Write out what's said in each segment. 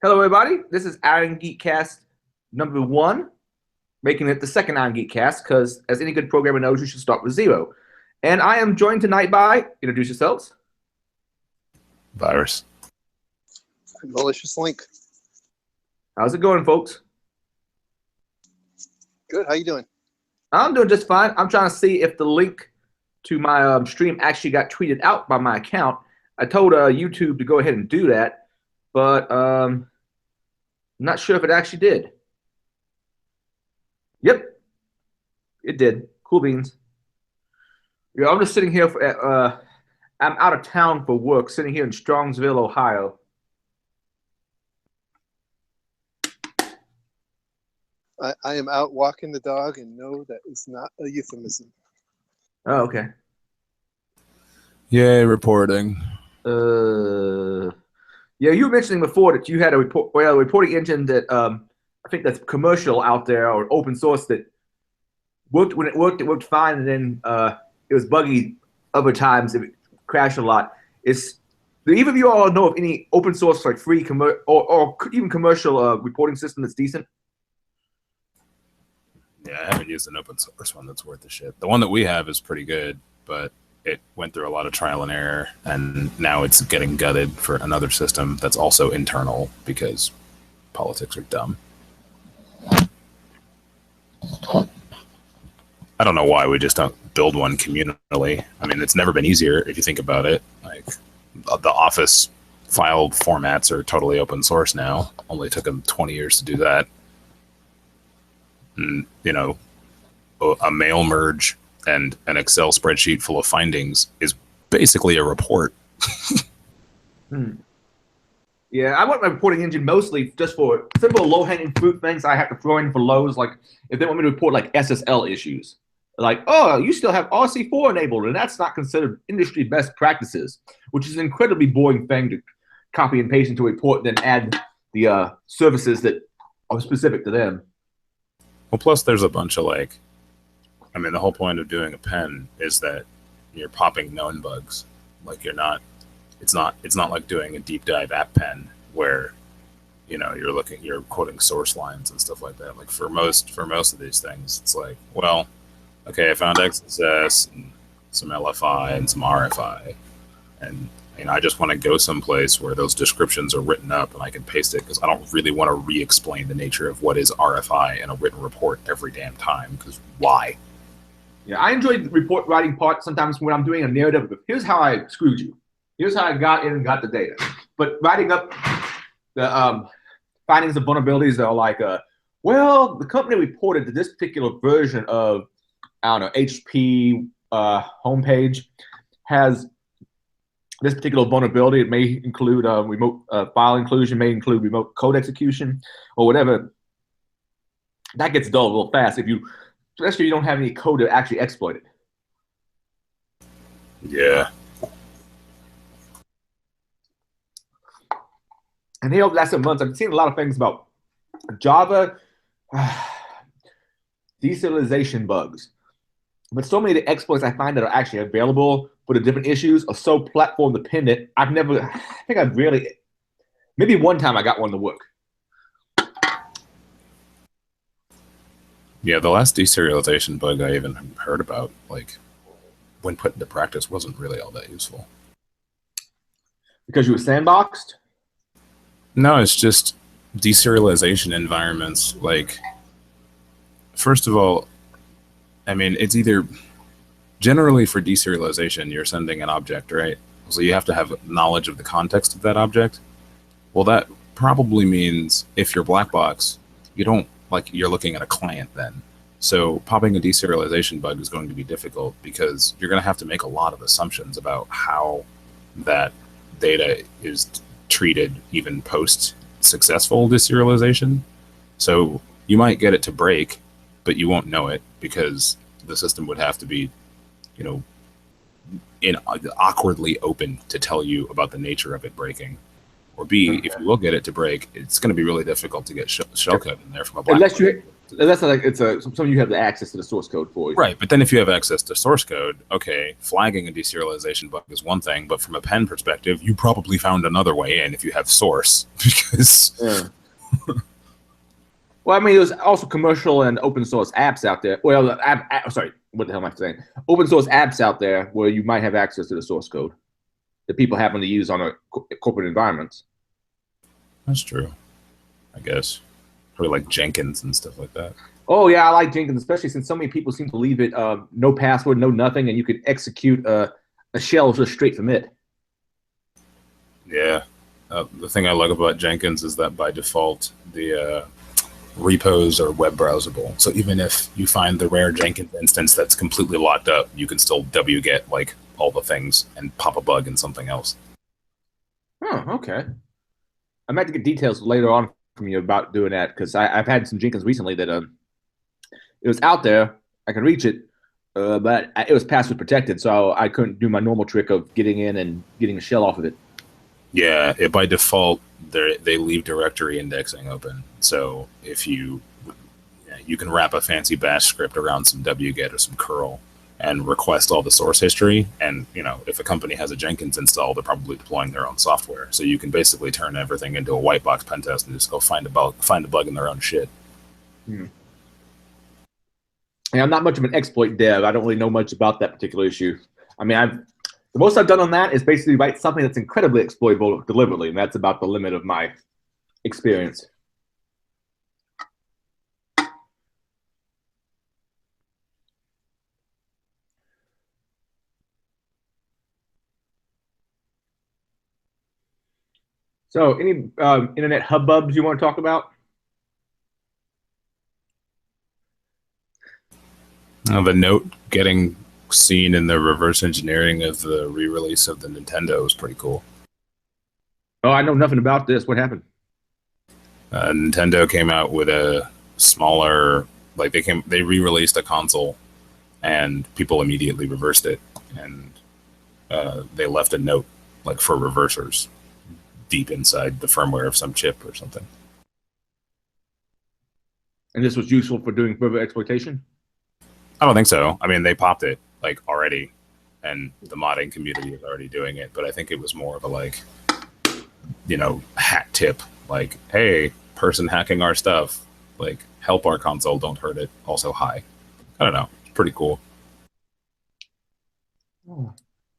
Hello, everybody. This is Irongeek cast number 1, making it the second Irongeek cast because, as any good programmer knows, you should start with 0. And I am joined tonight by, introduce yourselves. Virus. Malicious link. How's it going, folks? Good. How you doing? I'm doing just fine. I'm trying to see if the link to my stream actually got tweeted out by my account. I told YouTube to go ahead and do that, but I'm not sure if it actually did. Yep, it did. Cool beans. Yeah, I'm just sitting here I'm out of town for work, sitting here in Strongsville, Ohio. I am out walking the dog, and no, that is not a euphemism. Oh, okay. Yay, reporting. Yeah, you were mentioning before that you had a reporting engine that I think that's commercial out there or open source that worked when it worked fine, and then it was buggy other times. It crashed a lot. Do either of you all know of any open source, like free or even commercial reporting system that's decent? Yeah, I haven't used an open source one that's worth the shit. The one that we have is pretty good, but it went through a lot of trial and error, and now it's getting gutted for another system that's also internal because politics are dumb. I don't know why we just don't build one communally. I mean, it's never been easier if you think about it. Like, the Office file formats are totally open source now. Only took them 20 years to do that. And, you know, a mail merge and an Excel spreadsheet full of findings is basically a report. Yeah, I want my reporting engine mostly just for simple low-hanging fruit things I have to throw in for lows, like if they want me to report like SSL issues. Like, oh, you still have RC4 enabled, and that's not considered industry best practices, which is an incredibly boring thing to copy and paste into a report and then add the services that are specific to them. Well, plus there's a bunch of like, I mean, the whole point of doing a pen is that you're popping known bugs. Like it's not like doing a deep dive app pen where, you know, you're quoting source lines and stuff like that. Like for most of these things, it's like, well, okay, I found XSS and some LFI and some RFI, and I just want to go someplace where those descriptions are written up and I can paste it, because I don't really want to re-explain the nature of what is RFI in a written report every damn time, because why? Yeah, I enjoy the report writing part sometimes when I'm doing a narrative. Here's how I screwed you. Here's how I got in and got the data. But writing up the findings of vulnerabilities are like, well, the company reported that this particular version of, I don't know, HP homepage has this particular vulnerability. It may include remote file inclusion, may include remote code execution, or whatever. That gets dull real fast especially if you don't have any code to actually exploit it. Yeah. And here over the last 7 months, I've seen a lot of things about Java deserialization bugs. But so many of the exploits I find that are actually available for the different issues are so platform dependent. Maybe one time I got one to work. Yeah, the last deserialization bug I even heard about, like, when put into practice, wasn't really all that useful. Because you were sandboxed? No, it's just deserialization environments. Like, first of all, I mean, it's either generally for deserialization, you're sending an object, right? So you have to have knowledge of the context of that object. Well, that probably means if you're black box, you don't, like, you're looking at a client then. So popping a deserialization bug is going to be difficult because you're going to have to make a lot of assumptions about how that data is treated even post successful deserialization. So you might get it to break, but you won't know it because the system would have to be, you know, awkwardly open to tell you about the nature of it breaking. Or B, if you will get it to break, it's going to be really difficult to get shellcode in there from a black box. That's like something you have the access to the source code for. Right, but then if you have access to source code, okay, flagging a deserialization bug is one thing, but from a pen perspective, you probably found another way in if you have source, because... Yeah. Well, I mean, there's also commercial and open source apps out there. Well, sorry, what the hell am I saying? Open source apps out there where you might have access to the source code that people happen to use on a corporate environments. That's true, I guess. Probably like Jenkins and stuff like that. Oh, yeah, I like Jenkins, especially since so many people seem to leave it no password, no nothing, and you could execute a shell just straight from it. Yeah. The thing I like about Jenkins is that by default, the repos are web browsable. So even if you find the rare Jenkins instance that's completely locked up, you can still wget like all the things and pop a bug in something else. Oh, okay. I might have to get details later on from you about doing that, because I've had some Jenkins recently that it was out there, I could reach it, but it was password protected, so I couldn't do my normal trick of getting in and getting a shell off of it. Yeah, by default, they leave directory indexing open. So if you can wrap a fancy bash script around some wget or some curl and request all the source history. And if a company has a Jenkins install, they're probably deploying their own software. So you can basically turn everything into a white box pen test and just go find a bug in their own shit. Hmm. Yeah, I'm not much of an exploit dev. I don't really know much about that particular issue. I mean, the most I've done on that is basically write something that's incredibly exploitable deliberately, and that's about the limit of my experience. So, any internet hubbubs you want to talk about? The note getting seen in the reverse engineering of the re-release of the Nintendo was pretty cool. Oh, I know nothing about this. What happened? Nintendo came out with a smaller, like they re-released a console, and people immediately reversed it, and they left a note like for reversers deep inside the firmware of some chip or something. And this was useful for doing further exploitation? I don't think so. I mean, they popped it like already, and the modding community is already doing it, but I think it was more of a like, hat tip, like, hey, person hacking our stuff, like, help our console, don't hurt it. Also, hi. I don't know. It's pretty cool. Oh.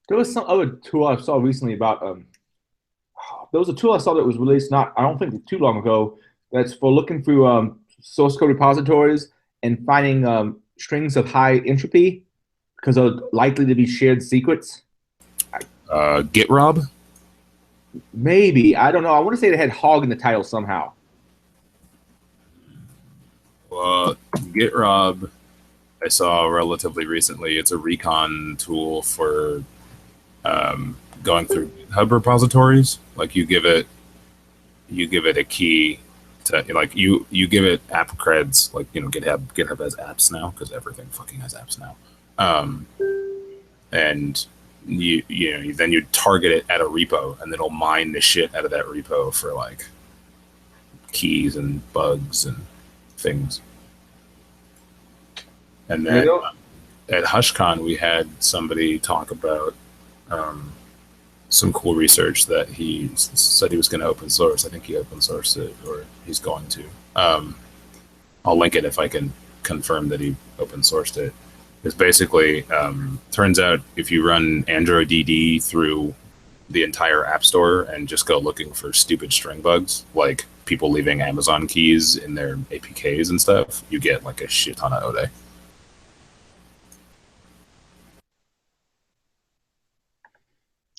There was some other tool I saw recently about there was a tool I saw that was released I don't think too long ago, that's for looking through source code repositories and finding strings of high entropy because they're likely to be shared secrets. GitRob? Maybe. I don't know. I want to say they had hog in the title somehow. GitRob, I saw relatively recently. It's a recon tool for going through GitHub repositories. Like you give it a key to, like you give it app creds, like GitHub has apps now because everything fucking has apps now. And then you target it at a repo, and it'll mine the shit out of that repo for like keys and bugs and things. And then at HushCon, we had somebody talk about some cool research that he said he was going to open source. I think he open sourced it, or he's going to. I'll link it if I can confirm that he open sourced it. It's basically, turns out if you run Android DD through the entire App Store and just go looking for stupid string bugs, like people leaving Amazon keys in their APKs and stuff, you get like a shit ton of ODE.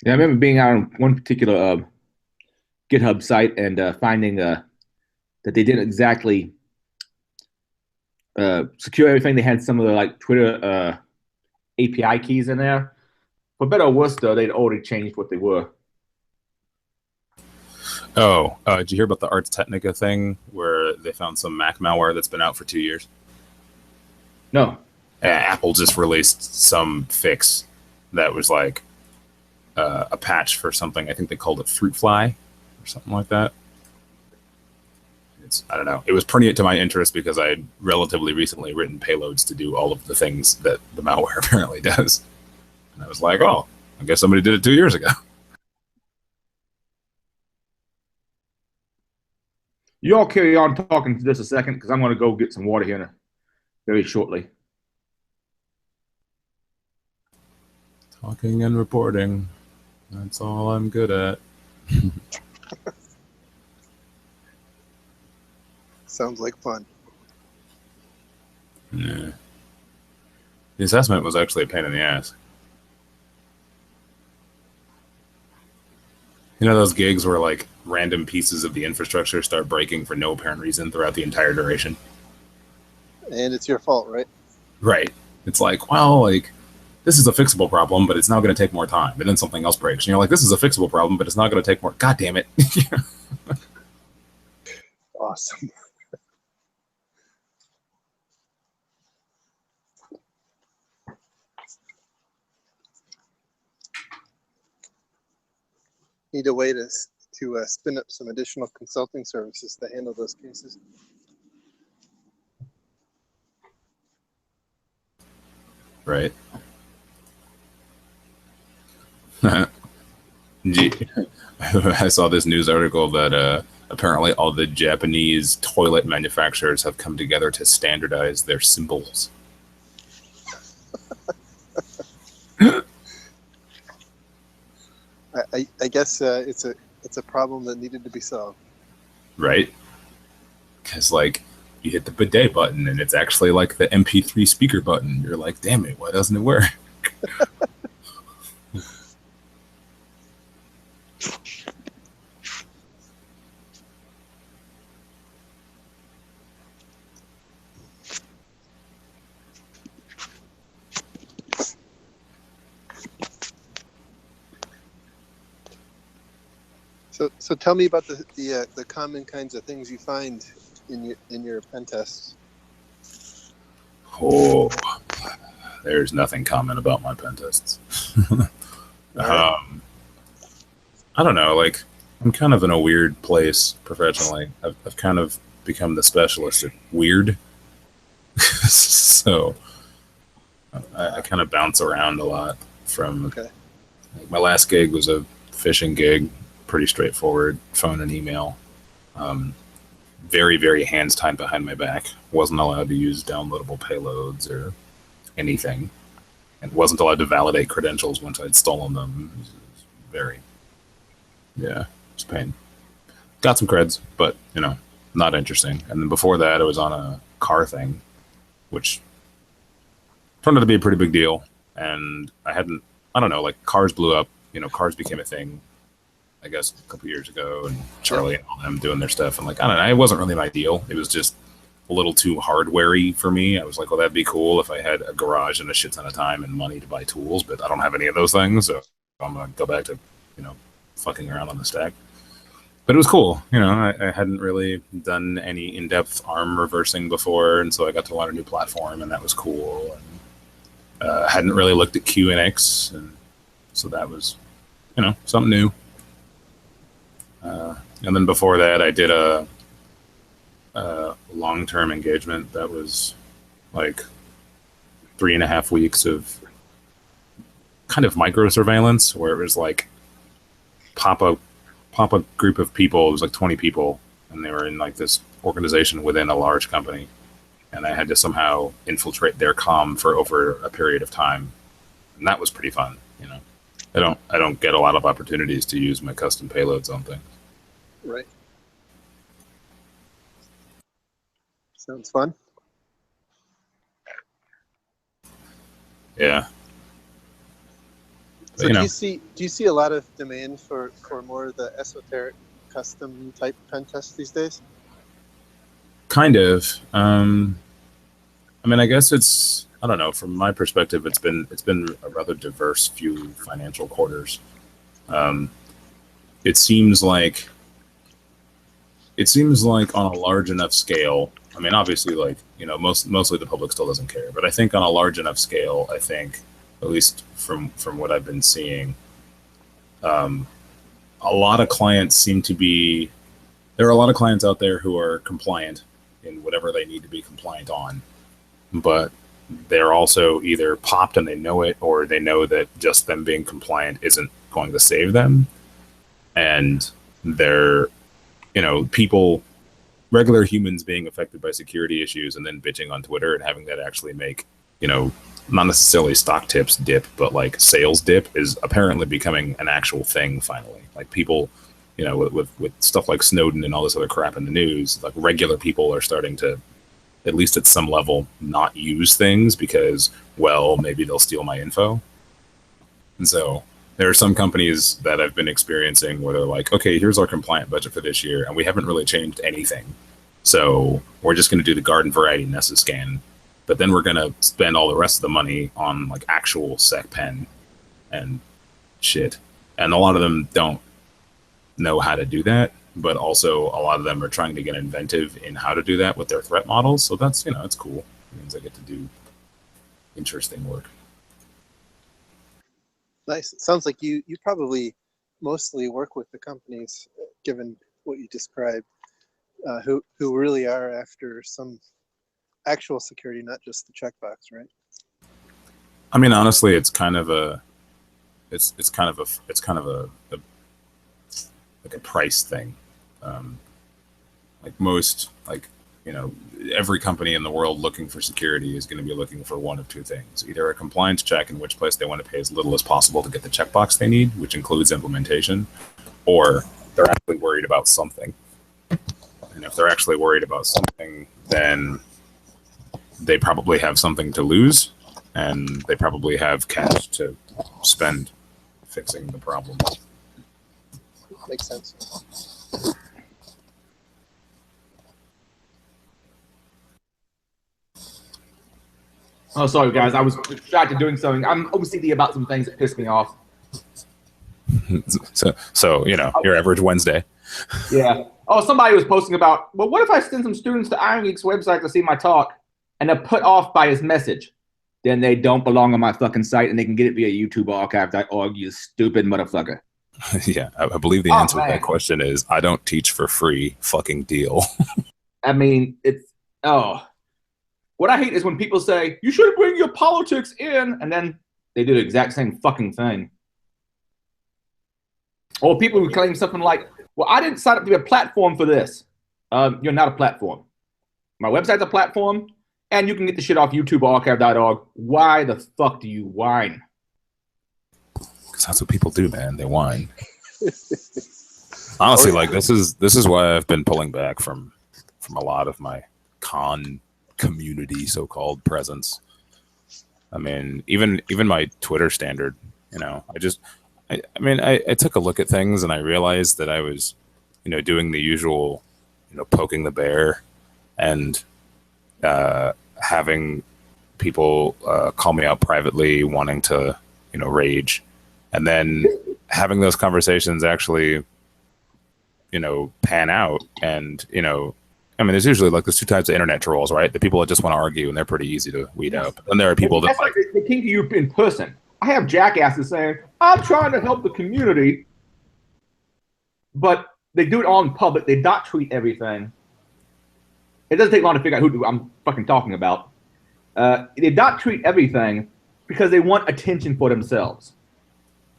Yeah, I remember being out on one particular GitHub site and finding that they didn't exactly secure everything. They had some of the like Twitter API keys in there. For better or worse, though, they'd already changed what they were. Oh, did you hear about the Ars Technica thing where they found some Mac malware that's been out for 2 years? No. Apple just released some fix that was like a patch for something. I think they called it Fruit Fly or something like that. payloads. I don't know. It was pretty to my interest because I had relatively recently written payloads to do all of the things that the malware apparently does. And I was like, oh, I guess somebody did it 2 years ago. You all carry on talking for just a second because I'm going to go get some water here very shortly. Talking and reporting. That's all I'm good at. Sounds like fun. Yeah. The assessment was actually a pain in the ass. You know those gigs where like random pieces of the infrastructure start breaking for no apparent reason throughout the entire duration? And it's your fault, right? Right. It's like, well, like, this is a fixable problem, but it's now going to take more time. And then something else breaks. And you're like, this is a fixable problem, but it's not going to take more. God damn it. Awesome. Need a way to spin up some additional consulting services to handle those cases. Right. I saw this news article that apparently all the Japanese toilet manufacturers have come together to standardize their symbols. I guess it's a problem that needed to be solved. Right? Because like you hit the bidet button and it's actually like the MP3 speaker button. You're like, damn it, why doesn't it work? So tell me about the common kinds of things you find in your pen tests. Oh, there's nothing common about my pen tests. I don't know. Like, I'm kind of in a weird place professionally. I've kind of become the specialist at weird. So I kind of bounce around a lot from. Okay. Like, my last gig was a phishing gig. Pretty straightforward, phone and email. Very, very hands tied behind my back. Wasn't allowed to use downloadable payloads or anything. And wasn't allowed to validate credentials once I'd stolen them. It was very, yeah, it's pain. Got some creds, but, you know, not interesting. And then before that, I was on a car thing, which turned out to be a pretty big deal. And I don't know, like cars blew up, you know, cars became a thing. I guess a couple years ago, and Charlie and all them doing their stuff. And like, I don't know, it wasn't really my deal. It was just a little too hardware-y for me. I was like, well, that'd be cool if I had a garage and a shit ton of time and money to buy tools, but I don't have any of those things. So I'm going to go back to, you know, fucking around on the stack. But it was cool. You know, I hadn't really done any in-depth ARM reversing before. And so I got to learn a new platform, and that was cool. And hadn't really looked at QNX. And so that was, you know, something new. And then before that, I did a long-term engagement that was like 3.5 weeks of kind of micro surveillance, where it was like pop a group of people. It was like 20 people, and they were in like this organization within a large company, and I had to somehow infiltrate their comm for over a period of time, and that was pretty fun. You know, I don't get a lot of opportunities to use my custom payloads on things. Right. Sounds fun. Yeah. So do you see a lot of demand for more of the esoteric custom type pen tests these days? Kind of. I mean, I guess it's, I don't know, from my perspective, it's been a rather diverse few financial quarters. It seems like on a large enough scale, I mean, obviously, like, you know, mostly the public still doesn't care, but I think on a large enough scale, I think, at least from what I've been seeing, a lot of clients seem to be there are a lot of clients out there who are compliant in whatever they need to be compliant on, but they're also either popped and they know it, or they know that just them being compliant isn't going to save them. And they're, people, regular humans being affected by security issues and then bitching on Twitter and having that actually make, not necessarily stock tips dip, but like sales dip is apparently becoming an actual thing finally. Like people, with stuff like Snowden and all this other crap in the news, like regular people are starting to, at least at some level, not use things because, well, maybe they'll steal my info. And so there are some companies that I've been experiencing where they're like, okay, here's our compliant budget for this year, and we haven't really changed anything. So we're just going to do the garden variety Nessus scan, but then we're going to spend all the rest of the money on like actual sec pen and shit. And a lot of them don't know how to do that, but also a lot of them are trying to get inventive in how to do that with their threat models. So that's, it's cool. It means I get to do interesting work. Nice. It sounds like you probably mostly work with the companies, given what you described, who really are after some actual security, not just the checkbox, right? I mean, honestly, it's kind of a like a price thing. Like most, every company in the world looking for security is going to be looking for one of two things: either a compliance check, in which place they want to pay as little as possible to get the checkbox they need, which includes implementation, or they're actually worried about something. And if they're actually worried about something, then they probably have something to lose, and they probably have cash to spend fixing the problem. Makes sense. Oh, sorry, guys. I was distracted doing something. I'm OCD about some things that piss me off. So your average Wednesday. Yeah. Oh, somebody was posting about, well, what if I send some students to Irongeek's website to see my talk, and they're put off by his message? Then they don't belong on my fucking site, and they can get it via YouTube archive.org, you stupid motherfucker. Yeah, I believe the answer to that question is, I don't teach for free, fucking deal. I mean, what I hate is when people say, you should bring your politics in, and then they do the exact same fucking thing. Or people who claim something like, well, I didn't sign up to be a platform for this. You're not a platform. My website's a platform, and you can get the shit off YouTubearchive.org. Why the fuck do you whine? Because that's what people do, man. They whine. Honestly, this is why I've been pulling back from a lot of my con community so-called presence. I mean, even my Twitter standard, I took a look at things and I realized that I was, doing the usual, poking the bear and having people call me out privately wanting to, rage, and then having those conversations actually, pan out. And, there's usually there's two types of internet trolls, right? The people that just want to argue, and they're pretty easy to weed out. And there are people that they came to you in person. I have jackasses saying, I'm trying to help the community, but they do it all in public. They dot tweet everything. It doesn't take long to figure out who I'm fucking talking about. They dot tweet everything because they want attention for themselves.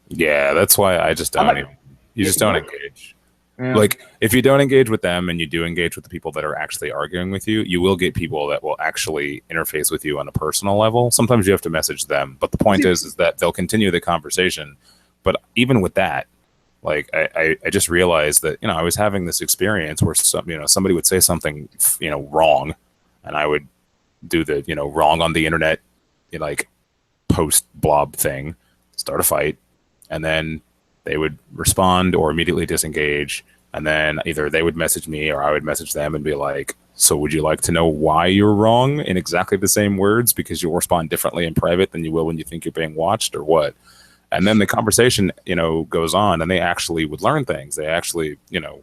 Yeah, that's why I just don't you just don't engage. Yeah. Like, if you don't engage with them and you do engage with the people that are actually arguing with you, you will get people that will actually interface with you on a personal level. Sometimes you have to message them, but the point is that they'll continue the conversation. But even with that, I just realized that, I was having this experience where somebody would say something, wrong, and I would do the, wrong on the internet, post blob thing, start a fight, and then they would respond or immediately disengage. And then either they would message me or I would message them and be like, so would you like to know why you're wrong in exactly the same words, because you'll respond differently in private than you will when you think you're being watched, or what? And then the conversation, goes on, and they actually would learn things. They actually,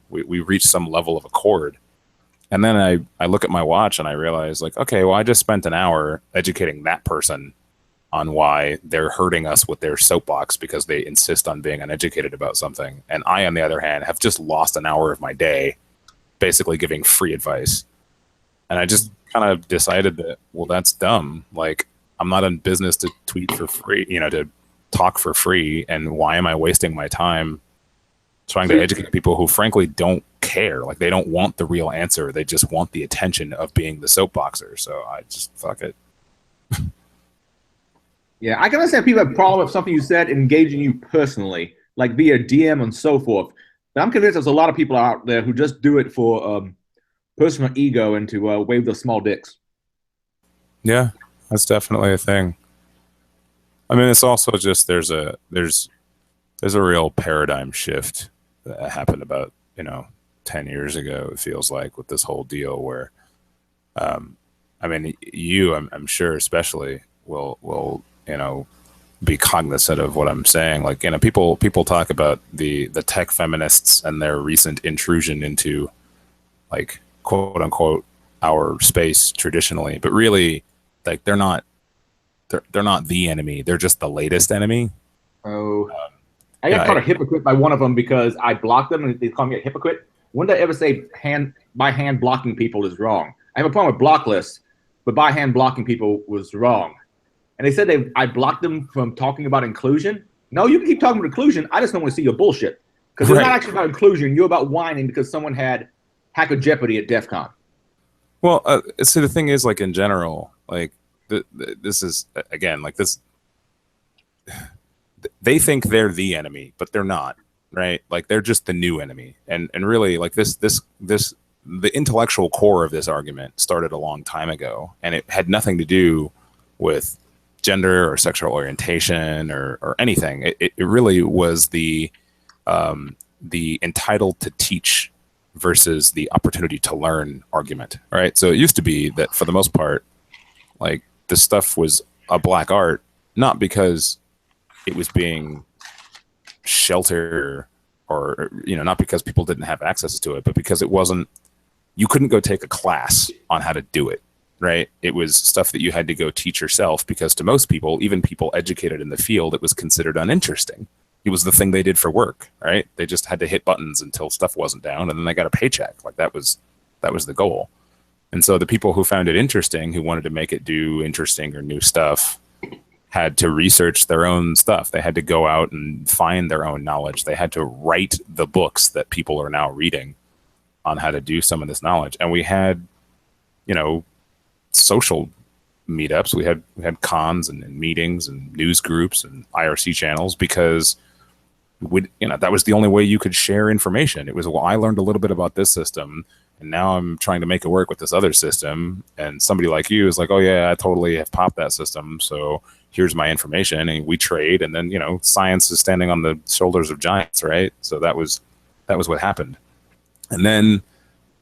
we reach some level of accord. And then I look at my watch and I realize, okay, well, I just spent an hour educating that person on why they're hurting us with their soapbox because they insist on being uneducated about something. And I, on the other hand, have just lost an hour of my day basically giving free advice. And I just kind of decided that, well, that's dumb. Like, I'm not in business to tweet for free, to talk for free. And why am I wasting my time trying to educate people who frankly don't care? Like, they don't want the real answer. They just want the attention of being the soapboxer. So I just, fuck it. Yeah, I can understand people have a problem with something you said engaging you personally, like via DM and so forth. But I'm convinced there's a lot of people out there who just do it for personal ego and to wave their small dicks. Yeah, that's definitely a thing. I mean, it's also just there's a real paradigm shift that happened about 10 years ago. It feels like, with this whole deal where, I mean, I'm sure especially will be cognizant of what I'm saying. Like, people talk about the tech feminists and their recent intrusion into, like, quote unquote, our space traditionally, but really, like, they're not the enemy. They're just the latest enemy. Oh, I got called a hypocrite by one of them because I blocked them and they call me a hypocrite. When did I ever say by hand blocking people is wrong? I have a problem with block lists, but by hand blocking people was wrong. And they said I blocked them from talking about inclusion. No, you can keep talking about inclusion. I just don't want to see your bullshit. Because it's not actually about inclusion. You're about whining because someone had Hacker Jeopardy at DEF CON. Well, so the thing is, like, in general, like, this is, again, like, this, they think they're the enemy, but they're not, right? Like, they're just the new enemy. And really, like, the intellectual core of this argument started a long time ago, and it had nothing to do with gender or sexual orientation or anything. It really was the entitled to teach versus the opportunity to learn argument, right? So it used to be that, for the most part, like, this stuff was a black art, not because it was being sheltered or not because people didn't have access to it, but because you couldn't go take a class on how to do it, right? It was stuff that you had to go teach yourself, because to most people, even people educated in the field, it was considered uninteresting. It was the thing they did for work, right? They just had to hit buttons until stuff wasn't down, and then they got a paycheck. Like, that was the goal. And so the people who found it interesting, who wanted to make it do interesting or new stuff, had to research their own stuff. They had to go out and find their own knowledge. They had to write the books that people are now reading on how to do some of this knowledge. And we had, social meetups. We had cons and meetings and news groups and IRC channels, because that was the only way you could share information. It was, well, I learned a little bit about this system, and now I'm trying to make it work with this other system. And somebody like you is like, oh yeah, I totally have popped that system, so here's my information, and we trade. And then, science is standing on the shoulders of giants, right? So that was what happened. And then,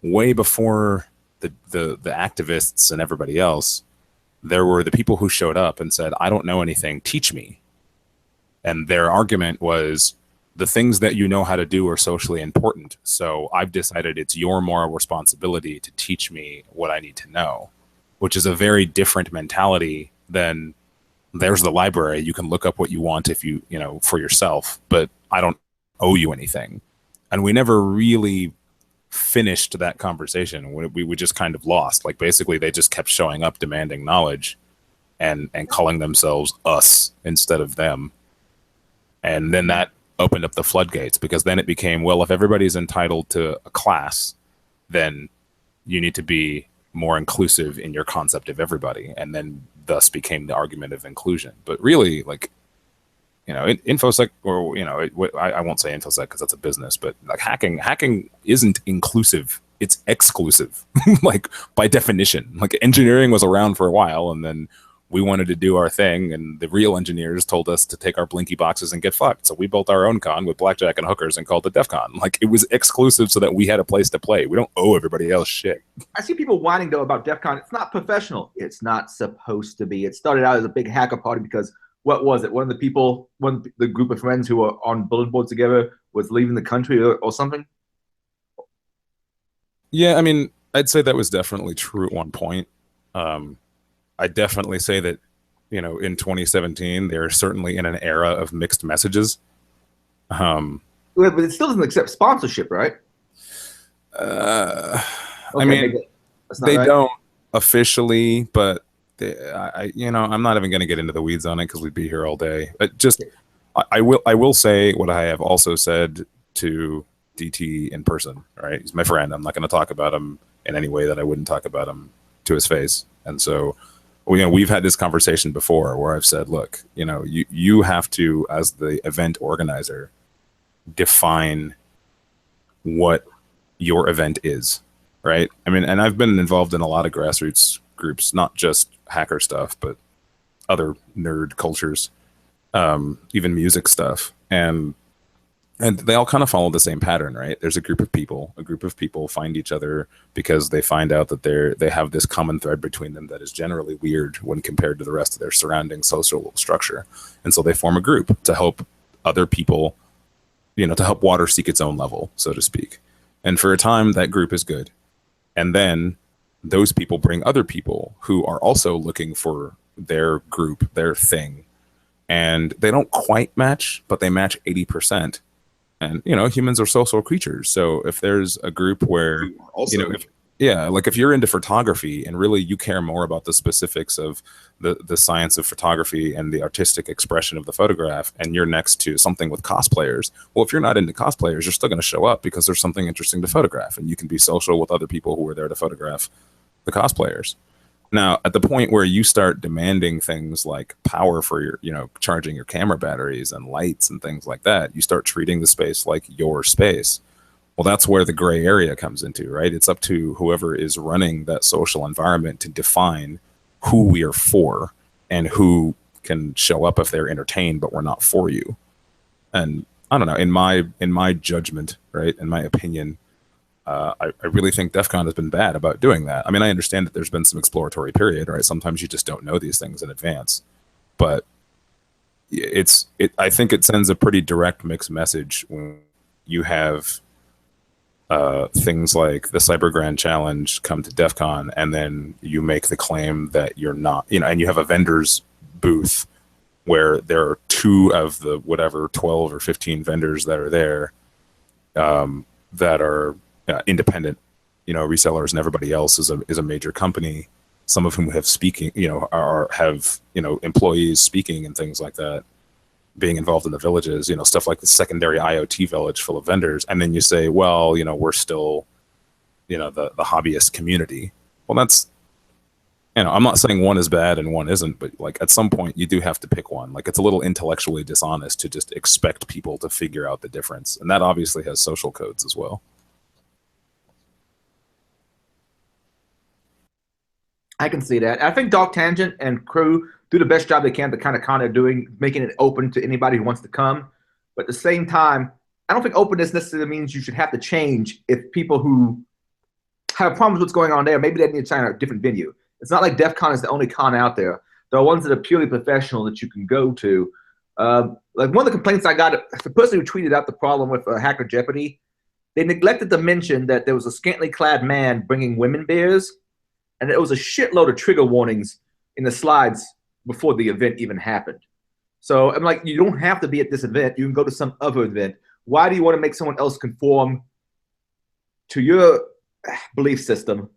way before the activists and everybody else, there were the people who showed up and said, I don't know anything, teach me. And their argument was, the things that you know how to do are socially important, so I've decided it's your moral responsibility to teach me what I need to know, which is a very different mentality than, there's the library, you can look up what you want if you for yourself, but I don't owe you anything. And we never really finished that conversation. We just kind of lost. Like, basically, they just kept showing up demanding knowledge and calling themselves us instead of them. And then that opened up the floodgates, because then it became, well, if everybody's entitled to a class, then you need to be more inclusive in your concept of everybody. And then thus became the argument of inclusion. But really, like, InfoSec, or, I won't say InfoSec because that's a business, but like hacking isn't inclusive. It's exclusive, like, by definition. Like, engineering was around for a while, and then we wanted to do our thing, and the real engineers told us to take our blinky boxes and get fucked. So we built our own con with blackjack and hookers and called it DEF CON. Like, it was exclusive so that we had a place to play. We don't owe everybody else shit. I see people whining, though, about DEF CON. It's not professional. It's not supposed to be. It started out as a big hacker party because, what was it? One of the group of friends who were on bulletin boards together was leaving the country or something? Yeah, I mean, I'd say that was definitely true at one point. I definitely say that, in 2017, they're certainly in an era of mixed messages. But it still doesn't accept sponsorship, right? I mean, that's not they right? don't officially, but I'm not even going to get into the weeds on it because we'd be here all day. I will say what I have also said to DT in person. Right, he's my friend. I'm not going to talk about him in any way that I wouldn't talk about him to his face. And so, we've had this conversation before where I've said, look, you have to, as the event organizer, define what your event is, right? I mean, and I've been involved in a lot of grassroots groups, not just hacker stuff, but other nerd cultures, even music stuff, and they all kind of follow the same pattern, right? There's a group of people find each other because they find out that they have this common thread between them that is generally weird when compared to the rest of their surrounding social structure, and so they form a group to help other people, to help water seek its own level, so to speak. And for a time, that group is good. And then those people bring other people who are also looking for their group, their thing. And they don't quite match, but they match 80%. And, humans are social creatures. So if there's a group where, if you're into photography and really you care more about the specifics of the science of photography and the artistic expression of the photograph, and you're next to something with cosplayers, well, if you're not into cosplayers, you're still going to show up because there's something interesting to photograph, and you can be social with other people who are there to photograph the cosplayers. Now, at the point where you start demanding things like power for your, charging your camera batteries and lights and things like that, you start treating the space like your space. Well, that's where the gray area comes into, right? It's up to whoever is running that social environment to define who we are for and who can show up if they're entertained, but we're not for you. And I don't know, in my judgment, right, in my opinion, I really think DEF CON has been bad about doing that. I mean, I understand that there's been some exploratory period, right? Sometimes you just don't know these things in advance, but I think it sends a pretty direct mixed message when you have things like the Cyber Grand Challenge come to DEF CON, and then you make the claim that you're not, and you have a vendor's booth where there are 2 of the whatever 12 or 15 vendors that are there that are independent, resellers, and everybody else is a major company, some of whom have speaking, have employees speaking and things like that, being involved in the villages, stuff like the secondary IoT village full of vendors. And then you say, well, we're still, the hobbyist community. Well, that's, I'm not saying one is bad and one isn't, but like at some point you do have to pick one. Like it's a little intellectually dishonest to just expect people to figure out the difference. And that obviously has social codes as well. I can see that. I think Dark Tangent and crew do the best job they can to kind of doing, making it open to anybody who wants to come. But at the same time, I don't think openness necessarily means you should have to change if people who have problems with what's going on there, maybe they need to try a different venue. It's not like DEF CON is the only con out there. There are ones that are purely professional that you can go to. Like one of the complaints I got, the person who tweeted out the problem with Hacker Jeopardy, they neglected to mention that there was a scantily clad man bringing women beers, and there was a shitload of trigger warnings in the slides before the event even happened. So I'm like, you don't have to be at this event. You can go to some other event. Why do you want to make someone else conform to your belief system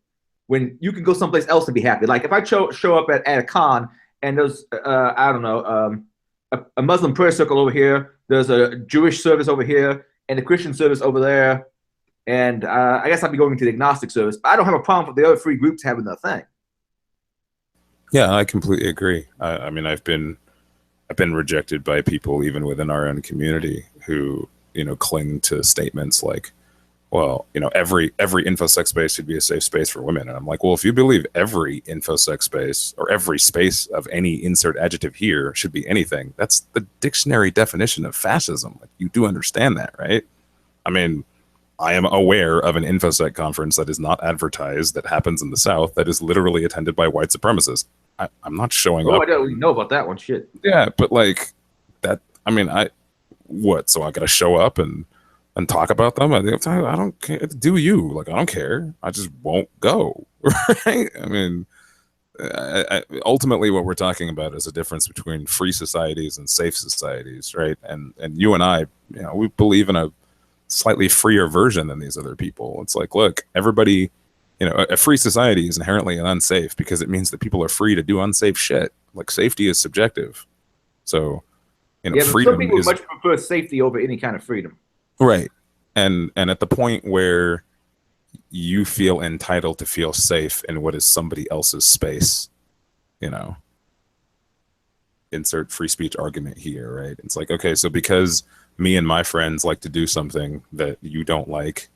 when you can go someplace else and be happy? Like if I show up at a con and there's, I don't know, a Muslim prayer circle over here, there's a Jewish service over here, and a Christian service over there, and I guess I'd be going to the agnostic service, but I don't have a problem with the other 3 groups having their thing. Yeah, I completely agree. I mean, I've been rejected by people even within our own community who, cling to statements like, well, every InfoSec space should be a safe space for women. And I'm like, well, if you believe every InfoSec space or every space of any insert adjective here should be anything, that's the dictionary definition of fascism. Like, you do understand that, right? I mean, I am aware of an InfoSec conference that is not advertised that happens in the South that is literally attended by white supremacists. I'm not showing up. Oh, I don't even know about that one. Shit. Yeah, but like that, I mean, so I got to show up and talk about them? I don't care. Do you? Like, I don't care. I just won't go. Right? I mean, ultimately what we're talking about is a difference between free societies and safe societies, right? And you and I, we believe in a slightly freer version than these other people. It's like, look, everybody, you know, a free society is inherently unsafe because it means that people are free to do unsafe shit. Like safety is subjective. So, you know, Yeah, but some freedom people is much prefer safety over any kind of freedom. right. And at the point where you feel entitled to feel safe in what is somebody else's space, you know, insert free speech argument here, right? It's like, okay, so because me and my friends like to do something that you don't like,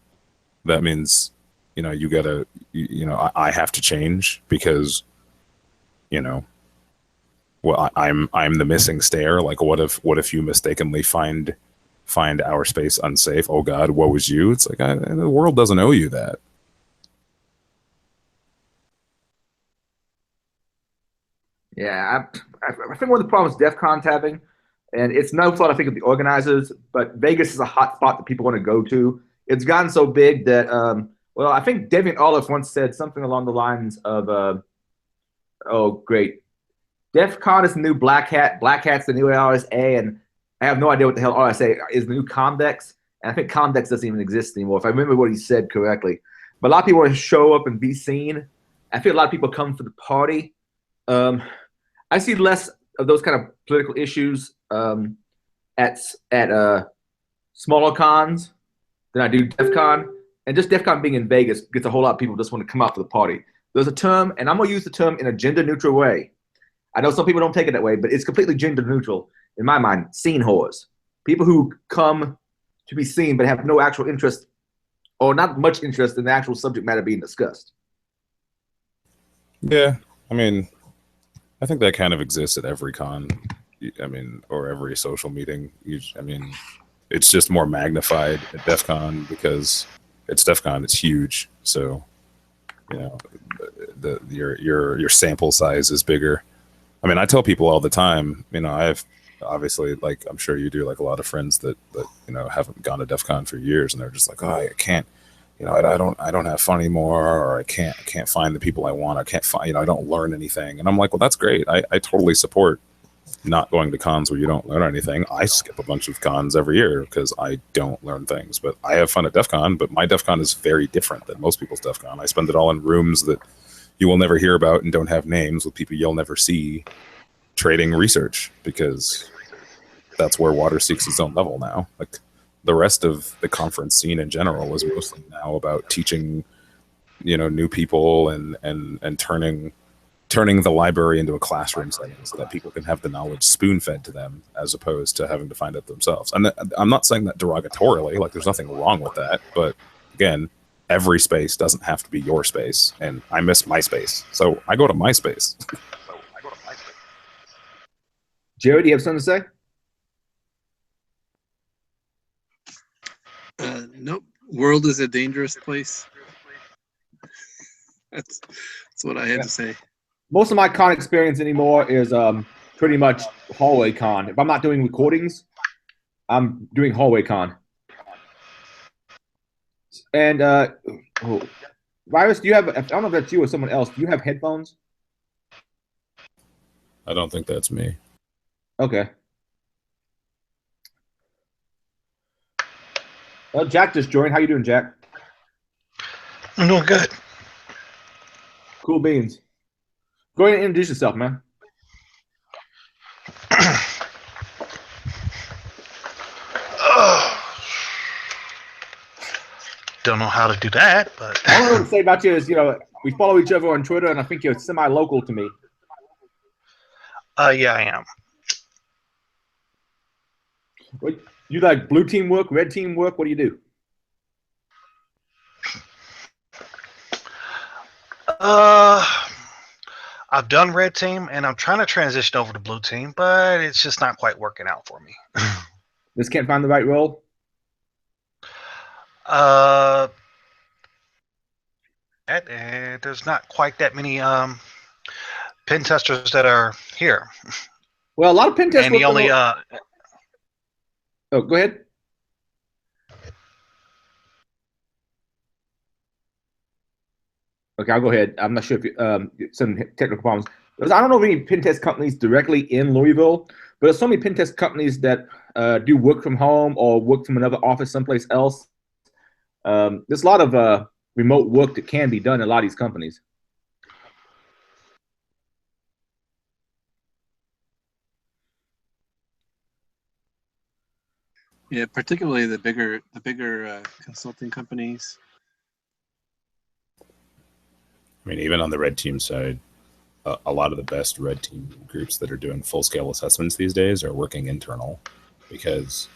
that means, you know, you gotta, you know, I have to change because, you know, well, I'm the missing stair. Like, what if you mistakenly find our space unsafe? Oh God, woe is you. It's like, the world doesn't owe you that. Yeah, I think one of the problems DEF CON's having, and it's no fault, I think, of the organizers, but Vegas is a hot spot that people want to go to. It's gotten so big that, well, I think Deviant Olaf once said something along the lines of, oh, great, DEF CON is the new Black Hat, Black Hat's the new RSA, and I have no idea what the hell RSA is, the new Comdex, and I think Comdex doesn't even exist anymore, if I remember what he said correctly. But a lot of people want to show up and be seen. I feel a lot of people come for the party. I see less of those kind of political issues at smaller cons than I do DEF CON. And just DEF CON being in Vegas gets a whole lot of people just want to come out for the party. There's a term, and I'm going to use the term in a gender-neutral way. I know some people don't take it that way, but it's completely gender-neutral in my mind. Scene whores. People who come to be seen but have no actual interest or not much interest in the actual subject matter being discussed. Yeah, I mean, I think that kind of exists at every con. I mean, or every social meeting. I mean, it's just more magnified at DEF CON because it's DEF CON. It's huge, so you know, your sample size is bigger. I mean, I tell people all the time. You know, I have obviously, like I'm sure you do, like a lot of friends that you know haven't gone to DEF CON for years, and they're just like, oh, I can't. You know, I don't have fun anymore, or I can't find the people I want. I can't find, you know, I don't learn anything. And I'm like, well, that's great. I totally support not going to cons where you don't learn anything. I skip a bunch of cons every year because I don't learn things. But I have fun at DEF CON, but my DEF CON is very different than most people's DEF CON. I spend it all in rooms that you will never hear about and don't have names, with people you'll never see, trading research, because that's where water seeks its own level now. Like, the rest of the conference scene in general is mostly now about teaching, you know, new people and turning the library into a classroom setting so that people can have the knowledge spoon-fed to them as opposed to having to find it themselves. And I'm not saying that derogatorily, like there's nothing wrong with that, but again, every space doesn't have to be your space, and I miss my space, so I go to my space. Jerry, do you have something to say? Nope. World is a dangerous place. That's what I had to say. Most of my con experience anymore is pretty much hallway con. If I'm not doing recordings, I'm doing hallway con. And Virus, do you have? I don't know if that's you or someone else. Do you have headphones? I don't think that's me. Okay. Well, Jack just joined. How you doing, Jack? I'm doing good. Cool beans. Go ahead and introduce yourself, man. Don't know how to do that, but All I want to say about you is, you know, we follow each other on Twitter, and I think you're semi-local to me. yeah, I am. What, you like blue team work, red team work? What do you do? I've done red team, and I'm trying to transition over to blue team, but it's just not quite working out for me. Just can't find the right role? There's not quite that many pen testers that are here. Well, a lot of pen testers. And the only oh, go ahead. Okay, I'll go ahead. I'm not sure if some technical problems. I don't know of any pen test companies directly in Louisville, But there's so many pen test companies that do work from home or work from another office someplace else. There's a lot of remote work that can be done in a lot of these companies. Yeah, particularly the bigger consulting companies. I mean, even on the red team side, a lot of the best red team groups that are doing full-scale assessments these days are working internal, because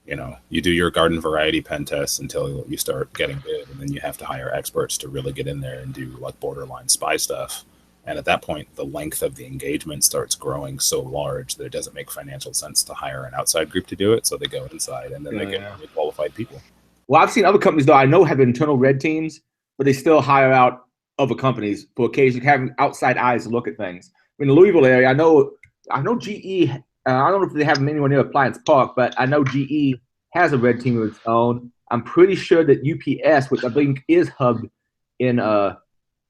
you do your garden variety pen tests until you start getting good, and then you have to hire experts to really get in there and do like borderline spy stuff. And at that point, the length of the engagement starts growing so large that it doesn't make financial sense to hire an outside group to do it. So they go inside, and then they get really qualified people. Well, I've seen other companies, though, I know have internal red teams, but they still hire out other companies for occasionally having outside eyes to look at things. In the Louisville area, I know GE, I don't know if they have them anywhere near Appliance Park, but I know GE has a red team of its own. I'm pretty sure that UPS, which I think is hubbed in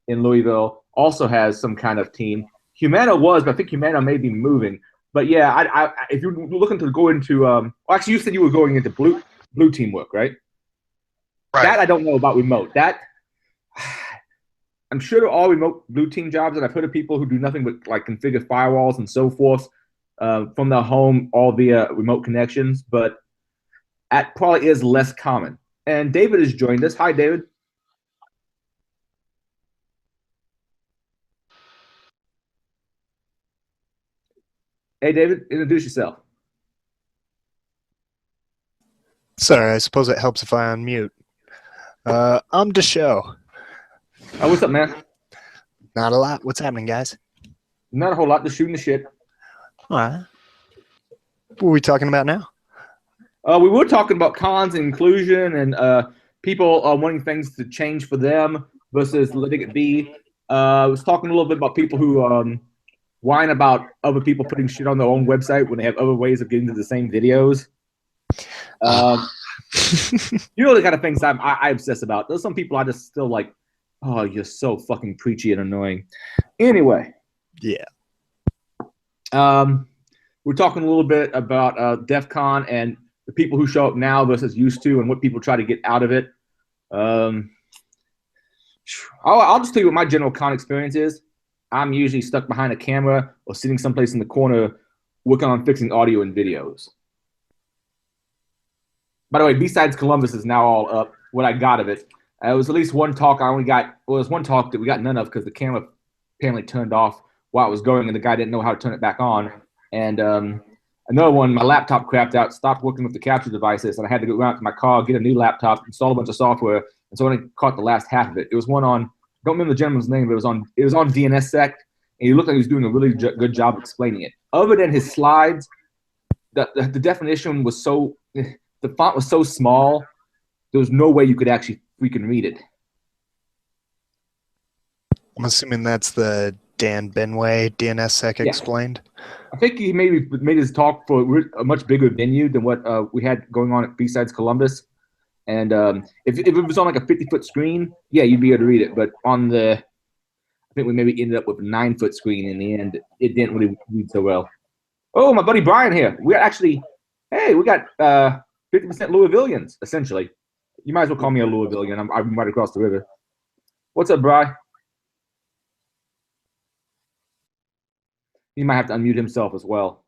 Louisville, also has some kind of team. Humana was, but I think Humana may be moving. But yeah, if you're looking to go into, actually, you said you were going into blue team work, right? Right. That I don't know about remote. That I'm sure they're all remote blue team jobs, and I've heard of people who do nothing but like configure firewalls and so forth from their home, all via remote connections. But that probably is less common. And David has joined us. Hi, David. Hey, David, introduce yourself. Sorry, I suppose it helps if I unmute. I'm Deshow. Oh, what's up, man? Not a lot. What's happening, guys? Not a whole lot. Just shooting the shit. All right. What are we talking about now? We were talking about cons and inclusion and people wanting things to change for them versus letting it be. I was talking a little bit about people who whine about other people putting shit on their own website when they have other ways of getting to the same videos. You know the kind of things I obsess about. There's some people I just still like, oh, you're so fucking preachy and annoying. Anyway. Yeah. We're talking a little bit about DEF CON and the people who show up now versus used to and what people try to get out of it. I'll just tell you what my general con experience is. I'm usually stuck behind a camera or sitting someplace in the corner working on fixing audio and videos. By the way, besides Columbus is now all up. What I got of it. It was at least one talk I only got. Well, it was one talk that we got none of because the camera apparently turned off while it was going and the guy didn't know how to turn it back on. And another one, my laptop crapped out, stopped working with the capture devices, and I had to go out to my car, get a new laptop, install a bunch of software, and so I only caught the last half of it. It was one on, don't remember the gentleman's name, but it was on DNSSEC, and he looked like he was doing a really good job explaining it. Other than his slides, the definition was so, the font was so small, there was no way you could actually freaking read it. I'm assuming that's the Dan Benway DNSSEC explained. I think he maybe made his talk for a much bigger venue than what we had going on at B-Sides Columbus. And if it was on like a 50-foot screen, yeah, you'd be able to read it. But on the, I think we maybe ended up with a 9-foot screen in the end. It didn't really read so well. Oh, my buddy Brian here. We actually, hey, we got 50% Louisvillians, essentially. You might as well call me a Louisvillian. I'm right across the river. What's up, Bri? He might have to unmute himself as well.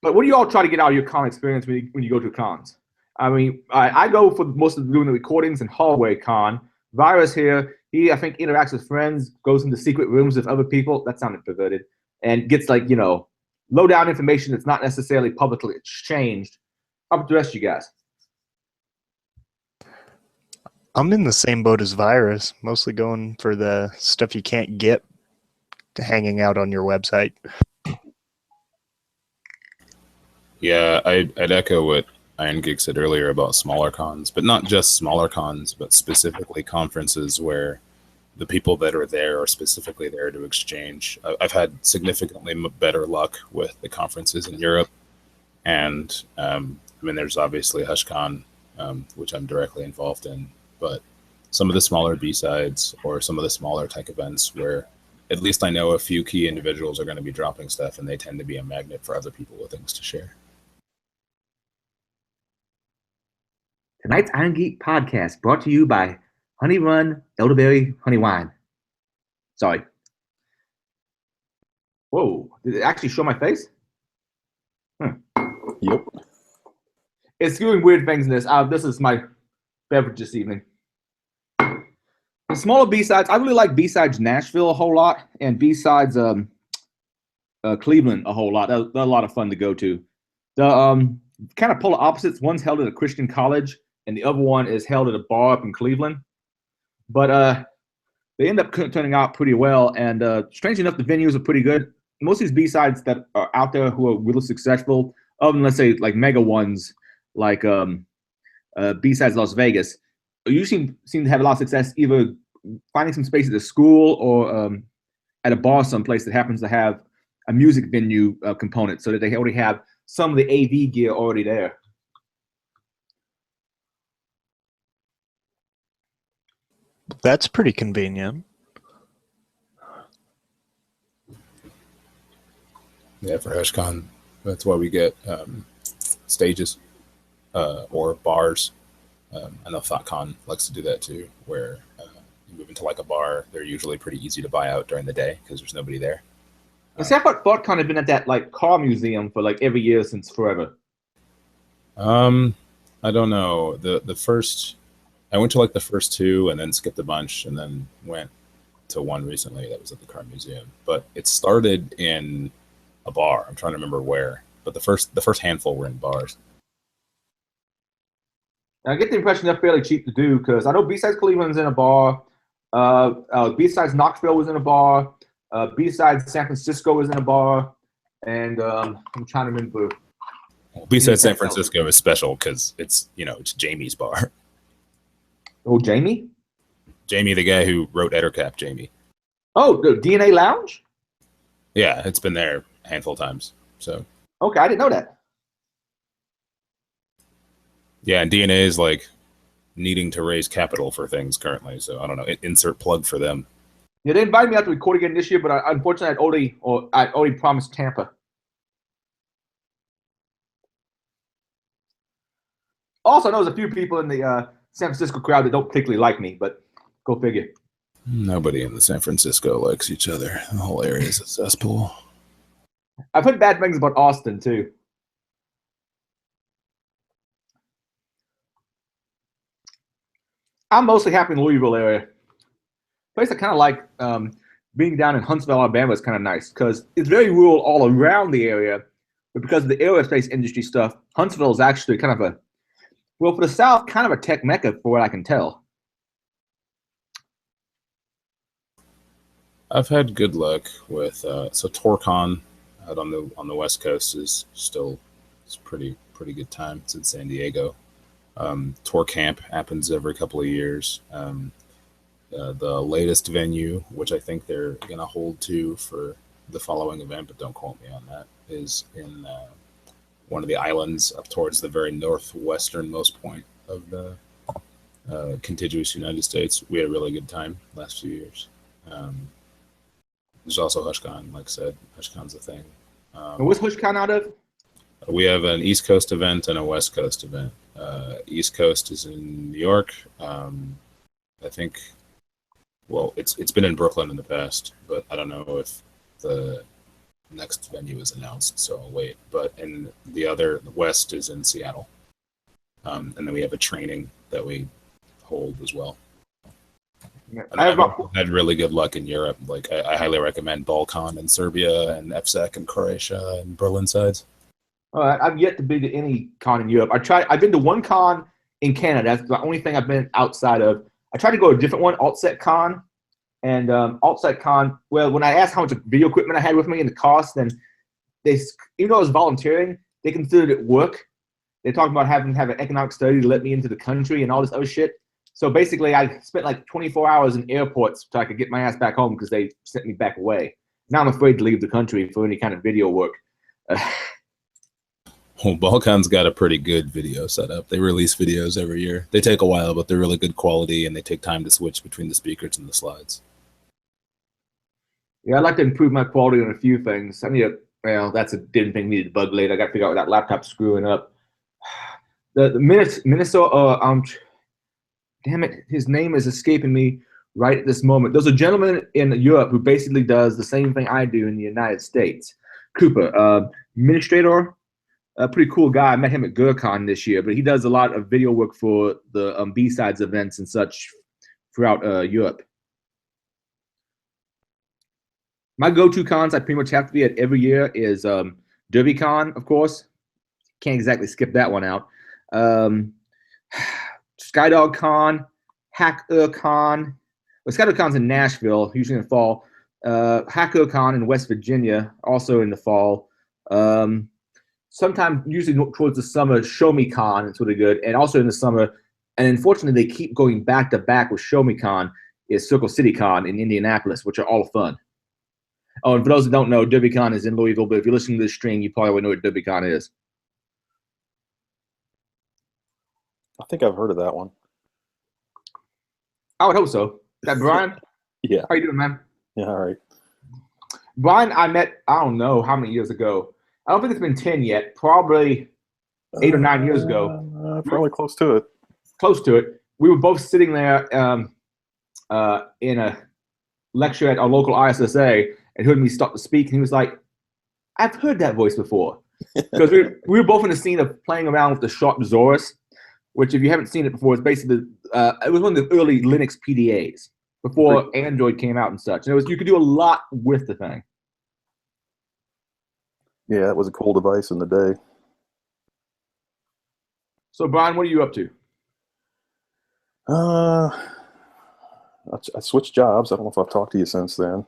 But what do you all try to get out of your con experience when you go to cons? I mean, I go for most of doing the recordings and hallway con. Virus here, he, I think, interacts with friends, goes into secret rooms with other people. That sounded perverted. And gets, like, you know, low-down information that's not necessarily publicly exchanged. How about the rest of you guys? I'm in the same boat as Virus, mostly going for the stuff you can't get to hanging out on your website. Yeah, I'd echo what Irongeek said earlier about smaller cons, but not just smaller cons, but specifically conferences where the people that are there are specifically there to exchange. I've had significantly better luck with the conferences in Europe. And I mean, there's obviously HushCon, which I'm directly involved in, but some of the smaller B-sides or some of the smaller tech events where at least I know a few key individuals are going to be dropping stuff, and they tend to be a magnet for other people with things to share. Tonight's Irongeek podcast brought to you by Honey Run Elderberry Honey Wine. Sorry. Whoa, did it actually show my face? Yep. It's doing weird things in this. This is my beverage this evening. The smaller B-sides, I really like B-sides Nashville a whole lot, and B-sides Cleveland a whole lot. They're a lot of fun to go to. The kind of polar opposites. One's held at a Christian college, and the other one is held at a bar up in Cleveland. But they end up turning out pretty well, and strangely enough, the venues are pretty good. Most of these B-sides that are out there who are really successful, other than, let's say, like mega ones, like B-sides Las Vegas, usually seem to have a lot of success either finding some space at a school or at a bar someplace that happens to have a music venue component, so that they already have some of the AV gear already there. That's pretty convenient. Yeah, for HashCon, that's why we get stages or bars. I know ThoughtCon likes to do that too, where you move into like a bar. They're usually pretty easy to buy out during the day because there's nobody there. See, I thought ThoughtCon had been at that like car museum for like every year since forever. I don't know. The first, I went to like the first two and then skipped a bunch and then went to one recently that was at the car museum. But it started in a bar. I'm trying to remember where, but the first handful were in bars. I get the impression they're fairly cheap to do because I know B-sides Cleveland's in a bar, B-sides Knoxville was in a bar, B-sides San Francisco was in a bar, and I'm trying to remember. Well, B-sides San Francisco is special because it's Jamie's bar. Oh, Jamie? Jamie, the guy who wrote Ettercap, Jamie. Oh, the DNA Lounge? Yeah, it's been there a handful of times. So. Okay, I didn't know that. Yeah, and DNA is like needing to raise capital for things currently. So I don't know. Insert plug for them. Yeah, they invited me out to record again this year, but unfortunately, I already promised Tampa. Also, I know there's a few people in the San Francisco crowd that don't particularly like me, but go figure. Nobody in the San Francisco likes each other. The whole area is a cesspool. I've heard bad things about Austin too. I'm mostly happy in the Louisville area. Place I kind of like being down in Huntsville, Alabama is kind of nice because it's very rural all around the area, but because of the aerospace industry stuff, Huntsville is actually kind of a, well, for the South, kind of a tech mecca for what I can tell. I've had good luck with so TorCon out on the West Coast is still pretty good time. It's in San Diego. Tour Camp happens every couple of years. The latest venue, which I think they're going to hold to for the following event, but don't quote me on that, is in one of the islands up towards the very northwesternmost point of the contiguous United States. We had a really good time last few years. There's also HushCon, like I said. HushCon's a thing. And what's HushCon out of? We have an East Coast event and a West Coast event. East Coast is in New York. I think, well, it's been in Brooklyn in the past, but I don't know if the next venue is announced, so I'll wait. But in the West is in Seattle. And then we have a training that we hold as well. And I've had really good luck in Europe. Like I highly recommend Balkan in Serbia and EFSEC in Croatia and Berlin sides. I've yet to be to any con in Europe. I've been to one con in Canada. That's the only thing I've been outside of. I tried to go to a different one, AltSecCon. And AltSecCon, well, when I asked how much video equipment I had with me and the cost, then they, even though I was volunteering, they considered it work. They talked about having to have an economic study to let me into the country and all this other shit. So basically, I spent like 24 hours in airports so I could get my ass back home because they sent me back away. Now I'm afraid to leave the country for any kind of video work. Well, Balkan's got a pretty good video setup. They release videos every year. They take a while, but they're really good quality, and they take time to switch between the speakers and the slides. Yeah, I'd like to improve my quality on a few things. I need to, well, that's a different thing. Needed to bug later. I got to figure out what that laptop's screwing up. The Minnesota, damn it, his name is escaping me right at this moment. There's a gentleman in Europe who basically does the same thing I do in the United States. Cooper, administrator, a pretty cool guy. I met him at GurCon this year, but he does a lot of video work for the B-Sides events and such throughout Europe. My go-to cons I pretty much have to be at every year is DerbyCon, of course. Can't exactly skip that one out. Skydog Con, HackerCon. Well, SkyDogCon's in Nashville, usually in the fall. HackerCon in West Virginia, also in the fall. Sometime, usually towards the summer, ShowMeCon, it's really good, and also in the summer. And unfortunately, they keep going back to back with ShowMeCon. Is Circle City Con in Indianapolis, which are all fun. Oh, and for those that don't know, DerbyCon is in Louisville, but if you're listening to this string, you probably would know what DerbyCon is. I think I've heard of that one. I would hope so. Is that Brian? Yeah. How you doing, man? Yeah, all right. Brian, I met, I don't know how many years ago. I don't think it's been 10 yet. Probably 8 or 9 years ago. Probably close to it. Close to it. We were both sitting there in a lecture at our local ISSA and heard me start to speak. And he was like, I've heard that voice before. Because we were both in the scene of playing around with the Sharp Zorus, which if you haven't seen it before, it's basically, it was one of the early Linux PDAs before Android came out and such. And it was, you could do a lot with the thing. Yeah, it was a cool device in the day. So, Brian, what are you up to? I switched jobs. I don't know if I've talked to you since then.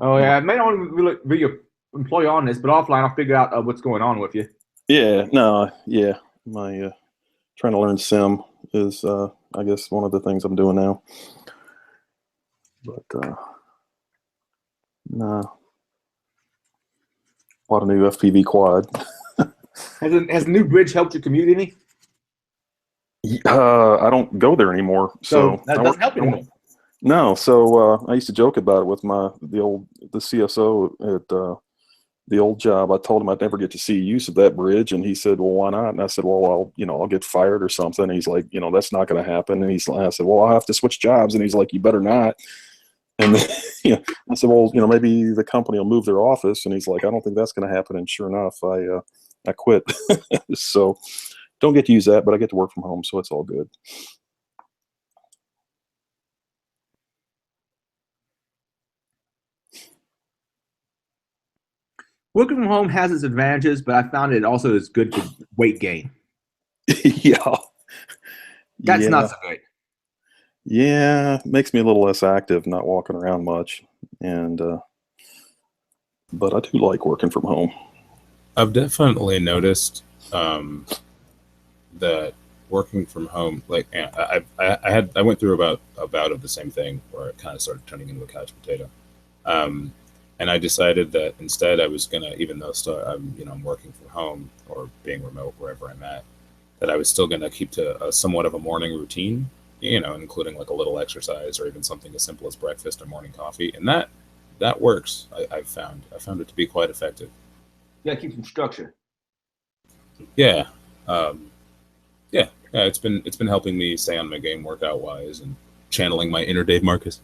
Oh, yeah. I may not really be your employee on this, but offline, I'll figure out what's going on with you. Yeah, no, yeah. My trying to learn Sim is, I guess, one of the things I'm doing now. But, no. A lot of new FPV quad. Has the new bridge helped your community? I don't go there anymore. So that doesn't help anymore. No, so I used to joke about it with the CSO at the old job. I told him I'd never get to see use of that bridge, and he said, "Well, why not?" And I said, "Well, I'll get fired or something." And he's like, "That's not going to happen." And I said, "Well, I'll have to switch jobs." And he's like, "You better not." And then, I said, "Well, maybe the company will move their office." And he's like, "I don't think that's going to happen." And sure enough, I quit. So don't get to use that, but I get to work from home, so it's all good. Working from home has its advantages, but I found it also is good for weight gain. Yeah. That's not so great. Yeah, makes me a little less active, not walking around much, and but I do like working from home. I've definitely noticed that working from home, like I went through a bout of the same thing where it kind of started turning into a couch potato, and I decided that instead I was gonna, even though I'm working from home or being remote wherever I'm at, that I was still gonna keep to a somewhat of a morning routine, including like a little exercise or even something as simple as breakfast or morning coffee, and that works. I found it to be quite effective. Yeah, keep some structure. Yeah. It's been helping me stay on my game workout wise and channeling my inner Dave Marcus.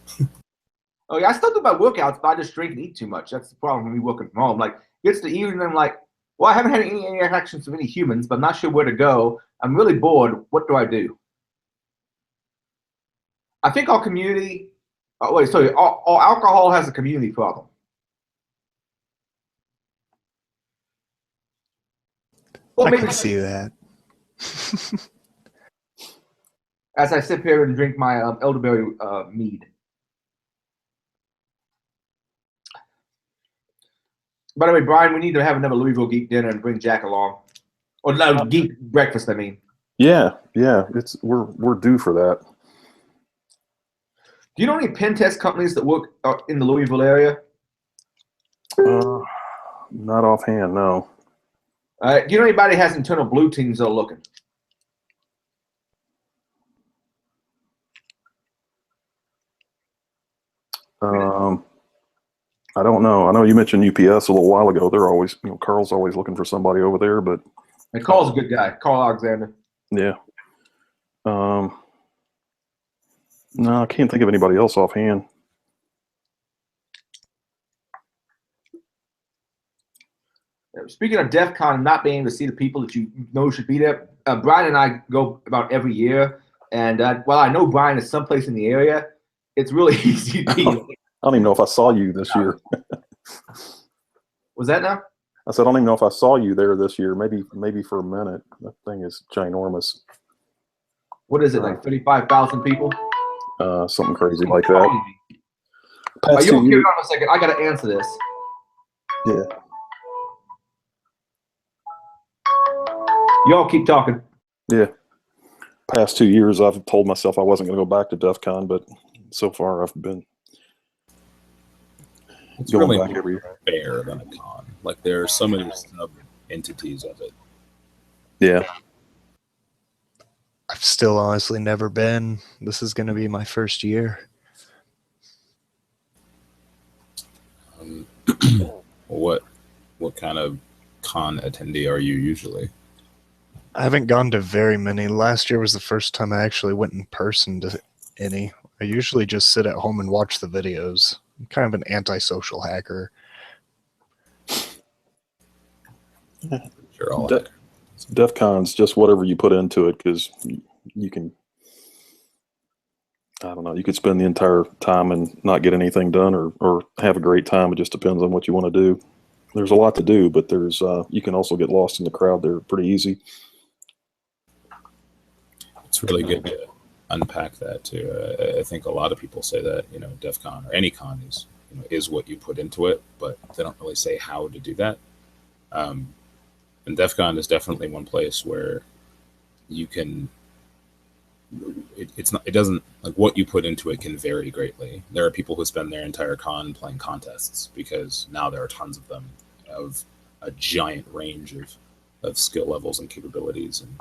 Oh yeah, I still do my workouts, but I just drink and eat too much. That's the problem with me working from home. Like, gets to evening, I'm like, well, I haven't had any interactions with any humans, but I'm not sure where to go. I'm really bored. What do I do? I think our community. Oh, wait, sorry. All alcohol has a community problem. Well, I maybe can see that. as I sit here and drink my elderberry mead. By the way, Brian, we need to have another Louisville Geek dinner and bring Jack along, or no, Geek breakfast. I mean. Yeah, we're due for that. Do you know any Pentest companies that work in the Louisville area? Not offhand, no. Do you know anybody that has internal blue teams that are looking? I don't know. I know you mentioned UPS a little while ago. They're always, Carl's always looking for somebody over there, but And Carl's a good guy, Carl Alexander. yeah. No, I can't think of anybody else offhand. Speaking of DEF CON, not being able to see the people that you know should be there, Brian and I go about every year. And while I know Brian is someplace in the area, it's really easy to be. I don't even know if I saw you this year. Was that now? I said, I don't even know if I saw you there this year. Maybe for a minute. That thing is ginormous. What is it, like 35,000 people? Something crazy like that. Are you okay? Hold on a second. I got to answer this. Yeah. Y'all keep talking. Yeah. Past 2 years, I've told myself I wasn't going to go back to DEF CON, but so far I've been going really back every year. Fair than a con. Like there are so many sub entities of it. Yeah. I've still honestly never been. This is going to be my first year. What kind of con attendee are you usually? I haven't gone to very many. Last year was the first time I actually went in person to any. I usually just sit at home and watch the videos. I'm kind of an antisocial hacker. You're all DEF CON's just whatever you put into it, because you can, I don't know, you could spend the entire time and not get anything done, or have a great time. It just depends on what you want to do. There's a lot to do, but there's you can also get lost in the crowd. They're pretty easy. It's really good to unpack that too. I think a lot of people say that, DEF CON or any con is what you put into it, but they don't really say how to do that. And DEF CON is definitely one place where you can, it doesn't, like what you put into it can vary greatly. There are people who spend their entire con playing contests because now there are tons of them of a giant range of skill levels and capabilities, and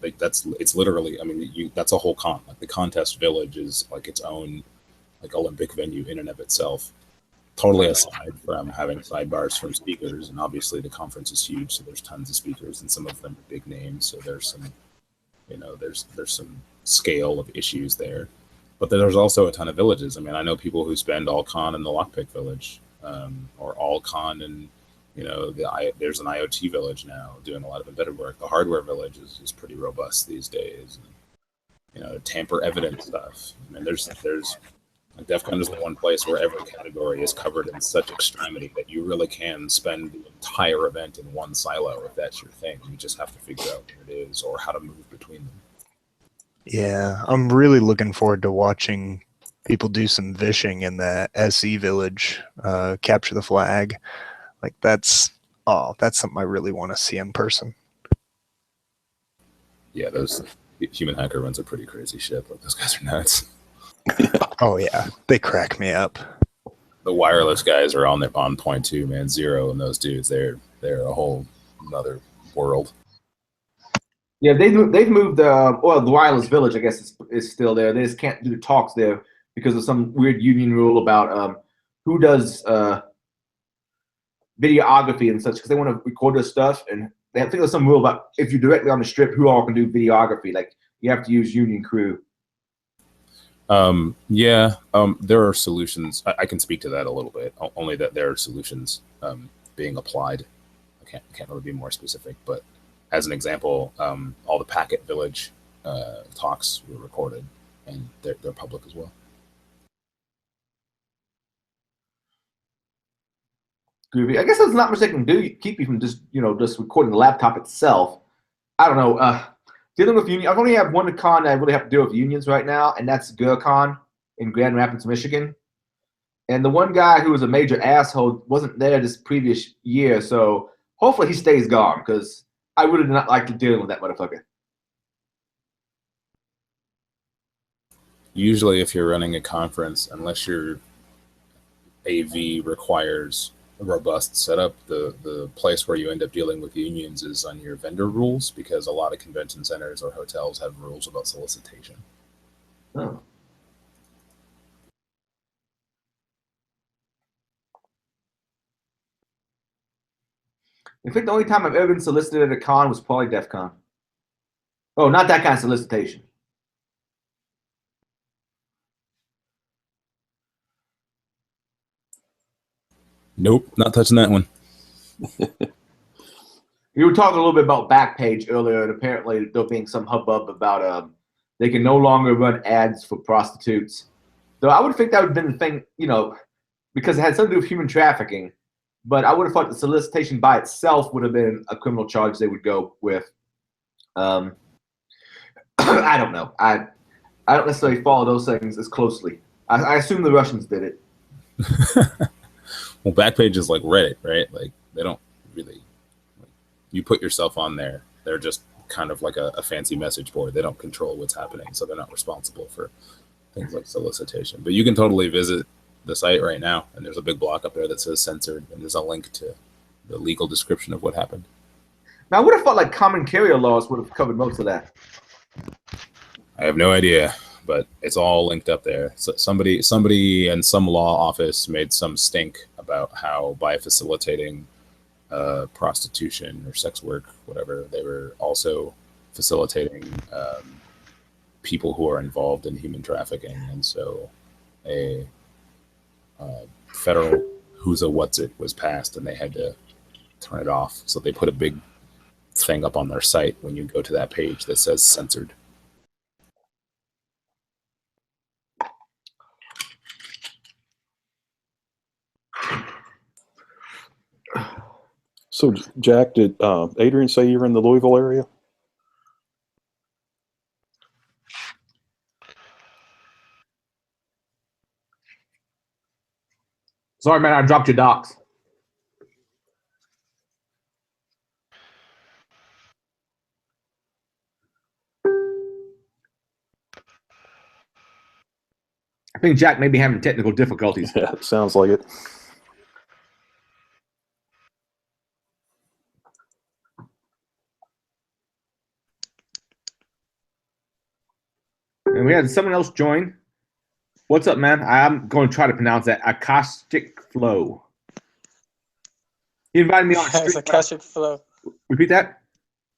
it's literally, I mean, that's a whole con. Like the contest village is like its own like Olympic venue in and of itself, totally aside from having sidebars from speakers. And obviously the conference is huge, so there's tons of speakers, and some of them are big names, so there's some there's some scale of issues there. But there's also a ton of villages. I mean, I know people who spend all con in the lockpick village, or all con in there's an IoT village now doing a lot of embedded work. The hardware village is pretty robust these days. And, tamper evident stuff. I mean, there's like DEF CON is the one place where every category is covered in such extremity that you really can spend the entire event in one silo if that's your thing. You just have to figure out what it is or how to move between them. Yeah, I'm really looking forward to watching people do some vishing in the SE village, capture the flag. Like that's something I really want to see in person. Yeah, those human hacker runs are pretty crazy shit. Like those guys are nuts. Oh yeah, they crack me up. The wireless guys are on point too, man. Zero and those dudes, they're a whole another world. Yeah, they've moved the wireless village, I guess, is still there. They just can't do the talks there because of some weird union rule about who does videography and such, because they want to record their stuff, and they think there's some rule about if you're directly on the strip, who all can do videography. Like you have to use union crew. There are solutions. I can speak to that a little bit. Only that there are solutions being applied. I can't really be more specific, but as an example, all the Packet Village talks were recorded, and they're public as well. Groovy. I guess there's not much they can do keep you from just recording the laptop itself. I don't know. Dealing with unions, I've only had one con I really have to deal with unions right now, and that's GERCon in Grand Rapids, Michigan. And the one guy who was a major asshole wasn't there this previous year, so hopefully he stays gone, because I really did not like to deal with that motherfucker. Usually if you're running a conference, unless your AV requires a robust setup, the place where you end up dealing with unions is on your vendor rules, because a lot of convention centers or hotels have rules about solicitation. Oh. I think the only time I've ever been solicited at a con was probably DEF CON. Oh, not that kind of solicitation. Nope, not touching that one. You were talking a little bit about Backpage earlier, and apparently there being some hubbub about they can no longer run ads for prostitutes. Though I would think that would have been the thing, you know, because it had something to do with human trafficking. But I would have thought the solicitation by itself would have been a criminal charge they would go with. I don't know. I don't necessarily follow those things as closely. I assume the Russians did it. Well, Backpage is like Reddit, right? Like they don't really. You put yourself on there. They're just kind of like a fancy message board. They don't control what's happening, so they're not responsible for things like solicitation. But you can totally visit the site right now, and there's a big block up there that says censored, and there's a link to the legal description of what happened. Now, I would have thought like common carrier laws would have covered most of that. I have no idea, but it's all linked up there. So somebody in some law office made some stink about how by facilitating prostitution or sex work, whatever, they were also facilitating people who are involved in human trafficking, and so a federal who's a what's it was passed, and they had to turn it off. So they put a big thing up on their site when you go to that page that says censored. So, Jack, did Adrian say you were in the Louisville area? Sorry, man, I dropped your docs. I think Jack may be having technical difficulties. Yeah, it sounds like it. And we had someone else join. What's up, man? I'm going to try to pronounce that. Akashic Flow. He invited me on. It's Akashic Flow. Repeat that.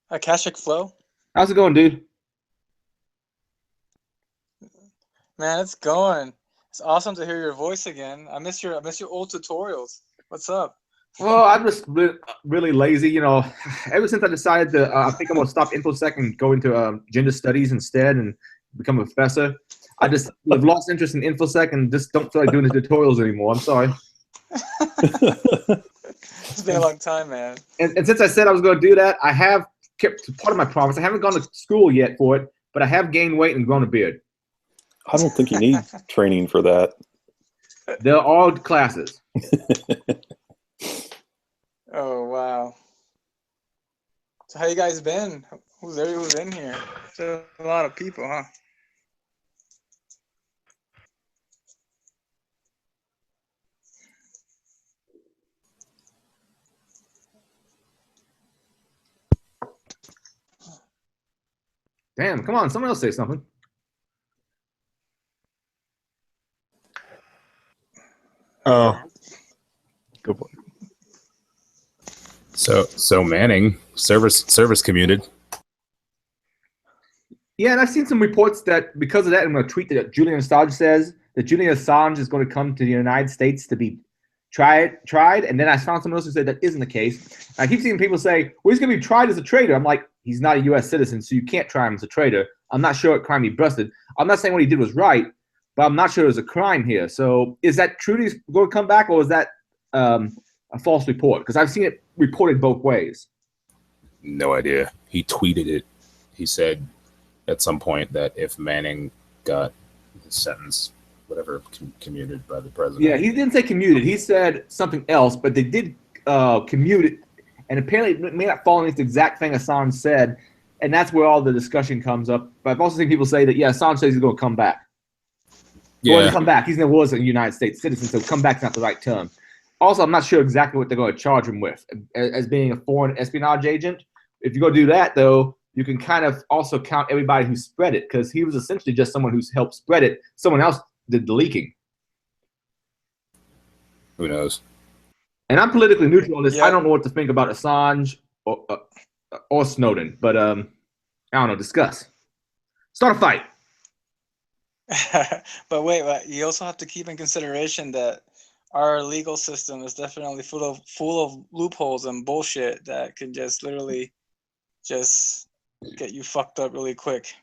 Akashic Flow. How's it going, dude? Man, it's going. It's awesome to hear your voice again. I miss your old tutorials. What's up? Well, I'm just really lazy. You know, ever since I decided to, I think I'm going to stop InfoSec and go into gender studies instead and become a professor. I just have lost interest in InfoSec and just don't feel like doing the tutorials anymore. I'm sorry. It's been a long time, man. And since I said I was going to do that, I have kept part of my promise. I haven't gone to school yet for it, but I have gained weight and grown a beard. I don't think you need training for that. They're all classes. Oh, wow. So how you guys been? Who's in here? There's a lot of people, huh? Damn, come on, someone else say something. Oh, good one. So Manning service commuted. Yeah, and I've seen some reports that because of that, I'm going to tweet that Julian Assange says that Julian Assange is going to come to the United States to be tried, and then I found someone else who said that isn't the case. I keep seeing people say, well, he's going to be tried as a traitor. I'm like, he's not a U.S. citizen, so you can't try him as a traitor. I'm not sure what crime he busted. I'm not saying what he did was right, but I'm not sure there's a crime here. So is that true he's going to come back, or is that a false report? Because I've seen it reported both ways. No idea. He tweeted it. He said at some point that if Manning got his sentence, whatever, commuted by the president. Yeah, he didn't say commuted. He said something else, but they did commute it. And apparently it may not fall into the exact thing Assange said, and that's where all the discussion comes up. But I've also seen people say that, yeah, Assange says he's going to come back. Yeah. Well, to come back. He's never was a United States citizen, so come back's not the right term. Also, I'm not sure exactly what they're going to charge him with as being a foreign espionage agent. If you go do that, though, you can kind of also count everybody who spread it, because he was essentially just someone who's helped spread it. Someone else did the leaking. Who knows? And I'm politically neutral on this. I Yeah. don't know what to think about Assange or Snowden, but I don't know. Discuss. Start a fight. But wait, you also have to keep in consideration that our legal system is definitely full of loopholes and bullshit that can just literally just get you fucked up really quick.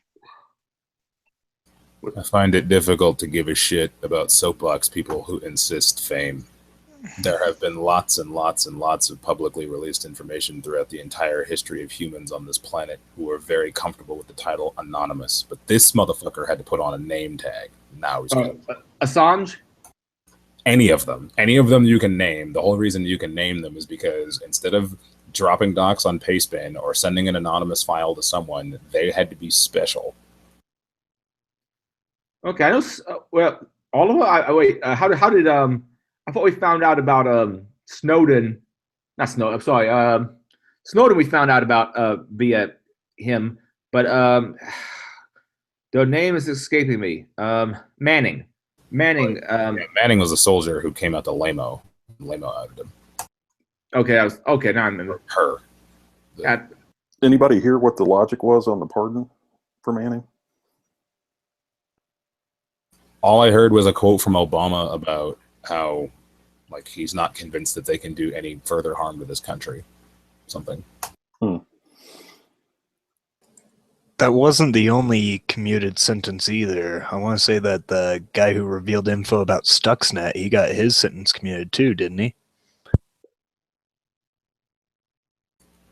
I find it difficult to give a shit about soapbox people who insist fame. There have been lots and lots and lots of publicly released information throughout the entire history of humans on this planet who are very comfortable with the title anonymous. But this motherfucker had to put on a name tag. Now he's Assange? Any of them you can name. The whole reason you can name them is because instead of dropping docs on Pastebin or sending an anonymous file to someone, they had to be special. Okay, I know. Well, all of them. Wait. How did I thought we found out about Snowden. Not Snowden. I'm sorry. Snowden. We found out about via him, but the name is escaping me. Manning. Manning. Yeah, Manning was a soldier who came out to Lamo. Lamo outed him. Okay. Okay. Now I remember. Her. Anybody hear what the logic was on the pardon for Manning? All I heard was a quote from Obama about how, like, he's not convinced that they can do any further harm to this country. Something. That wasn't the only commuted sentence either. I want to say that the guy who revealed info about Stuxnet, he got his sentence commuted too, didn't he?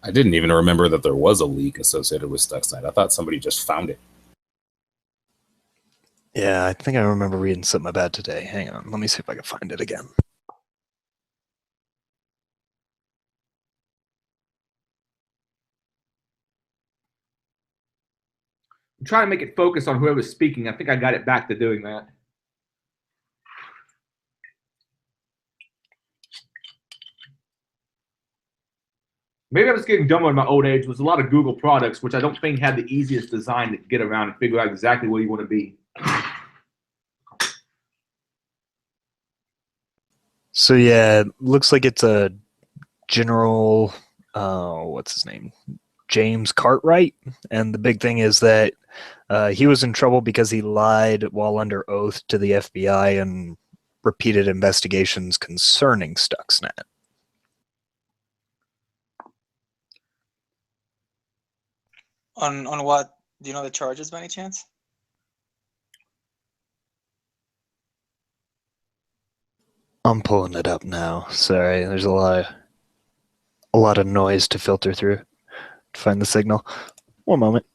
I didn't even remember that there was a leak associated with Stuxnet. I thought somebody just found it. Yeah, I think I remember reading something about it today. Hang on, let me see if I can find it again. I'm trying to make it focus on whoever's speaking. I think I got it back to doing that. Maybe I'm just getting dumber in my old age. There's a lot of Google products, which I don't think had the easiest design to get around and figure out exactly where you want to be. So yeah, it looks like it's a general, what's his name? James Cartwright. And the big thing is that he was in trouble because he lied while under oath to the FBI and repeated investigations concerning Stuxnet. On what? Do you know the charges by any chance? I'm pulling it up now. Sorry, there's a lot of noise to filter through to find the signal. One moment.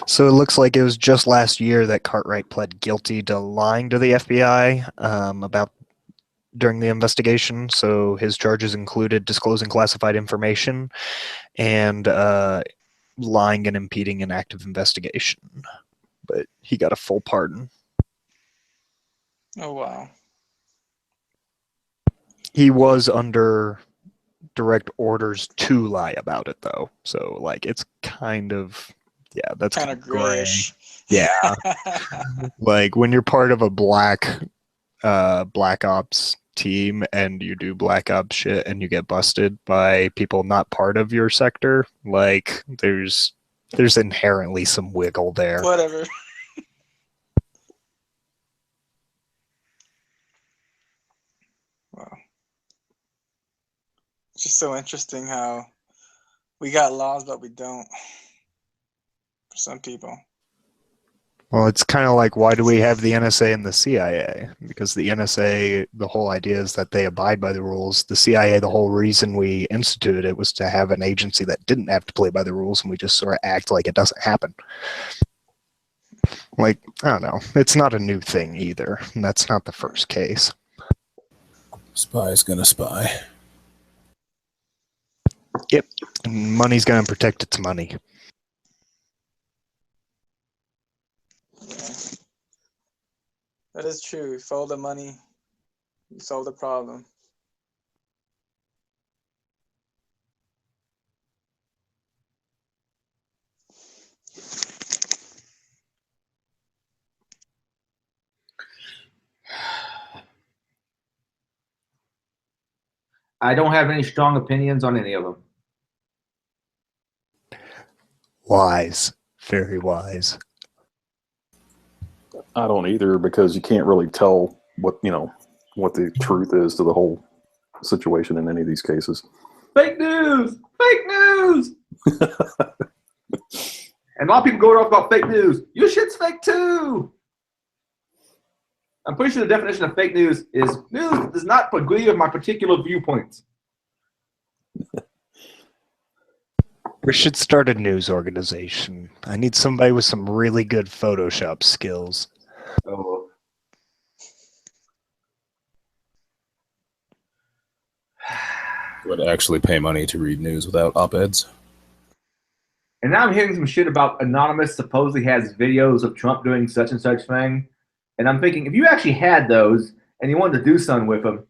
So it looks like it was just last year that Cartwright pled guilty to lying to the FBI about during the investigation. So his charges included disclosing classified information and lying and impeding an active investigation. But he got a full pardon. Oh, wow. He was under direct orders to lie about it, though. So, like, it's kind of, yeah, that's kind of grayish. Yeah. Like, when you're part of a black ops team and you do black ops shit and you get busted by people not part of your sector, like, there's inherently some wiggle there. Whatever. Wow. It's just so interesting how we got laws, but we don't. For some people. Well, it's kind of like, why do we have the NSA and the CIA? Because the NSA, the whole idea is that they abide by the rules. The CIA, the whole reason we instituted it was to have an agency that didn't have to play by the rules, and we just sort of act like it doesn't happen. Like, I don't know. It's not a new thing either, and that's not the first case. Spy's gonna spy. Yep. And money's gonna protect its money. Yeah. That is true. You follow the money, you solve the problem. I don't have any strong opinions on any of them. Wise. Very wise. I don't either, because you can't really tell what the truth is to the whole situation in any of these cases. Fake news! Fake news! And a lot of people go off about fake news. Your shit's fake too! I'm pretty sure the definition of fake news is news that does not agree with my particular viewpoints. We should start a news organization. I need somebody with some really good Photoshop skills. Oh. Would actually pay money to read news without op-eds. And now I'm hearing some shit about Anonymous supposedly has videos of Trump doing such and such thing. And I'm thinking, if you actually had those and you wanted to do something with them,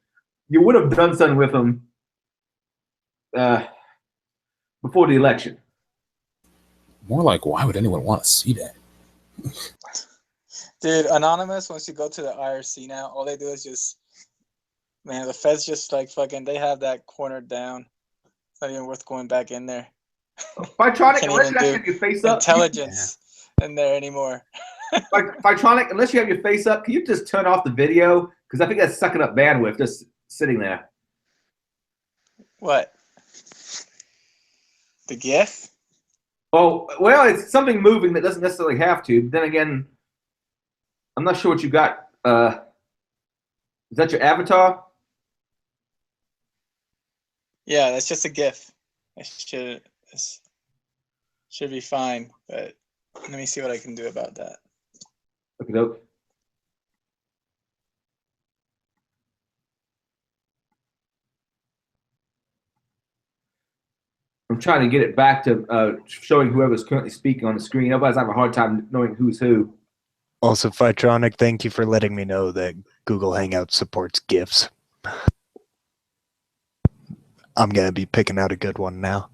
you would have done something with them before the election. More like, why would anyone want to see that? Dude, Anonymous, once you go to the IRC now, all they do is just, man, the feds just like fucking, they have that cornered down. It's not even worth going back in there. Fitronic, Can't unless even you do have your face up. intelligence in there anymore. Fitronic, unless you have your face up, can you just turn off the video? Because I think that's sucking up bandwidth just sitting there. What? The GIF? Oh, well, it's something moving that doesn't necessarily have to. But then again, I'm not sure what you got. Is that your avatar? Yeah, that's just a GIF. It should be fine, but let me see what I can do about that. Okay, dope. I'm trying to get it back to showing whoever's currently speaking on the screen. Otherwise, I have a hard time knowing who's who. Also, Fitronic, thank you for letting me know that Google Hangouts supports GIFs. I'm going to be picking out a good one now.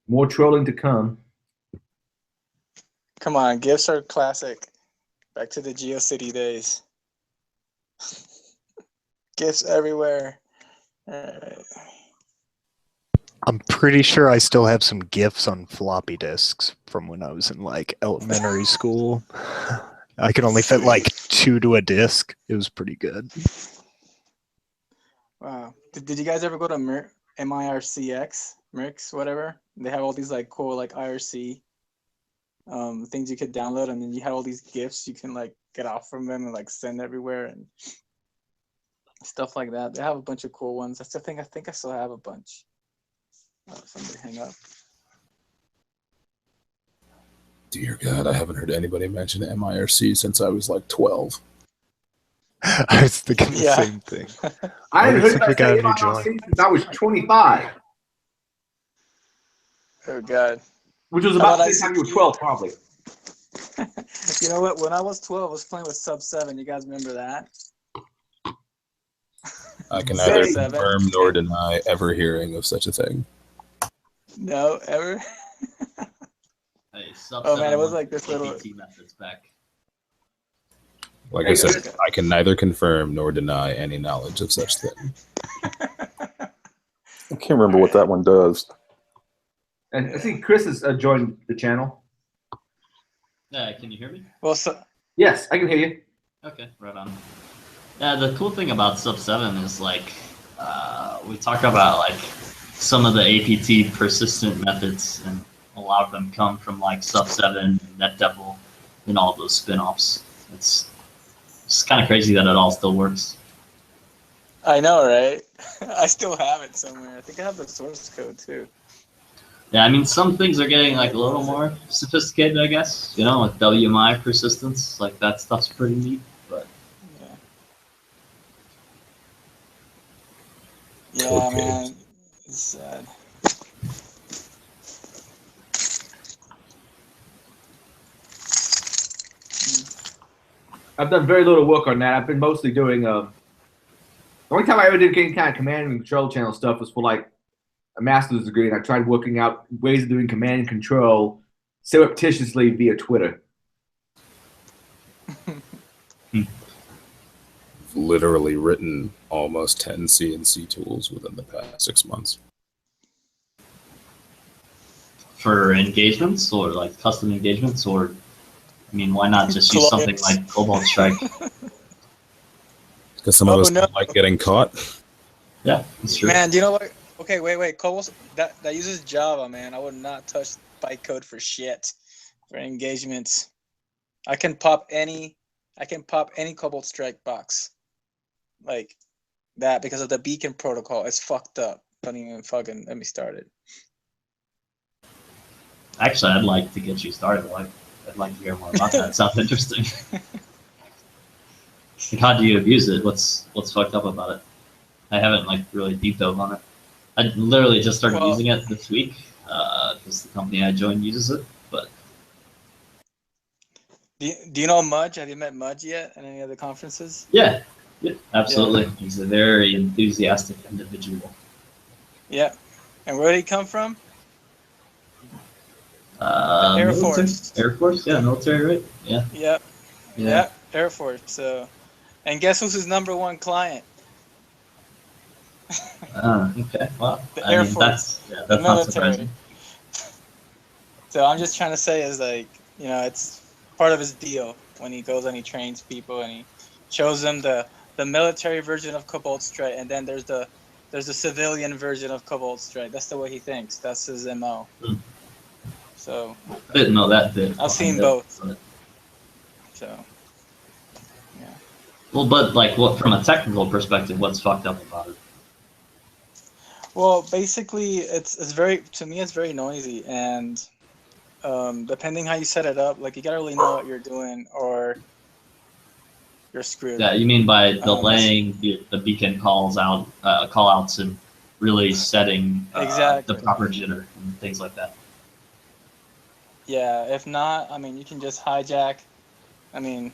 More trolling to come. Come on, GIFs are classic. Back to the GeoCity days. GIFs everywhere. Alright. I'm pretty sure I still have some GIFs on floppy disks from when I was in like elementary school. I could only fit like 2 to a disk. It was pretty good. Wow. Did you guys ever go to MIRCX? Mirx, whatever? They have all these like cool like IRC things you could download, and then you had all these GIFs you can like get off from them and like send everywhere and stuff like that. They have a bunch of cool ones. I think I still have a bunch. Somebody hang up. Dear God, I haven't heard anybody mention MIRC since I was like 12. I was thinking the same thing. I haven't heard we about got a new MIRC joint. since I was 25, Oh God. which was about the same time you were 12, probably. You know what? When I was 12, I was playing with Sub 7. You guys remember that? I can neither Seven. confirm nor deny ever hearing of such a thing. No, ever? Hey, sub Oh man, it was 7 like this little. APT methods back. Like I said, I can neither confirm nor deny any knowledge of such thing. I can't remember what that one does. And I think Chris has joined the channel. Yeah, can you hear me? Well, so, Yes, I can hear you. Okay, right on. Yeah, the cool thing about Sub 7 is like we talk about like some of the APT persistent methods, and a lot of them come from like Sub 7, NetDevil, and all those spin-offs. It's kind of crazy that it all still works. I know, right? I still have it somewhere. I think I have the source code too. Yeah, I mean, some things are getting like a little more sophisticated, I guess. You know, like WMI persistence, like that stuff's pretty neat. But yeah, man, it's sad. I've done very little work on that. I've been mostly doing the only time I ever did any kind of command and control channel stuff was for like a master's degree, and I tried working out ways of doing command and control surreptitiously via Twitter. literally written almost 10 CNC tools within the past 6 months. For engagements or like custom engagements, or I mean, why not just use something like Cobalt Strike? Because some of us don't like getting caught. Yeah, that's true. Man, do you know what? Okay, wait. Cobalt that uses Java, man. I would not touch bytecode for shit for engagements. I can pop any Cobalt Strike box like that because of the beacon protocol. It's fucked up. Don't even fucking let me start it. Actually, I'd like to get you started. I'd like to hear more about that. It sounds interesting. Like, how do you abuse it? What's fucked up about it? I haven't like really deep dove on it. I literally just started using it this week because the company I joined uses it. But do you know Mudge? Have you met Mudge yet at any other conferences? yeah, absolutely. Yeah. He's a very enthusiastic individual. Yeah, and where did he come from? Air military? Force. Air Force, yeah, military, right? Yeah. Yep, Air Force. So, and guess who's his #1 client? Okay. Well, the Air Force. That's not surprising. So I'm just trying to say is like, it's part of his deal when he goes and he trains people and he shows them the military version of Cobalt Strike, and then there's the civilian version of Cobalt Strike. That's the way he thinks. That's his MO. So I didn't know that bit. I've seen both. So yeah. Well, but like, what from a technical perspective, what's fucked up about it? Well, basically, it's very noisy, and depending how you set it up, like you gotta really know what you're doing, or you're screwed. Yeah, you mean by delaying the beacon call outs and really setting exactly the proper jitter and things like that. Yeah, if not, I mean, you can just hijack. I mean,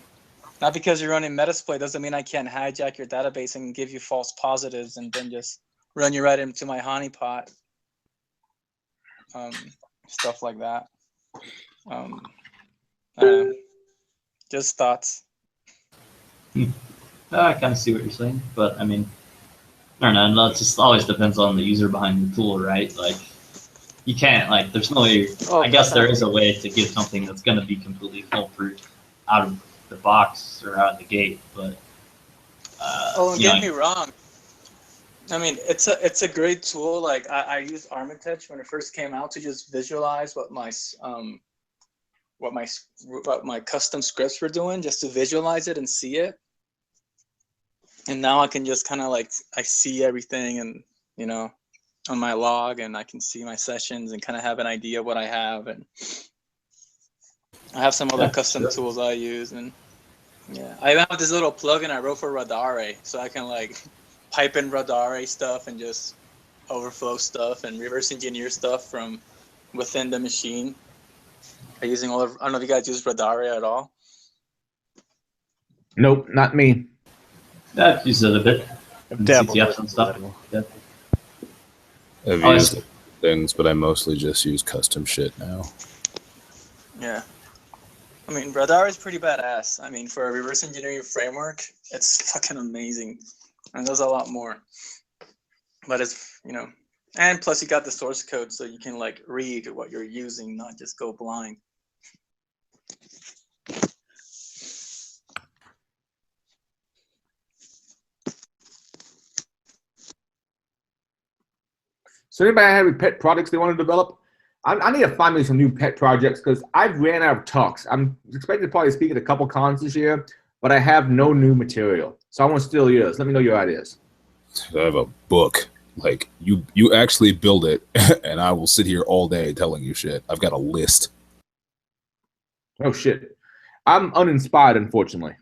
not because you're running Metasploit doesn't mean I can't hijack your database and give you false positives and then just run you right into my honeypot. Stuff like that. I don't know. Just thoughts. I kind of see what you're saying, but I mean, I don't know. It just always depends on the user behind the tool, right? Like, you can't, like, there's no way. I guess there is a way to give something that's going to be completely foolproof out of the box or out of the gate, but. Don't get me wrong. I mean, it's a great tool. Like, I used Armitage when it first came out to just visualize what my custom scripts were doing, just to visualize it and see it. And now I can just kind of like, I see everything and, on my log, and I can see my sessions and kind of have an idea of what I have. And I have some other custom tools I use. And yeah, I even have this little plugin I wrote for Radare, so I can like pipe in Radare stuff and just overflow stuff and reverse engineer stuff from within the machine. Using I don't know if you guys use Radare at all. Nope, not me. I've used it a bit. CTF and stuff. I've used things, but I mostly just use custom shit now. Yeah. I mean, Radar is pretty badass. I mean, for a reverse engineering framework, it's fucking amazing. And there's a lot more. But it's, and plus you got the source code, so you can like read what you're using, not just go blind. So anybody have any pet projects they want to develop? I need to find me some new pet projects because I've ran out of talks. I'm expected to probably speak at a couple cons this year, but I have no new material. So I want to steal yours. Let me know your ideas. I have a book. Like, you actually build it, and I will sit here all day telling you shit. I've got a list. Oh, shit. I'm uninspired, unfortunately.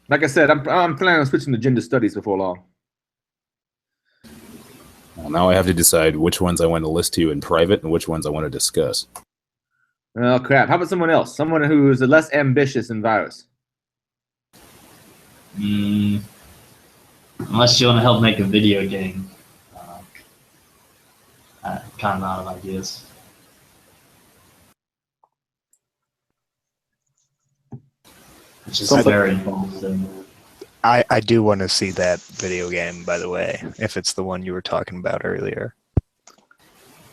Like I said, I'm planning on switching to gender studies before long. Well, now I have to decide which ones I want to list to you in private and which ones I want to discuss. Oh, crap. How about someone else? Someone who is less ambitious than Virus. Unless you want to help make a video game. I'm kind of out of ideas. which is Something- very interesting. I do want to see that video game, by the way, if it's the one you were talking about earlier.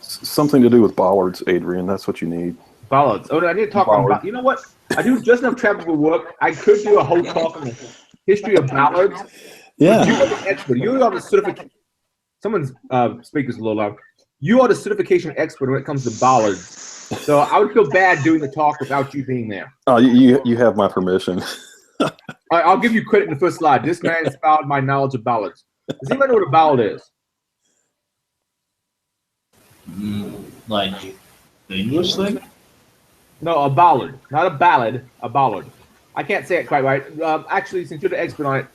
Something to do with bollards, Adrian. That's what you need. Bollards. Oh, I need to talk about. You know what? I do just enough travel for work. I could do a whole talk on the history of bollards. Yeah. You are the expert. You are the certification. Someone's speaker's a little loud. You are the certification expert when it comes to bollards. So I would feel bad doing the talk without you being there. Oh, you have my permission. I'll give you credit in the first slide. This man inspired my knowledge of bollards. Does anybody know what a ballad is? Like the English thing? No, a ballad. Not a ballad, a ballad. I can't say it quite right. Actually, since you're the expert on it,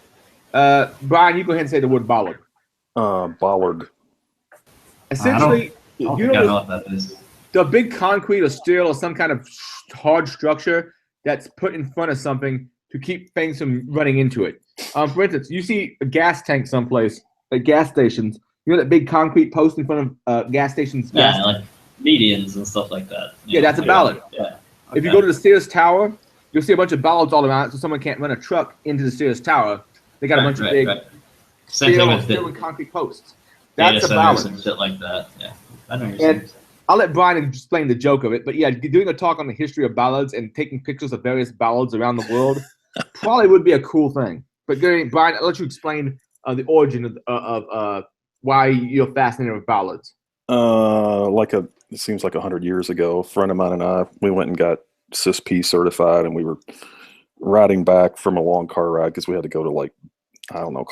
Brian, you go ahead and say the word bollard. Bollard. Essentially, I don't you think I know know what that is. the big concrete or steel or some kind of hard structure that's put in front of something to keep things from running into it. For instance, you see a gas tank someplace, at gas stations. You know that big concrete post in front of gas stations? Yeah, like medians and stuff like that. Yeah, that's a ballad. Yeah. If you go to the Sears Tower, you'll see a bunch of bollards all around it, so someone can't run a truck into the Sears Tower. They got a bunch of big steel and concrete posts. That's a ballad. And shit like that. Yeah, I know what you're saying. I'll let Brian explain the joke of it, but yeah, doing a talk on the history of ballads and taking pictures of various ballads around the world probably would be a cool thing. But Brian, I'll let you explain the origin of why you're fascinated with ballads. It seems like 100 years ago, a friend of mine and I, we went and got CISP certified, and we were riding back from a long car ride because we had to go to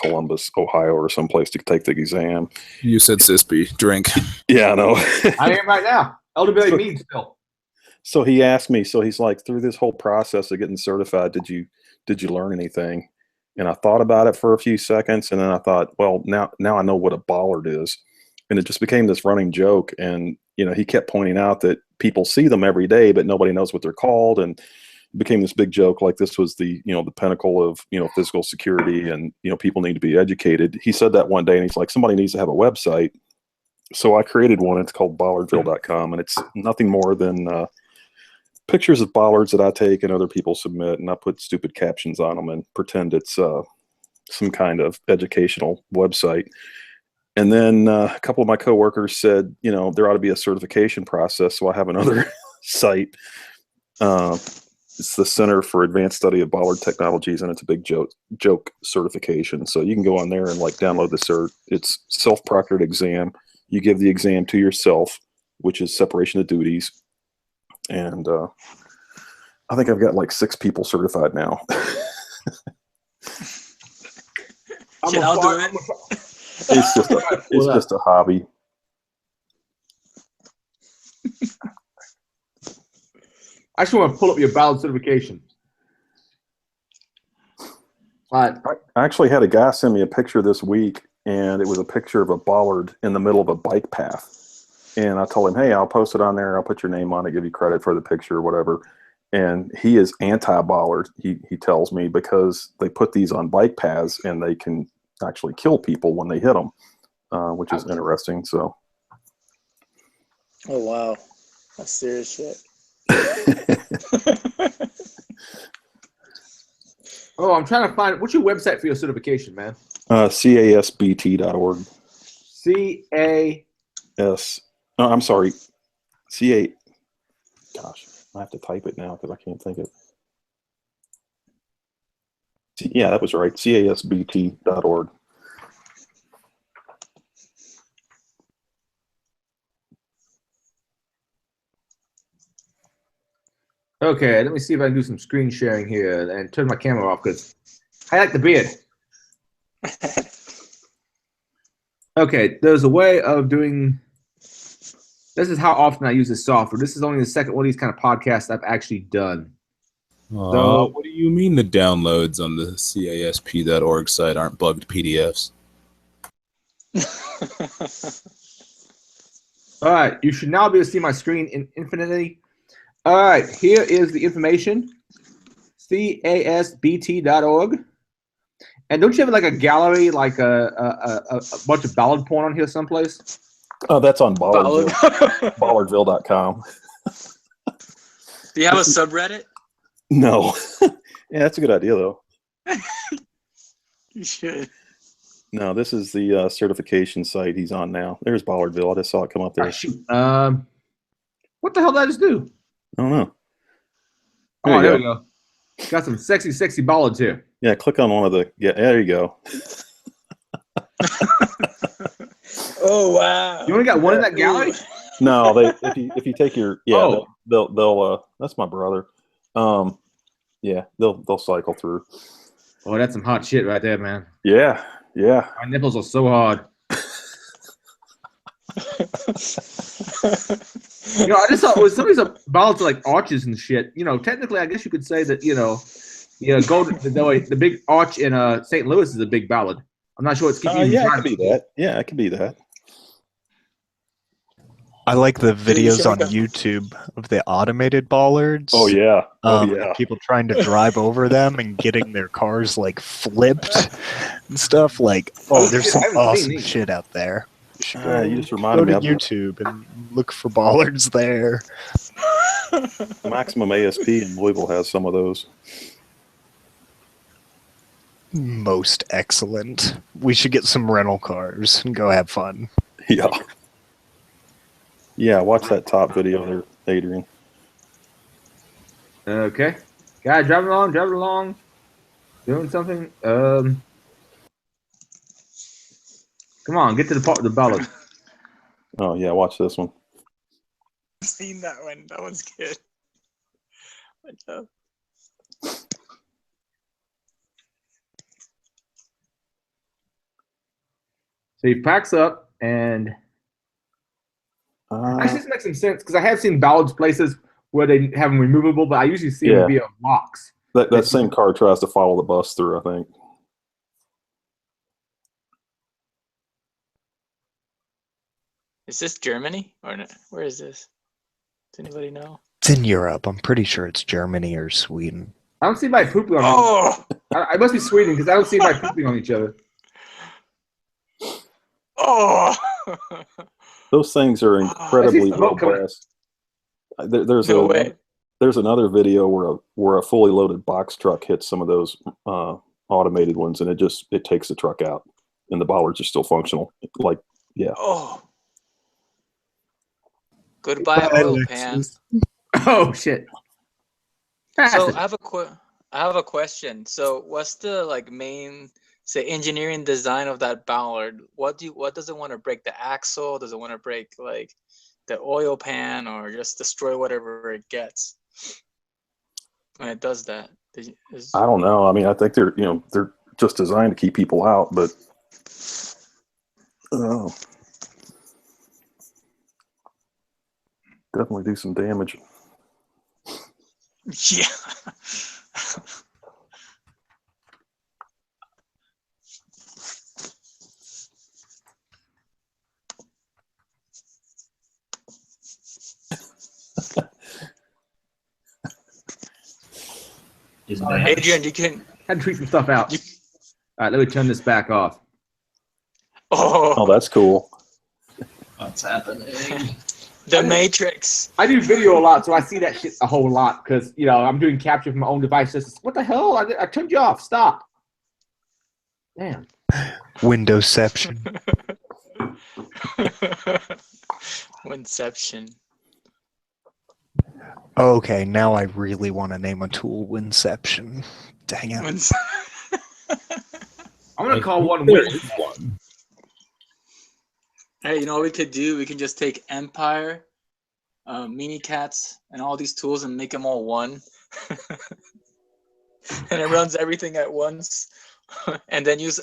Columbus, Ohio, or someplace to take the exam. You said CISP, drink. Yeah, I know. I am right now. Elderberry mead still. So he asked me, he's like, through this whole process of getting certified, did you learn anything? And I thought about it for a few seconds, and then I thought, well, now I know what a bollard is. And it just became this running joke. And, he kept pointing out that people see them every day, but nobody knows what they're called. And it became this big joke, like this was the pinnacle of, physical security, and, people need to be educated. He said that one day, and he's like, somebody needs to have a website. So I created one. It's called bollardville.com, and it's nothing more than pictures of bollards that I take and other people submit, and I put stupid captions on them and pretend it's some kind of educational website. And then a couple of my coworkers said, there ought to be a certification process. So I have another site. It's the Center for Advanced Study of Bollard Technologies, and it's a big joke certification. So you can go on there and download the cert. It's self-proctored exam. You give the exam to yourself, which is separation of duties. And I think I've got 6 people certified now. I'll do it. It's just a hobby. I just want to pull up your ballad certification. I actually had a guy send me a picture this week, and it was a picture of a bollard in the middle of a bike path. And I told him, hey, I'll post it on there. I'll put your name on it, give you credit for the picture or whatever. And he is anti-bollard, he tells me, because they put these on bike paths and they can actually kill people when they hit them, which is interesting. So. Oh, wow. That's serious shit. Oh, I'm trying to find, what's your website for your certification, man? CASBT.org. I'm sorry. Gosh, I have to type it now because I can't think of it. Yeah, that was right. CASBT.org. Okay, let me see if I can do some screen sharing here and turn my camera off because I like the beard. Okay, there's a way of doing. This is how often I use this software. This is only the second one of these kind of podcasts I've actually done. So, what do you mean the downloads on the CASP.org site aren't bugged PDFs? All right, you should now be able to see my screen in infinity. All right, here is the information. CASBT.org. And don't you have a gallery, like a bunch of ballad porn on here someplace? Oh, that's on Bollardville. Bollardville.com. Do you have a subreddit? No. Yeah, that's a good idea, though. You should. No, this is the certification site he's on now. There's Bollardville. I just saw it come up there. Ah, shoot. What the hell did I just do? I don't know. Oh, there we go. Got some sexy bollards here. Yeah, click on one of the. Yeah, there you go. Oh wow! You only got one in that gallery? No, if you take your they'll that's my brother. Yeah, they'll cycle through. Oh, that's some hot shit right there, man. Yeah. My nipples are so hard. I just thought some of these ballards are like arches and shit. Technically, I guess you could say that the big arch in St. Louis is a big ballad. I'm not sure it's keeping. Yeah, it could be that. Yeah, it could be that. I like the videos on YouTube of the automated bollards. Oh yeah. People trying to drive over them and getting their cars like flipped and stuff. Like, there's some awesome shit out there. You just reminded me of YouTube and look for bollards there. Maximum ASP in Louisville has some of those. Most excellent. We should get some rental cars and go have fun. Yeah. Yeah, watch that top video there, Adrian. Okay. Guy driving along, doing something. Come on, get to the part of the ballad. Oh yeah, watch this one. I've seen that one. That one's good. So he packs up and actually this makes some sense because I have seen ballads places where they have them removable, but I usually see them via locks. That same car tries to follow the bus through, I think. Is this Germany or no? Where is this? Does anybody know? It's in Europe. I'm pretty sure it's Germany or Sweden. I don't see my pooping on I must be Sweden because I don't see my pooping on each other. Oh! Those things are incredibly robust. There's another video where a fully loaded box truck hits some of those automated ones, and it takes the truck out, and the bollards are still functional. Like, yeah. Oh. Goodbye, oil pan. Oh shit. So I have a question. So what's the main engineering design of that ballard? What does it want to break? The axle? Does it want to break the oil pan, or just destroy whatever it gets when it does that? I don't know. I mean, I think they're just designed to keep people out, but definitely do some damage. Yeah. Adrian, you can. Had to tweet some stuff out. All right, let me turn this back off. Oh, that's cool. What's happening? The Matrix. I do video a lot, so I see that shit a whole lot because I'm doing capture from my own devices. What the hell? I turned you off. Stop. Damn. Windowception. Winception. Okay, now I really want to name a tool Winception. Dang it. I'm going to call one Win. Hey, you know what we could do? We can just take Empire, Minicats, and all these tools and make them all one. And it runs everything at once. And then use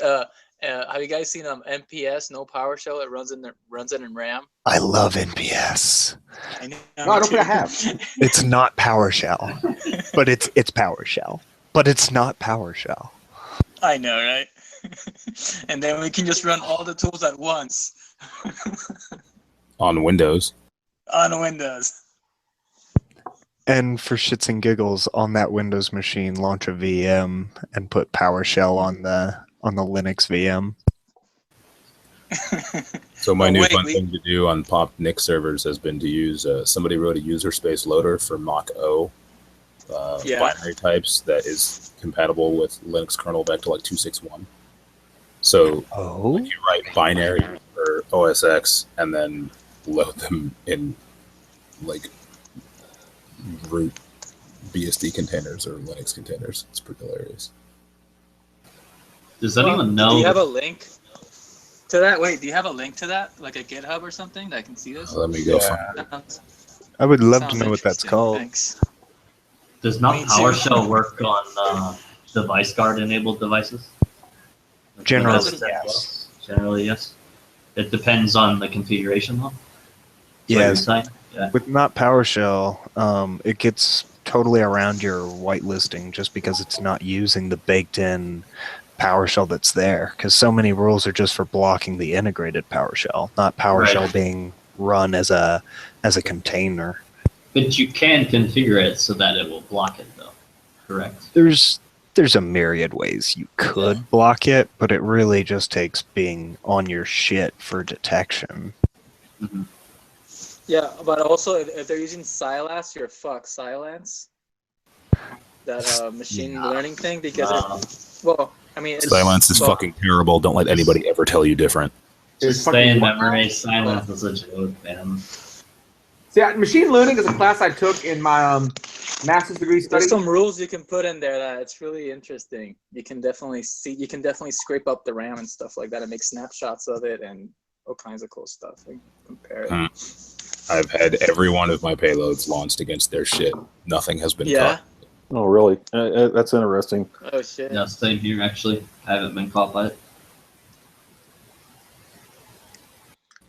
have you guys seen NPS, no PowerShell? It runs it in RAM. I love NPS. I know, no, I don't think I have. It's not PowerShell, but it's PowerShell. But it's not PowerShell. I know, right? And then we can just run all the tools at once. On Windows. On Windows. And for shits and giggles, on that Windows machine, launch a VM and put PowerShell on the Linux VM. So my new fun thing to do on Pop Nick servers has been to use somebody wrote a user space loader for Mach O, Yeah. binary types that is compatible with Linux kernel back to like 2.6.1. So like you write binary for OS X and then load them in like root BSD containers or Linux containers. It's pretty hilarious. Does anyone know? Do you have a link to that? Wait, do you have a link to that? Like a GitHub or something that I can see this? Let me go find it. I would love to Sounds know what that's interesting. called. Thanks. Does not Me too. PowerShell work on device guard enabled devices? Like Generally, Windows 10 yes. Plus? Generally, yes. It depends on the configuration, though. Yes. Yeah. With not PowerShell, it gets totally around your whitelisting just because it's not using the baked-in PowerShell that's there. Because so many rules are just for blocking the integrated PowerShell, not PowerShell Right. being run as a container. But you can configure it so that it will block it, though. Correct. There's a myriad ways you could block it, but it really just takes being on your shit for detection. Mm-hmm. Yeah, but also if they're using Silence, you're fucked. Silence, that machine learning thing, because well, I mean, it's, Silence is fucking terrible. Don't let anybody ever tell you different. Just stay in memory. Silence is a joke, man. See, machine learning is a class I took in my master's degree study. There's some rules you can put in there that it's really interesting. You can definitely scrape up the RAM and stuff like that and make snapshots of it and all kinds of cool stuff and compare it. I've had every one of my payloads launched against their shit. Nothing has been caught. Oh, really? That's interesting. Oh shit. Yeah, same here actually. I haven't been caught by it.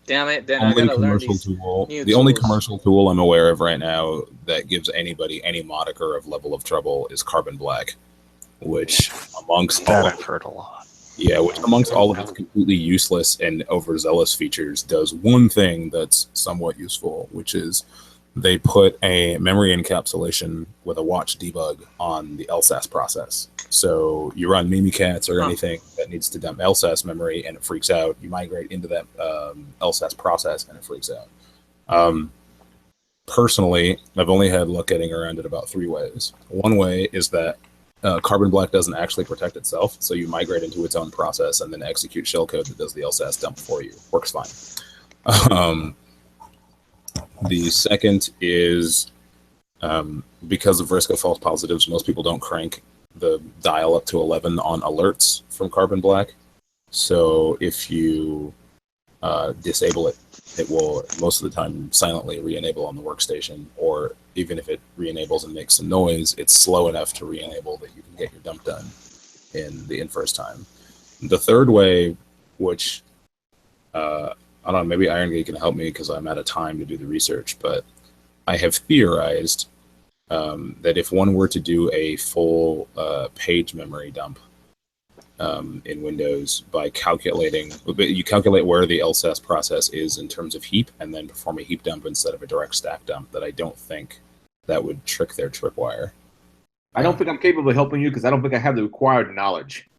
Damn it! Then I gotta learn these The only commercial tool I'm aware of right now that gives anybody any moniker of level of trouble is Carbon Black, which amongst all I've heard a lot. Yeah, which amongst all of its completely useless and overzealous features does one thing that's somewhat useful, which is they put a memory encapsulation with a watch debug on the LSAS process. So you run Mimikatz or anything that needs to dump LSAS memory and it freaks out. You migrate into that LSAS process and it freaks out. Personally, I've only had luck getting around it about 3 ways. One way is that Carbon Black doesn't actually protect itself, so you migrate into its own process and then execute shellcode that does the LSAS dump for you. Works fine. The second is because of risk of false positives, most people don't crank the dial up to 11 on alerts from Carbon Black. So if you disable it, it will most of the time silently re-enable on the workstation, or even if it re-enables and makes some noise, it's slow enough to re-enable that you can get your dump done in the first time. The third way, which I don't know, maybe Irongeek can help me because I'm out of time to do the research, but I have theorized that if one were to do a full page memory dump in Windows by calculating, you calculate where the LSAS process is in terms of heap and then perform a heap dump instead of a direct stack dump, that I don't think that would trick their tripwire. I don't think I'm capable of helping you because I don't think I have the required knowledge.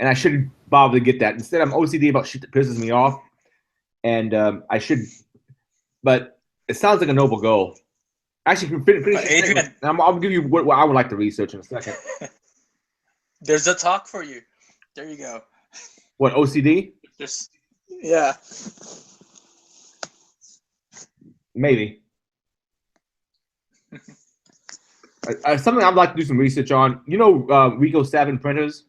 And I shouldn't bother to get that. Instead, I'm OCD about shit that pisses me off. And I should, but it sounds like a noble goal. Actually, finish Adrian, I'll give you what I would like to research in a second. there's a talk for you. There you go. What, OCD? Yeah. Maybe. Something I'd like to do some research on. You know Rico 7 printers?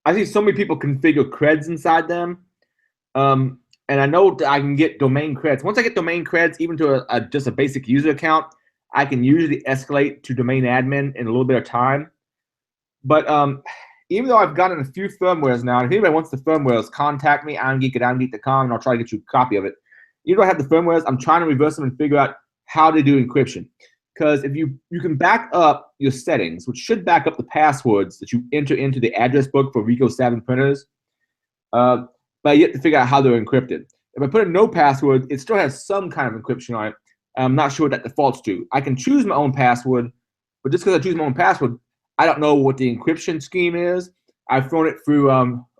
I see so many people configure creds inside them. And I know that I can get domain creds. Once I get domain creds, even to just a basic user account, I can usually escalate to domain admin in a little bit of time. But even though I've gotten a few firmwares now, if anybody wants the firmwares, contact me, Irongeek at irongeek.com, and I'll try to get you a copy of it. Even though I have the firmwares, I'm trying to reverse them and figure out how to do encryption. Because if you can back up your settings, which should back up the passwords that you enter into the address book for Rico 7 printers, but yet to figure out how they're encrypted. If I put in no password, it still has some kind of encryption on it. I'm not sure what that defaults to. I can choose my own password, but just because I choose my own password, I don't know what the encryption scheme is. I've thrown it through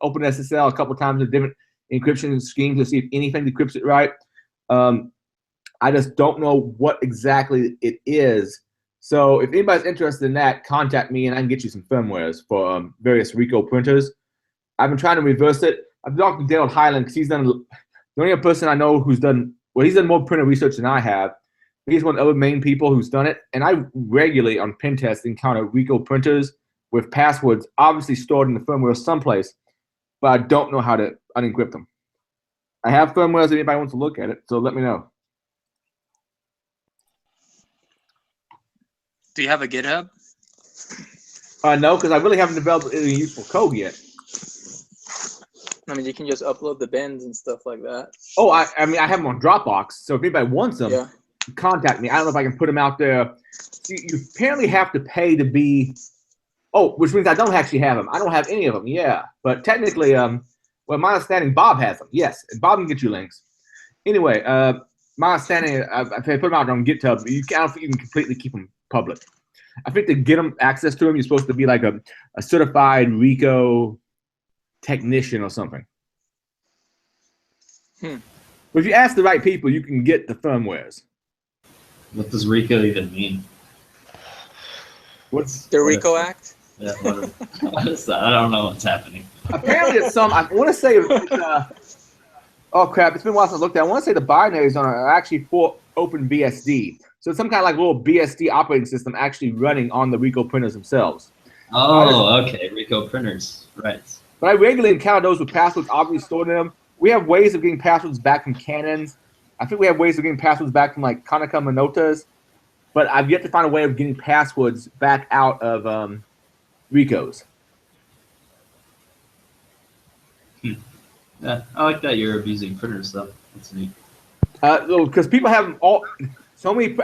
OpenSSL a couple times with different encryption schemes to see if anything decrypts it right. I just don't know what exactly it is. So if anybody's interested in that, contact me and I can get you some firmwares for various Rico printers. I've been trying to reverse it. I've talked to Dale Highland because he's done, the only other person I know who's done, well, he's done more printer research than I have. He's one of the other main people who's done it. And I regularly on Pentest encounter Rico printers with passwords obviously stored in the firmware someplace, but I don't know how to unencrypt them. I have firmwares if anybody wants to look at it, so let me know. Do you have a GitHub? No, because I really haven't developed any useful code yet. I mean, you can just upload the bins and stuff like that. Oh, I mean, I have them on Dropbox, so if anybody wants them, Yeah. contact me. I don't know if I can put them out there. You apparently have to pay to be, which means I don't actually have them. I don't have any of them, yeah. But technically, well, my understanding, Bob has them, yes. And Bob can get you links. Anyway, my understanding, if I put them out on GitHub, I don't think you can completely keep them public. I think to get them access to them, you're supposed to be like a certified Rico technician or something. But if you ask the right people, you can get the firmwares. What does RICO even mean? What's the RICO Act? Yeah, what is that? I don't know what's happening. Apparently, it's some. I want to say. Oh crap! It's been a while since I looked at it. I want to say the binaries on it are actually for OpenBSD. So it's some kind of like little BSD operating system actually running on the Rico printers themselves. Oh, okay, Rico printers, right. But I regularly encounter those with passwords obviously stored in them. We have ways of getting passwords back from Canons. I think we have ways of getting passwords back from like Konica Minotas. But I've yet to find a way of getting passwords back out of Ricos. Yeah, I like that you're abusing printers, though. That's neat. Because people have all so many.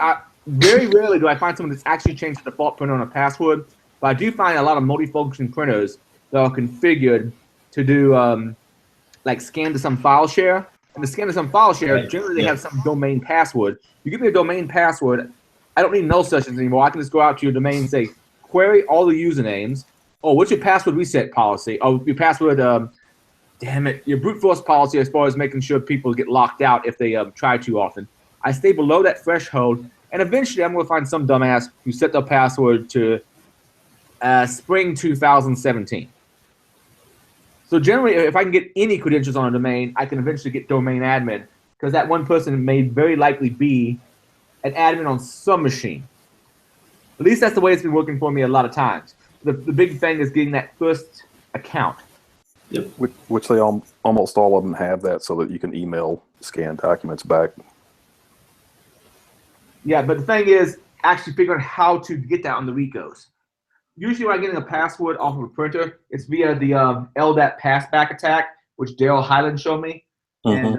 Very rarely do I find someone that's actually changed the default printer on a password. But I do find a lot of multifunction printers that are configured to do like scan to some file share. And the scan to some file share, generally they have some domain password. You give me a domain password, I don't need null sessions anymore. I can just go out to your domain and say, query all the usernames. Oh, what's your password reset policy? Oh, your password, damn it, your brute force policy as far as making sure people get locked out if they try too often. I stay below that threshold, and eventually I'm going to find some dumbass who set their password to spring 2017. So generally, if I can get any credentials on a domain, I can eventually get domain admin, because that one person may very likely be an admin on some machine. At least that's the way it's been working for me a lot of times. The big thing is getting that first account. Yep. Which they almost all of them have that, so that you can email scanned documents back. Yeah, but the thing is actually figuring out how to get that on the Ricos. Usually when I'm getting a password off of a printer, it's via the LDAP passback attack, which Daryl Highland showed me. And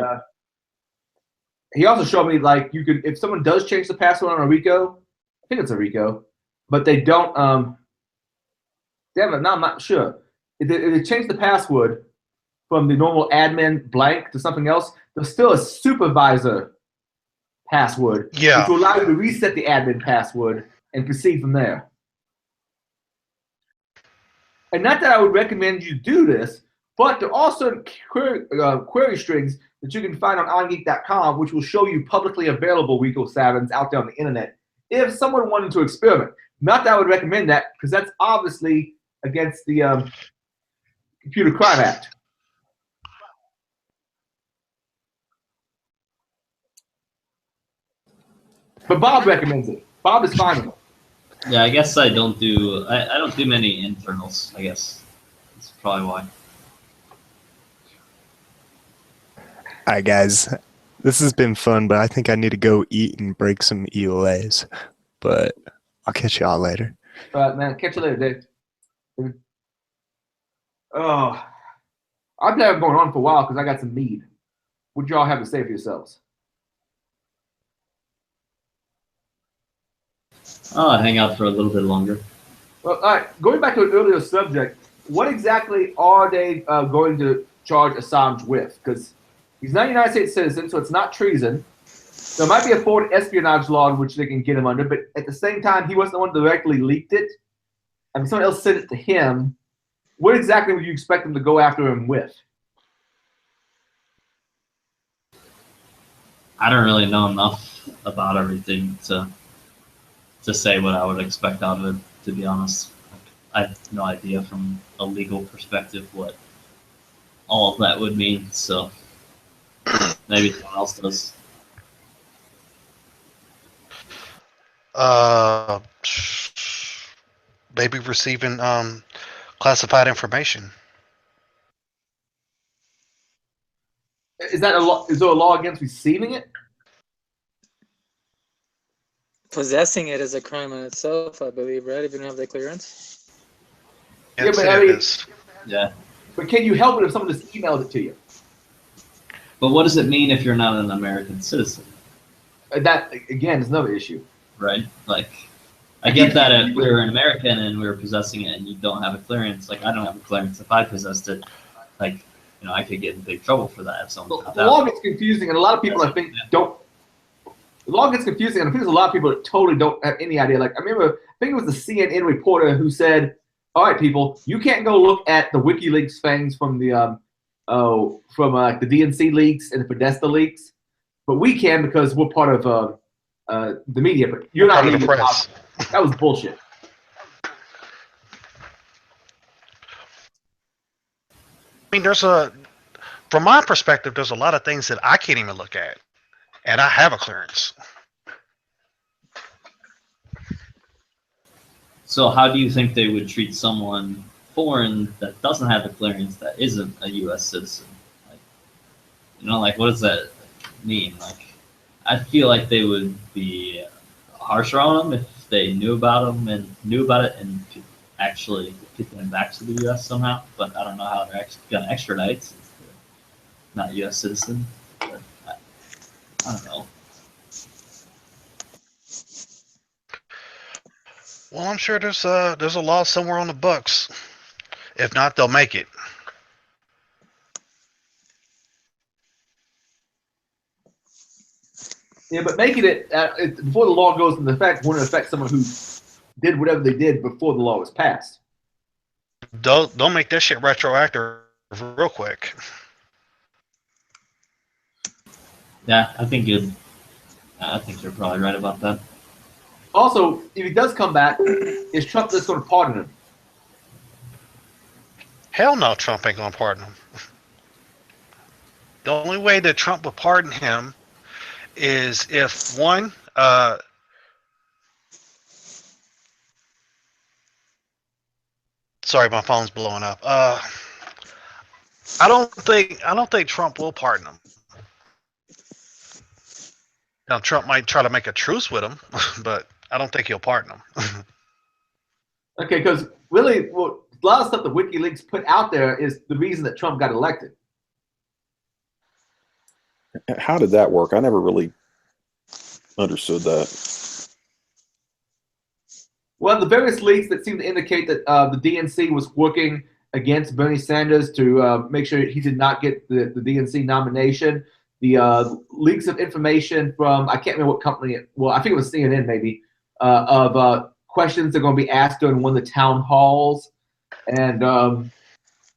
he also showed me, like, you could, if someone does change the password on a Rico, I think it's a Rico, but they don't, damn it, no, I'm not sure. If they change the password from the normal admin blank to something else, there's still a supervisor password, which will allow you to reset the admin password and proceed from there. And not that I would recommend you do this, but there are also query strings that you can find on Irongeek.com, which will show you publicly available Rico savins out there on the internet if someone wanted to experiment. Not that I would recommend that, because that's obviously against the Computer Crime Act. But Bob recommends it. Bob is fine with it. Yeah, I guess I don't do many internals, I guess. That's probably why. All right, guys. This has been fun, but I think I need to go eat and break some ELAs. But I'll catch y'all later. All right, man. Catch you later, Dave. Oh, I've been going on for a while because I got some mead. What y'all have to say for yourselves? I'll hang out for a little bit longer. Well, all right. Going back to an earlier subject, what exactly are they going to charge Assange with? Because he's not a United States citizen, so it's not treason. There might be a foreign espionage law in which they can get him under, but at the same time, he wasn't the one who directly leaked it. I mean, someone else sent it to him. What exactly would you expect them to go after him with? I don't really know enough about everything to say what I would expect out of it. To be honest, I have no idea from a legal perspective what all of that would mean. So maybe someone else does. Maybe receiving classified information. Is that a law? Is there a law against receiving it? Possessing it is a crime in itself, I believe, right? If you don't have the clearance. Yeah, but I mean, Yeah. But can you help it if someone just emailed it to you? But what does it mean if you're not an American citizen? That again is another issue, right? Like, I get that if we were an American and we were possessing it and you don't have a clearance, like I don't have a clearance. If I possessed it, like, I could get in big trouble for that if someone found the out. law gets confusing, and a lot of people I think don't. The law gets confusing, and I think there's a lot of people that totally don't have any idea. Like I remember, I think it was the CNN reporter who said, "All right, people, you can't go look at the WikiLeaks things from the the DNC leaks and the Podesta leaks, but we can because we're part of the media. But you're not part of the legal." press. That was bullshit. I mean, from my perspective, there's a lot of things that I can't even look at, and I have a clearance. So how do you think they would treat someone foreign that doesn't have a clearance that isn't a U.S. citizen? Like, what does that mean? Like, I feel like they would be harsher on them if they knew about it and could actually get them back to the U.S. somehow. But I don't know how they're actually going to extradite since they're not U.S. citizen. But I don't know. Well, I'm sure there's a law somewhere on the books. If not, they'll make it. Yeah, but making it before the law goes into effect wouldn't affect someone who did whatever they did before the law was passed. They'll make that shit retroactive real quick. Yeah, I think you're probably right about that. Also, if he does come back, is Trump just going to pardon him? Hell no, Trump ain't gonna pardon him. The only way that Trump would pardon him is if one, sorry, my phone's blowing up. I don't think Trump will pardon him. Now Trump might try to make a truce with him, but I don't think he'll pardon him. Okay, because really, well, a lot of stuff that WikiLeaks put out there is the reason that Trump got elected. How did that work? I never really understood that. Well, the various leaks that seem to indicate that the DNC was working against Bernie Sanders to make sure he did not get the DNC nomination. The leaks of information from, I can't remember what company, well, I think it was CNN maybe, of questions that are going to be asked during one of the town halls. And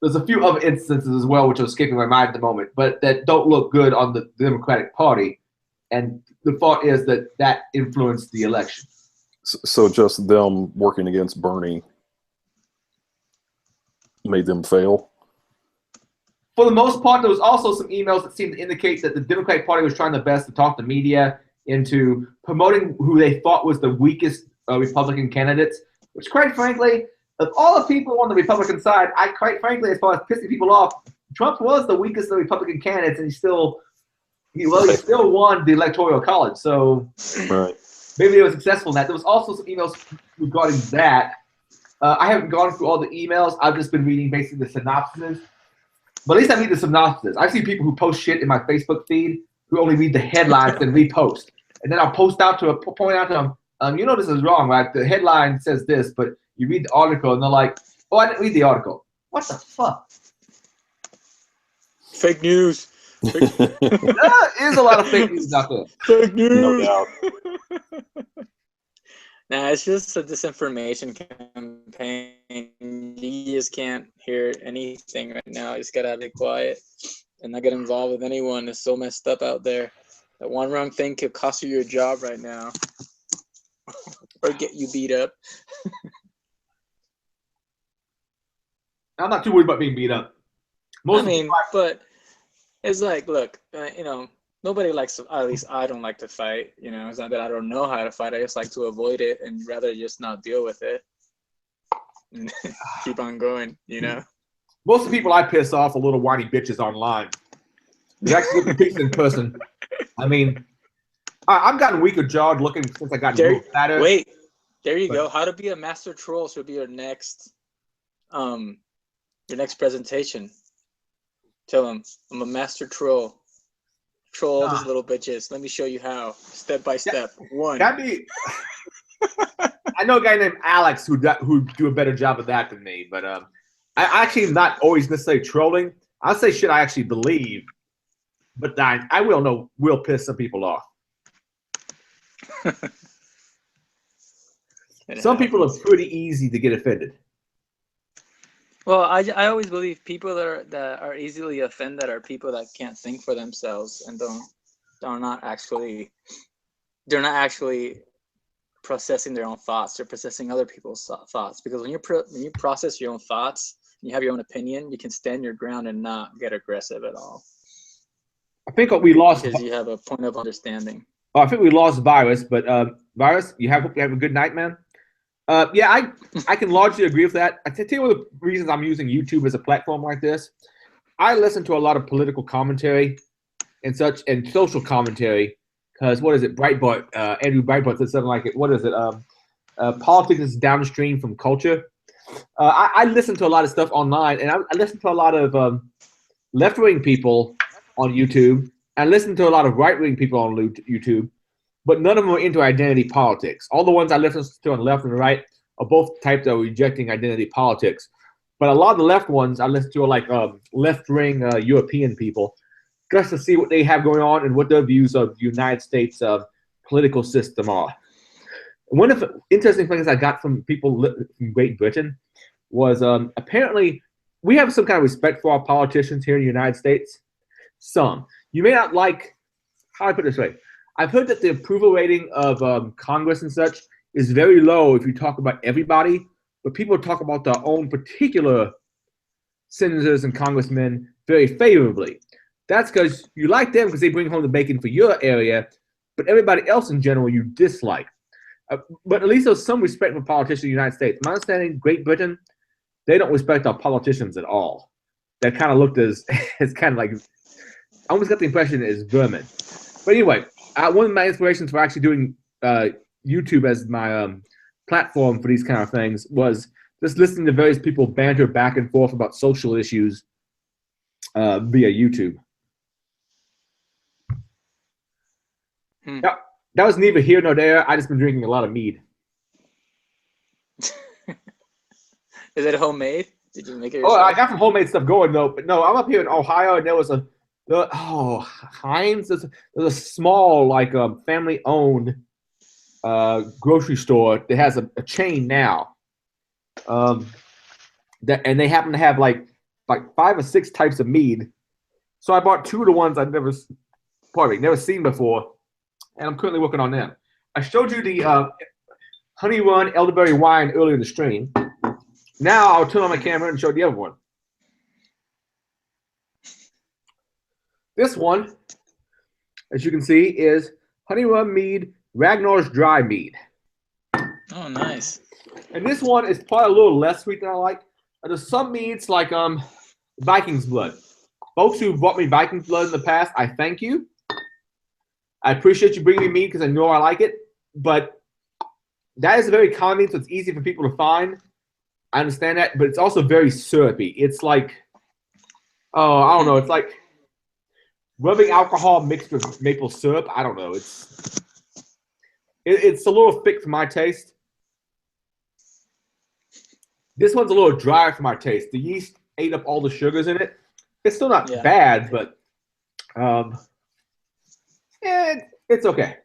there's a few other instances as well, which are escaping my mind at the moment, but that don't look good on the Democratic Party. And the thought is that that influenced the election. So just them working against Bernie made them fail? For the most part, there was also some emails that seemed to indicate that the Democratic Party was trying their best to talk the media into promoting who they thought was the weakest Republican candidates, which quite frankly, of all the people on the Republican side, quite frankly, as far as pissing people off, Trump was the weakest of the Republican candidates, and he still won the Electoral College. So right. Maybe they were successful in that. There was also some emails regarding that. I haven't gone through all the emails. I've just been reading basically the synopses. But at least I read the synopsis. I see people who post shit in my Facebook feed who only read the headlines and repost. And then I'll point out to them, this is wrong, right? The headline says this, but you read the article and they're like, oh, I didn't read the article. What the fuck? Fake news. There is a lot of fake news out there. Fake news. No doubt. Nah, it's just a disinformation campaign. You just can't hear anything right now. You just gotta be quiet and not get involved with anyone. It's so messed up out there. That one wrong thing could cost you your job right now, or get you beat up. I'm not too worried about being beat up. I mean, but it's like, look, you know, nobody likes to, at least I don't like to fight. You know, it's not that I don't know how to fight. I just like to avoid it and rather just not deal with it. And keep on going, you know? Most of the people I piss off are little whiny bitches online. They actually compete in person. I mean, I've gotten weaker jawed looking since I got fatter. Wait, there you go. How to be a master troll should be your next presentation. Tell them I'm a master troll. Troll all these little bitches. Let me show you how. Step by step. One. That'd be. I know a guy named Alex who do a better job of that than me, but I actually am not always necessarily trolling. I'll say shit I actually believe, but I will piss some people off. Some people are pretty easy to get offended. Well, I always believe people that are easily offended are people that can't think for themselves and they're not actually processing their own thoughts. They're processing other people's thoughts, because when you process your own thoughts, and you have your own opinion, you can stand your ground and not get aggressive at all. I think we lost because you have a point of understanding. Oh, I think we lost Virus, but Virus, you have a good night, man. Yeah, I can largely agree with that. I tell you one of the reasons I'm using YouTube as a platform like this. I listen to a lot of political commentary and such, and social commentary, because what is it? Breitbart, Andrew Breitbart said something like it. What is it? Politics is downstream from culture. I listen to a lot of stuff online, and I listen to a lot of left-wing people on YouTube, and I listen to a lot of right-wing people on YouTube. But none of them are into identity politics. All the ones I listen to on the left and the right are both types that are rejecting identity politics. But a lot of the left ones I listen to are like left-wing European people, just to see what they have going on and what their views of the United States political system are. One of the interesting things I got from people from Great Britain was apparently we have some kind of respect for our politicians here in the United States. Some. You may not like, how do I put it this way? I've heard that the approval rating of Congress and such is very low if you talk about everybody, but people talk about their own particular senators and congressmen very favorably. That's because you like them because they bring home the bacon for your area, but everybody else in general you dislike. But at least there's some respect for politicians in the United States. My understanding, Great Britain, they don't respect our politicians at all. They're kind of looked as kind of like, I almost got the impression as vermin. But anyway, one of my inspirations for actually doing YouTube as my platform for these kind of things was just listening to various people banter back and forth about social issues via YouTube. Yeah, that was neither here nor there. I just been drinking a lot of mead. Is it homemade? Did you make it yourself? Oh, I got some homemade stuff going though. But no, I'm up here in Ohio, and there was Heinz. There's a small, like family-owned grocery store that has a chain now. And they happen to have like 5 or 6 types of mead. So I bought 2 of the ones I'd never seen before, and I'm currently working on them. I showed you the Honey Run elderberry wine earlier in the stream. Now I'll turn on my camera and show the other one. This one, as you can see, is Honey Run Mead Ragnar's Dry Mead. Oh, nice. And this one is probably a little less sweet than I like. There's some meads like Viking's Blood. Folks who brought me Viking's Blood in the past, I thank you. I appreciate you bringing me mead because I know I like it. But that is a very common mead, so it's easy for people to find. I understand that, but it's also very syrupy. It's like, I don't know. It's like rubbing alcohol mixed with maple syrup. I don't know. It's a little thick for my taste. This one's a little drier for my taste. The yeast ate up all the sugars in it. It's still not bad, but it's okay.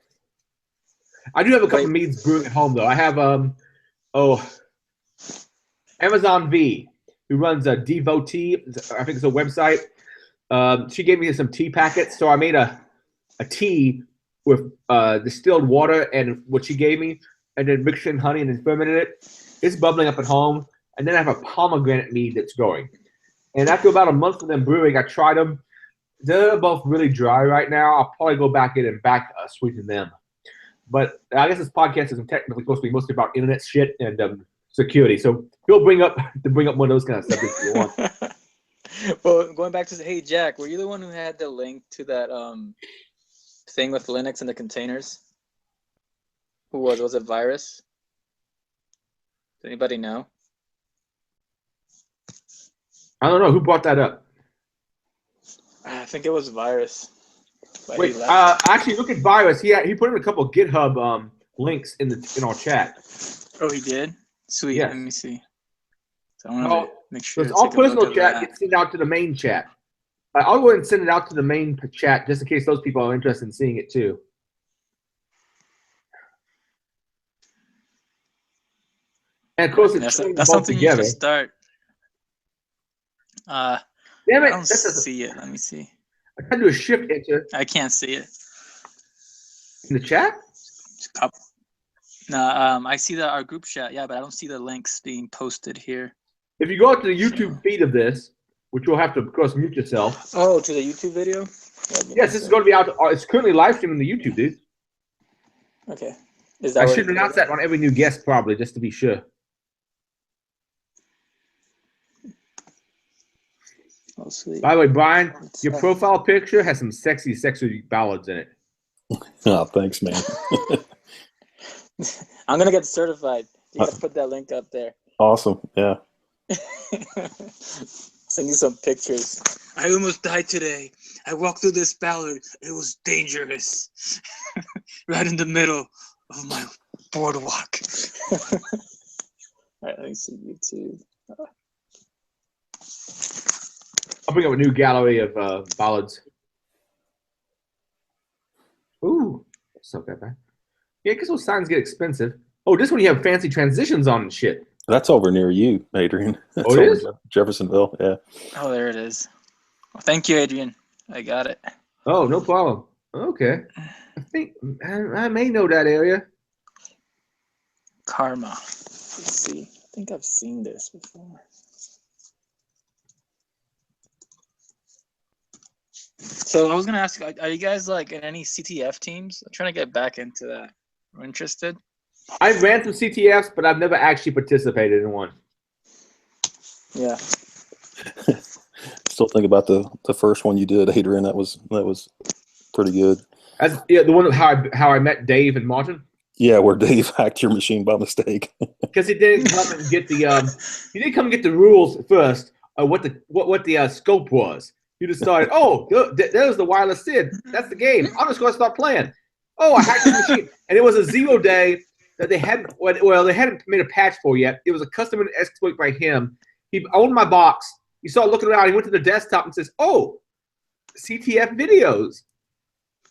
I do have a couple of meads brewing at home, though. I have Amazon V, who runs a Devotee. I think it's a website. She gave me some tea packets, so I made a a tea with distilled water and what she gave me, and then mixed in honey and then fermented it. It's bubbling up at home, and then I have a pomegranate mead that's going. And after about a month of them brewing, I tried them. They're both really dry right now. I'll probably go back in and sweeten them. But I guess this podcast isn't technically supposed to be mostly about internet shit and security. So feel bring up one of those kind of subjects if you want. Well, going back to hey Jack, were you the one who had the link to that thing with Linux and the containers? Who was? Was it Virus? Does anybody know? I don't know who brought that up. I think it was Virus. But Wait, he left. actually, look at Virus. He put in a couple of GitHub links in our chat. Oh, he did. Sweet. Yes. Let me see. So I want to make sure. It's to all take a look personal at chat that. gets sent out to the main chat. I'll go ahead and send it out to the main chat just in case those people are interested in seeing it too. And of course, That's it's something both you together. should start. Damn I it! don't see it. Let me see. I tried to do a shift enter I can't see it. in the chat. No, I see our group chat. Yeah, but I don't see the links being posted here. If you go out to the YouTube feed of this, which you'll have to, of course, mute yourself. Oh, to the YouTube video? Yes, this is going to be out. It's currently live streaming the YouTube, dude. Okay. Is that I where should it- announce that on every new guest, probably, just to be sure. Oh, sweet. By the way, Brian, What's your that? profile picture has some sexy ballads in it. Oh, thanks, man. I'm gonna get certified. You gotta put that link up there. Awesome. Yeah. Send you some pictures. I almost died today. I walked through this ballard. It was dangerous. Right in the middle of my boardwalk. All right, let me see YouTube. I'll bring up a new gallery of ballads. Ooh, that's not that bad. Yeah, because those signs get expensive. Oh, this one you have fancy transitions on and shit. That's over near you, Adrian. That's Oh, it over is? Jeffersonville. Yeah. Oh, there it is. Well, thank you, Adrian. I got it. Oh, no problem. Okay. I think I may know that area. Karma. Let's see. I think I've seen this before. So I was gonna ask, are you guys like in any CTF teams? I'm trying to get back into that. I'm interested. I ran some CTFs, but I've never actually participated in one. Yeah. Still think about the first one you did, Adrian. That was pretty good. Yeah, the one of how I met Dave and Martin. Yeah, where Dave hacked your machine by mistake. Because he didn't come and get the he didn't come and get the rules first. What the scope was. He just started. Oh, there's the wireless SID. That's the game. I'm just going to start playing. Oh, I hacked the machine, and it was a 0 day that they hadn't. Well, they hadn't made a patch for yet. It was a custom exploit by him. He owned my box. He started looking around. He went to the desktop and says, "Oh, CTF videos.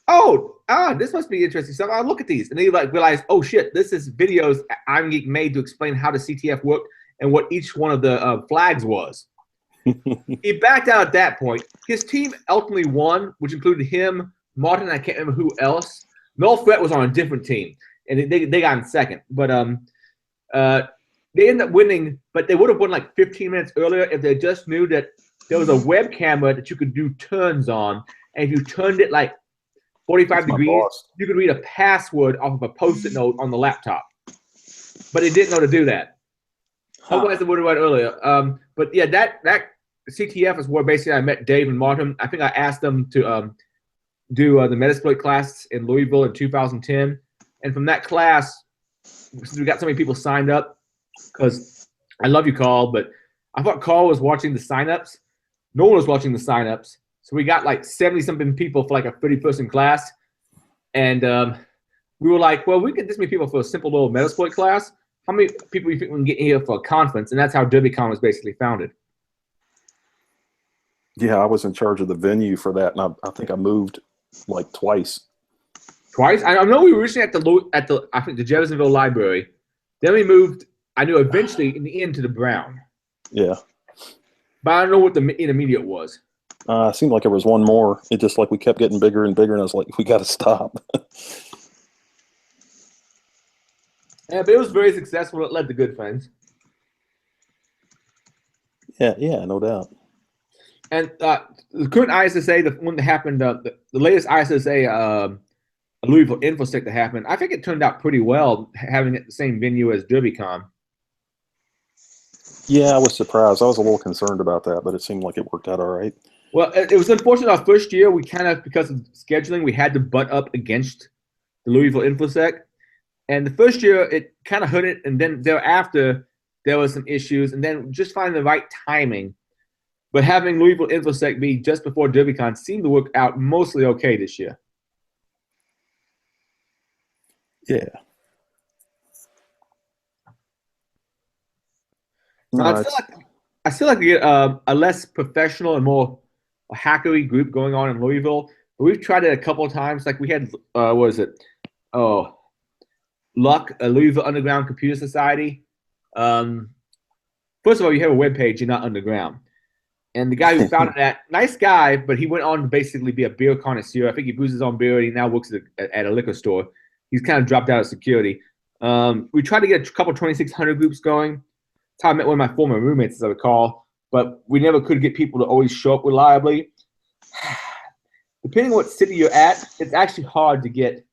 Oh, this must be interesting. So I'll look at these." And then he realized, "Oh shit, this is videos Irongeek made to explain how the CTF worked and what each one of the flags was." He backed out at that point. His team ultimately won, which included him, Martin, I can't remember who else. Null Threat was on a different team, and they got in second. But they ended up winning, but they would have won like 15 minutes earlier if they just knew that there was a web camera that you could do turns on, and if you turned it like 45 degrees, you could read a password off of a Post-it note on the laptop. But they didn't know to do that. Otherwise, they would have won earlier. But yeah, that CTF is where basically I met Dave and Martin. I think I asked them to do the Metasploit class in Louisville in 2010. And from that class, since we got so many people signed up, because I love you, Carl, but I thought Carl was watching the signups. No one was watching the signups. So we got like 70-something people for like a 30-person class. And we were like, well, we get this many people for a simple little Metasploit class. How many people do you think we can get here for a conference? And that's how DerbyCon was basically founded. Yeah, I was in charge of the venue for that, and I think I moved like twice. Twice? I know we were originally at the I think the Jeffersonville Library. Then we moved. I knew eventually in the end to the Brown. Yeah. But I don't know what the intermediate was. It seemed like there was one more. It just like we kept getting bigger and bigger, and I was like, we got to stop. Yeah, but it was very successful. It led to good things. Yeah, no doubt. And the current ISSA, the one that happened, the latest ISSA Louisville InfoSec that happened, I think it turned out pretty well, having it at the same venue as DerbyCon. Yeah, I was surprised. I was a little concerned about that, but it seemed like it worked out all right. Well, it was unfortunate our first year. We kind of, because of scheduling, we had to butt up against the Louisville InfoSec. And the first year, it kind of hurt it. And then thereafter, there was some issues. And then just finding the right timing. But having Louisville InfoSec be just before DerbyCon seemed to work out mostly okay this year. Yeah. No, I still like to get a less professional and more hackery group going on in Louisville. But we've tried it a couple of times. Like we had, what was it? Oh, Luck, a Louisville Underground Computer Society. First of all, you have a webpage, you're not underground. And the guy who founded that, nice guy, but he went on to basically be a beer connoisseur. I think he brews his own beer, and he now works at a liquor store. He's kind of dropped out of security. We tried to get a couple 2600 groups going. That's how I met one of my former roommates, as I recall. But we never could get people to always show up reliably. Depending on what city you're at, it's actually hard to get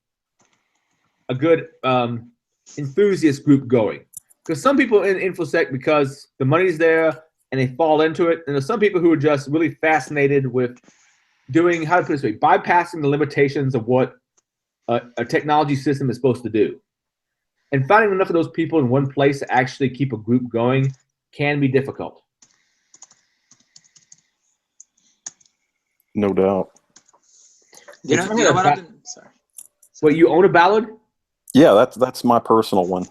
a good enthusiast group going. Because some people in InfoSec, because the money's there and they fall into it, and there's some people who are just really fascinated with doing, how to put it this way, bypassing the limitations of what a technology system is supposed to do. And finding enough of those people in one place to actually keep a group going can be difficult. No doubt. You know what I've been, sorry. What, you own a ballad? Yeah, that's my personal one.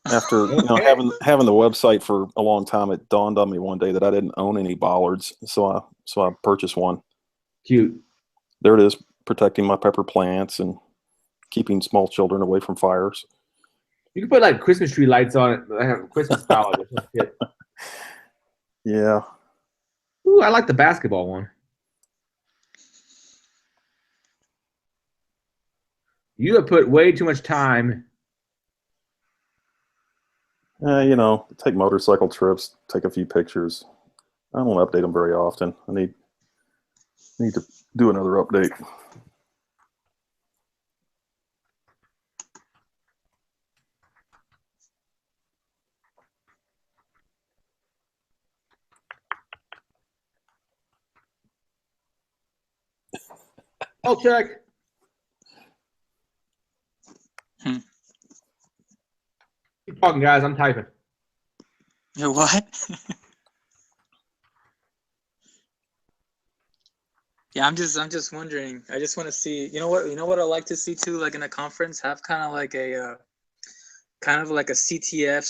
After having the website for a long time, it dawned on me one day that I didn't own any bollards, so I purchased one. Cute. There it is, protecting my pepper plants and keeping small children away from fires. You can put like Christmas tree lights on it. I have a Christmas ballad. Yeah. Ooh, I like the basketball one. You have put way too much time. Take motorcycle trips, take a few pictures. I don't update them very often. I need to do another update. I'll check. Keep talking, guys. I'm typing. You what? Yeah, I'm just wondering. I just want to see. You know what I like to see too, like in a conference, have kind of like a CTF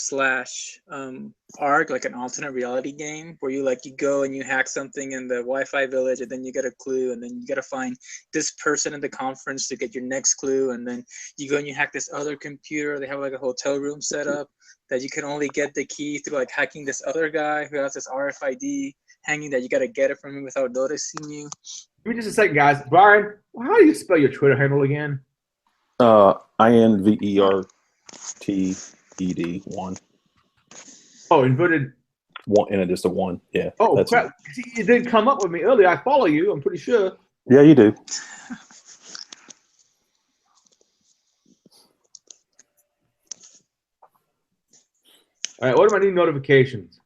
/ ARG, like an alternate reality game where you go and you hack something in the Wi-Fi village, and then you get a clue, and then you got to find this person in the conference to get your next clue, and then you go and you hack this other computer. They have like a hotel room set up that you can only get the key through like hacking this other guy who has this RFID hanging that you got to get it from him without noticing you. Give me just a second, guys. Brian, how do you spell your Twitter handle again? INVERTED 1. Oh, inverted. One, and just a 1. Yeah. Oh, crap. See, you didn't come up with me earlier. I follow you. I'm pretty sure. Yeah, you do. All right. What are my new notifications?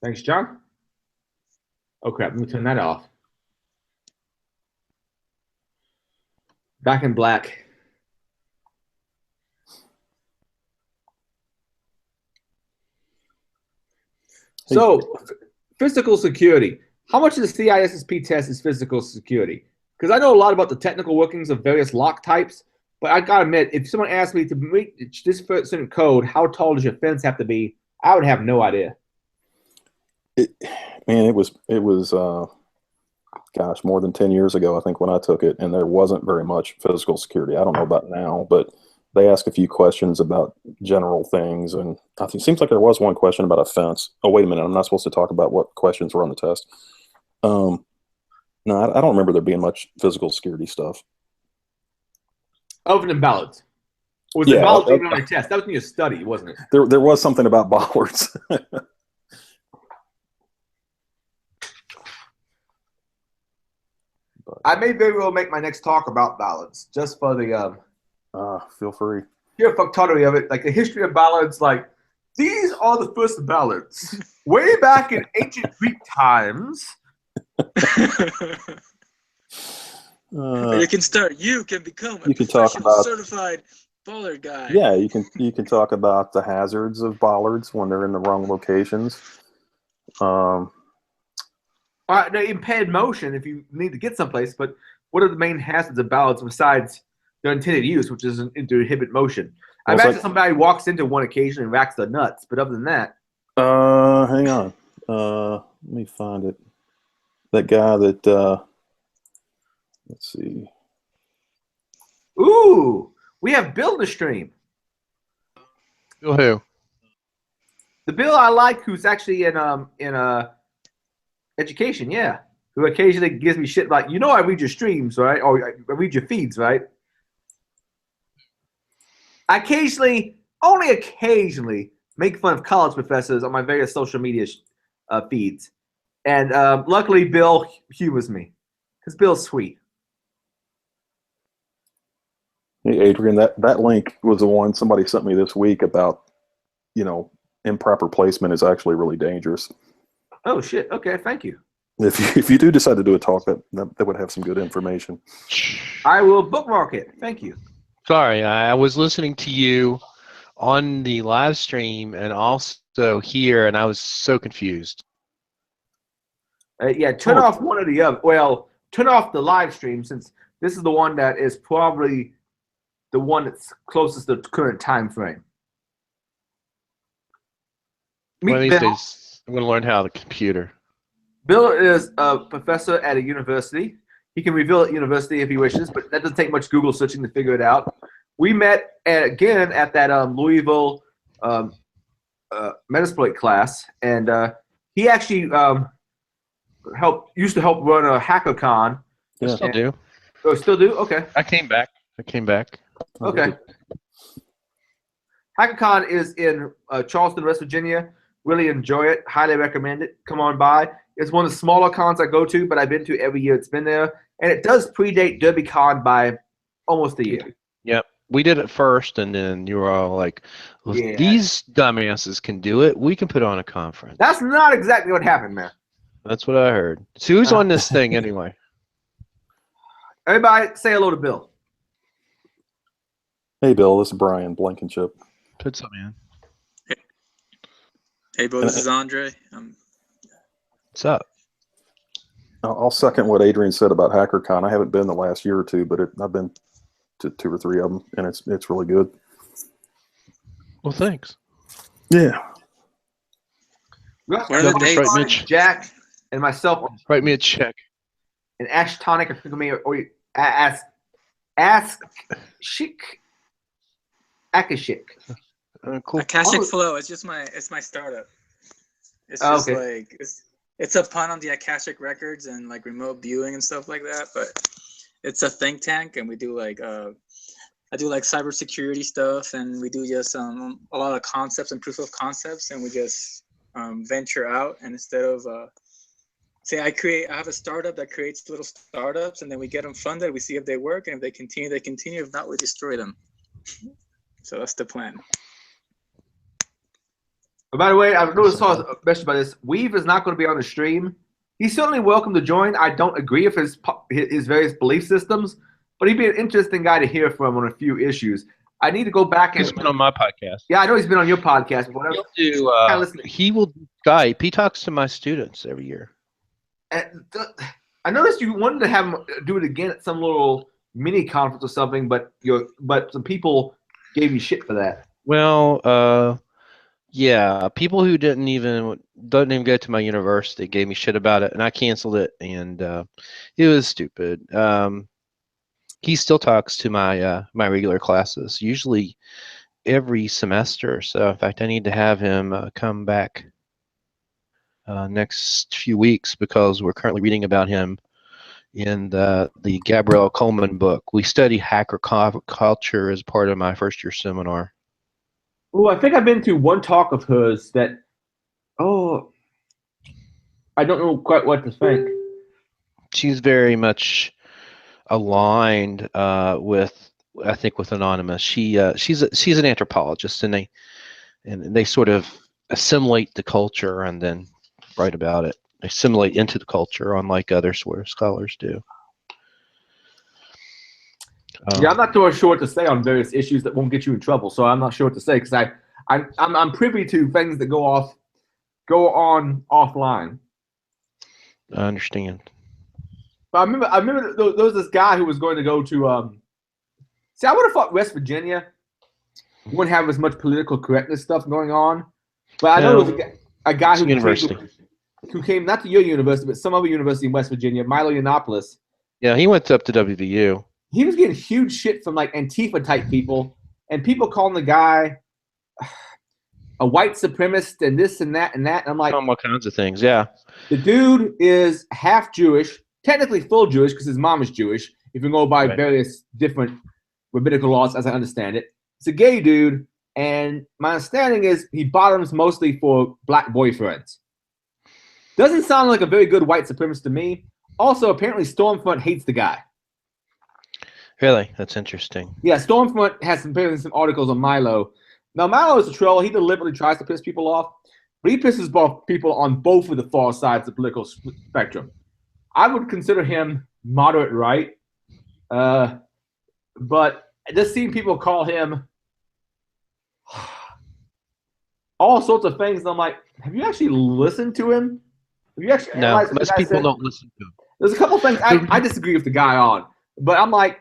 Thanks, John. Oh, crap. Let me turn that off. Back in black. So, physical security. How much of the CISSP test is physical security? Because I know a lot about the technical workings of various lock types, but I gotta admit, if someone asked me to meet this certain code, how tall does your fence have to be? I would have no idea. It was gosh, more than 10 years ago, I think, when I took it, and there wasn't very much physical security. I don't know about now, but they ask a few questions about general things, and I think it seems like there was one question about a fence. Oh, wait a minute, I'm not supposed to talk about what questions were on the test. No, I don't remember there being much physical security stuff. Other than ballots. Or was Yeah, the ballots even on your test? That was in your study, wasn't it? There was something about bollards. I may very well make my next talk about ballots, just for the Feel free. sheer fucktardry of it. Like the history of ballots, like these are the first ballots. Way back in ancient Greek times. You can start. You can become a You can talk professional about- certified bollard guy. Yeah, you can talk about the hazards of bollards when they're in the wrong locations. The impaired motion if you need to get someplace, but what are the main hazards of ballots besides their intended use, which is to inhibit motion? I Well, imagine somebody walks into one occasion and racks their nuts, but other than that. Hang on. Let me find it. That guy that let's see. Ooh, we have Bill in the stream. Bill who? The Bill I like, who's actually in education, yeah. Who occasionally gives me shit like, I read your streams, right? Or I read your feeds, right? I only occasionally, make fun of college professors on my various social media feeds. And luckily, Bill humors me. Because Bill's sweet. Hey, Adrian, that link was the one somebody sent me this week about, improper placement is actually really dangerous. Oh, shit. Okay, thank you. If you do decide to do a talk, that would have some good information. I will bookmark it. Thank you. Sorry, I was listening to you on the live stream and also here, and I was so confused. Yeah, turn off one or the other. Well, turn off the live stream since this is the one that is probably the one that's closest to the current time frame. One of these Bill. days, I'm going to learn how the computer. Bill is a professor at a university. He can reveal at university if he wishes, but that doesn't take much Google searching to figure it out. We met again at that Louisville Metasploit class, and he actually used to help run a HackerCon. I still do. Oh, still do? Okay. I came back. Okay. HackerCon is in Charleston, West Virginia. Really enjoy it. Highly recommend it. Come on by. It's one of the smaller cons I go to, but I've been to every year it's been there. And it does predate DerbyCon by almost a year. Yep. We did it first, and then you were all like, well, Yeah. these dumbasses can do it. We can put on a conference. That's not exactly what happened, man. That's what I heard. So who's on this thing anyway? Everybody say hello to Bill. Hey, Bill, this is Brian Blankenship. Put some in. Hey, bro, this is Andre. What's up? I'll second what Adrian said about HackerCon. I haven't been the last year or two, but I've been to 2 or 3 of them, and it's really good. Well, thanks. Yeah. What are the dates? Right, Mitch. Jack and myself Write me a check. and Ash Tonic are cooking me, or ask Chic Akashik. Cool. Akashic Oh. Flow. It's my startup. It's Oh, just okay. like it's a pun on the Akashic records and like remote viewing and stuff like that. But it's a think tank, and we do like I do like cybersecurity stuff, and we do just a lot of concepts and proof of concepts, and we just venture out. And instead of say I have a startup that creates little startups, and then we get them funded. We see if they work, and if they continue, they continue. If not, we destroy them. So that's the plan. By the way, I noticed a message about this. Weave is not going to be on the stream. He's certainly welcome to join. I don't agree with his various belief systems, but he'd be an interesting guy to hear from on a few issues. I need to go back and. He's been on my podcast. Yeah, I know he's been on your podcast. But whatever. He will do Skype. He talks to my students every year. I noticed you wanted to have him do it again at some little mini conference or something, but some people gave you shit for that. Well, yeah, people who doesn't even go to my university gave me shit about it, and I canceled it, and it was stupid. He still talks to my my regular classes, usually every semester. So in fact, I need to have him come back next few weeks because we're currently reading about him in the Gabrielle Coleman book. We study hacker culture as part of my first year seminar. Oh, I think I've been to one talk of hers that, oh, I don't know quite what to think. She's very much aligned with, I think, with Anonymous. She's an anthropologist, and they sort of assimilate the culture and then write about it. They assimilate into the culture, unlike other sort of scholars do. Yeah, I'm not too sure what to say on various issues that won't get you in trouble. So I'm not sure what to say because I'm privy to things that go on offline. I understand. But I remember there was this guy who was going to go to. See, I would have thought West Virginia wouldn't have as much political correctness stuff going on. But I know there was a guy who came not to your university, but some other university in West Virginia, Milo Yiannopoulos. Yeah, he went up to WVU. He was getting huge shit from like Antifa type people, and people calling the guy a white supremacist and this and that and that. And I'm like, all kinds of things. Yeah, the dude is half Jewish, technically full Jewish because his mom is Jewish. If you go by various different rabbinical laws, as I understand it, it's a gay dude, and my understanding is he bottoms mostly for black boyfriends. Doesn't sound like a very good white supremacist to me. Also, apparently, Stormfront hates the guy. Really? That's interesting. Yeah, Stormfront has some articles on Milo. Now, Milo is a troll. He deliberately tries to piss people off, but he pisses off people on both of the far sides of the political spectrum. I would consider him moderate right, but just seeing people call him all sorts of things, and I'm like, have you actually listened to him? Have you actually no, most people don't listen to him. There's a couple things I disagree with the guy on, but I'm like,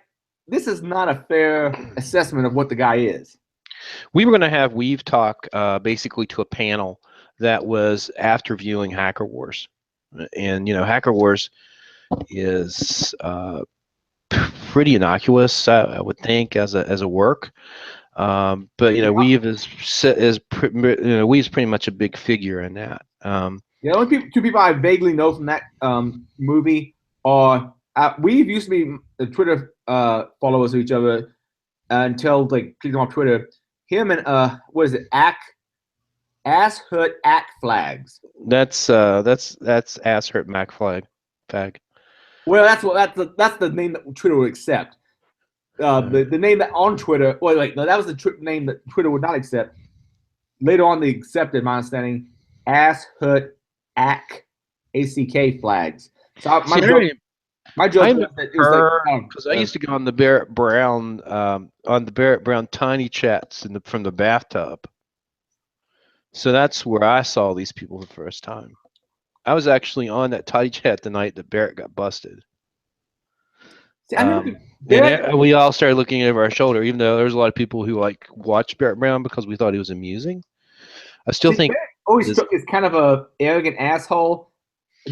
this is not a fair assessment of what the guy is. We were going to have Weave talk basically to a panel that was after viewing Hacker Wars. And, you know, Hacker Wars is pretty innocuous, I would think, as a work. But, you know, Weave Weave's pretty much a big figure in that. The only two people I vaguely know from that movie are Weave used to be the Twitter followers of each other until like clicking on Twitter. Him and what is it? Ass Hurt Ack Flags. That's Ass Hurt Mac Flag. Well, that's the name that Twitter would accept. The name that on Twitter, well, like that was the name that Twitter would not accept. Later on, they accepted, my understanding, Ass Hurt Ack ACK Flags. So my joke is that because I used to go on the Barrett Brown tiny chats from the bathtub. So that's where I saw these people the first time. I was actually on that tiny chat the night that Barrett got busted. See, and we all started looking over our shoulder, even though there's a lot of people who like watched Barrett Brown because we thought he was amusing. I still think Barrett always struck as kind of a arrogant asshole.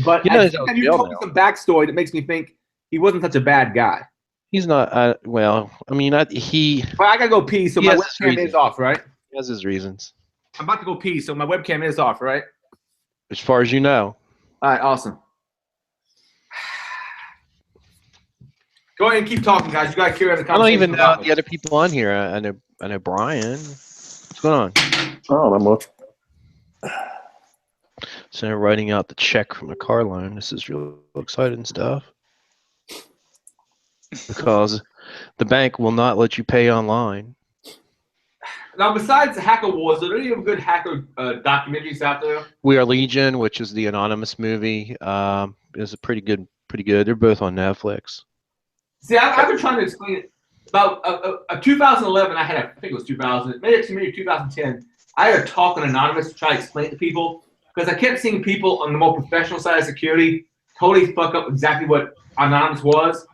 But you told me some backstory that makes me think he wasn't such a bad guy. He's not. Well, I mean, he. Well, I gotta go pee, so my webcam is off, right? He has his reasons. I'm about to go pee, so my webcam is off, right? As far as you know. All right, awesome. Go ahead and keep talking, guys. You gotta carry on the conversation. I don't even know the other people on here. I know Brian. What's going on? Oh, not much. So writing out the check from a car loan. This is real exciting stuff. Because the bank will not let you pay online. Now, besides the Hacker Wars, are there any good hacker documentaries out there? We Are Legion, which is the Anonymous movie, is pretty good. They're both on Netflix. See, I've been trying to explain it. About 2011, I think it was 2000, maybe 2010. I had a talk on Anonymous to try to explain it to people. Because I kept seeing people on the more professional side of security totally fuck up exactly what Anonymous was.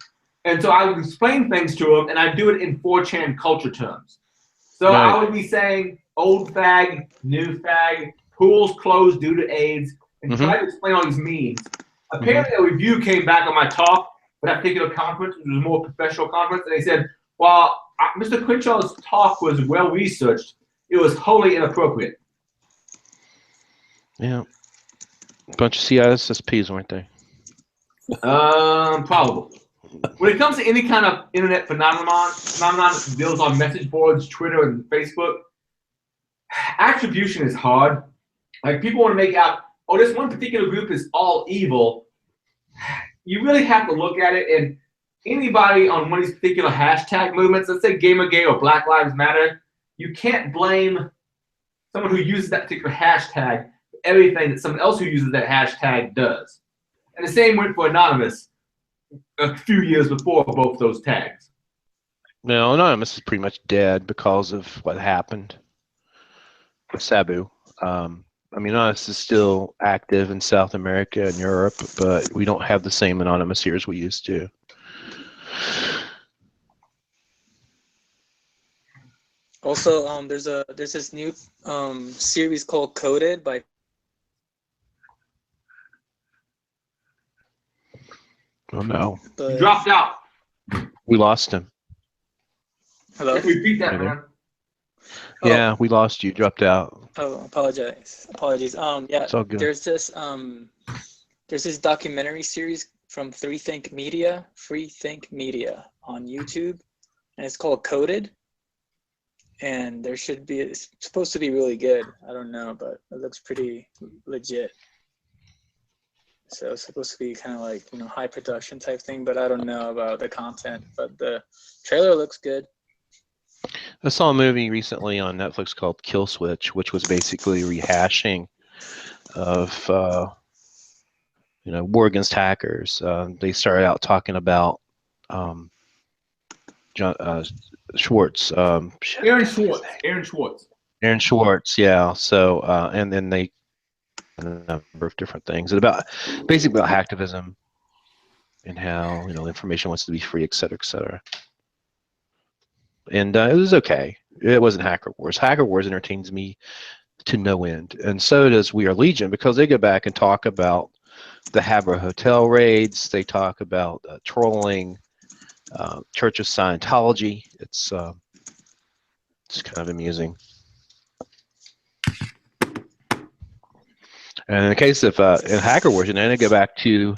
And so I would explain things to them, and I'd do it in 4chan culture terms. So I would be saying old fag, new fag, pools closed due to AIDS, and try to explain all these memes. Apparently a review came back on my talk for that particular conference. It was a more professional conference, and they said, while Mr. Crenshaw's talk was well researched, it was wholly inappropriate. Yeah. Bunch of CISSPs, weren't they? Probably. When it comes to any kind of internet phenomenon that deals on message boards, Twitter, and Facebook, attribution is hard. Like, people want to make out, oh, this one particular group is all evil. You really have to look at it, and anybody on one of these particular hashtag movements, let's say Gamergate or Black Lives Matter, you can't blame someone who uses that particular hashtag for everything that someone else who uses that hashtag does. And the same went for Anonymous a few years before both those tags. No, Anonymous is pretty much dead because of what happened with Sabu. I mean, Anonymous is still active in South America and Europe, but we don't have the same Anonymous here as we used to. Also, there's this new series called Coded by. Oh no, He dropped out. we lost him. Hello. Repeat that, man. Yeah, we lost you. Dropped out. Oh, apologies. Yeah, It's all good. there's this documentary series from Free Think Media on YouTube, and it's called Coded. And it's supposed to be really good. I don't know, but it looks pretty legit. So it's supposed to be kind of like, high production type thing, but I don't know about the content. But the trailer looks good. I saw a movie recently on Netflix called Kill Switch, which was basically rehashing of war against hackers. They started out talking about Schwartz. Aaron Schwartz. Yeah. So and then they a number of different things and basically about hacktivism and how information wants to be free, et cetera, et cetera. And it was okay. It wasn't Hacker Wars. Hacker Wars entertains me to no end, and so does We Are Legion, because they go back and talk about the Havre Hotel raids. They talk about trolling, Church of Scientology. It's kind of amusing. And in the case of in Hacker Wars, they go back to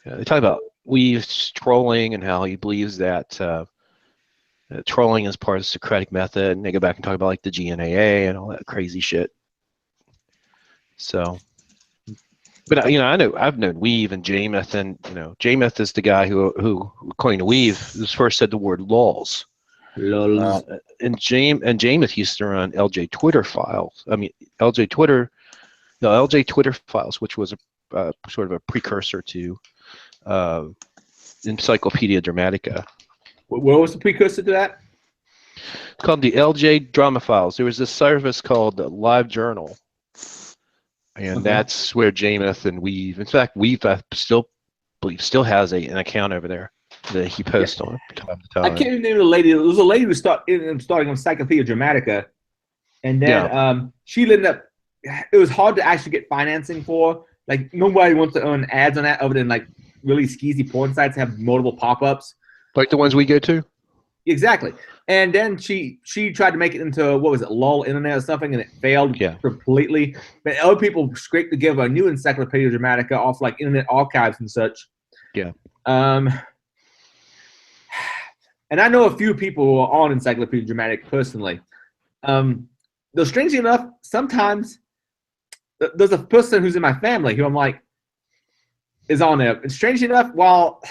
they talk about Weave's trolling and how he believes that trolling is part of the Socratic method, and they go back and talk about like the GNAA and all that crazy shit. So, but I've known Weave and Jameth, and Jameth is the guy who according to Weave, first said the word lols. Lols. And Jameth used to run LJ Twitter files. I mean LJ Twitter files, which was a sort of a precursor to Encyclopedia Dramatica. What was the precursor to that? It's called the LJ Drama Files. There was this service called the Live Journal, and that's where Jameth and Weave. In fact, Weave still has an account over there that he posts on time to time. I can't remember the lady. There was a lady who starting on Encyclopedia Dramatica, and then she ended up. It was hard to actually get financing for. Like, nobody wants to earn ads on that other than like really skeezy porn sites have multiple pop-ups. Like the ones we go to? Exactly. And then she tried to make it into, what was it, LOL Internet or something, and it failed completely. But other people scraped together a new Encyclopedia Dramatica off like Internet Archives and such. Yeah. And I know a few people who are on Encyclopedia Dramatica personally. Though strangely enough, sometimes there's a person who's in my family who I'm like, is on there. And strangely enough, well,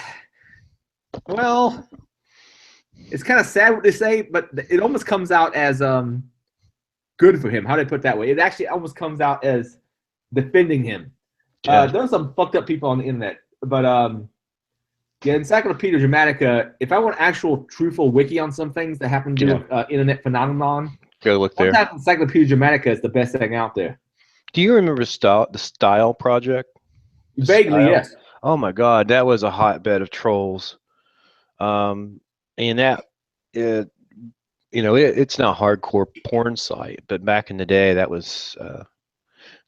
it's kind of sad what they say, but it almost comes out as good for him. How do I put it that way? It actually almost comes out as defending him. There's some fucked up people on the internet, but Encyclopedia Dramatica. If I want actual truthful wiki on some things that happen to do with internet phenomenon, go look there. Sometimes Encyclopedia Dramatica is the best thing out there. Do you remember the Style Project? Vaguely, yes. Oh my God, that was a hotbed of trolls. And that it's not a hardcore porn site, but back in the day, that was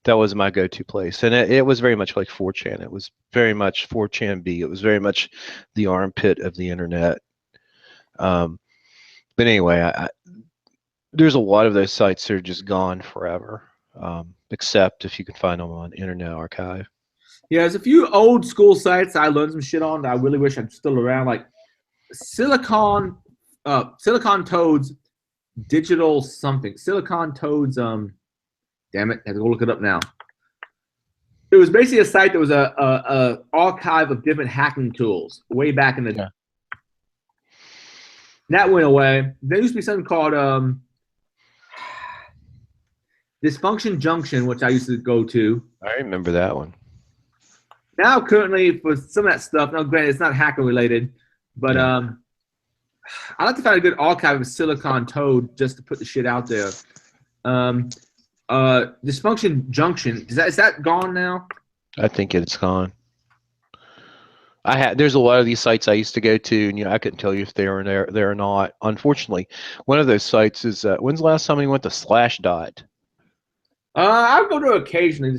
That was my go-to place, and it was very much like 4chan. It was very much 4chan-B. It was very much the armpit of the internet. But anyway, there's a lot of those sites that are just gone forever, except if you can find them on Internet Archive. Yeah, there's a few old school sites I learned some shit on that I really wish I'm still around, like Silicon Toad's digital something. Silicon Toad's damn it, I have to go look it up now. It was basically a site that was a archive of different hacking tools way back in the day. That went away. There used to be something called Dysfunction Junction, which I used to go to. I remember that one. Now, currently, for some of that stuff, now granted, it's not hacker related, but I'd like to find a good archive of Silicon Toad just to put the shit out there. Dysfunction Junction, is that gone now? I think it's gone. There's a lot of these sites I used to go to, and I couldn't tell you if they were there or not. Unfortunately, one of those sites is when's the last time you went to Slashdot? I'll go to occasionally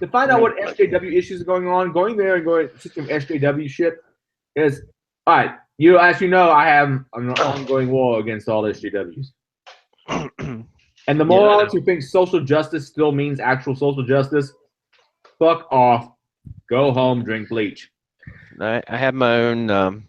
to find out what SJW issues are going on. Going there and going to some SJW shit is all right. As you know, I have an ongoing war against all SJWs. And the morons who think social justice still means actual social justice, fuck off. Go home, drink bleach. I have my own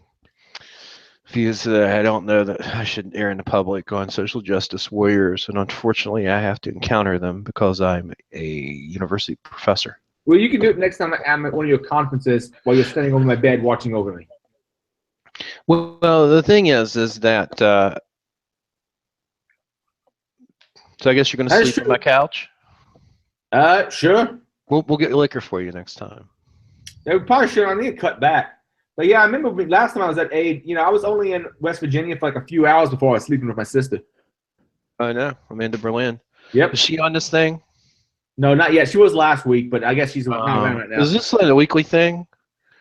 views that I don't know that I should air in the public on social justice warriors, and unfortunately I have to encounter them because I'm a university professor. Well, you can do it next time I'm at one of your conferences while you're standing over my bed watching over me. Well, the thing is that so I guess you're going to sleep on my couch? Sure. We'll get liquor for you next time. They probably should. I need to cut back. But yeah, I remember last time I was at AID, I was only in West Virginia for like a few hours before I was sleeping with my sister. I know. Amanda Berlin. Yep. Is she on this thing? No, not yet. She was last week, but I guess she's not around right now. Is this like a weekly thing?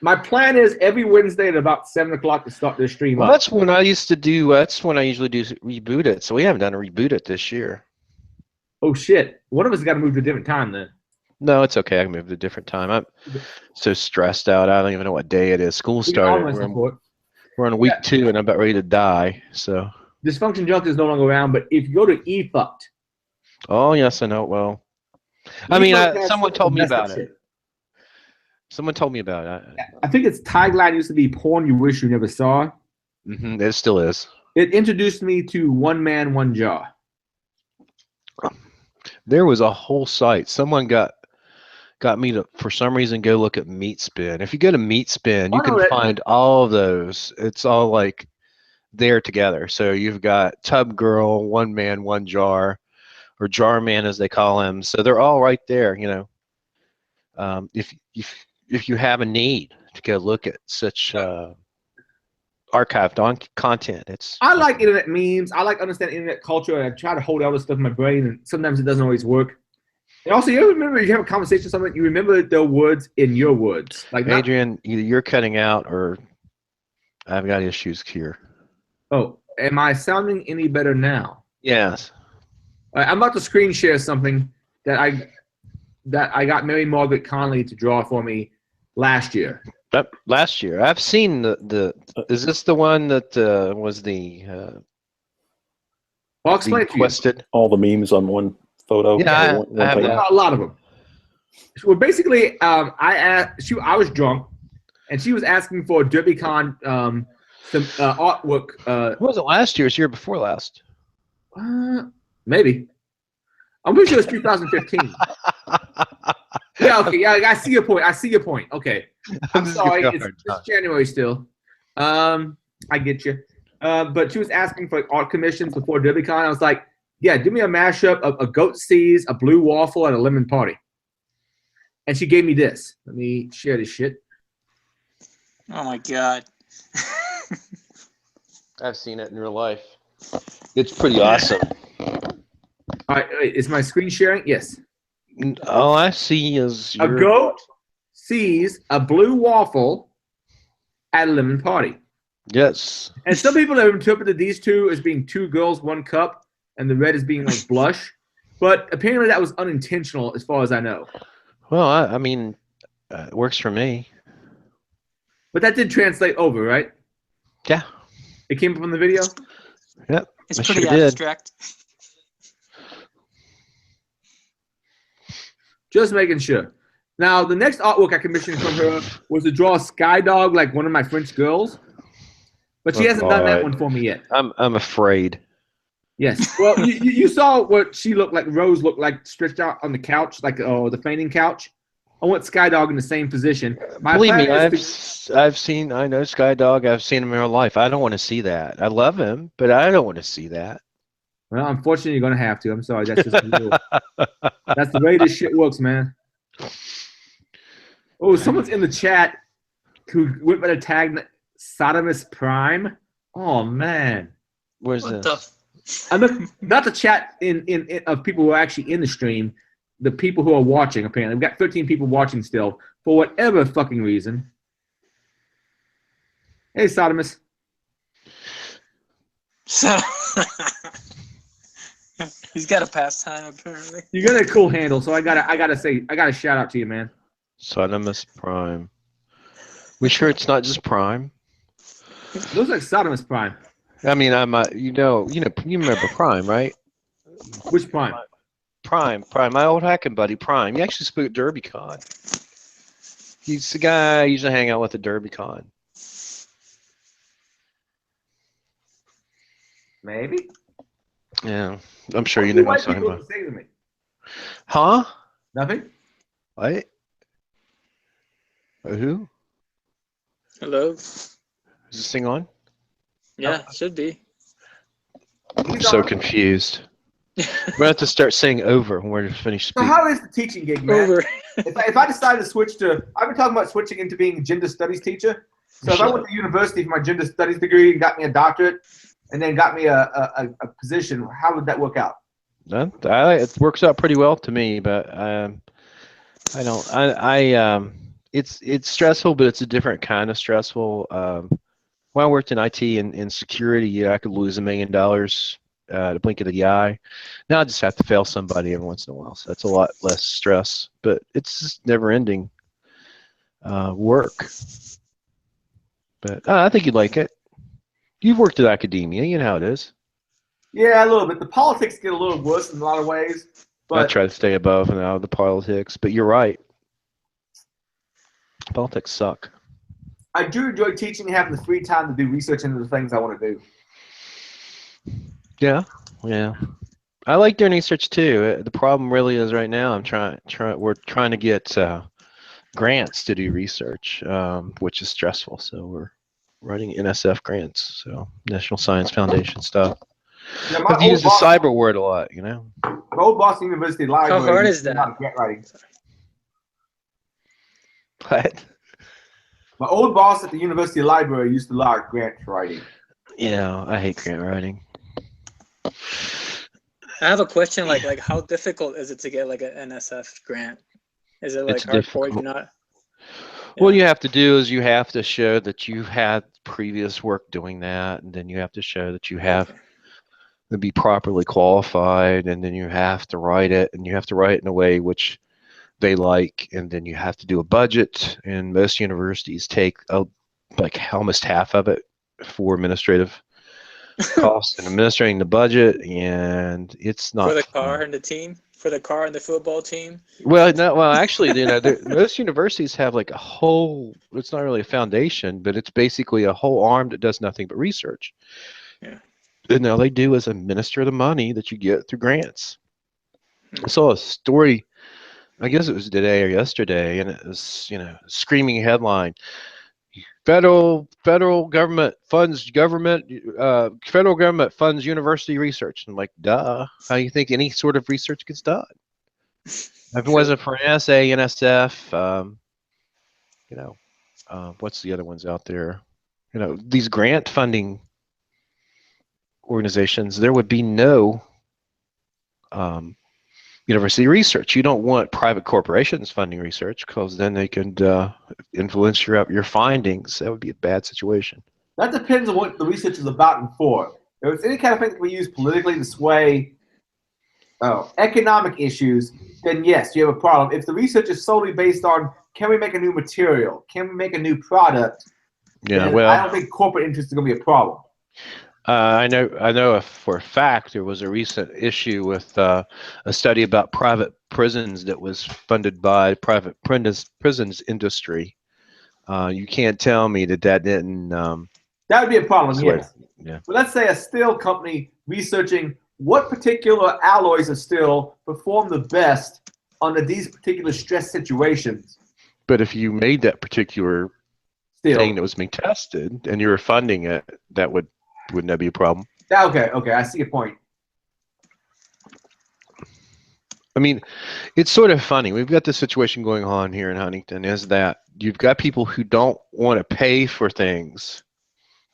My plan is every Wednesday at about 7 o'clock to start this stream up. That's when I used to do, that's when I usually do Reboot It. So we haven't done a Reboot It this year. Oh, shit. One of us got to move to a different time then. No, it's okay. I can move to a different time. I'm so stressed out. I don't even know what day it is. School started. We're on week 2, and I'm about ready to die. So Dysfunction Junk is no longer around, but if you go to eFucked. Oh, yes, I know. Well, I mean, someone told me about it. Someone told me about it. I think its tagline used to be porn you wish you never saw. Mm-hmm, it still is. It introduced me to One Man, One Jaw. There was a whole site. Someone got me to, for some reason, go look at Meat Spin. If you go to Meat Spin, you can find all of those. It's all like there together. So you've got Tub Girl, One Man, One Jar, or Jar Man as they call him. So they're all right there. If you have a need to go look at such archived content, I like internet memes. I like understanding internet culture, and I try to hold all this stuff in my brain, and sometimes it doesn't always work. And also, you remember you have a conversation with someone, you remember their words in your words. Like Adrian, either you're cutting out or I've got issues here. Oh, am I sounding any better now? Yes. I'm about to screen share something that I got Mary Margaret Conley to draw for me last year. Last year, I've seen the. Is this the one that was the? I'll explain to you. All the memes on one photo. Yeah, I have a lot of them. Well, basically, I was drunk, and she was asking for DerbyCon some artwork. It wasn't last year. It was year before last. Maybe. I'm pretty sure it was 2015. Yeah, okay, yeah, I see your point. Okay. I'm sorry, it's January still. I get you. But she was asking for art commissions before DerbyCon. I was like, yeah, do me a mashup of a goat sees, a blue waffle, and a lemon party. And she gave me this. Let me share this shit. Oh my god. I've seen it in real life. It's pretty awesome. All right, is my screen sharing? Yes. All I see is a goat sees a blue waffle at a lemon party. Yes. And some people have interpreted these two as being two girls, one cup, and the red as being like blush. But apparently that was unintentional, as far as I know. Well, I mean, it works for me. But that did translate over, right? Yeah. It came from the video? Yep. It's I pretty sure did. abstract. Just making sure. Now, the next artwork I commissioned from her was to draw a sky dog like one of my French girls. But she hasn't done that one for me yet. I'm afraid. Yes. Well, you saw what she looked like, Rose looked like stretched out on the couch, like the fainting couch. I want Skydog in the same position. Believe me, I know Skydog. I've seen him in real life. I don't want to see that. I love him, but I don't want to see that. Well, unfortunately, you're going to have to. I'm sorry. That's just the rule. That's the way this shit works, man. Oh, someone's in the chat who went by the tag Sodomus Prime. Oh, man. Where's this? Not the chat in of people who are actually in the stream. The people who are watching, apparently. We've got 13 people watching still, for whatever fucking reason. Hey, Sodomus. So he's got a pastime apparently. You got a cool handle, so I gotta shout out to you, man. Sodomus Prime. We sure it's not just Prime? It looks like Sodomus Prime. I mean, you remember Prime, right? Which Prime? Prime, my old hacking buddy, Prime. He actually spoke at DerbyCon. He's the guy I usually hang out with at DerbyCon. Maybe. Yeah, I'm sure you know what I'm talking about. Say to me. Huh? Nothing. What? Who? Hello. Is this thing on? Yeah, should be. I'm so confused. We're going to have to start saying over when we're finished speaking. So how is the teaching gig, man? Over. if I decide to switch to, I've been talking about switching into being a gender studies teacher. So if I went to university for my gender studies degree and got me a doctorate, and then got me a position, how would that work out? It works out pretty well to me, but it's stressful, but it's a different kind of stressful. When I worked in IT and in security, I could lose $1 million at a blink of the eye. Now I just have to fail somebody every once in a while, so that's a lot less stress. But it's just never-ending work. But I think you'd like it. You've worked at academia, you know how it is. Yeah, a little bit. The politics get a little worse in a lot of ways. But I try to stay above and out of the politics, but you're right. Politics suck. I do enjoy teaching and having the free time to do research into the things I want to do. Yeah. I like doing research too. The problem really is right now we're trying to get grants to do research, which is stressful. So we're writing NSF grants, so National Science Foundation stuff. Yeah, I have to use the cyber word a lot, you know. My old boss University Library. How hard is that? Grant writing. What? My old boss at the University Library used to log grant writing. Yeah, I hate grant writing. I have a question. Like, how difficult is it to get like an NSF grant? Is it like It's hardcore? difficult. Not. What you have to do is you have to show that you've had previous work doing that, and then you have to show that you have to be properly qualified, and then you have to write it, and you have to write it in a way which they like, and then you have to do a budget, and most universities take like almost half of it for administrative costs and administrating the budget, and it's not For the fun. car and the team? For the car and the football team? Well, no, actually, most universities have like a whole, it's not really a foundation, but it's basically a whole arm that does nothing but research. Yeah. And all they do is administer the money that you get through grants. I saw a story, I guess it was today or yesterday, and it was, screaming headline. Federal government funds federal government funds university research. I'm like, duh. How do you think any sort of research gets done? If it wasn't for NSA, NSF, what's the other ones out there? These grant funding organizations, there would be no university research. You don't want private corporations funding research, because then they can influence your findings. That would be a bad situation. That depends on what the research is about and for. If it's any kind of thing that we use politically to sway economic issues, then yes, you have a problem. If the research is solely based on can we make a new material, can we make a new product, Yeah, then well, I don't think corporate interest is going to be a problem. I know for a fact there was a recent issue with a study about private prisons that was funded by private prisons industry. You can't tell me that didn't. That would be a problem, yes. Yeah. But let's say a steel company researching what particular alloys of steel perform the best under these particular stress situations. But if you made that particular Steel. thing that was being tested and you were funding it, wouldn't that be a problem? Okay, I see your point. I mean, it's sort of funny. We've got this situation going on here in Huntington is that you've got people who don't want to pay for things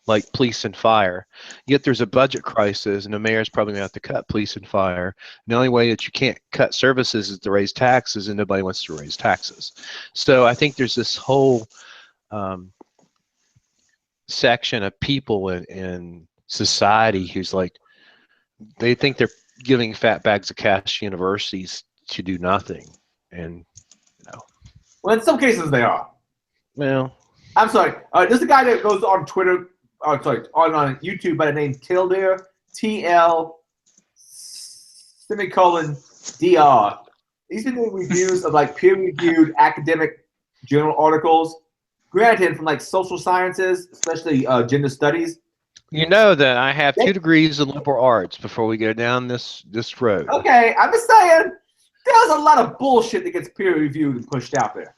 like police and fire, yet there's a budget crisis and the mayor's probably going to have to cut police and fire. And the only way that you can't cut services is to raise taxes, and nobody wants to raise taxes. So I think there's this whole section of people in society who's like, they think they're giving fat bags of cash to universities to do nothing, and well, in some cases they are. Well, I'm sorry. There's a guy that goes on Twitter, on YouTube by the name Tildir, TL:DR. He's been doing reviews of like peer-reviewed academic journal articles, granted from like social sciences, especially gender studies. you know that I have 2 degrees in liberal arts before we go down this road. Okay, I'm just saying there's a lot of bullshit that gets peer-reviewed and pushed out there.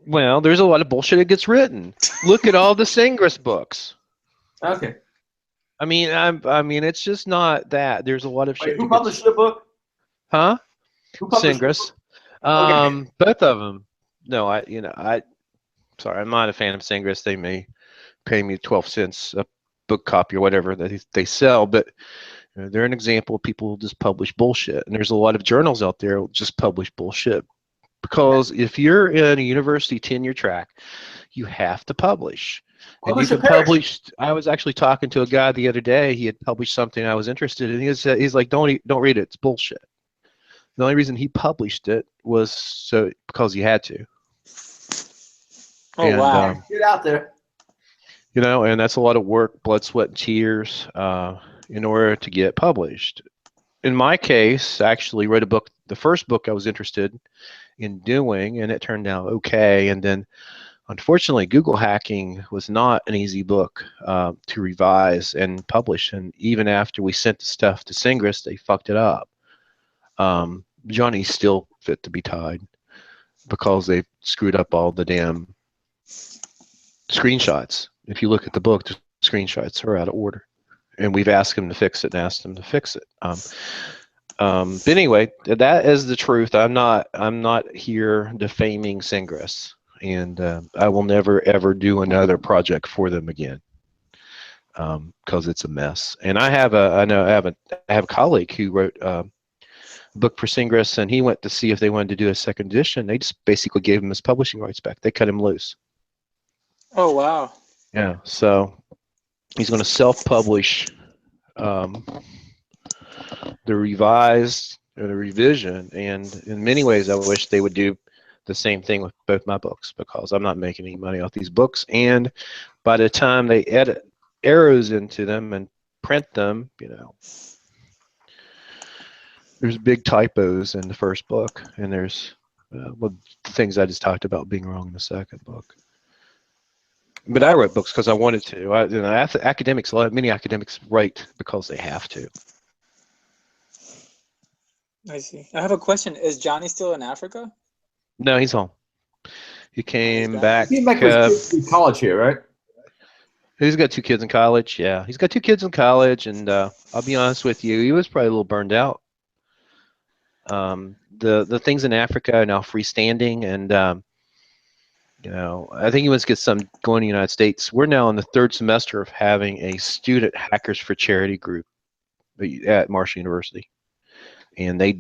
Well, there's a lot of bullshit that gets written. Look at all the Singris books. Okay. I mean, it's just not that. There's a lot of shit. Who published the book? Huh? Who published Singris. Okay. Both of them. No, sorry, I'm not a fan of Singris. They may pay me 12 cents a book copy or whatever that they sell, but they're an example of people who just publish bullshit. And there's a lot of journals out there who just publish bullshit. Because if you're in a university tenure track, you have to publish. And you can publish. I was actually talking to a guy the other day. He had published something I was interested in. He's like, don't read it. It's bullshit. The only reason he published it was because he had to. Oh, wow. Get out there. And that's a lot of work, blood, sweat, and tears in order to get published. In my case, I actually wrote a book, the first book I was interested in doing, and it turned out okay. And then, unfortunately, Google hacking was not an easy book to revise and publish. And even after we sent the stuff to Singris, they fucked it up. Johnny's still fit to be tied because they screwed up all the damn screenshots. If you look at the book, the screenshots are out of order, and we've asked him to fix it and asked him to fix it. But anyway, that is the truth. I'm not here defaming Singris, and I will never ever do another project for them again because it's a mess. And I have a colleague who wrote a book for Singris, and he went to see if they wanted to do a second edition. They just basically gave him his publishing rights back. They cut him loose. Oh, wow. Yeah, so he's going to self-publish the revised or the revision, and in many ways I wish they would do the same thing with both my books, because I'm not making any money off these books, and by the time they edit arrows into them and print them, there's big typos in the first book, and there's the things I just talked about being wrong in the second book. But I wrote books because I wanted to. Many academics write because they have to. I see. I have a question. Is Johnny still in Africa? No, he's home. He came back. He came back with college here, right? He's got 2 kids in college. Yeah, he's got 2 kids in college, and I'll be honest with you, he was probably a little burned out. The things in Africa are now freestanding, and I think he wants to get some going in the United States. We're now in the 3rd semester of having a student Hackers for Charity group at Marshall University, and they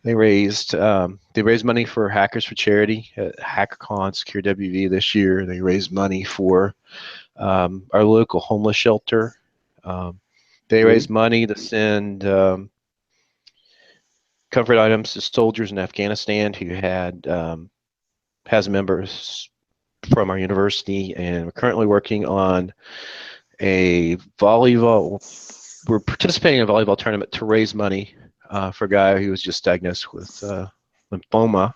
raised money for Hackers for Charity at HackerCon Secure WV this year. They raised money for our local homeless shelter. They raised money to send comfort items to soldiers in Afghanistan who had has members from our university, and we're currently working on a volleyball. We're participating in a volleyball tournament to raise money for a guy who was just diagnosed with lymphoma.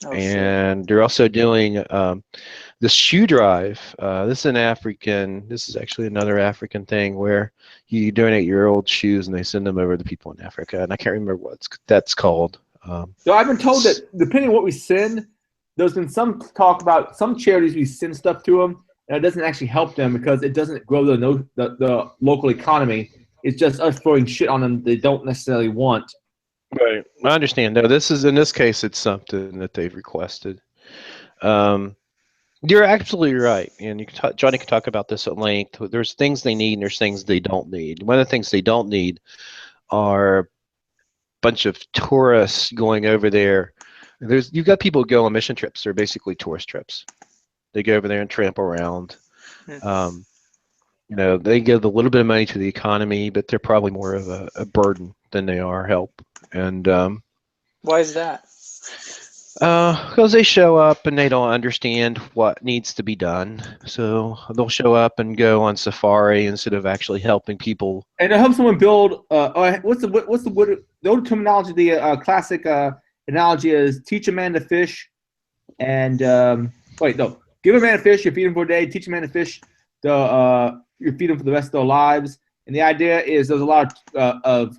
Oh, shit. And they're also doing the shoe drive. This is actually another African thing where you donate your old shoes and they send them over to people in Africa. And I can't remember what that's called. So I've been told that depending on what we send, there's been some talk about some charities we send stuff to them and it doesn't actually help them because it doesn't grow the local economy. It's just us throwing shit on them they don't necessarily want. Right. I understand. No, in this case, it's something that they've requested. You're absolutely right. And Johnny can talk about this at length. There's things they need and there's things they don't need. One of the things they don't need are bunch of tourists going over there. You've got people who go on mission trips. They're basically tourist trips. They go over there and tramp around. They give a little bit of money to the economy, but they're probably more of a burden than they are help. And Why is that? Because they show up and they don't understand what needs to be done. So they'll show up and go on safari instead of actually helping people. And to help someone build, what's the old terminology? The classic analogy is teach a man to fish, and give a man a fish, you feed him for a day. Teach a man to fish, you feed him for the rest of their lives. And the idea is there's a lot of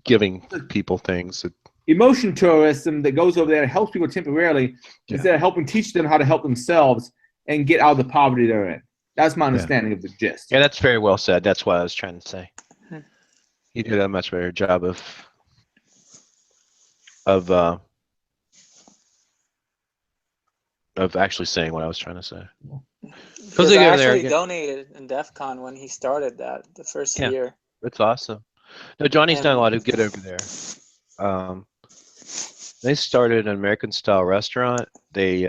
giving people things. Emotion tourism that goes over there and helps people temporarily instead of helping teach them how to help themselves and get out of the poverty they're in. That's my understanding of the gist. Yeah, that's very well said. That's what I was trying to say. You did a much better job of actually saying what I was trying to say. Because I actually donated in DEF CON when he started that the first year. That's awesome. No, Johnny's done a lot of good over there. They started an American-style restaurant. They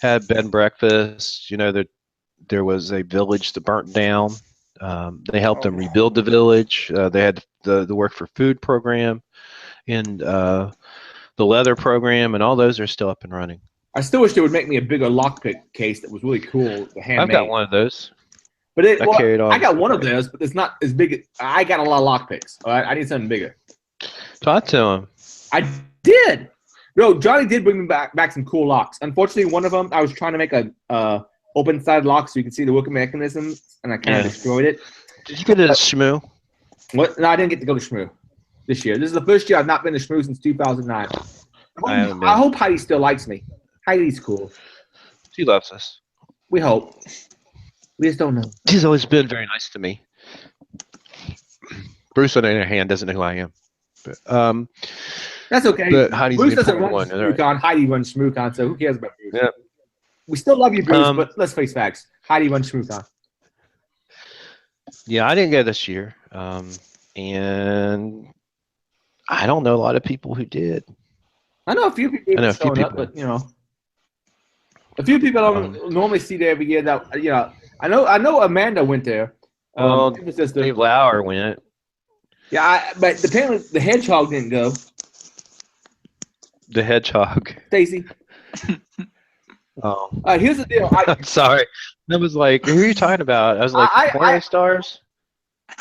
had bed and breakfast. That there was a village that burnt down. They helped them rebuild the village. They had the work for food program and the leather program, and all those are still up and running. I still wish they would make me a bigger lockpick case that was really cool. Handmade. I've got one of those. But I got one of those, but it's not as big. I got a lot of lockpicks. All right, I need something bigger. Talk to him. I did. No, Johnny did bring me back some cool locks. Unfortunately, one of them I was trying to make a open-side lock so you can see the working mechanism, and I kind of destroyed it. Did you get it at Shmoo? What? No, I didn't get to go to Shmoo this year. This is the first year I've not been to Shmoo since 2009. I hope Heidi still likes me. Heidi's cool. She loves us. We hope. We just don't know. She's always been very nice to me. Bruce, on the other hand, doesn't know who I am. But, that's okay. Bruce doesn't run ShmooCon. Heidi runs ShmooCon, so who cares about Bruce? Yeah. We still love you, Bruce, but let's face facts. Heidi runs ShmooCon. Yeah, I didn't go this year. And I don't know a lot of people who did. I know a few people showing up, but a few people I don't normally see there every year. That I know Amanda went there. Dave Lauer went. Yeah, but apparently the hedgehog didn't go. The hedgehog. Stacy. Oh. Here's the deal. I'm sorry. I was like, who are you talking about? I was like, Porno Stars?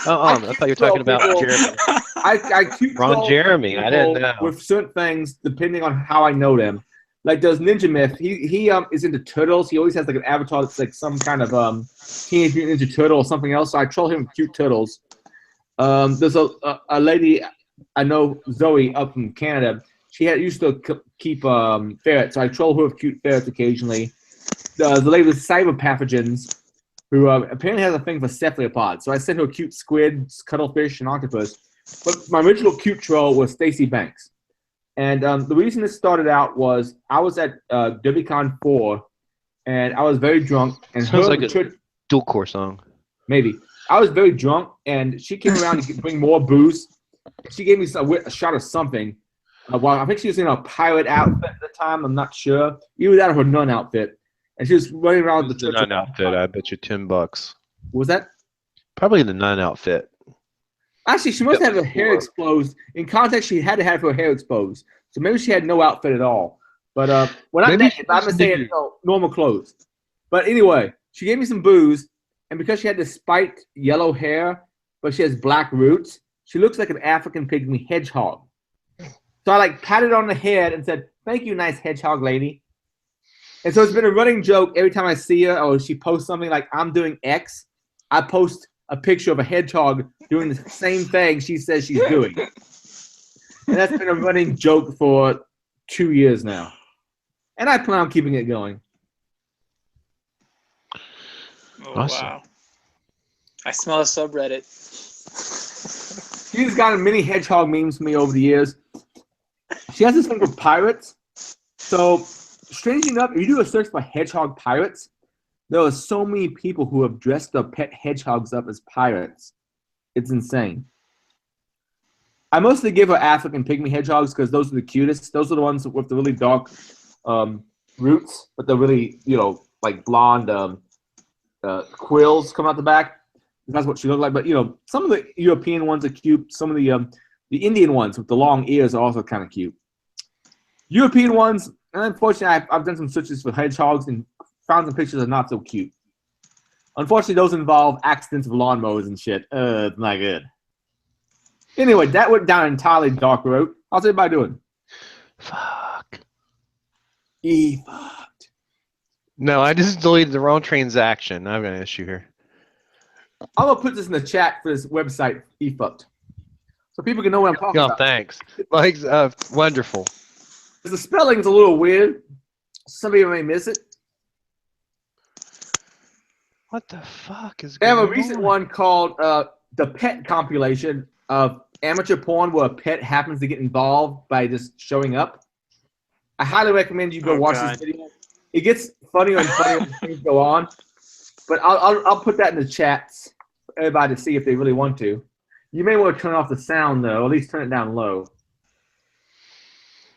I thought you were talking about Jeremy. I Ron Jeremy. I didn't know. With certain things, depending on how I know them. Like there's Ninja Myth. He is into turtles. He always has like an avatar that's like some kind of Teenage Mutant Ninja Turtle or something else. So I troll him with cute turtles. There's a lady I know, Zoe, up in Canada. She used to keep ferrets, so I troll her with cute ferrets occasionally. The lady with cyber pathogens, who apparently has a thing for cephalopods. So I sent her cute squid, cuttlefish, and octopus. But my original cute troll was Stacy Banks. And the reason this started out was I was at DerbyCon 4, and I was very drunk. And sounds like a dual core song. Maybe. I was very drunk, and she came around to bring more booze. She gave me a shot of something. Well, I think she was in a pirate outfit at the time. I'm not sure. Either that or her nun outfit. And she was running around the church. Nun outfit. I bet you $10. What was that? Probably the nun outfit. Actually, she must have her hair exposed. In context, she had to have her hair exposed. So maybe she had no outfit at all. But when I'm going to say it, normal clothes. But anyway, she gave me some booze. And because she had this spiked yellow hair, but she has black roots, she looks like an African pygmy hedgehog. So I like patted her on the head and said, "Thank you, nice hedgehog lady." And so it's been a running joke every time I see her or she posts something like I'm doing X, I post a picture of a hedgehog doing the same thing she says she's doing. And that's been a running joke for 2 years now. And I plan on keeping it going. Oh, Awesome. wow. I smell a subreddit. She's gotten many hedgehog memes from me over the years. She has this thing with pirates. So, strangely enough, if you do a search for hedgehog pirates, there are so many people who have dressed their pet hedgehogs up as pirates. It's insane. I mostly give her African pygmy hedgehogs because those are the cutest. Those are the ones with the really dark roots, but they're really, like blonde quills come out the back. That's what she looked like. But some of the European ones are cute. Some of the Indian ones with the long ears are also kind of cute. European ones, and unfortunately, I've done some searches for hedgehogs and found some pictures that are not so cute. Unfortunately, those involve accidents of lawnmowers and shit. It's not good. Anyway, that went down an entirely dark road. How's everybody doing? Fuck. Fucked. No, I just deleted the wrong transaction. I've got an issue here. I'm gonna put this in the chat for this website, eFucked, so people can know what I'm talking about. Thanks. Like, wonderful. The spelling's a little weird. Some people may miss it. What the fuck is They going on? have a recent one called the Pet compilation of amateur porn where a pet happens to get involved by just showing up. I highly recommend you go watch this video. It gets funnier and funnier as things go on. But I'll put that in the chats for everybody to see if they really want to. You may want to turn off the sound though, or at least turn it down low.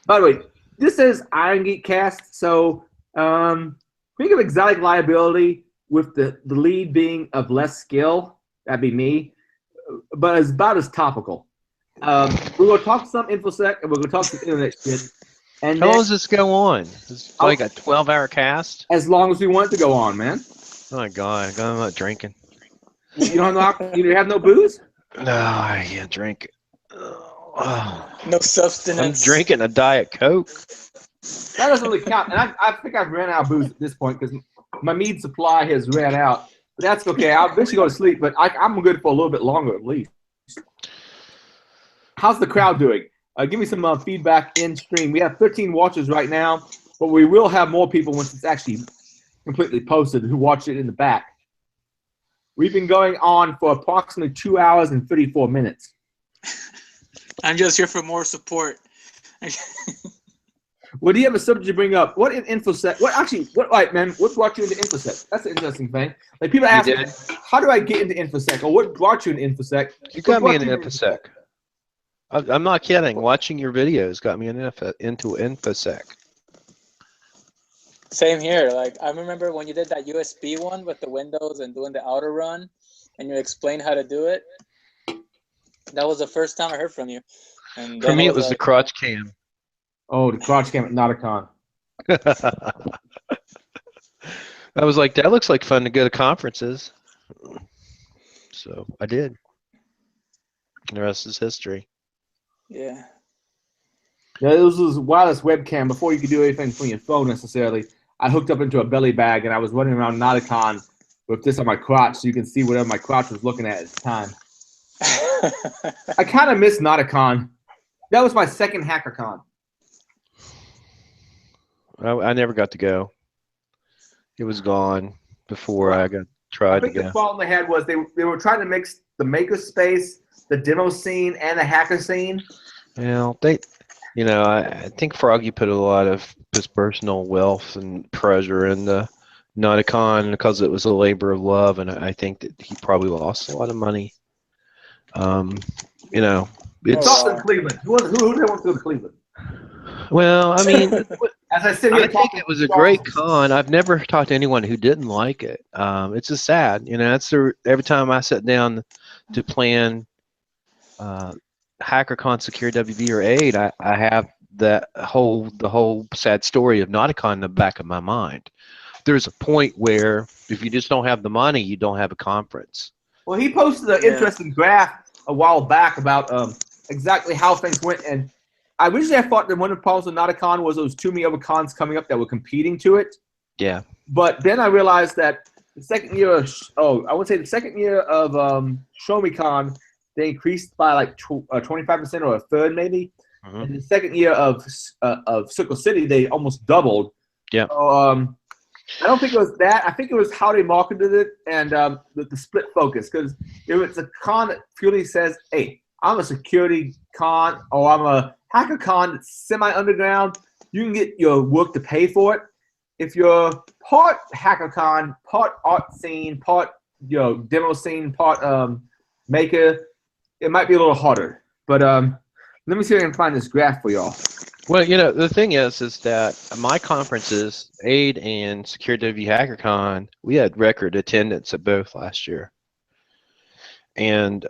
By the way, this is Irongeek cast, so think of exotic liability with the lead being of less skill. That'd be me. But it's about as topical. We're going to talk some InfoSec, and we're going to talk some internet shit. And how long does this go on? It's like a 12-hour cast? As long as we want it to go on, man. Oh, my God. I'm not drinking. You don't have no booze? No, I can't drink. Oh. No substance. I'm drinking a Diet Coke. That doesn't really count. And I think I've ran out of booze at this point because my mead supply has ran out. But that's okay. I'll eventually go to sleep, but I'm good for a little bit longer at least. How's the crowd doing? Give me some feedback in stream. We have 13 watchers right now, but we will have more people once it's actually completely posted who watch it in the back. We've been going on for approximately 2 hours and 34 minutes. I'm just here for more support. Well, do you have a subject to bring up? What in InfoSec? What brought you into InfoSec? That's an interesting thing. Like people ask, how do I get into InfoSec? Or what brought you into InfoSec? You got me into InfoSec. I'm not kidding. Watching your videos got me into InfoSec. Same here. Like I remember when you did that USB one with the windows and doing the outer run, and you explained how to do it. That was the first time I heard from you. And for me, it was the crotch cam. Oh, the crotch cam at Nauticon. I was like, that looks like fun to go to conferences. So I did. And the rest is history. Yeah. Yeah, this was wireless webcam before you could do anything from your phone necessarily. I hooked up into a belly bag and I was running around Nauticon with this on my crotch so you can see whatever my crotch was looking at the time. I kind of miss Nauticon. That was my second HackerCon. I never got to go. It was gone before I tried to go. The problem they had was they were trying to mix the makerspace, the demo scene, and the hacker scene. Well, I think Froggy put a lot of his personal wealth and treasure in the Nauticon because it was a labor of love, and I think that he probably lost a lot of money. It's also in Cleveland. Who wants to go to Cleveland? Well, I mean, as I sit here, I think it was a great con. I've never talked to anyone who didn't like it. It's just sad, every time I sit down to plan HackerCon, Secure WB, or AID, I have the whole sad story of Nauticon in the back of my mind. There's a point where if you just don't have the money, you don't have a conference. Well, he posted an interesting graph a while back about exactly how things went, and originally I thought that one of the problems with Nauticon was there was too many other cons coming up that were competing to it. Yeah. But then I realized that the second year of ShowMeCon, they increased by like 25% or a third maybe. Mm-hmm. And the second year of Circle City, they almost doubled. Yeah. So, I don't think it was that. I think it was how they marketed it and the split focus. Because if it's a con that purely says, hey, I'm a security con or I'm a hacker con that's semi-underground, you can get your work to pay for it. If you're part hacker con, part art scene, part demo scene, part maker, it might be a little harder. But let me see if I can find this graph for y'all. Well, the thing is that my conferences, AID and Secure W HackerCon, we had record attendance at both last year. And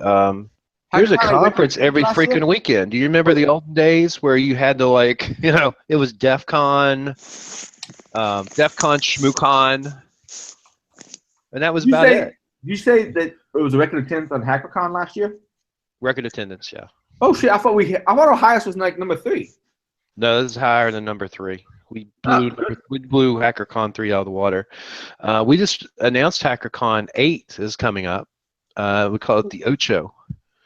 there's a conference every freaking weekend. Do you remember the old days where you had to it was DEF CON, ShmooCon, and that was about it. Did you say that it was a record attendance on HackerCon last year? Record attendance, yeah. Oh shit! I thought our highest was like number 3. No, this is higher than number 3. We blew HackerCon 3 out of the water. We just announced HackerCon 8 is coming up. We call it the Ocho.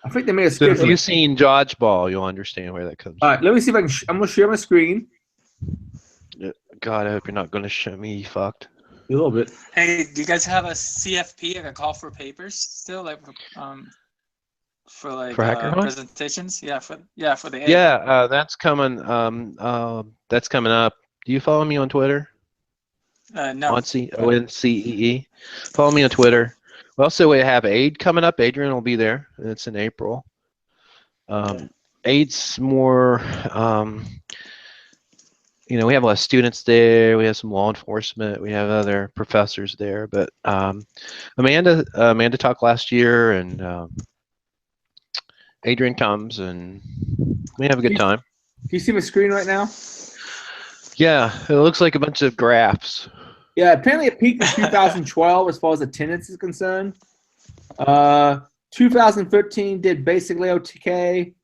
I think they made a So schedule. if you've seen Dodgeball, you'll understand where that comes from. All right, let me see if I can. I'm gonna share my screen. God, I hope you're not going to show me you fucked. A little bit. Hey, do you guys have a CFP, like a call for papers, still, for HackerCon? presentations? Yeah, for the Yeah, that's coming. That's coming up. Do you follow me on Twitter? no. ONCEE. Follow me on Twitter. Also, we have AID coming up. Adrian will be there. It's in April. AID's more. We have a lot of students there. We have some law enforcement. We have other professors there. But Amanda talked last year, and Adrian comes, and we have a good time. Can you see my screen right now? Yeah, it looks like a bunch of graphs. Yeah, apparently it peaked in 2012 as far as attendance is concerned. 2013 did basically OTK.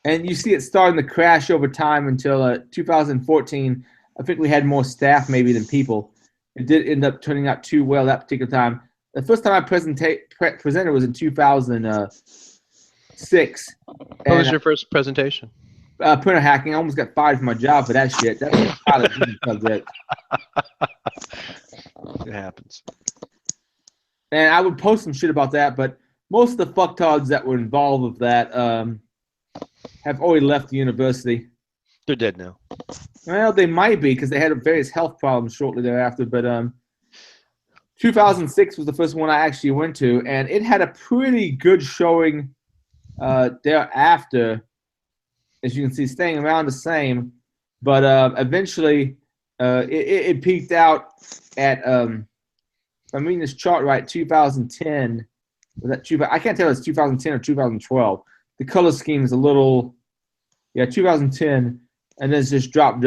And you see it starting to crash over time until 2014. I think we had more staff maybe than people. It did end up turning out too well that particular time. The first time I presented was in 2006. What was your first presentation? Printer hacking. I almost got fired from my job for that shit. That's not a good subject. It happens. And I would post some shit about that, but most of the fucktards that were involved with that have already left the university. They're dead now. Well, they might be because they had various health problems shortly thereafter. But 2006 was the first one I actually went to, and it had a pretty good showing thereafter. As you can see, staying around the same. But eventually, it peaked out at, if I'm reading this chart right, 2010. Was that I can't tell if it's 2010 or 2012. The color scheme is a little, 2010, and then it's just drop. I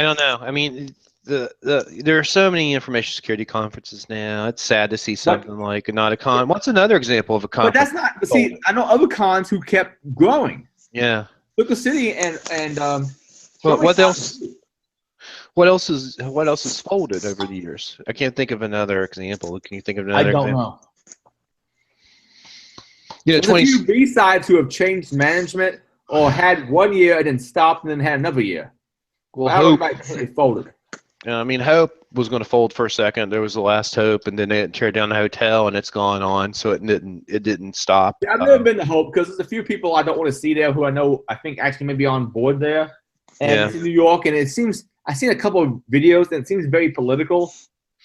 don't know. I mean, there are so many information security conferences now. It's sad to see something like a Nauticon. What's another example of a conference? But that's not. See, I know other cons who kept growing. Yeah. Circle City and Well, what else? What else is folded over the years? I can't think of another example. Can you think of another example? I don't know. There's a few B-sides who have changed management or had 1 year and then stopped and then had another year. Well, Hope folded. Hope was going to fold for a second. There was the last Hope, and then they tear down the hotel, and it's gone on, so it didn't stop. Yeah, I've never been to Hope because there's a few people I don't want to see there who I think actually may be on board there. And it's in New York, and it seems I've seen a couple of videos and it seems very political.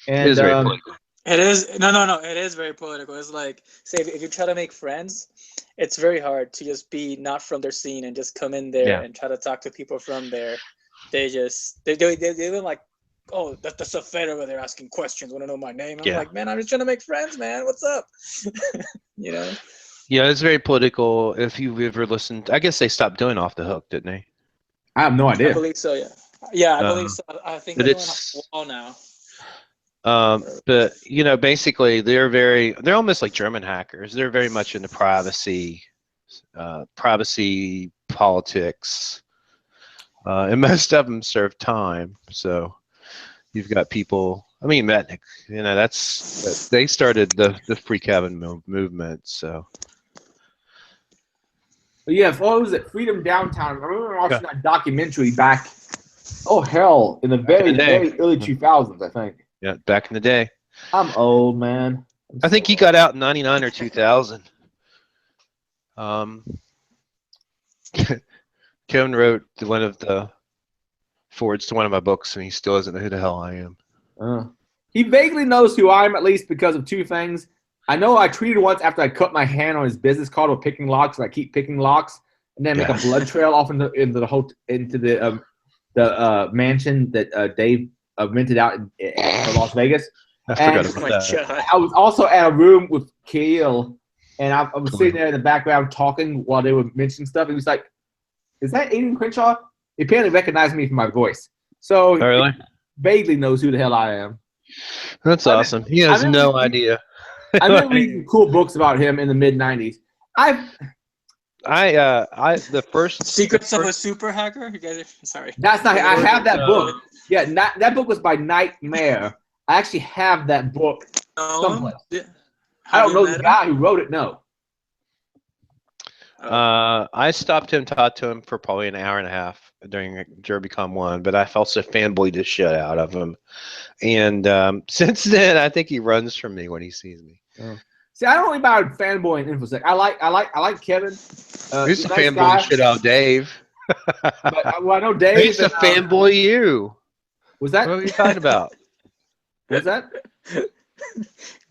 And, it is very political. It is no. It is very political. It's like, say, if you try to make friends, it's very hard to just be not from their scene and just come in there and try to talk to people from there. They even like oh, that's the Fed over there asking questions, want to know my name. I'm Yeah. like, man, I'm just trying to make friends, man. What's up? You know? Yeah, it's very political. If you've ever listened, I guess they stopped doing Off the Hook, didn't they? I have no I idea. believe so, yeah. Yeah, I believe so. I think but they're doing it's- a wall now. But you know, basically, they're almost like German hackers. They're very much into privacy politics, and most of them serve time. So you've got people. I mean, Metnick. You know, they started the free cabin movement. So But yeah, if what was it, Freedom Downtown? I remember watching that documentary back. Oh hell, in the very very early 2000s, I think. yeah, back in the day. I'm old, man. I think he got out in '99 or 2000. Kevin wrote one of the forwards to one of my books, and he still doesn't know who the hell I am. He vaguely knows who I am, at least because of two things. I know I tweeted once after I cut my hand on his business card with picking locks, and I keep picking locks, and then make a blood trail off into the mansion that Dave rented out in Las Vegas. I forgot about that. I was also at a room with Keel, and I was sitting there in the background talking while they were mentioning stuff. He was like, "Is that Aiden Crenshaw?" He apparently recognized me from my voice. So Oh, really? he vaguely knows who the hell I am. That's awesome. He has no idea. I've been reading cool books about him in the mid '90s. The first Secrets of a Super Hacker. You guys are sorry. That's not. I have that book. Yeah, that book was by Nightmare. I actually have that book someplace. I don't know the guy who wrote it. No. I stopped him, talked to him for probably an hour and a half during DerbyCon 1, but I also fanboyed the shit out of him. And since then, I think he runs from me when he sees me. See, I don't know about fanboy and InfoSec. I like Kevin. He's a a fanboy shit out Dave. But, well, I know Dave. He's a fanboy you. Was that? What are you talking about? What's that?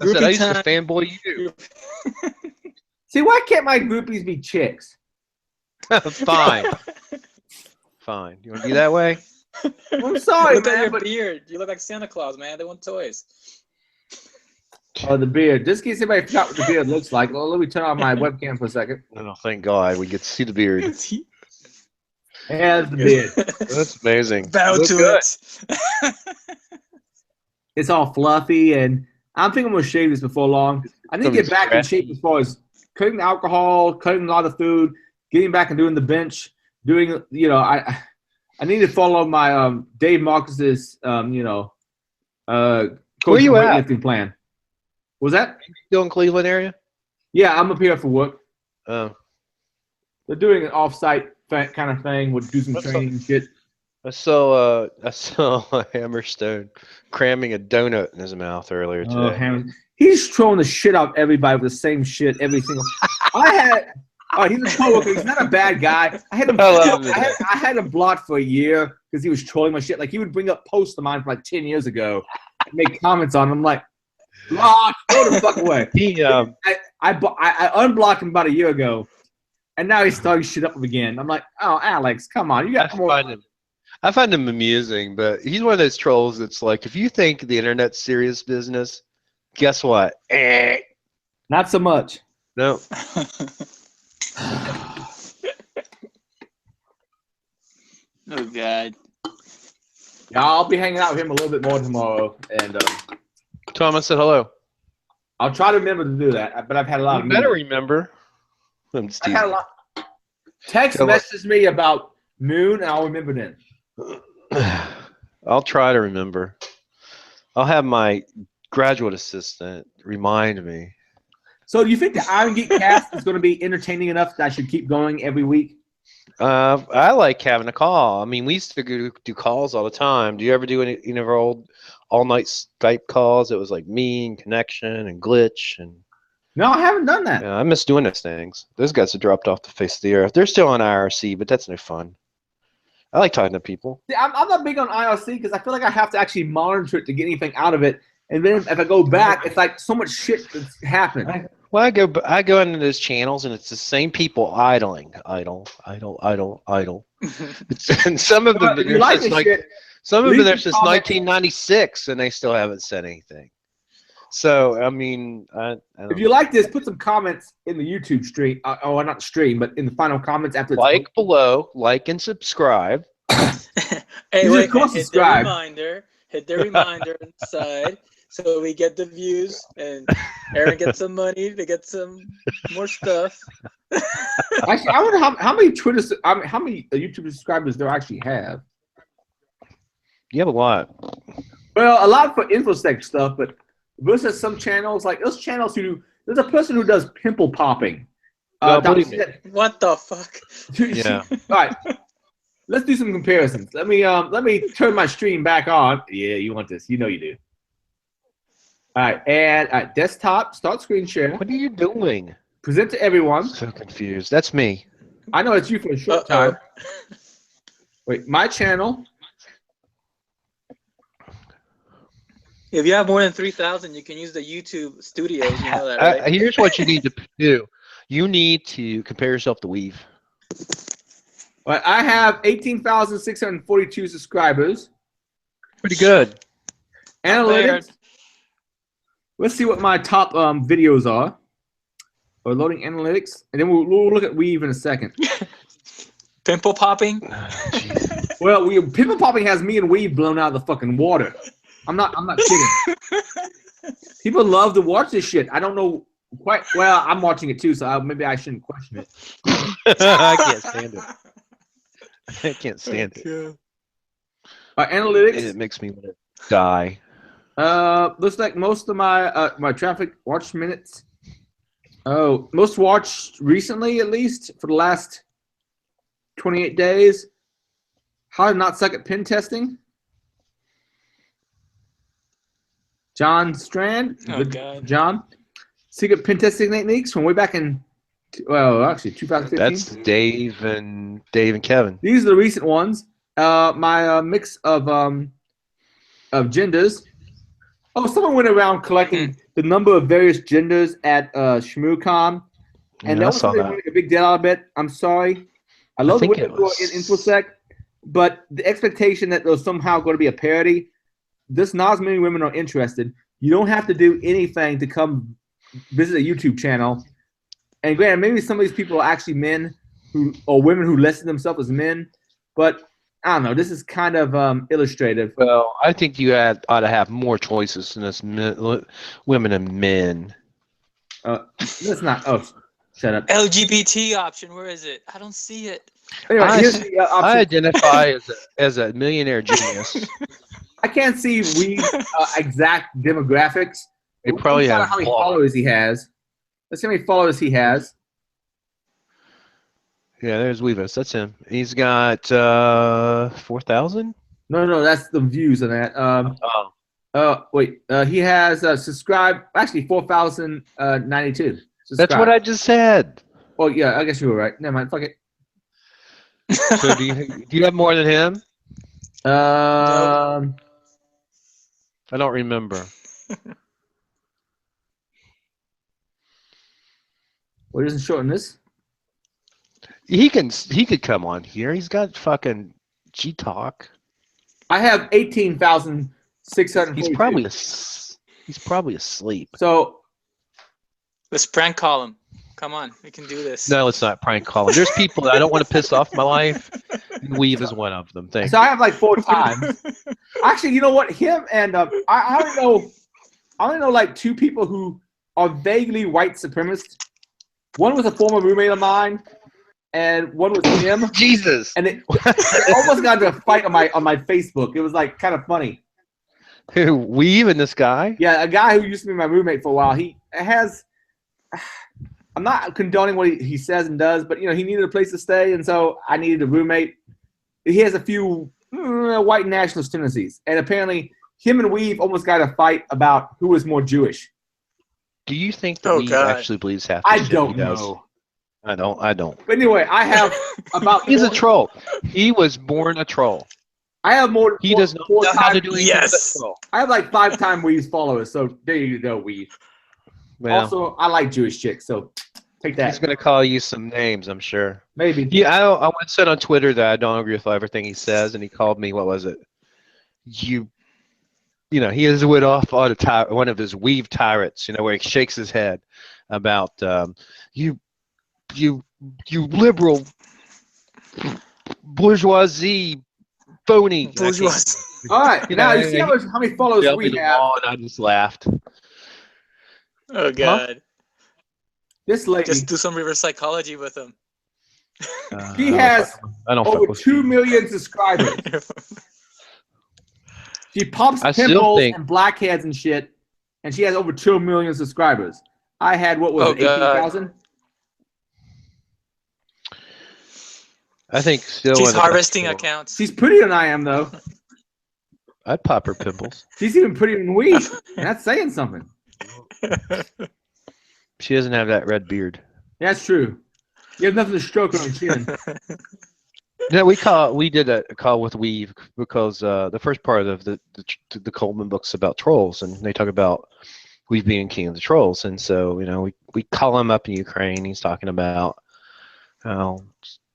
I said I used to fanboy you. See, why can't my groupies be chicks? Fine. Fine. You want to be that way? I'm sorry, Look at man. your But beard. You look like Santa Claus, man. They want toys. oh, the beard. Just in case anybody forgot what the beard looks like. Well, let me turn on my webcam for a second. Oh, thank God we get to see the beard. Yeah, the beard. That's amazing. Bow Look to good. it. It's all fluffy, and I'm thinking I'm gonna shave this before long. I need to get back in shape as far as cutting alcohol, cutting a lot of food, getting back and doing the bench, doing I need to follow my Dave Marcus's Where you at? weightlifting plan. Was that Still in Cleveland area? Yeah, I'm up here for work. Oh. They're doing an off-site kind of thing. We'll do some training and shit. I saw Hammerstone cramming a donut in his mouth earlier today. He's throwing the shit out of everybody with the same shit every single. He's a coworker. He's not a bad guy. I had him blocked for a year because he was trolling my shit. Like he would bring up posts of mine from like 10 years ago, and make comments on them. I'm like, block, go the fuck away. I unblocked him about a year ago, and now he's starting shit up again. I'm like, oh, Alex, come on, you got more. I find him amusing, but he's one of those trolls that's like, if you think the internet's serious business, guess what? Not so much. No. Oh God. Yeah, I'll be hanging out with him a little bit more tomorrow, and Thomas said hello. I'll try to remember to do that. But I've had a lot. You better remember. I'm I've had a lot. Text message me about noon, and I'll remember then. I'll try to remember. I'll have my graduate assistant remind me. So do you think the Irongeek cast is going to be entertaining enough that I should keep going every week? I like having a call. I mean, we used to do calls all the time. Do you ever do any of our old all-night Skype calls? It was like me and Connection and Glitch. And No, I haven't done that. yeah, I miss doing those things. Those guys have dropped off the face of the earth. They're still on IRC, but that's no fun. I like talking to people. See, I'm not big on IRC because I feel like I have to actually monitor it to get anything out of it. And then if I go back, it's like so much shit that's happened. Well, I go into those channels and it's the same people idling, idle. And some of them If been you there like since this shit, some have leave been there some since comments. 1996, and they still haven't said anything. So I mean, I don't If you know. like this, put some comments in the YouTube stream. Oh, not stream, but in the final comments after it's Like below, like and subscribe. Hey, You wait, just cross hit the subscribe. reminder. Hit the reminder inside, so we get the views, and Aaron gets some money to get some more stuff. Actually, I wonder how many how many YouTube subscribers do I actually have? You have a lot. Well, a lot for infosec stuff, but versus some channels like those channels who do. There's a person who does pimple popping. Believe me. What the fuck? Yeah. All right. Let's do some comparisons. Let me turn my stream back on. Yeah, you want this? You know you do. All right, and desktop, start screen share. What are you doing? Present to everyone. I'm so confused. That's me. I know it's you for a short time. Wait, my channel. If you have more than 3,000, you can use the YouTube Studios. You know that, right? Here's what you need to do. You need to compare yourself to Weave. All right, I have 18,642 subscribers. Pretty good. Analytics. Let's see what my top videos are. We're loading analytics, and then we'll look at Weave in a second. Pimple popping. Well, pimple popping has me and Weave blown out of the fucking water. I'm not kidding. People love to watch this shit. I don't know quite. Well, I'm watching it too, so maybe I shouldn't question it. I can't stand it. I can't stand it. Analytics. It makes me want to die. Looks like most of my my traffic watch minutes. Oh, most watched recently, at least for the last 28 days. How to not suck at pen testing. John Strand. Oh, God. John. Secret pen testing techniques from way back in, well, actually 2015. That's Dave and Kevin. These are the recent ones. My mix of genders. Oh, someone went around collecting the number of various genders at ShmooCon, and that was really make a big deal out of it. I'm sorry. I love the women who are in InfoSec, but the expectation that there's somehow going to be a parity, this not as many women are interested. You don't have to do anything to come visit a YouTube channel. And granted, maybe some of these people are actually men or women who list themselves as men, but I don't know. This is kind of illustrative. Well, I think you ought to have more choices than this women and men. Let's not. Oh, shut up. LGBT option. Where is it? I don't see it. Anyway, I identify as a millionaire genius. I can't see exact demographics. They probably have how many followers he has. Let's see how many followers he has. Yeah, there's Weavis. That's him. He's got 4,000. No, that's the views on that. Wait. He has subscribed. Actually, 4,092. That's what I just said. Oh yeah, I guess you were right. Never mind. Fuck it. So do you have more than him? No. I don't remember. What doesn't shorten this? He could come on here. He's got fucking G-Talk. I have 18,600. He's probably asleep. So let's prank call him. Come on, we can do this. No, let's not prank call him. There's people that I don't want to piss off in my life. Weave is one of them. Thanks. So I have like 4 times. Actually, you know what? Him and I only know like 2 people who are vaguely white supremacists. One was a former roommate of mine, and one was him. Jesus. And it almost got into a fight on my Facebook. It was like kind of funny. Who, Weave and this guy? Yeah, a guy who used to be my roommate for a while. He has. I'm not condoning what he says and does, but he needed a place to stay, and so I needed a roommate. He has a few white nationalist tendencies, and apparently him and Weave almost got a fight about who was more Jewish. Do you think that Weave actually believes half the I shit don't he does? know. I don't. But anyway, I have about. He's a troll. He was born a troll. I have more. He does not know how to do anything but troll. I have like 5 times Weave's followers, so there you go, Weave. Well, Also, I like Jewish chicks, so take that. he's gonna call you some names, I'm sure. Maybe. Yeah, I once said on Twitter that I don't agree with everything he says, and he called me. What was it? He has went off on one of his weave tyrants. Where he shakes his head about you liberal bourgeoisie phony. Bourgeoisie. All right. Now you see how many followers Yelled we me the have. wall, and I just laughed. Oh god. This lady. Just do some reverse psychology with him. She has I don't over fuck with 2 million subscribers. She pops I still pimples think- and blackheads and shit, and she has over 2 million subscribers. I had, what was Oh, it, 18,000? I think still. She's one of the best harvesting people. accounts. She's prettier than I am, though. I'd pop her pimples. She's even prettier than we. And that's saying something. She doesn't have that red beard. That's true. You have nothing to stroke on her chin. Yeah, we did a call with Weave because the first part of the Coleman book's about trolls, and they talk about Weave being king of the trolls, and so we call him up in Ukraine. He's talking about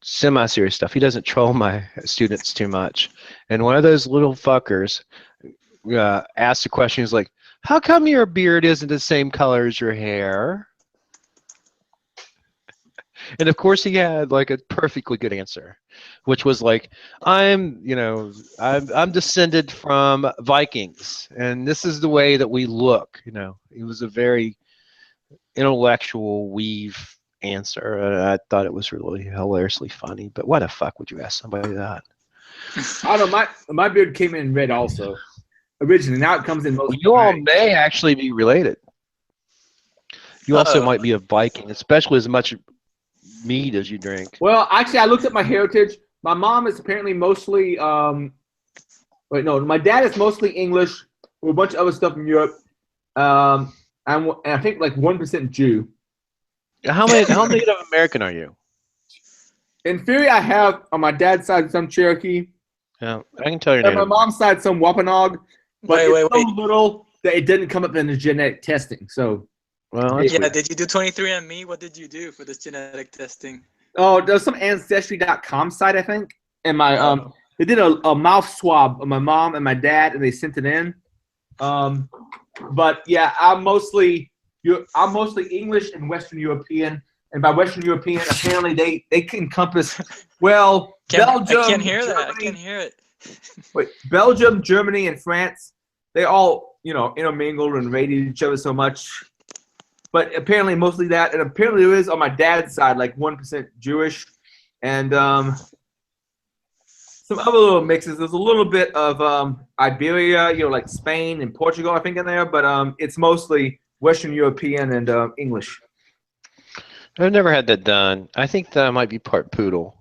semi-serious stuff. He doesn't troll my students too much, and one of those little fuckers asked a question. He's like, "How come your beard isn't the same color as your hair?" And of course, he had like a perfectly good answer, which was like, I'm descended from Vikings, and this is the way that we look. It was a very intellectual Weave answer, and I thought it was really hilariously funny. But why the fuck would you ask somebody that? I don't know. My beard came in red also. Originally, now it comes in most. You all may actually be related. You also might be a Viking, especially as much meat as you drink. Well, actually, I looked at my heritage. My mom is apparently mostly. My dad is mostly English with a bunch of other stuff from Europe. And I think like 1% Jew. How Native American are you? In theory, I have on my dad's side some Cherokee. Yeah, I can tell you. On my mom's side, some Wampanoag. But it's so wait. little that it didn't come up in the genetic testing. So. Well, Yeah, did you do 23andMe? What did you do for this genetic testing? Oh, there's some Ancestry.com site, I think. And my they did a mouth swab of my mom and my dad, and they sent it in. But yeah, I'm mostly English and Western European. And by Western European, apparently they can encompass Belgium. I can't hear Germany, that. I can't hear it. Wait, Belgium, Germany, and France. They all intermingled and rated each other so much. But apparently mostly that, and apparently there is on my dad's side like 1% Jewish, and some other little mixes. There's a little bit of Iberia, like Spain and Portugal, I think, in there, but it's mostly Western European and English. I've never had that done. I think that I might be part poodle,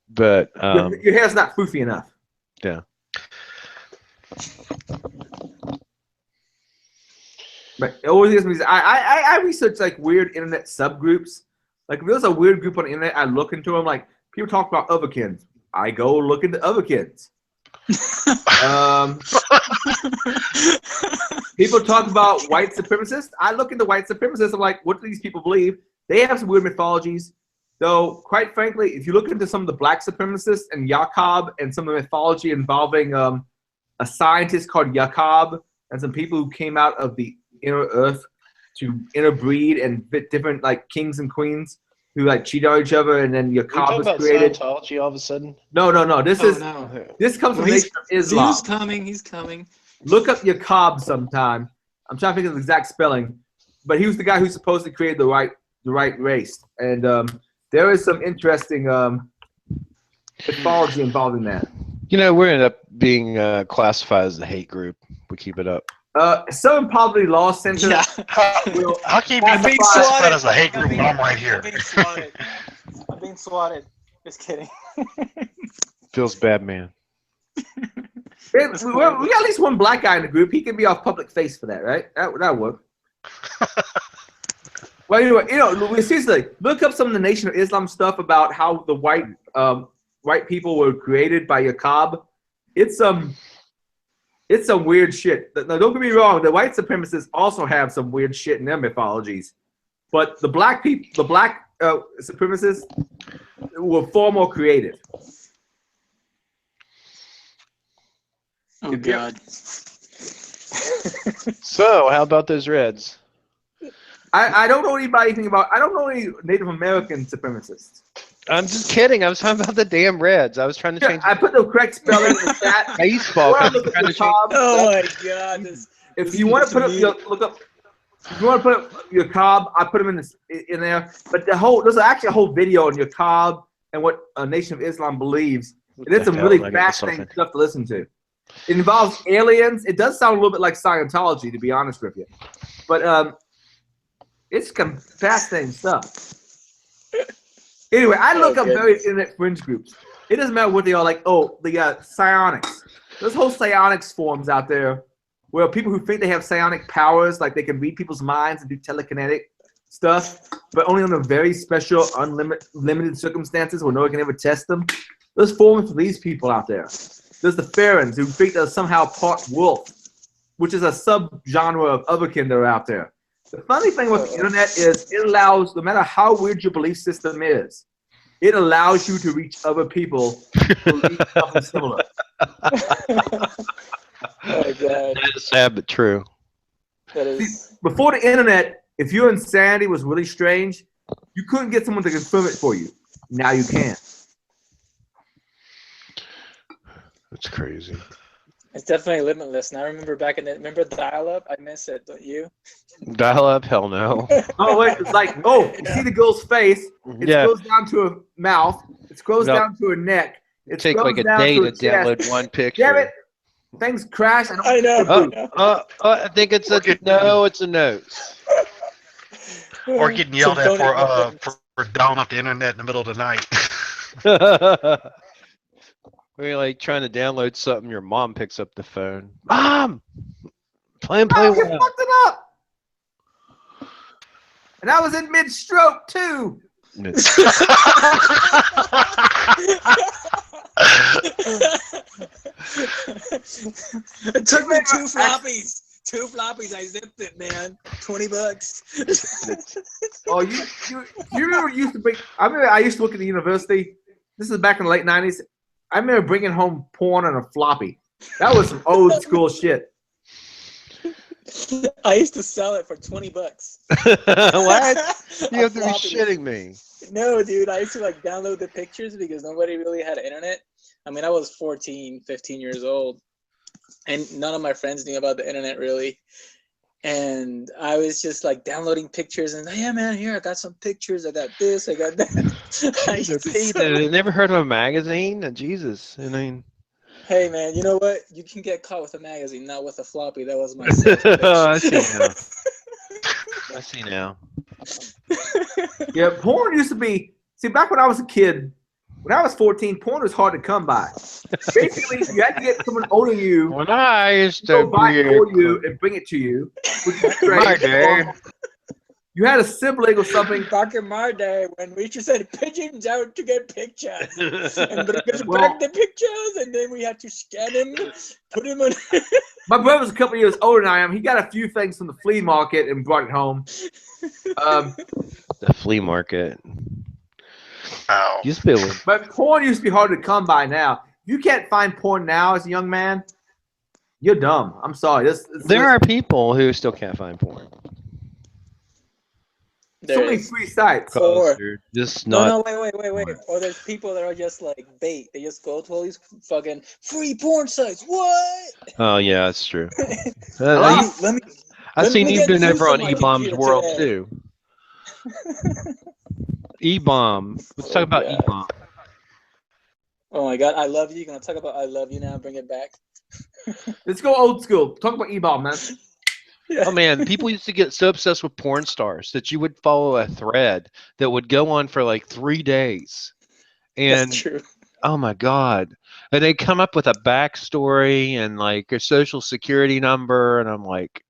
but Your hair's not foofy enough. yeah. But I research like weird internet subgroups. Like if there's a weird group on the internet, I look into them. Like people talk about otherkins. I go look into otherkins. People talk about white supremacists. I look into white supremacists. I'm like, what do these people believe? They have some weird mythologies. Though, quite frankly, if you look into some of the black supremacists and Jacob and some of the mythology involving a scientist called Jacob and some people who came out of the inner earth to interbreed and fit different like kings and queens who like cheat on each other, and then Jacob was created. Scientology all of a sudden? No. This comes from the nation of Islam. He's coming. Look up Jacob sometime. I'm trying to think of the exact spelling, but he was the guy who supposedly created the right race, and there is some interesting mythology involved in that. We're end up being classified as a hate group. We keep it up. Southern Poverty Law Center. Yeah. How can you I'm be being classified swatted. as a hate group I'm when I'm right here? I'm being swatted. Just kidding. Feels bad, man. We got at least one black guy in the group. He can be off public face for that, right? That work. Well, anyway, seriously, look up some of the Nation of Islam stuff about how the white people were created by Jacob. It's It's some weird shit. Now, don't get me wrong. The white supremacists also have some weird shit in their mythologies, but the black supremacists were far more creative. Oh God. So, how about those Reds? I don't know anything about. I don't know any Native American supremacists. I'm just kidding. I was talking about the damn Reds. I was trying to change. I put the correct spelling in the chat. Baseball. I was trying to change. Oh my God. If you want to put up your if you want to put up your cob, I put them in there. But there's actually a whole video on your cob and what a Nation of Islam believes. And it's some really fascinating stuff to listen to. It involves aliens. It does sound a little bit like Scientology, to be honest with you. But it's some fascinating stuff. Anyway, I look up various internet fringe groups. It doesn't matter what they are. Like, the psionics. There's whole psionics forums out there where people who think they have psionic powers, like they can read people's minds and do telekinetic stuff, but only under very special, limited circumstances where no one can ever test them. There's forums for these people out there. There's the Farons who think they're somehow part wolf, which is a subgenre of otherkin that are out there. The funny thing with the internet is it allows, no matter how weird your belief system is, it allows you to reach other people who believe something similar. Oh my God. That is sad but true. That is. See, before the internet, if your insanity was really strange, you couldn't get someone to confirm it for you. Now you can. That's crazy. It's definitely limitless. And I remember back in the dial-up? I miss it, don't you? Dial up? Hell no. Oh wait, it's like, you see the girl's face. It goes down to her mouth. It goes down to her neck. It Take like a down day to her chest. download one picture. Damn it! Things crash. And I know. I think it's a no. It's a note. Or getting yelled at for dialing up the internet in the middle of the night. We're like trying to download something. Your mom picks up the phone. Mom, play you well. fucked it up. And I was in mid-stroke too. It took me two floppies. Two floppies. I zipped it, man. $20. Oh, you remember you used to bring? I remember I used to work at the university. This is back in the late '90s. I remember bringing home porn on a floppy. That was some old school shit. I used to sell it for $20. What? You have to be shitting me. No, dude. I used to like download the pictures because nobody really had internet. I mean, I was 14, 15 years old, and none of my friends knew about the internet really. And I was just like downloading pictures and yeah, man, here I got some pictures. I got this. I got that. I never heard of a magazine. Jesus, I mean. Hey man, you know what? You can get caught with a magazine, not with a floppy. That was my. I see now. Yeah, porn used to be. See, back when I was a kid, when I was 14, porn was hard to come by. Basically, you had to get someone older than you. When I used to go buy it for you and bring it to you, which is great. You had a sibling or something. Back in my day, when we just sent pigeons out to get pictures, and bring us back the pictures, and then we had to scan them, put them on. My brother's a couple years older than I am. He got a few things from the flea market and brought it home. The flea market. Ow. Used to be able to... But porn used to be hard to come by now. You can't find porn now as a young man. You're dumb. I'm sorry. There are people who still can't find porn. So many free sites. Just not... No, wait. Or there's people that are just like bait. They just go to all these fucking free porn sites. What? Oh yeah, that's true. I've seen you've been over on E-Bomb's World too. E-Bomb. Let's talk about E-Bomb. Oh my God, I love you. Gonna talk about I love you now. Bring it back. Let's go old school. Talk about E-Bomb, man. Yeah. Oh man, people used to get so obsessed with porn stars that you would follow a thread that would go on for like 3 days. And that's true. Oh my God. And they come up with a backstory and like a social security number, and I'm like,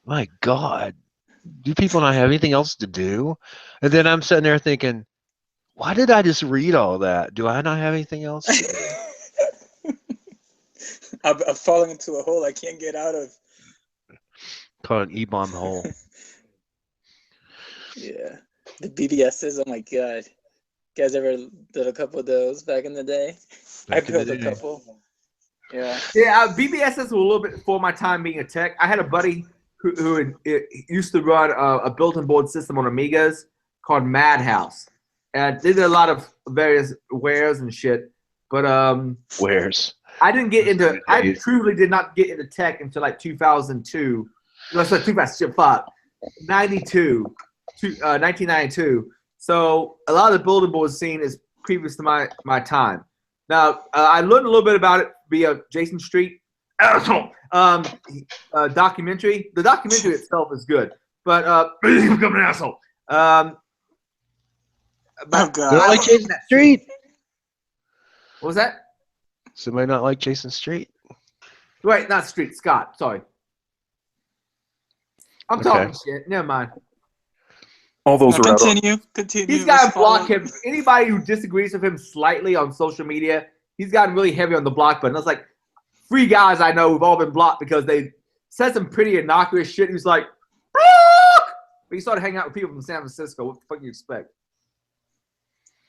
my God, do people not have anything else to do? And then I'm sitting there thinking, why did I just read all that? Do I not have anything else to do? I'm falling into a hole I can't get out of. Called an E-bomb hole. Yeah. The BBSs, oh my god. You guys ever did a couple of those back in the day? Back I in the built a day. couple. Yeah. Yeah, BBSs were a little bit before my time being a tech. I had a buddy who used to run a built-in board system on Amigas called Madhouse. And they did a lot of various wares and shit. But Wares. I didn't get Those into. were the I days. truly did not get into tech until like 2002. No, sorry, 2005, 92, 1992. So a lot of the building board scene is previous to my time. Now I learned a little bit about it via Jason Street documentary. The documentary itself is good, but become an asshole. Oh Not god. like Jason Street. What was that? Somebody not like Jason Street? Right, not Street. Scott. Sorry. I'm Okay. talking shit. Never mind. All those Now are out. continue. He's got to Let's follow- block him. Anybody who disagrees with him slightly on social media, he's gotten really heavy on the block button. That's like 3 guys I know who've all been blocked because they said some pretty innocuous shit. He was like, block! But he started hanging out with people from San Francisco. What the fuck do you expect?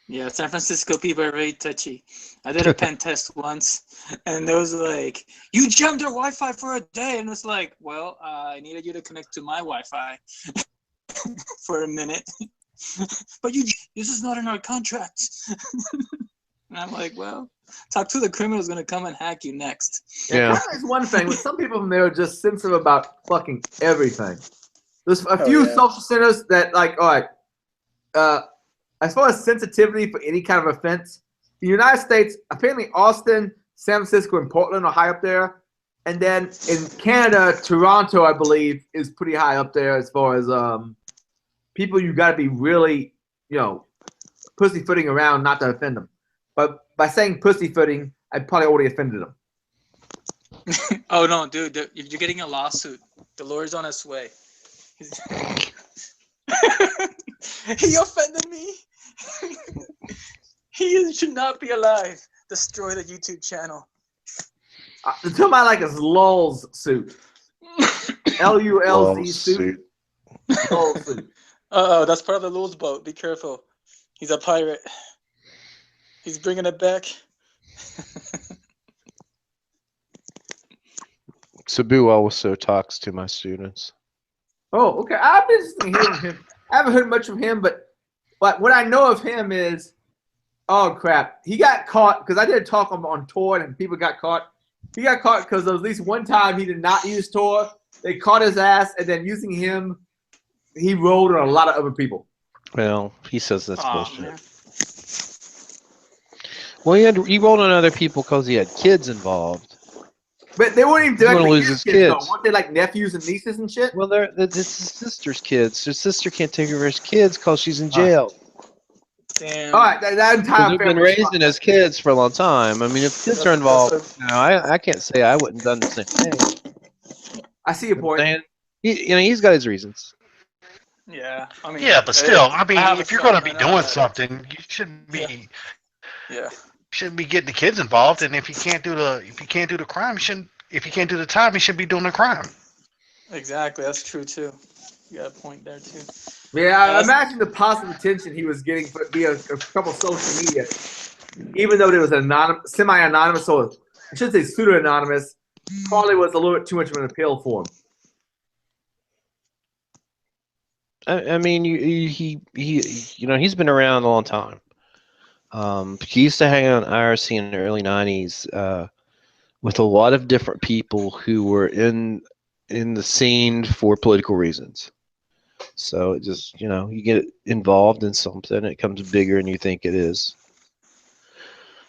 Yeah, San Francisco people are very touchy. I did a pen test once, and there was like, you jammed our Wi-Fi for a day, and it's like, well, I needed you to connect to my Wi-Fi for a minute, but this is not in our contract. And I'm like, well, talk to the criminal's gonna come and hack you next. Yeah. That's one thing, but some people from there are just sensitive about fucking everything. There's a few yeah. social centers that, like, all right, as far as sensitivity for any kind of offense, the United States, apparently Austin, San Francisco, and Portland are high up there. And then in Canada, Toronto, I believe, is pretty high up there as far as people you got to be really, pussyfooting around not to offend them. But by saying pussyfooting, I probably already offended them. Oh no, dude, you're getting a lawsuit. The lawyer's on his way. He offended me. He should not be alive. Destroy the YouTube channel. Until my like his lulz suit. LULZ suit. Lulz suit. Uh-oh, that's part of the Lulz boat. Be careful. He's a pirate. He's bringing it back. Sabu also talks to my students. Oh, okay. I've been hearing him. I haven't heard much from him, but what I know of him is, oh crap, he got caught because I did a talk on Tor and people got caught. He got caught because there was at least one time he did not use Tor. They caught his ass, and then using him, he rolled on a lot of other people. Well, he says that's bullshit. Man. Well, he rolled on other people because he had kids involved. But they weren't even He's gonna directly lose his his kids, though. kids. Weren't they like nephews and nieces and shit? Well, it's his sister's kids. His sister can't take care of his kids because she's in jail. Damn. All right, that entire They've been family. raising his kids for a long time. I mean, if kids are involved, I can't say I wouldn't have done the same thing. I see your point. And he's got his reasons. Yeah. I mean. Yeah, but still, I mean, have if a you're going to son, be and doing something, you shouldn't be Yeah. shouldn't be getting the kids involved. And if you can't do the crime, you shouldn't. If you can't do the time, you shouldn't be doing the crime. Exactly. That's true too. You got a point there too. Yeah, I imagine the positive attention he was getting via a couple of social media, even though it was semi-anonymous, or I should say pseudo-anonymous, probably was a little bit too much of an appeal for him. I mean, he's been around a long time. He used to hang out on IRC in the early '90s with a lot of different people who were in the scene for political reasons. So it just, you get involved in something, it comes bigger than you think it is.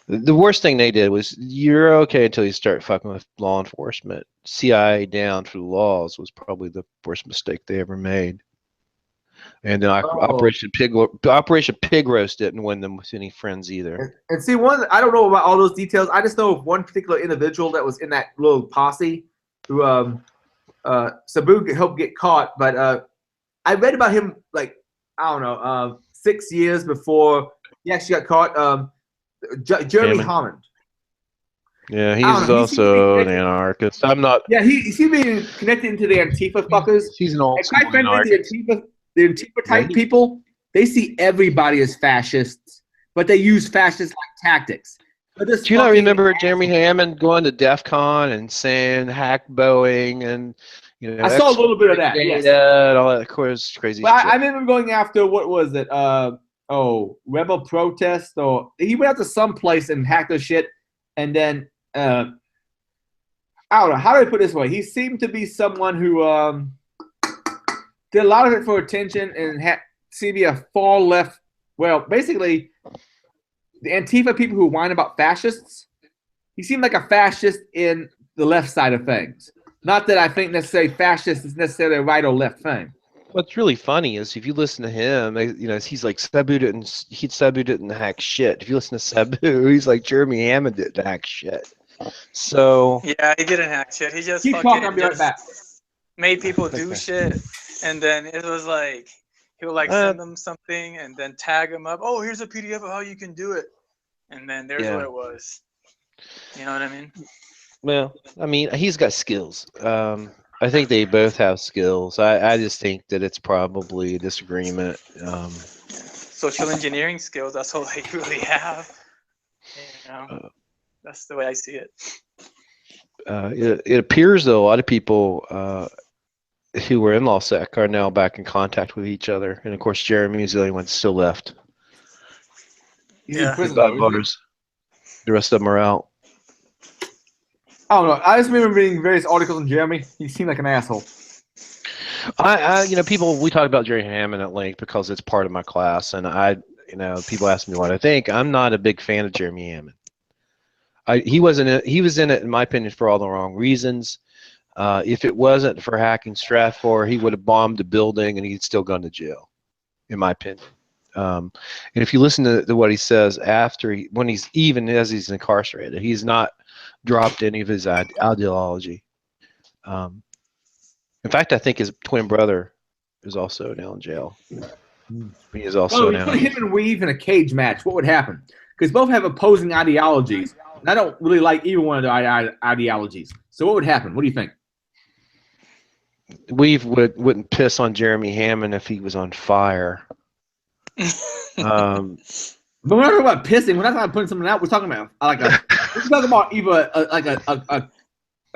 The worst thing they did was, you're okay until you start fucking with law enforcement. CIA down for the laws was probably the worst mistake they ever made. And then Operation Pig Roast didn't win them with any friends either. And see, I don't know about all those details. I just know of one particular individual that was in that little posse who Sabu helped get caught. But I read about him, like, I don't know, 6 years before he actually got caught. Jeremy Hammond. Yeah, I he's don't know, he seems to be also an connected. anarchist. I'm not. Yeah, he seems to be connected into the Antifa fuckers. He's an old And school quite frankly, anarchist. the Antifa type Yeah, people, they see everybody as fascists, but they use fascist like tactics. But this Do you not fucking remember Jeremy Hammond going to DEF CON and saying hack Boeing and I saw a little bit of that, data yes. and all that, of course, crazy But shit. I remember going after, what was it? Rebel protest, or he went out to some place and hacked their shit, and then I don't know, how do I put it this way? He seemed to be someone who did a lot of it for attention and seemed to be a far left. Well, basically, the Antifa people who whine about fascists, he seemed like a fascist in the left side of things. Not that I think necessarily fascist is necessarily a right or left thing. What's really funny is if you listen to him, he's like Sabu didn't hack shit. If you listen to Sabu, he's like Jeremy Hammond didn't hack shit. So Yeah, he didn't hack shit. He just Keep fucking talking, I'll be right back. made people do shit, and then it was like he would like send them something and then tag them up. Oh, here's a PDF of how you can do it, and then there's what it was. You know what I mean? Well, I mean, he's got skills. I think they both have skills. I just think that it's probably a disagreement. Social engineering skills, that's all they really have. You know, that's the way I see it. It appears, though, a lot of people who were in LawSec are now back in contact with each other. And, of course, Jeremy is the only one still left. He's in prison, The rest of them are out. I don't know. I just remember reading various articles on Jeremy. He seemed like an asshole. We talk about Jerry Hammond at length because it's part of my class, and people ask me what I think. I'm not a big fan of Jeremy Hammond. He was in it, in my opinion, for all the wrong reasons. If it wasn't for hacking Stratfor, he would have bombed the building and he'd still gone to jail, in my opinion. And if you listen to what he says when he's incarcerated, he's not dropped any of his ideology. In fact, I think his twin brother is also now in jail. He is also now. Put him and Weave in a cage match, what would happen? Because both have opposing ideologies, and I don't really like either one of their ideologies. So what would happen? What do you think? Weave wouldn't piss on Jeremy Hammond if he was on fire. But we're not talking about pissing. We're not talking about putting something out. We're talking about we're talking about either a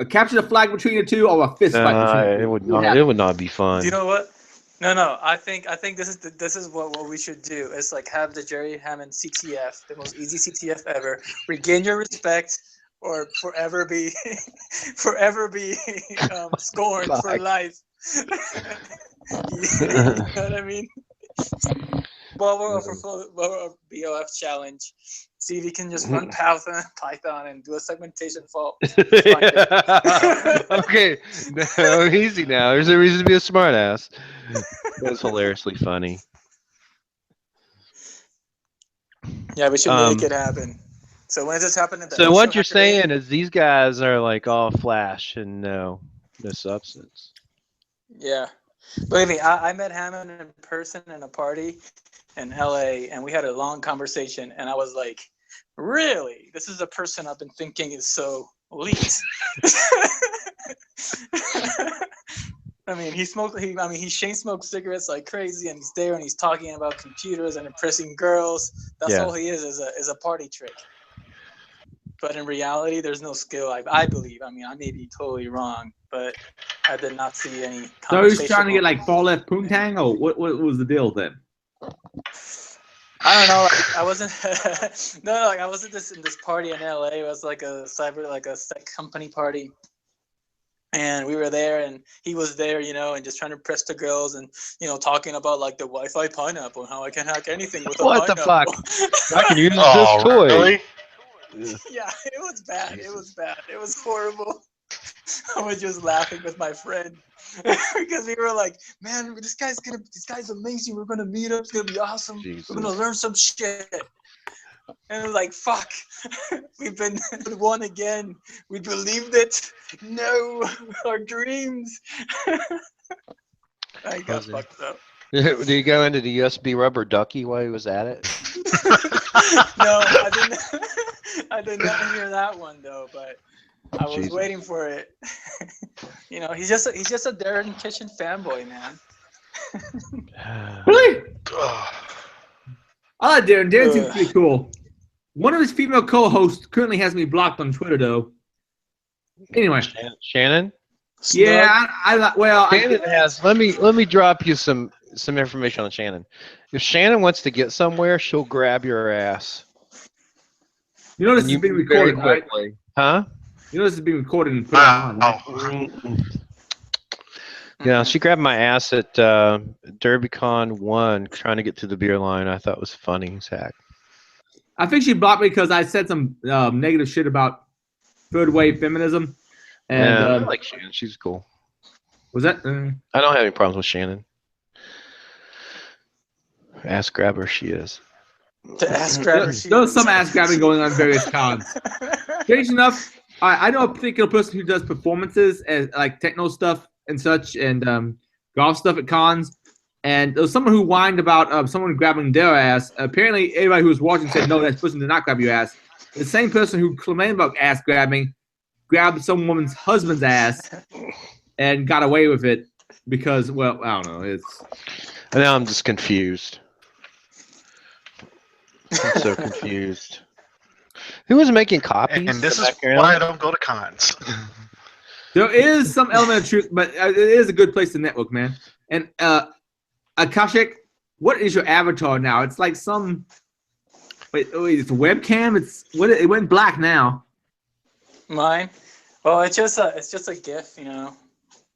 capture the flag between the two or a fist fight between the two. It would not be fun. Do you know what? No. I think this is what we should do. It's like have the Jerry Hammond CTF, the most easy CTF ever. Regain your respect, or forever be scorned for life. You know what I mean? Well, we're for BOF challenge. See if you can just run Python and do a segmentation fault. Okay, no, easy now. There's a reason to be a smart ass. That's hilariously funny. Yeah, we should make it happen. So when does this happen? So what you're saying is these guys are like all flash and no substance. Yeah. Believe me, I met Hammond in person in a party in LA, and we had a long conversation, and I was like, really? This is a person I've been thinking is so elite. I mean, he chain smokes cigarettes like crazy, and he's there and he's talking about computers and impressing girls. That's all he is a party trick. But in reality, there's no skill, I believe. I mean, I may be totally wrong, but I did not see any. So he's trying to get like far left poontang, or what was the deal then? I don't know. I wasn't. I wasn't in this party in LA. It was like a tech company party, and we were there, and he was there, and just trying to impress the girls, and talking about like the Wi-Fi pineapple and how I can hack anything with a pineapple. What the fuck? I can use this toy. Really? Yeah, it was bad. Jesus. It was bad. It was horrible. I was just laughing with my friend because we were like, "Man, this guy's amazing. We're gonna meet up. It's gonna be awesome. Jesus. We're gonna learn some shit." And we're like, "Fuck, we've been won again. We believed it. No, our dreams." I got fucked up. Did you go into the USB rubber ducky while he was at it? No, I I did not hear that one though, but I was Jesus. waiting for it. He's just a Darren Kitchen fanboy, man. Really? Ugh. I like Darren. Darren seems pretty cool. One of his female co-hosts currently has me blocked on Twitter, though. Anyway. Shannon? Yeah, Shannon has. Let me drop you some information on Shannon. If Shannon wants to get somewhere, she'll grab your ass. You know this And is you being move very recorded, right? quickly. Huh? You know this is being recorded and put on, right? Yeah, she grabbed my ass at DerbyCon 1 trying to get to the beer line. I thought it was funny as heck. I think she blocked me because I said some negative shit about third wave feminism. And Yeah, I like Shannon. She's cool. was that? I don't have any problems with Shannon. Ass grabber she is. The ass grabber. There's some ass grabbing going on in various cons. Strange enough, I know a particular person who does performances as like techno stuff and such, and golf stuff at cons. And there was someone who whined about someone grabbing their ass. Apparently, everybody who was watching said, no, that person did not grab your ass. The same person who complained about ass grabbing grabbed some woman's husband's ass and got away with it because, well, I don't know. And now I'm just confused. I'm so confused. Who was making copies? And this is why I don't go to cons. There is some element of truth, but it is a good place to network, man. And Akashik, what is your avatar now? It's like some. Wait, it's a webcam. It went black now. Mine? Well, it's just a GIF,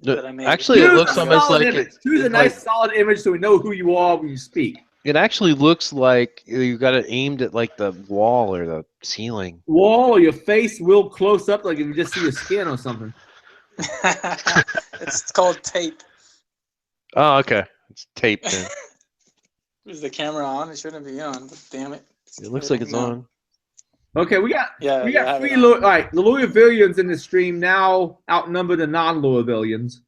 that I made. Actually, it looks almost like Choose a nice solid image so we know who you are when you speak. It actually looks like you got it aimed at like the wall or the ceiling. Wall or your face real close up, like if you just see your skin or something. It's called tape. Oh, okay. It's taped in. Is the camera on? It shouldn't be on, but damn it. It looks like it's on. Okay, we got Yeah, three. All right, the Louisvillians in the stream now outnumber the non-Louisvillians.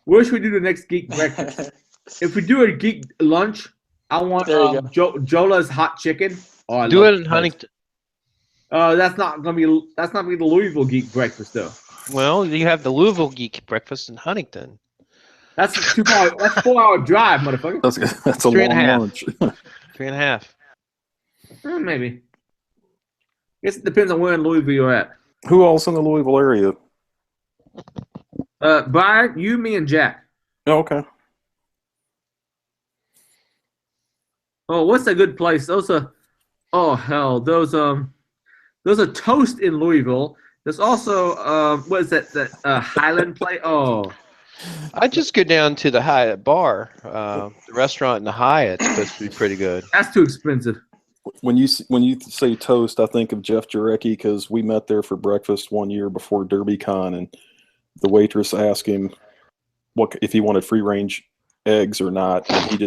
Where should we do the next geek breakfast? If we do a geek lunch, I want Jola's hot chicken. Oh, Do it in Huntington. That's not gonna be the Louisville geek breakfast though. Well, you have the Louisville Geek breakfast in Huntington. That's 4-hour drive, motherfucker. That's a 3.5. long lunch. 3.5. Maybe. Guess it depends on where in Louisville you're at. Who else in the Louisville area? Brian, you, me, and Jack. Oh, okay. Oh, what's a good place? Those are Toast in Louisville. There's also what is that Highland place? Oh, I just go down to the Hyatt bar. The restaurant in the Hyatt's supposed to be pretty good. that's too expensive. When you say Toast, I think of Jeff Jarecki because we met there for breakfast one year before DerbyCon, and the waitress asked him what if he wanted free range eggs or not, and he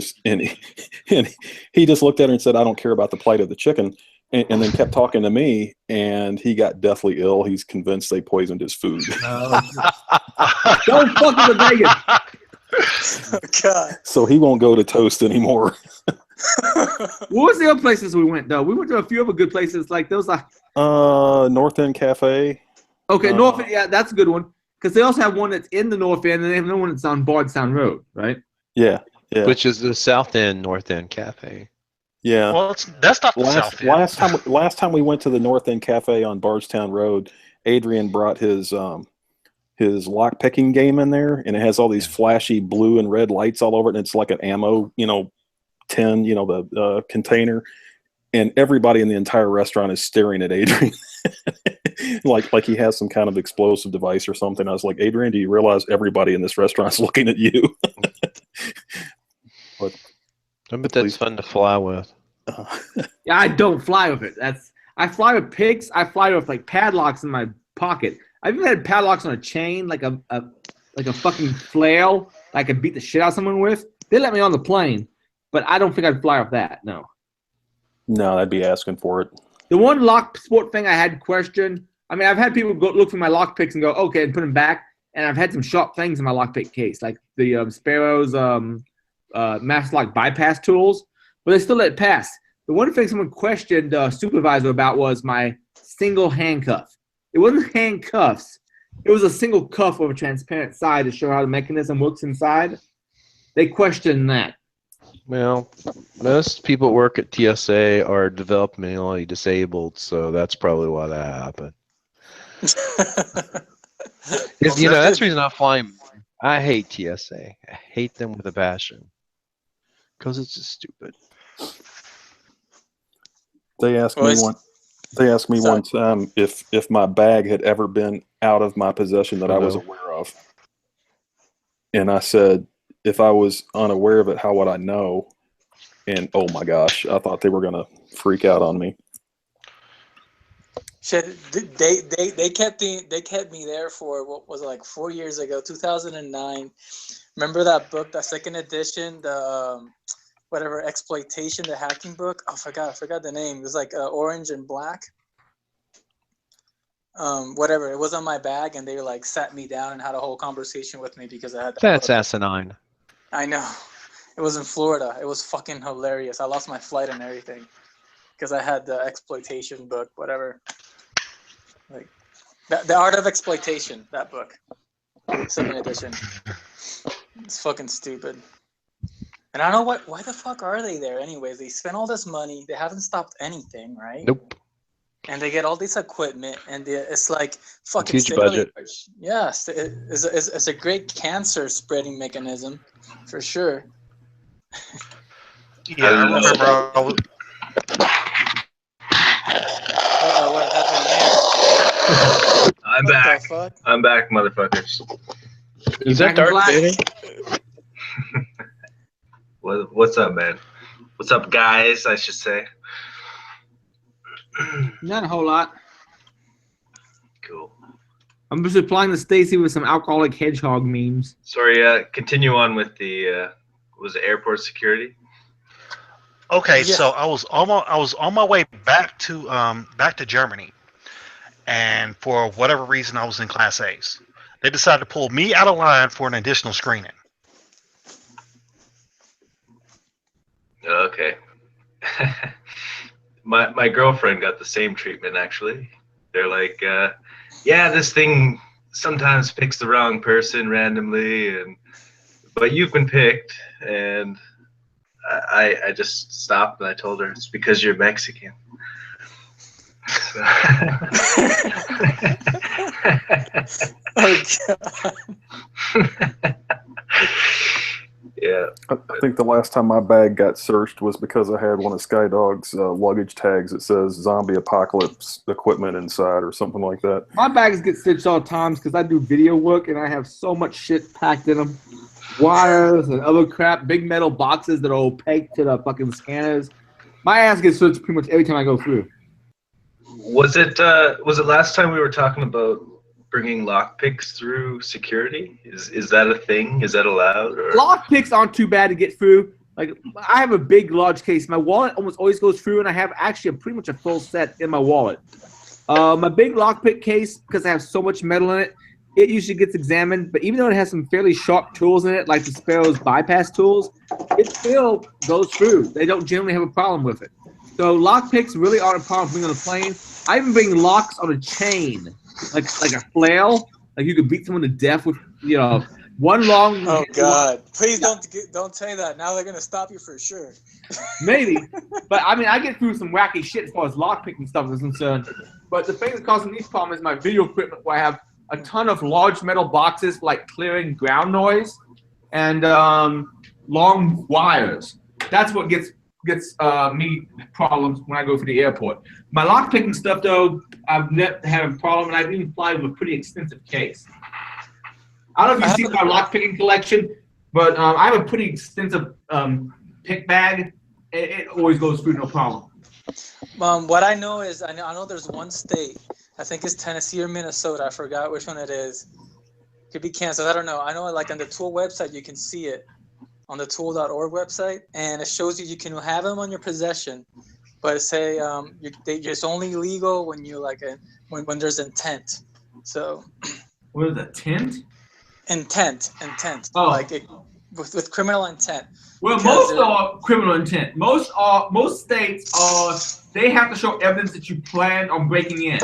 just looked at her and said, "I don't care about the plight of the chicken," and then kept talking to me, and he got deathly ill. He's convinced they poisoned his food. Don't fuck with the vegan. Oh, God. So he won't go to Toast anymore. What was the other places we went though? We went to a few other good places like those. North End Cafe. Okay, North End, yeah, that's a good one because they also have one that's in the North End, and they have another one that's on Bardstown Road, right? Yeah. Which is the South End, North End Cafe. Yeah. Well, that's not the South End. Last time we went to the North End Cafe on Bardstown Road, Adrian brought his lock picking game in there, and it has all these flashy blue and red lights all over it, and it's like an ammo, tin, the container, and everybody in the entire restaurant is staring at Adrian like he has some kind of explosive device or something. I was like, Adrian, do you realize everybody in this restaurant is looking at you? But I bet that's fun to fly with. Yeah, I don't fly with it. I fly with pigs. I fly with like padlocks in my pocket. I've even had padlocks on a chain, like a fucking flail I could beat the shit out of someone with. They let me on the plane, but I don't think I'd fly with that. No. No, I'd be asking for it. The one lock sport thing I had questioned. I mean, I've had people go look for my lock picks and go, okay, and put them back. And I've had some sharp things in my lockpick case, like the Sparrow's master lock bypass tools, but they still let it pass. the one thing someone questioned the supervisor about was my single handcuff. It wasn't handcuffs. It was a single cuff with a transparent side to show how the mechanism works inside. They questioned that. Well, most people who work at TSA are developmentally disabled, so that's probably why that happened. That's the reason I'm flying. I hate TSA. I hate them with a passion because it's just stupid. They asked me one time if my bag had ever been out of my possession that I was aware of, and I said, if I was unaware of it, how would I know? And oh my gosh, I thought they were gonna freak out on me. Shit, they kept me there for what was it, like 4 years ago, 2009. Remember that book, that second edition, the whatever exploitation, the hacking book? Oh, I forgot the name. It was like orange and black. Whatever. It was on my bag, and they like sat me down and had a whole conversation with me because I had that That's book. asinine. I know. It was in Florida. It was fucking hilarious. I lost my flight and everything because I had the exploitation book, whatever. Like the Art of Exploitation, that book, second edition. It's fucking stupid. And I don't know why the fuck are they there anyways? They spent all this money. They haven't stopped anything, right? Nope. And they get all this equipment, and it's like fucking huge budget. Yes, it's a great cancer spreading mechanism, for sure. Yeah, I remember. What happened here? I'm What back. the fuck? I'm back, motherfuckers. Is that Darth Vader? What's up, man? What's up, guys? I should say. Not a whole lot. Cool. I'm just replying to Stacy with some alcoholic hedgehog memes. Sorry. Continue on with the was it airport security? Okay, Yeah. so I was on my way back to Germany, and for whatever reason I was in Class A's. They decided to pull me out of line for an additional screening. Okay. My girlfriend got the same treatment, actually. They're like, yeah, this thing sometimes picks the wrong person randomly, but you've been picked. And I just stopped and I told her it's because you're Mexican. Oh god. Yeah. I think the last time my bag got searched was because I had one of Skydog's luggage tags that says zombie apocalypse equipment inside or something like that. My bags get stitched all the times because I do video work and I have so much shit packed in them. Wires and other crap, big metal boxes that are opaque to the fucking scanners. My ass gets searched pretty much every time I go through. Was it last time we were talking about bringing lockpicks through security? Is that a thing? Is that allowed? Or? Lockpicks aren't too bad to get through. Like, I have a big, large case. My wallet almost always goes through, and I have actually pretty much a full set in my wallet. My big lockpick case, because I have so much metal in it, it usually gets examined. But even though it has some fairly sharp tools in it, like the Sparrow's bypass tools, it still goes through. They don't generally have a problem with it. So lockpicks really aren't a problem for me on the plane. I even bring locks on a chain, like a flail. Like you could beat someone to death with, one long. Oh god! Please don't say that. Now they're gonna stop you for sure. Maybe, but I mean, I get through some wacky shit as far as lockpicking stuff is concerned. But the thing that's causing these problems is my video equipment, where I have a ton of large metal boxes, like clearing ground noise, and long wires. That's what gets me problems when I go to the airport. My lockpicking stuff, though, I've never had a problem, and I've even fly with a pretty extensive case. I don't know if you see my lockpicking collection, but I have a pretty extensive pick bag. It always goes through no problem. What I know is I know there's one state. I think it's Tennessee or Minnesota. I forgot which one it is. Could be Kansas. I don't know. I know, like on the tool website, you can see it on the tool.org website, and it shows you can have them on your possession, but it say it's only legal when you when there's intent. So. What is that? Intent. Intent. Oh. Like with criminal intent. Well, most are criminal intent. Most states are. They have to show evidence that you plan on breaking in.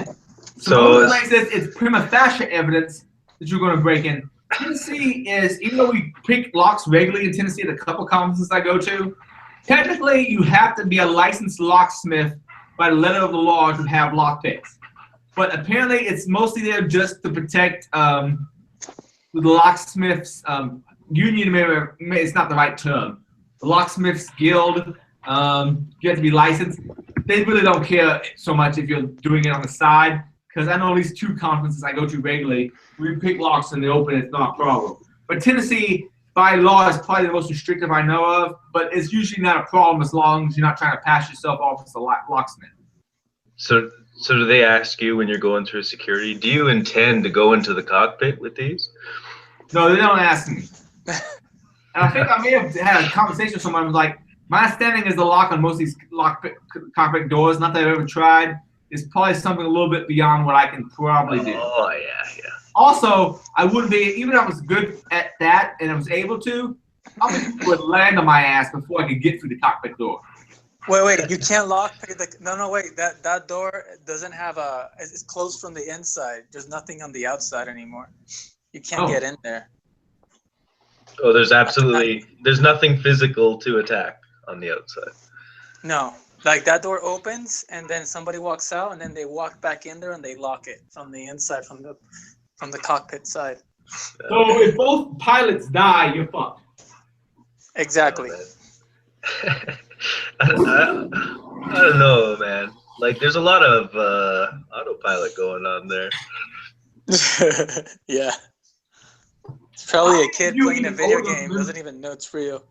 So most places, it's prima facie evidence that you're going to break in. Tennessee is, even though we pick locks regularly in Tennessee at a couple conferences I go to, technically you have to be a licensed locksmith by the letter of the law to have lock picks. But apparently it's mostly there just to protect the locksmiths union. Maybe it's not the right term. The locksmiths guild, you have to be licensed. They really don't care so much if you're doing it on the side, because I know at least 2 conferences I go to regularly, we pick locks in the open, it's not a problem. But Tennessee, by law, is probably the most restrictive I know of, but it's usually not a problem as long as you're not trying to pass yourself off as a locksmith. So do they ask you when you're going through security, do you intend to go into the cockpit with these? No, they don't ask me. And I think I may have had a conversation with someone who was like, my understanding is the lock on most of these cockpit doors, not that I've ever tried, is probably something a little bit beyond what I can probably do. Oh, yeah. Also, I wouldn't be, even if I was good at that and I was able to, I would land on my ass before I could get through the cockpit door. Wait, you can't lock no, wait, that door doesn't have it's closed from the inside. There's nothing on the outside anymore. You can't get in there. Oh, there's nothing physical to attack on the outside. No, like that door opens and then somebody walks out and then they walk back in there and they lock it from the inside, from the cockpit side. So if both pilots die, you're fucked. Exactly. Oh, I don't know, man. Like, there's a lot of autopilot going on there. Yeah. It's probably a kid playing a video game, doesn't even know it's real.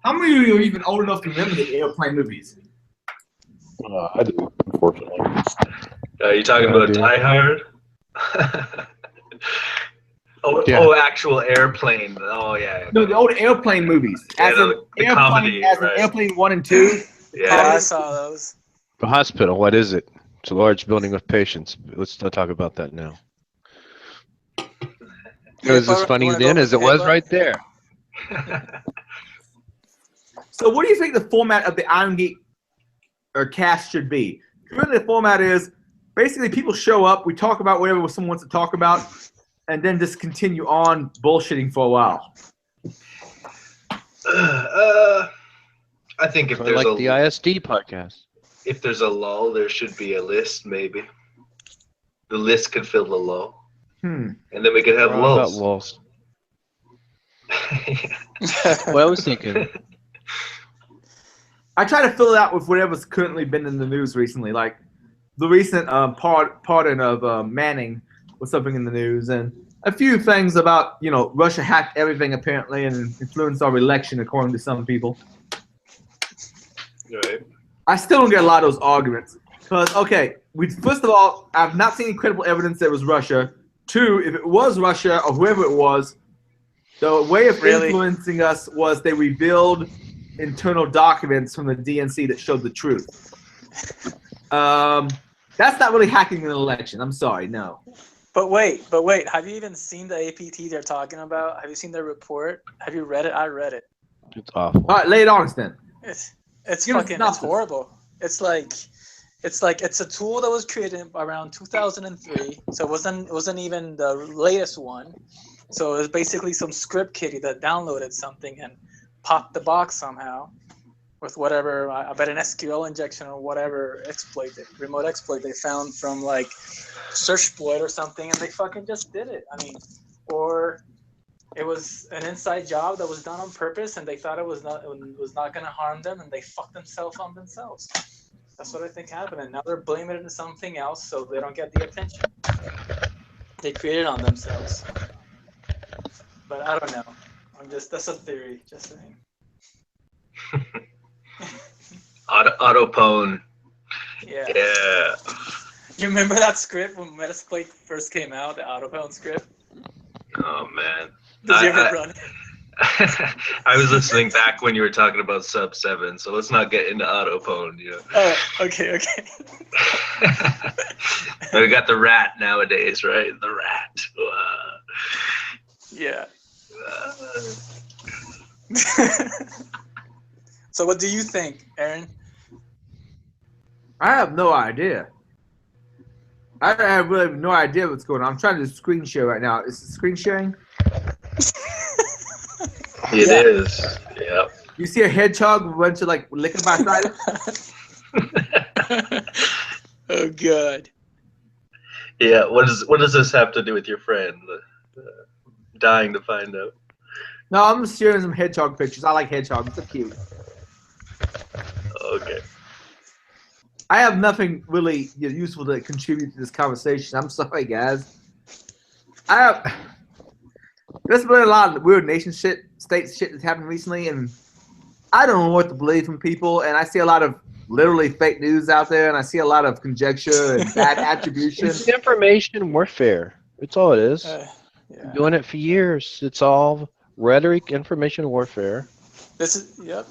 How many of you are even old enough to remember the airplane movies? I do, unfortunately. Are you talking about Die Hard? Oh, actual airplane. Oh, yeah. No, the old airplane movies. As the comedy, an Airplane 1 and 2. Yeah, I saw those. The hospital, what is it? It's a large building with patients. Let's not talk about that now. It was as funny then as it was right there. So what do you think the format of the Irongeek or cast should be? Really, the format is basically people show up, we talk about whatever someone wants to talk about, and then just continue on bullshitting for a while. I think if I there's like the ISD podcast. If there's a lull, there should be a list, maybe. The list could fill the lull. And then we could have lulls. What I was thinking. I try to fill it out with whatever's currently been in the news recently, like the recent pardon of Manning was something in the news, and a few things about, Russia hacked everything apparently and influenced our election according to some people. Right. I still don't get a lot of those arguments. Because, first of all, I've not seen any credible evidence that it was Russia. 2, if it was Russia or whoever it was, the way of influencing us was they revealed internal documents from the DNC that showed the truth. That's not really hacking an election. I'm sorry, no. But wait, have you even seen the APT they're talking about? Have you seen their report? Have you read it? I read it. It's awful. All right, lay it on us then. It's horrible. It's a tool that was created around 2003. So it wasn't even the latest one. So it was basically some script kiddie that downloaded something and popped the box somehow with whatever, I bet an SQL injection or whatever remote exploit they found from like Searchploit or something, and they fucking just did it. I mean, or it was an inside job that was done on purpose and they thought it was not going to harm them, and they fucked themselves on themselves. That's what I think happened, and now they're blaming it on something else so they don't get the attention they created on themselves. But I don't know. That's a theory, just saying. Autopone. Yeah. Yeah. You remember that script when Metasploit first came out, the Autopone script? Oh, man. Did you ever run it? I was listening back when you were talking about Sub 7, so let's not get into Autopone. Oh, okay. We got the rat nowadays, right? The rat. Yeah. So what do you think, Aaron? I have no idea. I have really no idea what's going on. I'm trying to screen share right now. Is it screen sharing? It is. Yep. You see a hedgehog with a bunch of like licking by side? Oh god. Yeah. What does this have to do with your friend? Dying to find out. No, I'm just sharing some hedgehog pictures. I like hedgehogs. They're cute. Okay. I have nothing really useful to contribute to this conversation. I'm sorry, guys. There's been a lot of weird nation state shit that's happened recently, and I don't know what to believe from people. And I see a lot of literally fake news out there, and I see a lot of conjecture and bad attribution. It's information warfare. That's all it is. Yeah. Been doing it for years. It's all rhetoric, information warfare. This is yep.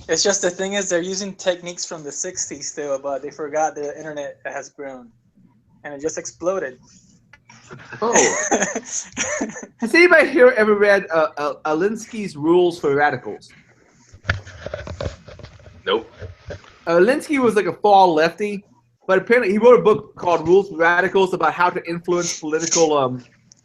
It's just the thing is they're using techniques from the 60s still, but they forgot the internet has grown, and it just exploded. Oh. Has anybody here ever read Alinsky's Rules for Radicals? Nope. Alinsky was like a fall lefty, but apparently he wrote a book called Rules for Radicals about how to influence political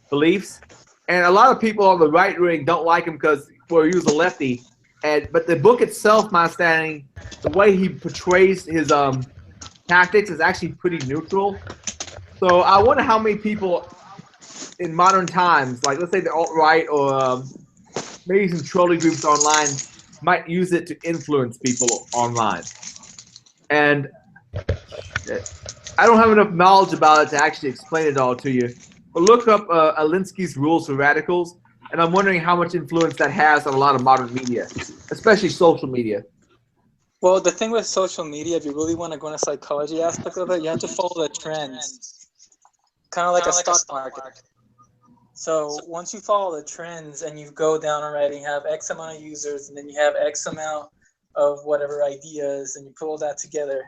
beliefs. And a lot of people on the right wing don't like him because he was a lefty. But the book itself, my understanding, the way he portrays his tactics is actually pretty neutral. So I wonder how many people in modern times, like let's say the alt-right or maybe some trolley groups online, might use it to influence people online. And I don't have enough knowledge about it to actually explain it all to you. But look up Alinsky's Rules for Radicals, and I'm wondering how much influence that has on a lot of modern media, especially social media. Well, the thing with social media, if you really want to go into the psychology aspect of it, you have to follow the trends, kind of like a stock market. So once you follow the trends and you go down already, you have X amount of users, and then you have X amount of whatever ideas, and you put all that together,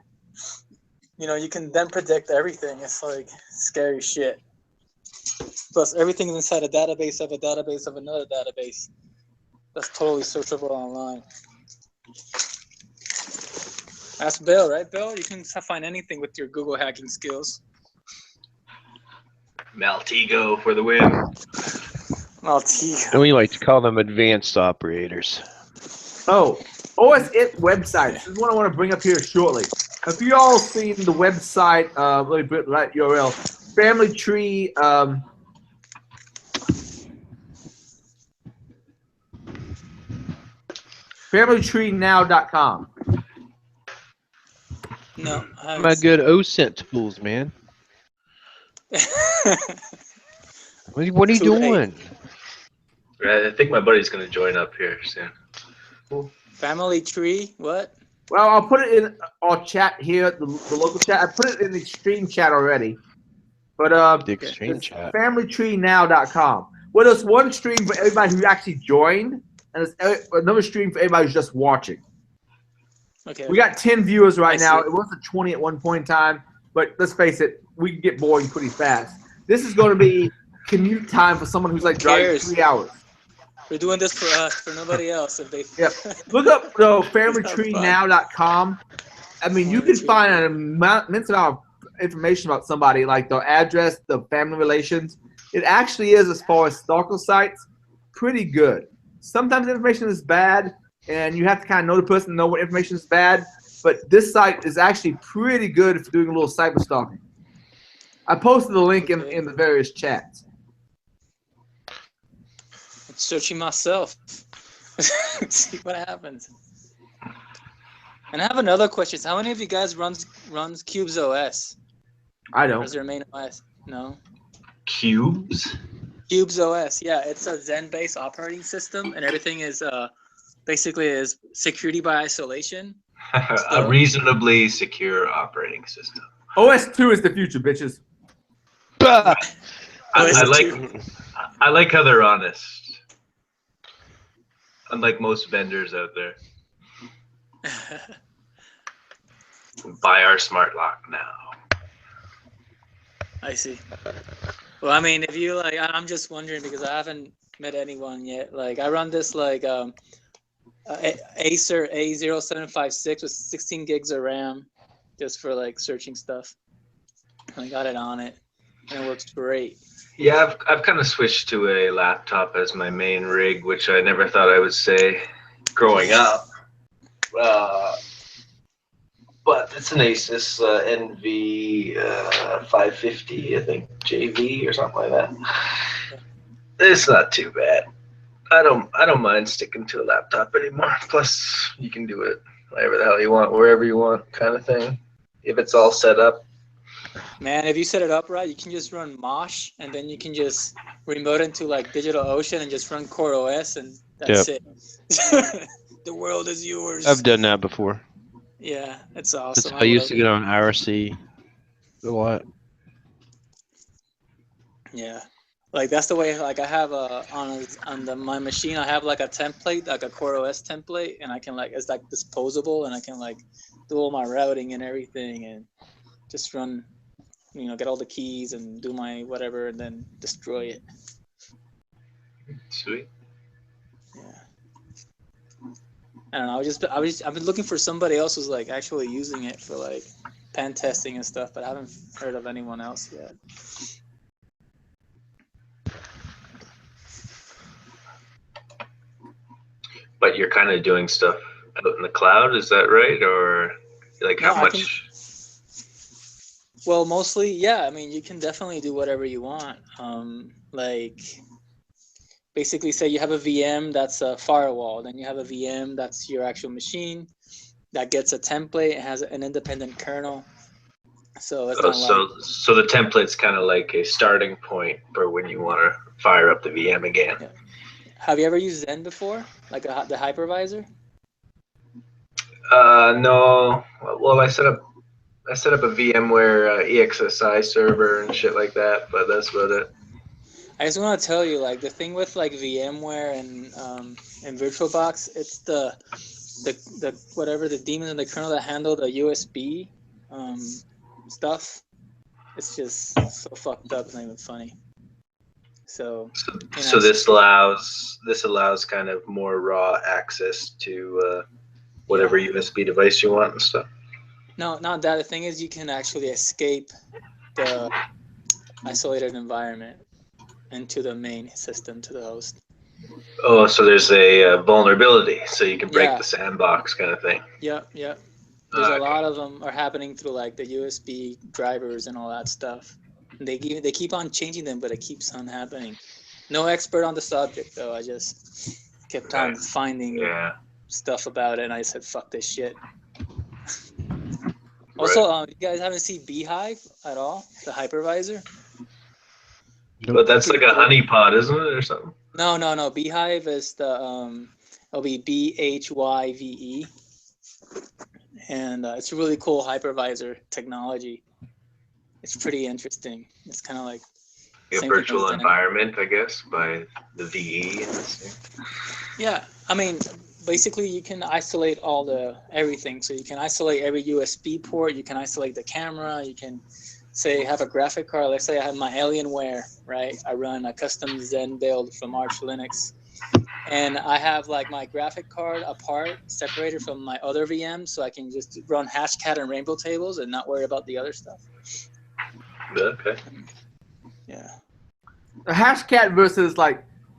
you can then predict everything. It's like scary shit. Plus, everything is inside a database of another database. That's totally searchable online. That's Bill, right, Bill? You can find anything with your Google hacking skills. Maltego for the win. Maltego. And we like to call them advanced operators. Oh, OSINT website. This is what I want to bring up here shortly. Have you all seen the website? Let me put the right URL. Family Tree. FamilyTreeNow.com. No. My good Osint tools, man. What are you doing? I think my buddy's going to join up here soon. Family Tree? What? Well, I'll put it in our chat here, the local chat. I put it in the extreme chat already. But The extreme chat. FamilyTreeNow.com. Well, there's one stream for everybody who actually joined, and there's another stream for everybody who's just watching. Okay. We got 10 viewers right now. see. It was 20 at one point in time, but let's face it, we can get boring pretty fast. This is going to be commute time for someone who's like driving cares? 3 hours. We're doing this for us, for nobody else. If they Yep. Look up FamilyTreeNow.com. I mean, you can find an immense amount of information about somebody, like their address, the family relations. It actually is, as far as stalker sites, pretty good. Sometimes the information is bad, and you have to kind of know the person to know what information is bad. But this site is actually pretty good for doing a little cyber stalking. I posted the link in the various chats. I'm searching myself. See what happens. And I have another question. How many of you guys runs Cubes OS? I Or don't. is their main OS? No. Cubes? Cubes OS, yeah, it's a Zen-based operating system, and everything is basically is security by isolation. A reasonably secure operating system. OS2 is the future, bitches. I like how they're honest. Unlike most vendors out there. Buy our smart lock now. I see. Well, I mean, if you like, I'm just wondering because I haven't met anyone yet. Like I run this like Acer A0756 with 16 gigs of RAM, just for like searching stuff. And I got it on it, and it works great. Yeah, I've kind of switched to a laptop as my main rig, which I never thought I would say growing up. But it's an Asus NV 550, I think, JV or something like that. It's not too bad. I don't mind sticking to a laptop anymore. Plus, you can do it whatever the hell you want, wherever you want, kind of thing. If it's all set up. Man, if you set it up right, you can just run Mosh, and then you can just remote into like DigitalOcean and just run Core OS, and that's it. The world is yours. I've done that before. Yeah, it's awesome. I used to get on IRC a lot. Yeah, like that's the way. Like I have my machine, I have like a template, like a Core OS template, and I can like it's like disposable, and I can like do all my routing and everything, and just run, get all the keys and do my whatever, and then destroy it. Sweet. Yeah. I don't know. I've been looking for somebody else who's like actually using it for like pen testing and stuff, but I haven't heard of anyone else yet. But you're kind of doing stuff out in the cloud, is that right? Or like how much? Well, mostly, yeah. I mean, you can definitely do whatever you want. Like, basically, say you have a VM that's a firewall, then you have a VM that's your actual machine that gets a template. It has an independent kernel. So it's so the template's kind of like a starting point for when you want to fire up the VM again. Yeah. Have you ever used Zen before, like the hypervisor? No. Well, I set up a VMware EXSI server and shit like that, but that's about it. I just want to tell you, like the thing with like VMware and VirtualBox, it's the whatever the daemons in the kernel that handle the USB stuff. It's just so fucked up. It's not even funny. So this allows kind of more raw access to whatever USB device you want and stuff. No, not that. The thing is, you can actually escape the isolated environment into the main system, to the host. Oh, so there's a vulnerability, so you can break the sandbox kind of thing. Yep. There's a lot of them are happening through like the USB drivers and all that stuff. They keep on changing them, but it keeps on happening. No expert on the subject though. I just kept on finding stuff about it, and I said, "Fuck this shit." Also, you guys haven't seen Beehive at all? The hypervisor? But that's like a honeypot, isn't it, or something? No. Beehive is the it'll be BHYVE, and it's a really cool hypervisor technology. It's pretty interesting. It's kind of like a virtual environment, I guess, by the VE. Yeah, I mean, basically you can isolate everything. So you can isolate every USB port. You can isolate the camera. You can say have a graphic card. Let's say I have my Alienware, right? I run a custom Zen build from Arch Linux, and I have like my graphic card apart, separated from my other VM, so I can just run Hashcat and Rainbow tables and not worry about the other stuff. Okay. Yeah. A Hashcat versus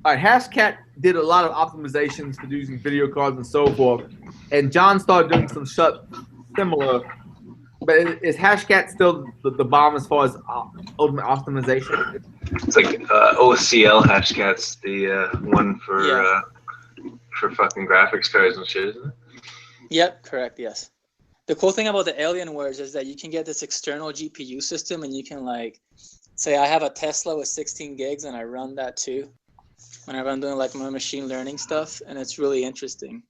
Hashcat did a lot of optimizations for using video cards and so forth, and John started doing some similar. But is Hashcat still the bomb as far as ultimate optimization? It's like OCL Hashcat's the one for fucking graphics cards and shit, isn't it? Yep, correct. Yes. The cool thing about the Alienwares is that you can get this external GPU system, and you can like say I have a Tesla with 16 gigs, and I run that too whenever I'm doing like my machine learning stuff, and it's really interesting.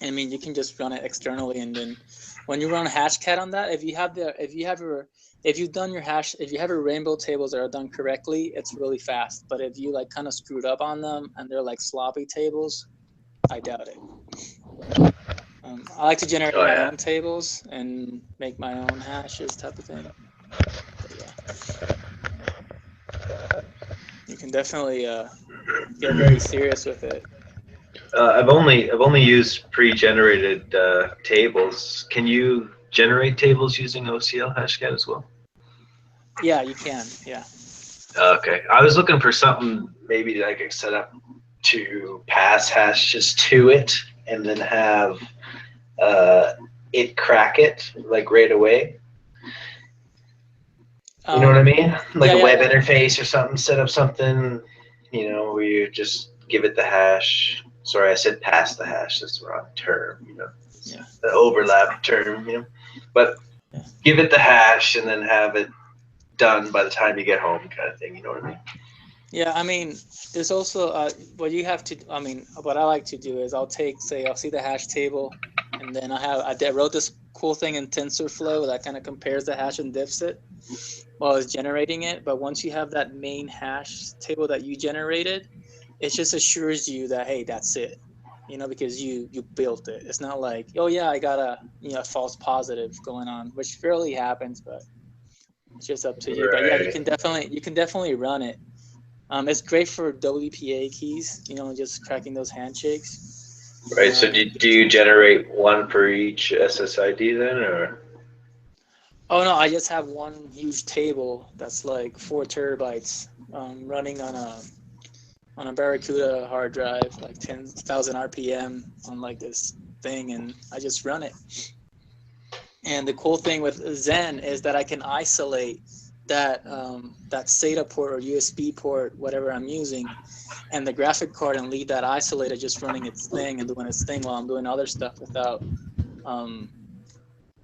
I mean, you can just run it externally, and then when you run Hashcat on that, if you have your Rainbow tables that are done correctly, it's really fast. But if you like kind of screwed up on them and they're like sloppy tables, I doubt it. I like to generate my own tables and make my own hashes type of thing. But yeah. You can definitely get very serious with it. I've only used pre-generated tables. Can you generate tables using OCL hashcat as well? Yeah, you can. Yeah. Okay, I was looking for something maybe that I could set up to pass hashes to it, and then have it crack it like right away. You know what I mean? Like a web interface or something. Set up something, where you just give it the hash. Sorry, I said pass the hash. That's the wrong term. Yeah. The overlap term. But give it the hash and then have it done by the time you get home, kind of thing. You know what I mean? Yeah, I mean, there's also what you have to. I mean, what I like to do is I'll see the hash table, and then I wrote this cool thing in TensorFlow that kind of compares the hash and diffs it while I was generating it. But once you have that main hash table that you generated, it just assures you that, hey, that's it, because you built it. It's not like, oh yeah, I got a false positive going on, which rarely happens, but it's just up to you. But yeah, you can definitely run it. It's great for WPA keys, just cracking those handshakes. Right. So do you generate one for each SSID then, or? Oh no, I just have one huge table that's like 4 terabytes, running on a Barracuda hard drive, like 10,000 RPM on like this thing, and I just run it. And the cool thing with Zen is that I can isolate that SATA port or USB port, whatever I'm using, and the graphic card, and leave that isolated, just running its thing and doing its thing while I'm doing other stuff without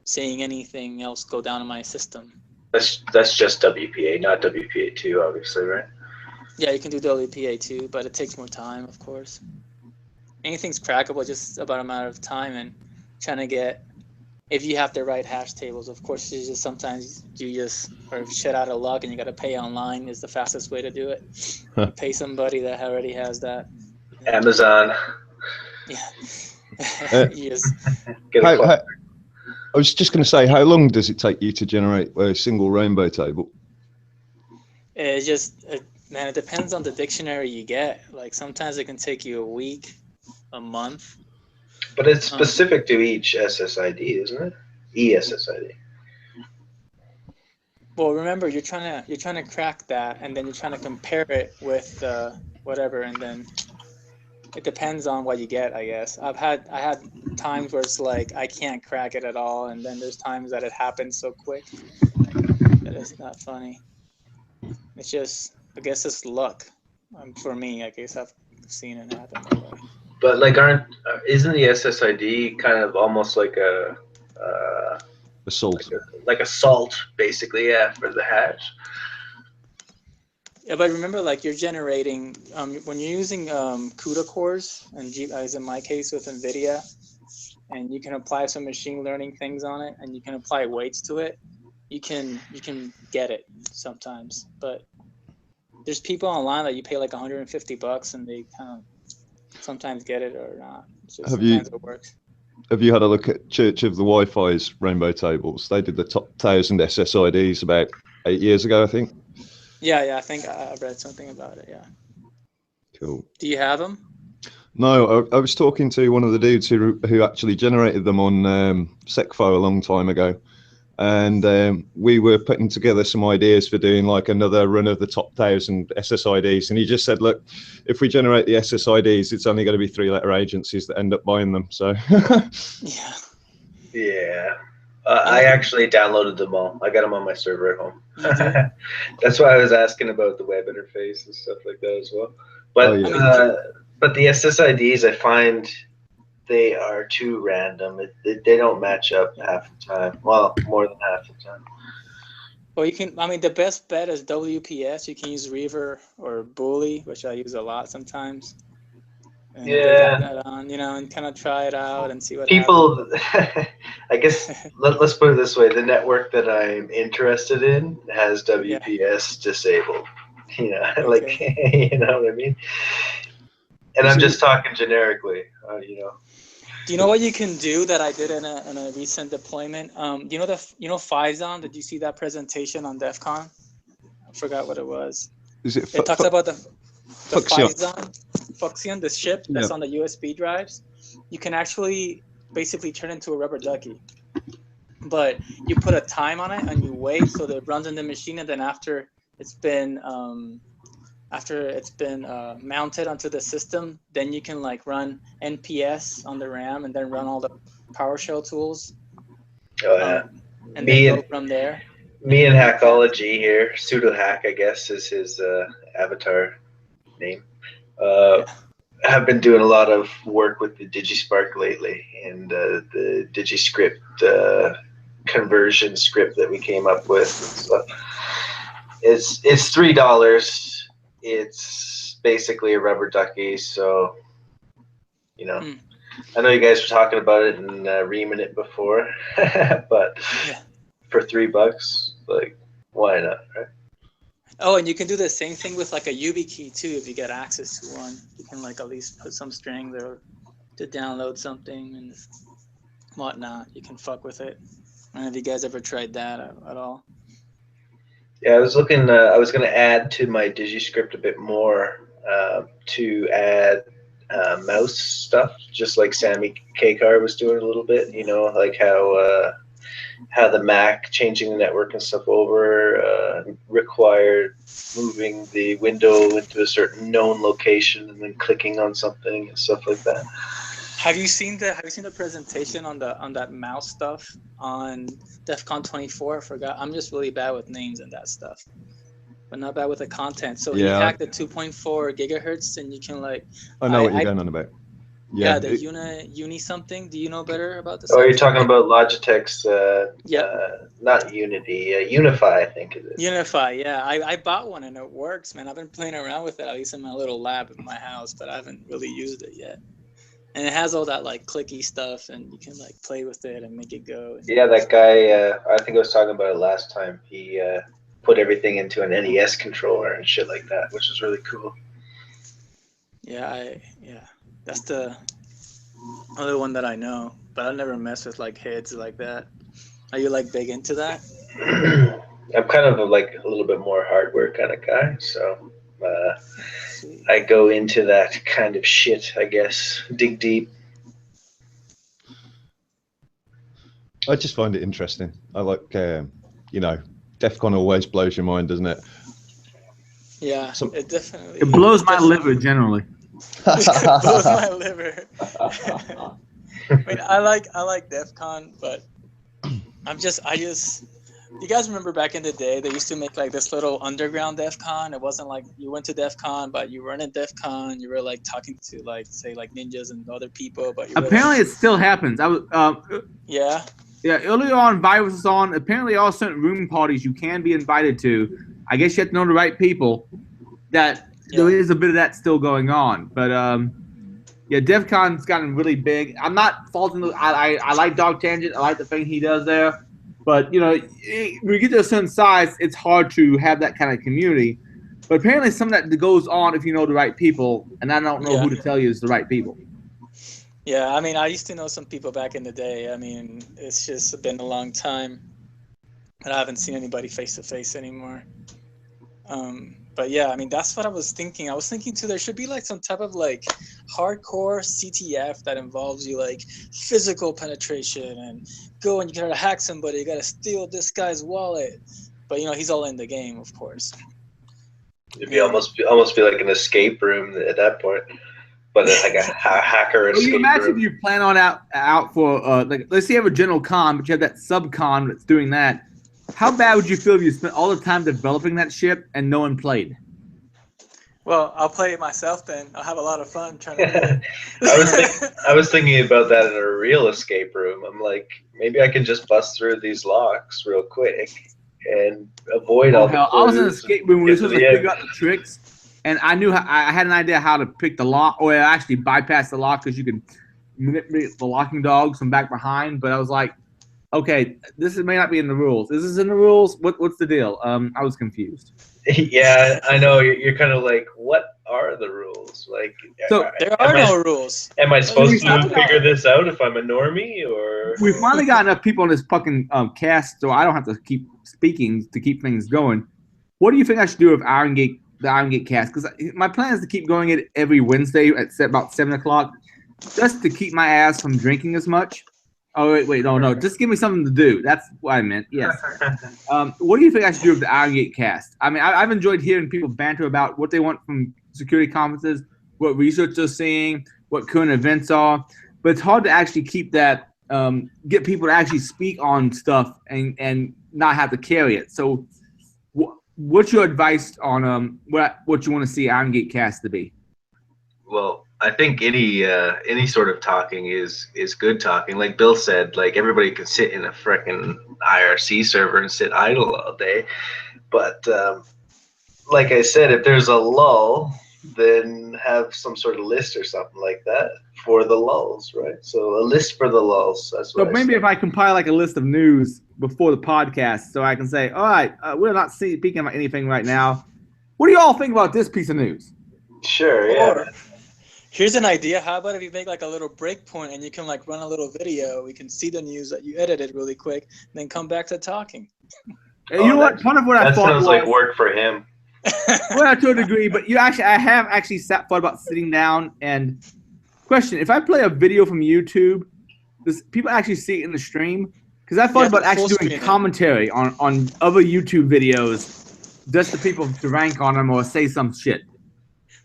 seeing anything else go down in my system. That's just WPA, not WPA2, obviously, right? Yeah, you can do WPA2, but it takes more time, of course. Anything's crackable, just about a matter of time, and trying to get, if you have the right hash tables, of course, you just sometimes or shit out of luck and you got to pay online is the fastest way to do it. You pay somebody that already has that. Amazon. Yeah. Yes. I was just going to say, how long does it take you to generate a single rainbow table? It just, man, it depends on the dictionary you get. Like sometimes it can take you a week, a month. But it's specific to each SSID, isn't it? ESSID. Well, remember, you're trying to crack that, and then you're trying to compare it with whatever, and then it depends on what you get, I guess. I had times where it's like I can't crack it at all, and then there's times that it happens so quick that it's not funny. It's just, I guess it's luck. For me, I guess I've seen it happen that way. But like, isn't the SSID kind of almost like a salt, like a salt, basically, yeah, for the hash? Yeah, but remember, like you're generating when you're using CUDA cores, and as in my case with NVIDIA, and you can apply some machine learning things on it, and you can apply weights to it. You can get it sometimes, but there's people online that you pay like $150, and they kind of sometimes get it or not. It's just sometimes it works. Have you had a look at Church of the Wi-Fi's rainbow tables? They did the top 1,000 SSIDs about 8 years ago, I think. Yeah, I think I read something about it. Yeah. Cool. Do you have them? No, I was talking to one of the dudes who actually generated them on SecFo a long time ago, and we were putting together some ideas for doing like another run of the top 1,000 SSIDs, and he just said, look, if we generate the SSIDs, it's only going to be 3-letter agencies that end up buying them. So yeah. Yeah. I actually downloaded them all. I got them on my server at home. That's why I was asking about the web interface and stuff like that as well. But but the SSIDs, I find they are too random. They don't match up half the time. Well, more than half the time. Well, the best bet is WPS. You can use Reaver or Bully, which I use a lot sometimes. And that on, and kind of try it out and see what happens. I guess let's put it this way: the network that I'm interested in has WPS disabled. Like you know what I mean. And I'm just talking generically, Do you know what you can do that I did in a recent deployment? You know Phison? Did you see that presentation on DEF CON? I forgot what it was. Is it? It talks about Fuxion, the ship that's on the USB drives, you can actually basically turn into a rubber ducky. But you put a time on it and you wait so that it runs in the machine, and then after it's been mounted onto the system, then you can like run NPS on the RAM and then run all the PowerShell tools. Oh yeah. And then go from there. Me and Hackology here, pseudo hack I guess is his avatar name. Have been doing a lot of work with the DigiSpark lately, and the DigiScript conversion script that we came up with. So it's $3. It's basically a rubber ducky, so you know. I know you guys were talking about it and reaming it before, but for $3, like, why not, right? Oh, and you can do the same thing with like a YubiKey too. If you get access to one, you can like at least put some string there to download something and whatnot. You can fuck with it. I don't know if you guys ever tried that at all. Yeah, I was looking. I was going to add to my DigiScript a bit more to add mouse stuff, just like Sammy Kakar was doing a little bit. You know, like how the Mac changing the network and stuff over required moving the window into a certain known location and then clicking on something and stuff like that. Have you seen the presentation on that mouse stuff on DEF CON 24? I forgot. I'm just really bad with names and that stuff, but not bad with the content. So he hacked the 2.4 gigahertz, and you can like. I know what you're going on about. Yeah, the Uni something. Do you know better about this? Oh, you're talking about Logitech's, not Unity, Unify, I think it is. Unify, yeah. I bought one and it works, man. I've been playing around with it, at least in my little lab in my house, but I haven't really used it yet. And it has all that like clicky stuff, and you can like play with it and make it go. Yeah, that guy, I think I was talking about it last time. He put everything into an NES controller and shit like that, which is really cool. Yeah, that's the other one that I know, but I never mess with like heads like that. Are you like big into that? I'm kind of a little bit more hardware kind of guy, so I go into that kind of shit, I guess. Dig deep. I just find it interesting. I like, DEF CON always blows your mind, doesn't it? Yeah, it definitely. It blows my liver generally. It blows my liver. I mean, I like DEF CON, but I just. You guys remember back in the day, they used to make like this little underground DEF CON. It wasn't like you went to DEF CON, but you weren't at DEF CON. You were like talking to like say like ninjas and other people, but apparently it still happens. I was yeah. Earlier on, Virus was on. Apparently, all certain room parties you can be invited to. I guess you have to know the right people. There is a bit of that still going on, but DEF CON's gotten really big. I'm not faulting. I like Dog Tangent. I like the thing he does there. But, when you get to a certain size, it's hard to have that kind of community. But apparently some of that goes on if you know the right people, and I don't know who to tell you is the right people. Yeah, I mean, I used to know some people back in the day. I mean, it's just been a long time, and I haven't seen anybody face-to-face anymore. But yeah, I mean, that's what I was thinking. I was thinking too, there should be like some type of like hardcore CTF that involves you like physical penetration and go and you gotta hack somebody, you gotta steal this guy's wallet. But he's all in the game, of course. It'd be almost be like an escape room at that point, but like a hacker escape room. Imagine if you plan on out for let's say you have a general con, but you have that sub con that's doing that. How bad would you feel if you spent all the time developing that ship and no one played? Well, I'll play it myself then. I'll have a lot of fun trying to do it. I was thinking about that in a real escape room. I'm like, maybe I can just bust through these locks real quick and avoid all the clues. I was in an escape room where we were supposed to figure out the tricks, and I knew I had an idea how to pick the lock, or actually bypass the lock because you can manipulate the locking dogs from back behind. But I was like, okay, this may not be in the rules. Is this in the rules? What's the deal? I was confused. Yeah, I know. You're kind of like, what are the rules? Like, so there are no rules. Am I supposed to figure this out if I'm a normie, or? We finally got enough people on this fucking cast, so I don't have to keep speaking to keep things going. What do you think I should do if Irongeek the Irongeek cast, because my plan is to keep going it every Wednesday at about 7 o'clock, just to keep my ass from drinking as much. Oh wait, no, just give me something to do. That's what I meant. Yes. What do you think I should do with the Irongeek cast? I mean, I've enjoyed hearing people banter about what they want from security conferences, what research they're seeing, what current events are, but it's hard to actually keep that. Get people to actually speak on stuff and not have to carry it. So, what's your advice on what you want to see Irongeek cast to be? Well, I think any sort of talking is good talking. Like Bill said, like everybody can sit in a frickin' IRC server and sit idle all day. But like I said, if there's a lull, then have some sort of list or something like that for the lulls, right? So a list for the lulls. That's what so maybe if I compile like a list of news before the podcast, so I can say, all right, we're not speaking about anything right now. What do you all think about this piece of news? Sure, yeah. Here's an idea. How about if you make like a little break point and you can like run a little video? We can see the news that you edited really quick, and then come back to talking. You know what? Part of what I thought sounds like work for him. Well, to a degree, but I have actually thought about sitting down and question: if I play a video from YouTube, does people actually see it in the stream? Because I thought about actually doing commentary on other YouTube videos, just to people to rank on them or say some shit.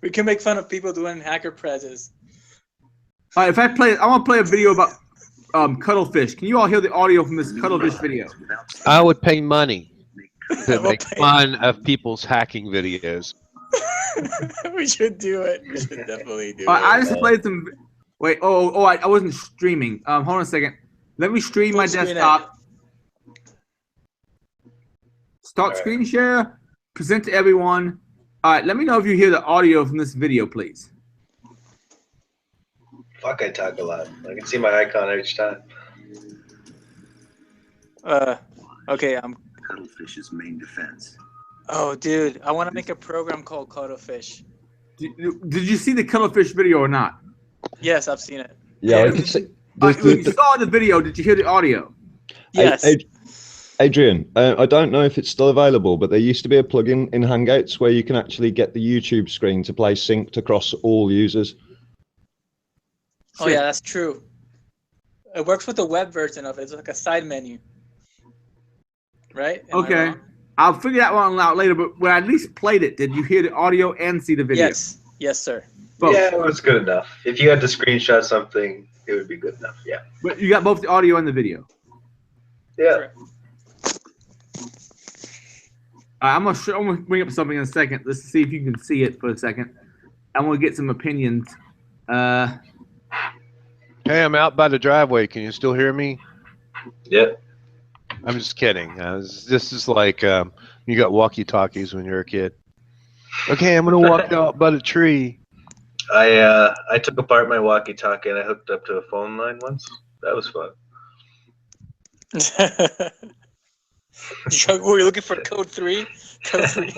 We can make fun of people doing hacker prezes. All right, I want to play a video about cuttlefish. Can you all hear the audio from this cuttlefish video? I would pay money to make fun of people's hacking videos. We should do it. We should definitely do it. I just played some. Wait. I wasn't streaming. Hold on a second. Let me stream my desktop. Start screen share. Present to everyone. All right. Let me know if you hear the audio from this video, please. Fuck, I talk a lot. I can see my icon each time. Okay. Cuttlefish's main defense. Oh, dude, I want to make a program called Cuttlefish. Did you see the cuttlefish video or not? Yes, I've seen it. Yeah, I can see. When you saw the video, did you hear the audio? Yes. Adrian, I don't know if it's still available, but there used to be a plugin in Hangouts where you can actually get the YouTube screen to play synced across all users. Oh, yeah, that's true. It works with the web version of it. It's like a side menu. Right? Okay. I'll figure that one out later, but when I at least played it, did you hear the audio and see the video? Yes. Yes, sir. Both. Yeah, it was good enough. If you had to screenshot something, it would be good enough, yeah. But you got both the audio and the video? Yeah. I'm gonna bring up something in a second. Let's see if you can see it for a second. I want to get some opinions. Hey, I'm out by the driveway. Can you still hear me? Yep. I'm just kidding. This is like you got walkie-talkies when you're a kid. Okay, I'm gonna walk out by the tree. I took apart my walkie-talkie and I hooked up to a phone line once. That was fun. Were you looking for code 3? Code 3.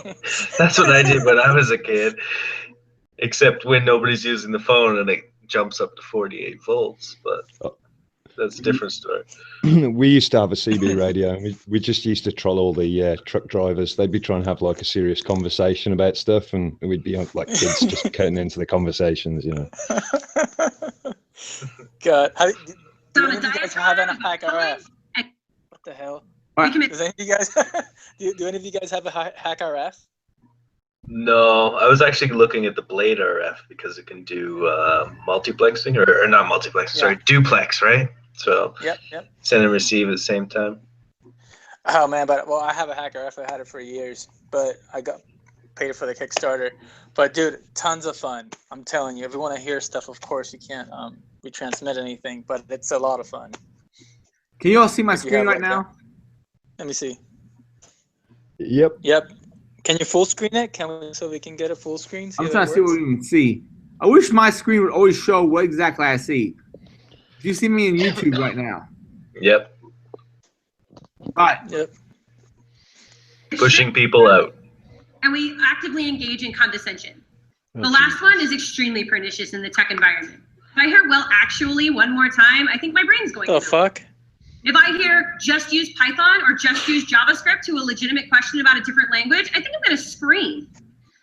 That's what I did when I was a kid. Except when nobody's using the phone and it jumps up to 48 volts, but that's a different story. We used to have a CB radio, and we just used to troll all the truck drivers. They'd be trying to have like a serious conversation about stuff, and we'd be like kids just cutting into the conversations, you know. God, do any of you guys have a hack RF? What the hell? Does any of you guys do any of you guys have a hack RF? No, I was actually looking at the Blade RF because it can do multiplexing or not multiplexing, sorry, duplex, right? So yep. Send and receive at the same time. Oh man, I have a hack RF. I had it for years, but I got paid for the Kickstarter. But dude, tons of fun. I'm telling you, if you want to hear stuff, of course you can't retransmit anything, but it's a lot of fun. Can you all see my screen right now? Let me see. Yep. Can you full screen it? So we can get a full screen? I'm trying to see what we can see. I wish my screen would always show what exactly I see. Do you see me in YouTube right now? Yep. All right. Yep. Pushing people out. And we actively engage in condescension. The last one is extremely pernicious in the tech environment. If I hear "well, actually" one more time, I think my brain's going. The fuck? If I hear "just use Python" or "just use JavaScript" to a legitimate question about a different language, I think I'm going to scream.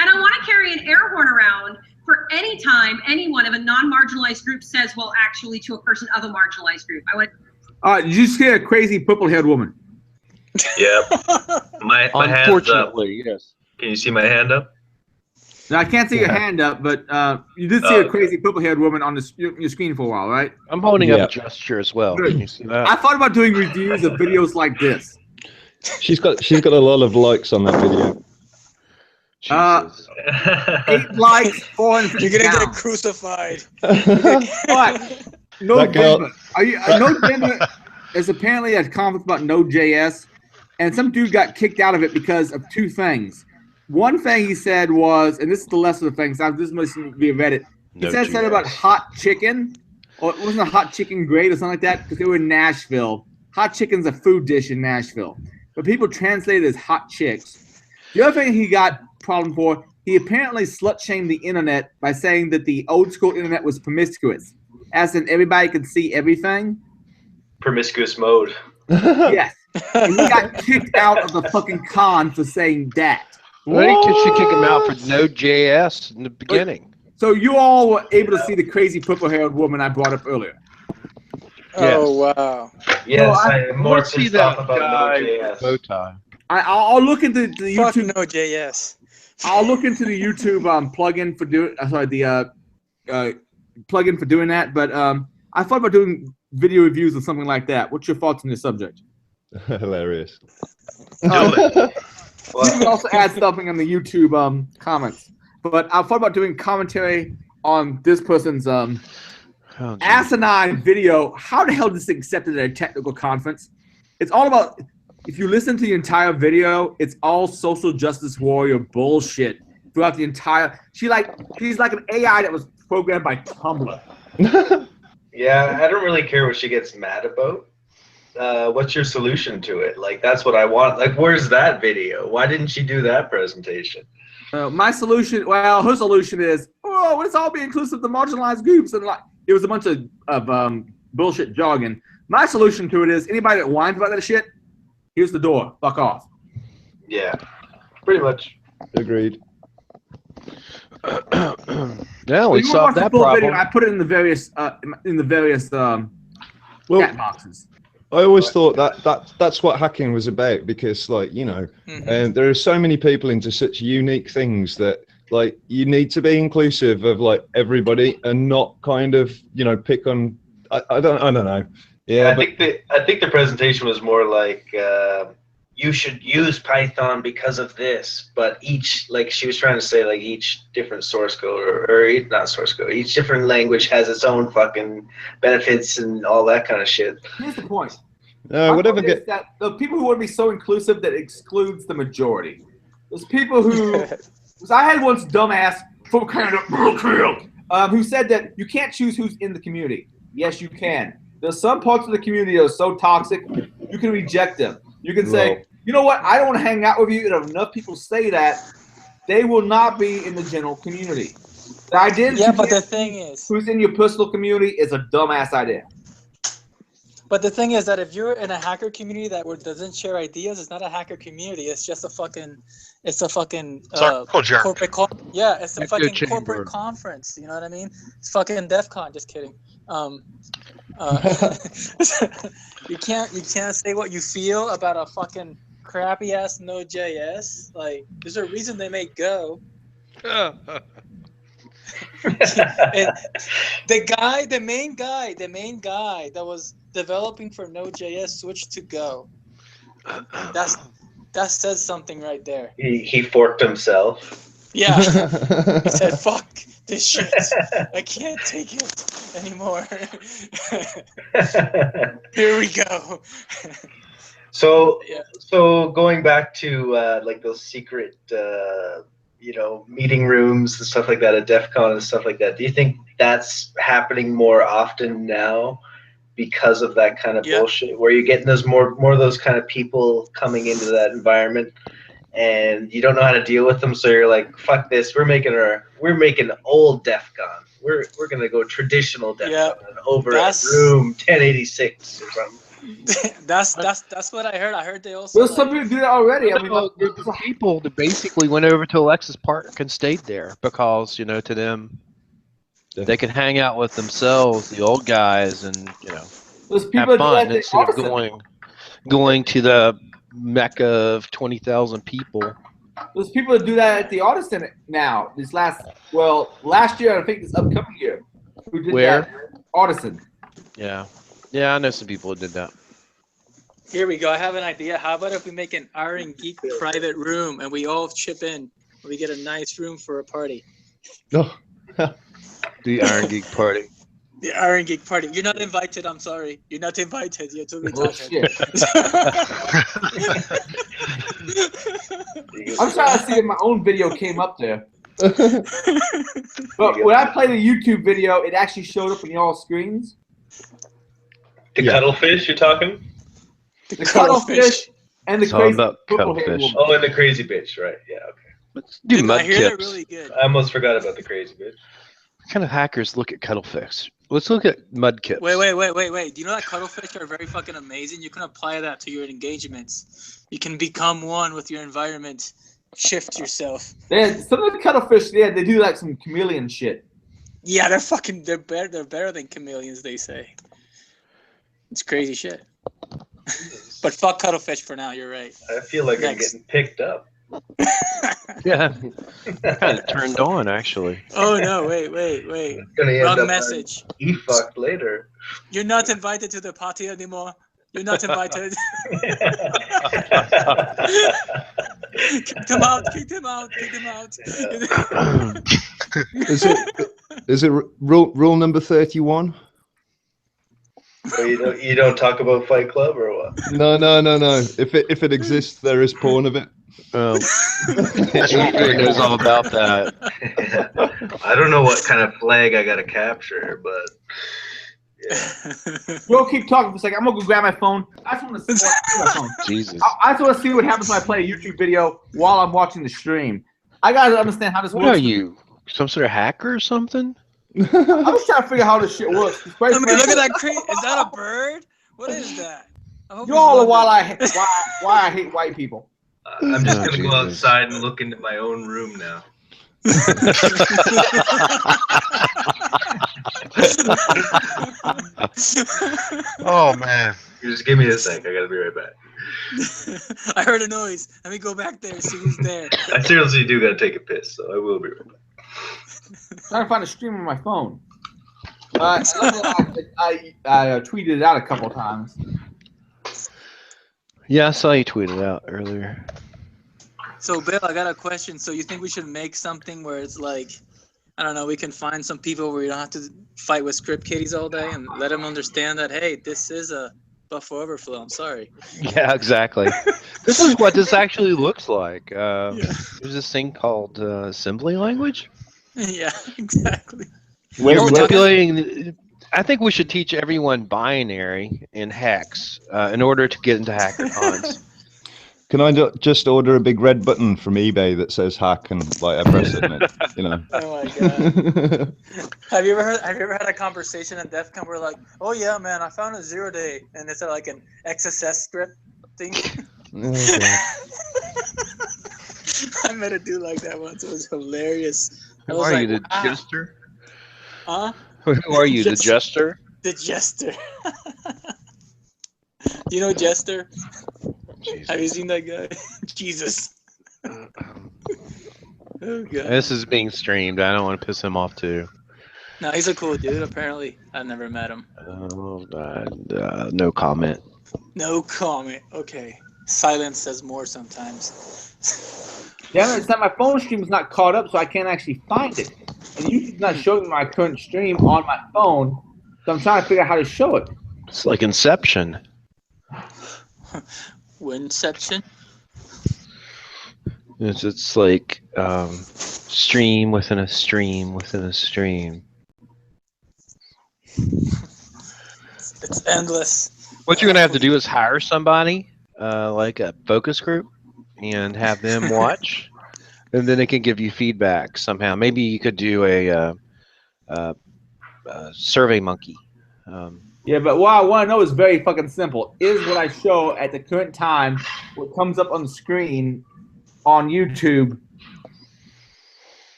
And I want to carry an air horn around for any time anyone of a non-marginalized group says, well, actually, to a person of a marginalized group. I want. Did you see a crazy purple-haired woman? Yep. My hand's up. Unfortunately, yes. Can you see my hand up? Now, I can't see your hand up, but you did see a crazy purple-haired woman on your screen for a while, right? I'm holding up a gesture as well. Good. Can you see that? I thought about doing reviews of videos like this. She's got a lot of likes on that video. 8 likes, 450 You're gonna down. get crucified. But no That girl- gender. No gender. There's apparently a conference about Node.js, and some dude got kicked out of it because of 2 things. One thing he said was, and this is the lesser of the things. This must be read it. He said something about hot chicken, or it wasn't a hot chicken grade or something like that, because they were in Nashville. Hot chicken's a food dish in Nashville, but people translate it as hot chicks. The other thing he got problem for, he apparently slut-shamed the internet by saying that the old school internet was promiscuous, as in everybody could see everything. Promiscuous mode. Yes. And he got kicked out of the fucking con for saying that. Well, you should kick him out for Node.js in the beginning. So you all were able to see the crazy purple-haired woman I brought up earlier. Oh wow. Yes, So I am more Let's see pissed that off about guy Node.js. bow tie. I'll look into the Fuck YouTube. Node.js. I'll look into the YouTube plugin for doing. Plugin for doing that. But I thought about doing video reviews or something like that. What's your thoughts on this subject? Hilarious. You can also add something on the YouTube comments. But I thought about doing commentary on this person's asinine video. How the hell is this accepted at a technical conference? It's all about, if you listen to the entire video, it's all social justice warrior bullshit throughout the entire. She's like an AI that was programmed by Tumblr. Yeah, I don't really care what she gets mad about. What's your solution to it? Like, that's what I want. Like, where's that video? Why didn't she do that presentation? My solution, well, her solution is, oh, let's all be inclusive of the marginalized groups, and like it was a bunch of bullshit jargon. My solution to it is, anybody that whines about that shit, here's the door. Fuck off. Yeah, pretty much. Agreed. Yeah, we solved that problem. Video, I put it in the various chat boxes. I always thought that's what hacking was about, because, like, you know, and there are so many people into such unique things that, like, you need to be inclusive of, like, everybody and not kind of, you know, pick on. I don't know. Yeah, I think the presentation was more like you should use Python because of this, but each, like, she was trying to say, like, each different source code or not source code, each different language has its own fucking benefits and all that kind of shit. Here's the point. Whatever. That the people who want to be so inclusive that excludes the majority. There's people who. I had once dumbass from Canada who said that you can't choose who's in the community. Yes, you can. There's some parts of the community that are so toxic, you can reject them. You can say, you know what, I don't want to hang out with you, and if enough people say that, they will not be in the general community. The identity Yeah, but the thing is, who's in your personal community is a dumbass idea. but the thing is that if you're in a hacker community that doesn't share ideas, it's not a hacker community. It's just a fucking, corporate. Yeah, it's a fucking corporate conference. You know what I mean? It's fucking DEF CON. Just kidding. You can't say what you feel about a fucking crappy ass Node.js. Like, there's a reason they make Go. And the main guy that was developing for Node.js switched to Go. That says something right there. He forked himself. Yeah. He said, "Fuck this shit. I can't take it anymore." Here we go. So going back to like those secret meeting rooms and stuff like that at DEF CON and stuff like that, do you think that's happening more often now because of that kind of bullshit, where you're getting those more of those kind of people coming into that environment and you don't know how to deal with them, so you're like, fuck this, we're making old DEF CON. We're gonna go traditional DEF CON over at room 1086 or something. That's what I heard. I heard they also. Well, some people do that already. I mean, Well, the people that basically went over to Alexis Park and stayed there because, you know, to them, they could hang out with themselves, the old guys, and, you know, those have people do fun that. instead of going to the mecca of 20,000 people. There's people that do that at the Artisan now. Last year, I think this upcoming year. Who did Where? that? Artisan. Yeah. Yeah, I know some people who did that. Here we go. I have an idea. How about if we make an Irongeek private room and we all chip in? We get a nice room for a party. No. The Irongeek party. The Irongeek party. You're not invited. I'm sorry. You're not invited. You're too retarded. I'm trying to see if my own video came up there. But when I played a YouTube video, it actually showed up on y'all screens. The cuttlefish you're talking? The cuttlefish and the It's all crazy about purple hair cuttlefish. woman. Oh, and the crazy bitch, right? Yeah, okay. Let's do I hear they're mudkips. really good. I almost forgot about the crazy bitch. What kind of hackers look at cuttlefish? Let's look at mudkips. Wait. Do you know that cuttlefish are very fucking amazing? You can apply that to your engagements. You can become one with your environment. Shift yourself. Some of the cuttlefish, they do like some chameleon shit. Yeah, they're better than chameleons, they say. It's crazy shit. But fuck cuttlefish for now, you're right. I feel like I'm getting picked up. Yeah. Kind of turned on, actually. Oh no, wait. Gonna end Wrong up message. E fucked later. You're not invited to the party anymore. You're not invited. Kick them out. Is it rule number 31? So you don't talk about Fight Club or what? No. If it exists, there is porn of it. He knows all about that. I don't know what kind of flag I gotta capture, but yeah. We'll keep talking for a second. I'm gonna go grab my phone. I just want to see my phone. Jesus. I just want to see what happens when I play a YouTube video while I'm watching the stream. I gotta understand how this What works. are you? Some sort of hacker or something? I'm just trying to figure out how this shit works. I mean, look at that crate. Is that a bird? What is that? You all are why I hate white people. I'm just gonna Jesus. go outside and look into my own room now. Oh man. You just give me a sec. I gotta be right back. I heard a noise. Let me go back there and see who's there. I seriously do gotta take a piss, so I will be right back. Trying to find a stream on my phone. I tweeted it out a couple of times. Yeah, I saw you tweet it out earlier. So, Bill, I got a question. So, you think we should make something where it's like, I don't know, we can find some people where you don't have to fight with script kiddies all day and let them understand that, hey, this is a buffer overflow. I'm sorry. Yeah, exactly. This is what this actually looks like. There's this thing called assembly language. Yeah, exactly. Manipulating. I think we should teach everyone binary in hex in order to get into hackathons. Can I just order a big red button from eBay that says hack and like I press it and it, you know? Oh my god. Have you ever had a conversation at DEF CON where like, oh yeah, man, I found a 0 day and it's like an XSS script thing? Okay. I met a dude like that once. It was hilarious. Who are you, the jester? Huh? Who are you, the jester? The jester. You know Jester? Jesus. Have you seen that guy? Jesus. Oh god. This is being streamed. I don't want to piss him off too. No, he's a cool dude. Apparently, I've never met him. Oh, no comment. No comment. Okay. Silence says more sometimes. Yeah, it's that my phone stream is not caught up, so I can't actually find it. And YouTube's not showing my current stream on my phone, so I'm trying to figure out how to show it. It's like Inception. Winception? It's like stream within a stream within a stream. It's endless. What you're gonna have to do is hire somebody, like a focus group, and have them watch, and then they can give you feedback somehow. Maybe you could do a Survey Monkey. Yeah, but what I want to know is very fucking simple. Is what I show at the current time what comes up on the screen on YouTube?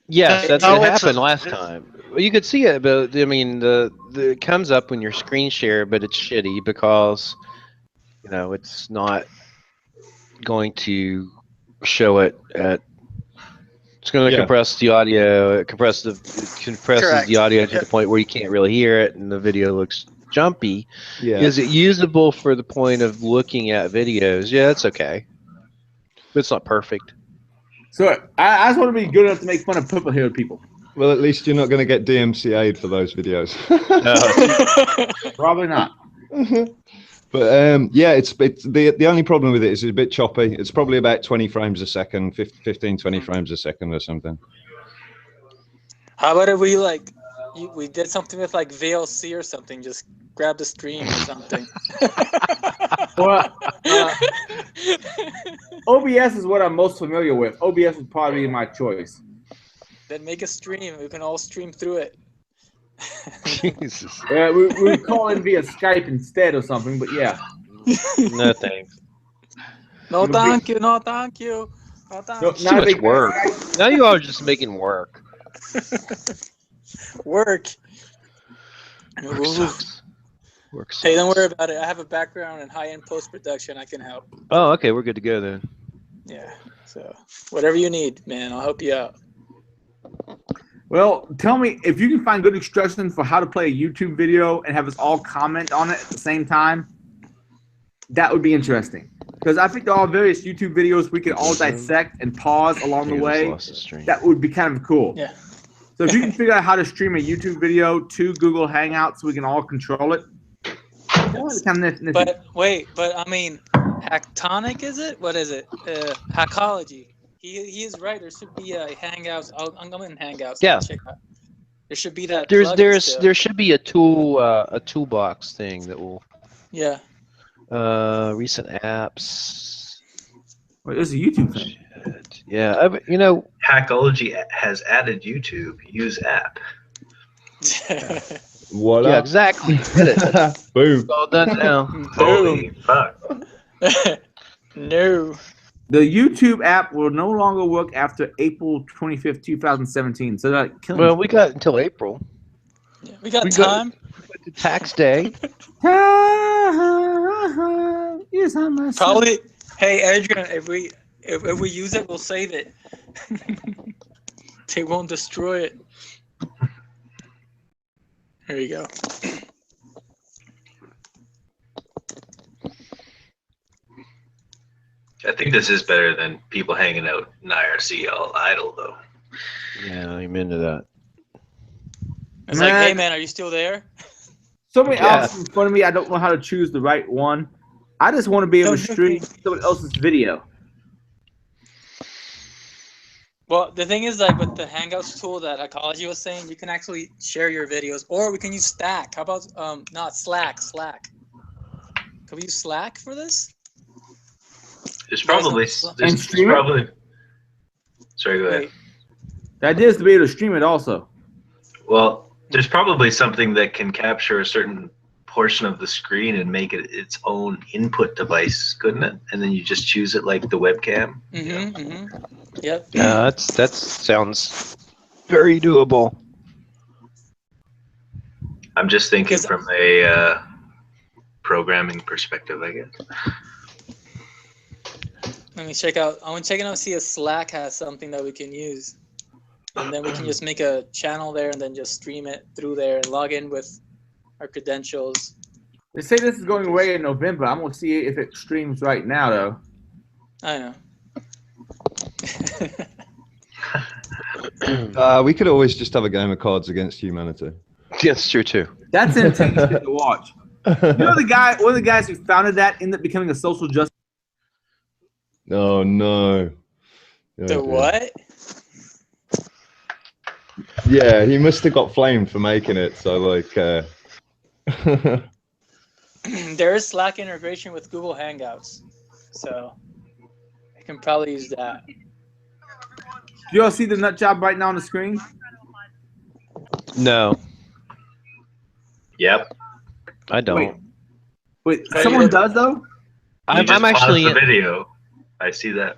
Yes, that No, it it's happened a- last time. Well, you could see it, but I mean, the it comes up when you're screen share, but it's shitty because it's not going to show it at. It's going to Yeah. compress the audio. It compresses Correct. the audio to Yep. the point where you can't really hear it, and the video looks jumpy. Yeah. Is it usable for the point of looking at videos? Yeah, it's okay, but it's not perfect. So I just want to be good enough to make fun of purple haired people. Well, at least you're not going to get DMCA'd for those videos. Probably not. But yeah, it's the only problem with it is it's a bit choppy. It's probably about 20 frames a second, 15, 20 frames a second or something. How about if we we did something with like VLC or something? Just grab the stream or something. Well, OBS is what I'm most familiar with. OBS would probably be my choice. Then make a stream. We can all stream through it. Jesus. We call in via Skype instead or something, but yeah. No thanks. No, thank you. No, thank you. No, thank you. It's too much work. Now you are just making work. Work. Work sucks. Work sucks. Hey, don't worry about it. I have a background in high-end post-production. I can help. Oh, okay. We're good to go then. Yeah. So whatever you need, man, I'll help you out. Well, tell me if you can find good instructions for how to play a YouTube video and have us all comment on it at the same time. That would be interesting. Because I think there are various YouTube videos we can all dissect and pause along the way. That would be kind of cool. Yeah. So if you can figure out how to stream a YouTube video to Google Hangouts so we can all control it. But wait, I mean, Hacktonic is it? What is it? Hackology. He is right. There should be a Hangouts. I'm in Hangouts. Yeah. Check out. There should be that. There should be a toolbox thing that will. Yeah. Recent apps. Wait, there's a YouTube thing. Shit. Yeah, Hackology has added YouTube. Use app. Voila. Yeah, exactly. Did it. Boom. It's all done now. Holy fuck. No. The YouTube app will no longer work after April 25th, 2017. So that Well, we got until April. Yeah, we got time. Tax day. Probably. Hey, Adrian, if we use it, we'll save it. They won't destroy it. There you go. I think this is better than people hanging out in IRC all idle, though. Yeah, I'm into that. It's like, hey man, are you still there? Somebody else in front of me, I don't know how to choose the right one. I just want to be able to stream someone else's video. Well, the thing is, like with the Hangouts tool that Ecology was saying, you can actually share your videos, or we can use Stack. How about not Slack? Slack. Can we use Slack for this? There's probably Sorry, go ahead. Wait. The idea is to be able to stream it also. Well, there's probably something that can capture a certain portion of the screen and make it its own input device, couldn't it? And then you just choose it like the webcam. Yep. Yeah, that sounds very doable. I'm just thinking from a programming perspective, I guess. Let me check out. I'm checking out see if Slack has something that we can use, and then we can just make a channel there and then just stream it through there and log in with our credentials. They say this is going away in November. I'm gonna see if it streams right now, though. I know. We could always just have a game of Cards Against Humanity. Yes, true too. That's intense to watch. You know the guy, one of the guys who founded that ended up becoming a social justice. Oh no. The what? Yeah, he must have got flamed for making it. So like, there is Slack integration with Google Hangouts, so I can probably use that. Do y'all see the nut job right now on the screen? No. Yep. I don't. Wait, someone does though? You just I'm actually paused the video. I see that.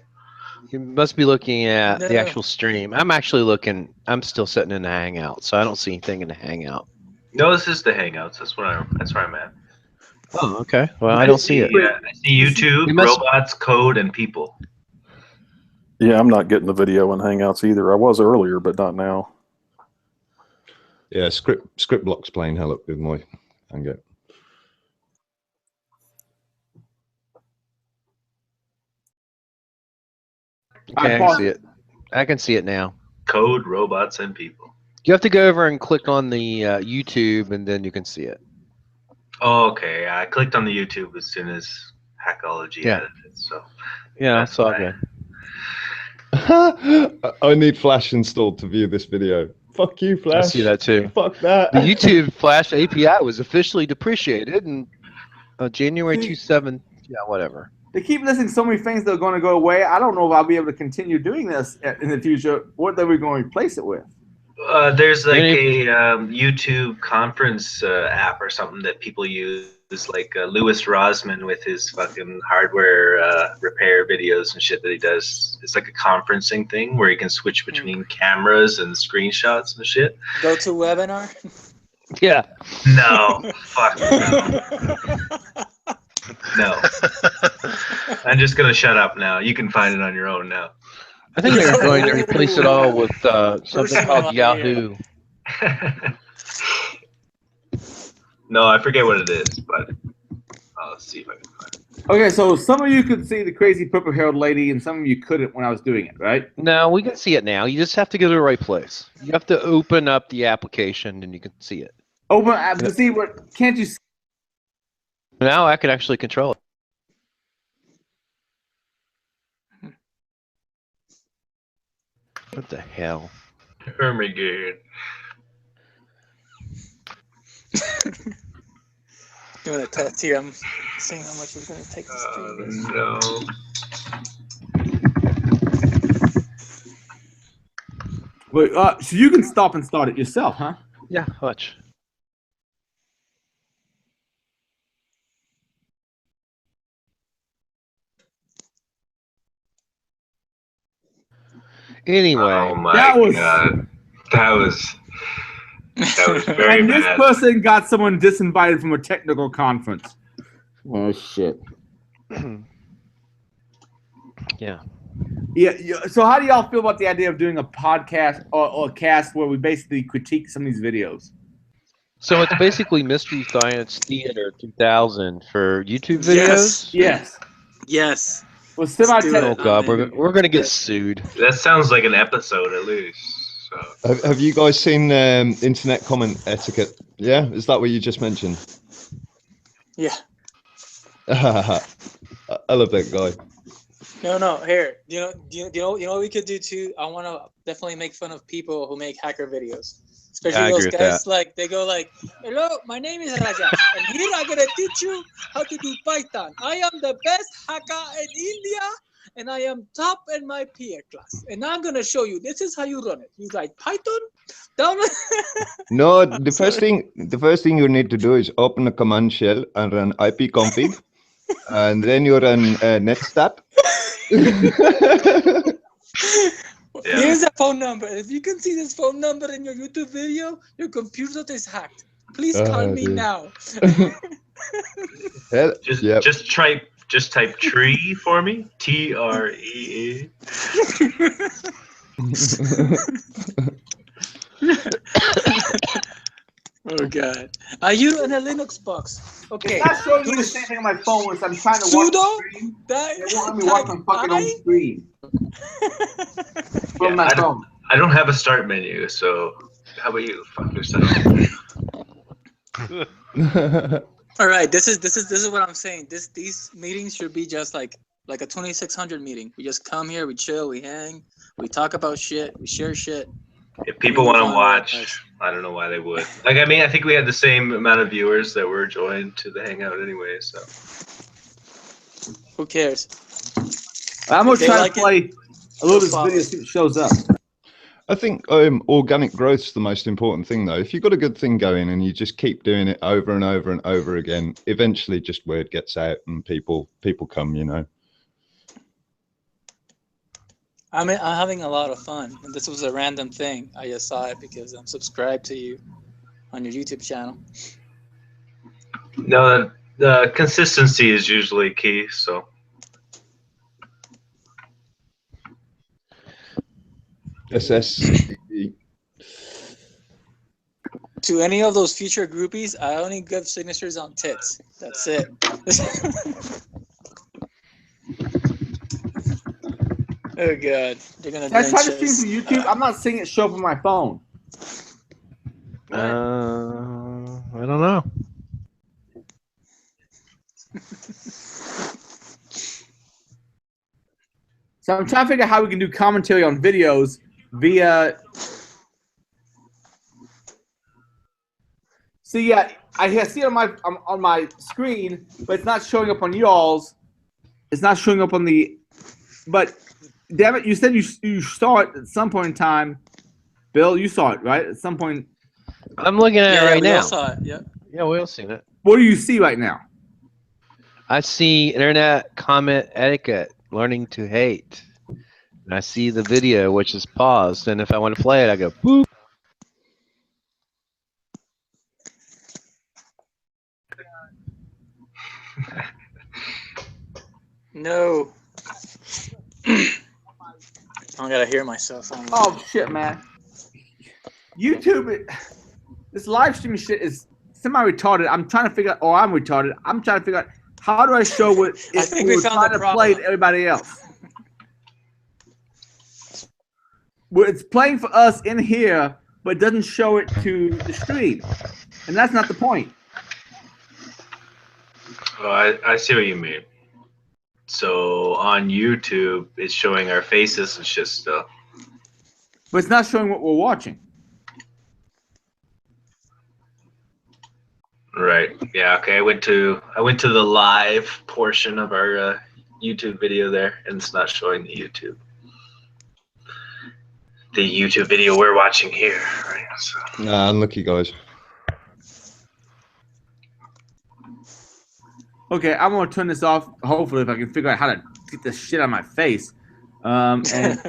You must be looking at the No. actual stream. I'm actually looking. I'm still sitting in the Hangout, so I don't see anything in the Hangout. No, this is the Hangouts. That's where I'm at. Oh, okay. Well, I don't see it. Yeah, I see YouTube, You must- robots, code, and people. Yeah, I'm not getting the video in Hangouts either. I was earlier, but not now. Yeah, script block's playing hell up with my Hangout. Okay, I can see it. I can see it now. Code, robots, and people. You have to go over and click on the YouTube, and then you can see it. Oh, okay. I clicked on the YouTube as soon as Hackology Yeah. added it. So Yeah, it's all good. I need Flash installed to view this video. Fuck you, Flash. I see that too. Fuck that. The YouTube Flash API was officially depreciated in January 27th. Yeah, whatever. They keep listing so many things that are going to go away. I don't know if I'll be able to continue doing this in the future. What are we going to replace it with? There's like a YouTube conference app or something that people use. It's like Louis Rosman with his fucking hardware repair videos and shit that he does. It's like a conferencing thing where you can switch between cameras and screenshots and shit. Go to webinar. Yeah. No. Fuck no. No. I'm just going to shut up now. You can find it on your own now. I think they're going to replace it all with something called Yahoo. No, I forget what it is, but I'll see if I can find it. Okay, so some of you could see the crazy purple-haired lady, and some of you couldn't when I was doing it, right? No, we can see it now. You just have to go to the right place. You have to open up the application, and you can see it. Open app to see what? Can't you see? Now I can actually control it. What the hell? Hermigerd. Doing a tattoo. I'm seeing how much it's going to take us to do this. No. Wait, so you can stop and start it yourself, huh? Yeah, watch. Anyway, Oh my That was- god. That was very And this bad. person got someone disinvited from a technical conference. Oh shit. yeah. Yeah. So how do y'all feel about the idea of doing a podcast or a cast where we basically critique some of these videos? So it's basically Mystery Science Theater 2000 for YouTube videos? Yes. Yes. Well, Oh god, we're gonna get sued. That sounds like an episode at least. So. Have you guys seen internet comment etiquette? Yeah, is that what you just mentioned? Yeah. I love that guy. No. Here, you know what we could do too. I want to definitely make fun of people who make hacker videos, especially I those agree with guys. that. Like they go like, "Hello, my name is Raja, and here I'm gonna teach you how to do Python. I am the best hacker in India, and I am top in my peer class. And I'm gonna show you. This is how you run it. You write Python down." No, the first thing you need to do is open a command shell and run ipconfig, and then you run netstat. Here's a phone number. If you can see this phone number in your YouTube video, your computer is hacked. Please call me dude. now. Just type tree for me. TREE. Oh god. Are you in a Linux box? Okay. It's not showing me the same thing on my phone when I'm trying to watch the screen. It won't let me watch my fucking own screen. From my phone. I don't have a start menu, so how about you? Fuck yourself. All right, this is what I'm saying. These meetings should be just like a 2600 meeting. We just come here, we chill, we hang, we talk about shit, we share shit. If people want to watch, I don't know why they would. Like, I mean, I think we had the same amount of viewers that were joined to the Hangout anyway, so. Who cares? I'm gonna If they try like to play it, a little go of follow. this video, see if it shows up. I think organic growth's the most important thing, though. If you've got a good thing going and you just keep doing it over and over and over again, eventually just word gets out and people come, you know. I'm having a lot of fun. And this was a random thing. I just saw it because I'm subscribed to you on your YouTube channel. No, the consistency is usually key. So. SS. To any of those future groupies, I only give signatures on tits. That's it. Oh god, they're gonna. I tried to stream from YouTube. I'm not seeing it show up on my phone. I don't know. So I'm trying to figure out how we can do commentary on videos via. See, yeah, I see it on my screen, but it's not showing up on y'all's. It's not showing up on the. But damn it, you said you saw it at some point in time. Bill, you saw it, right? At some point. I'm looking at it right we now. all saw it. Yeah. Yeah, we all seen it. What do you see right now? I see internet comment etiquette, learning to hate. And I see the video, which is paused. And if I want to play it, I go boop. No. I gotta hear myself. Oh shit, man! YouTube, this live streaming shit is semi-retarded. I'm trying to figure out, or I'm retarded. I'm trying to figure out how do I show what I think we found the trying to play problem. to everybody else. Well, it's playing for us in here, but it doesn't show it to the stream, and that's not the point. Oh, I see what you mean. So on YouTube, it's showing our faces and shit still. But it's not showing what we're watching. Right. Yeah. Okay. I went to the live portion of our YouTube video there, and it's not showing the YouTube video we're watching here. Right. So. Nah, unlucky guys. Okay, I'm gonna turn this off. Hopefully, if I can figure out how to get this shit out of my face, and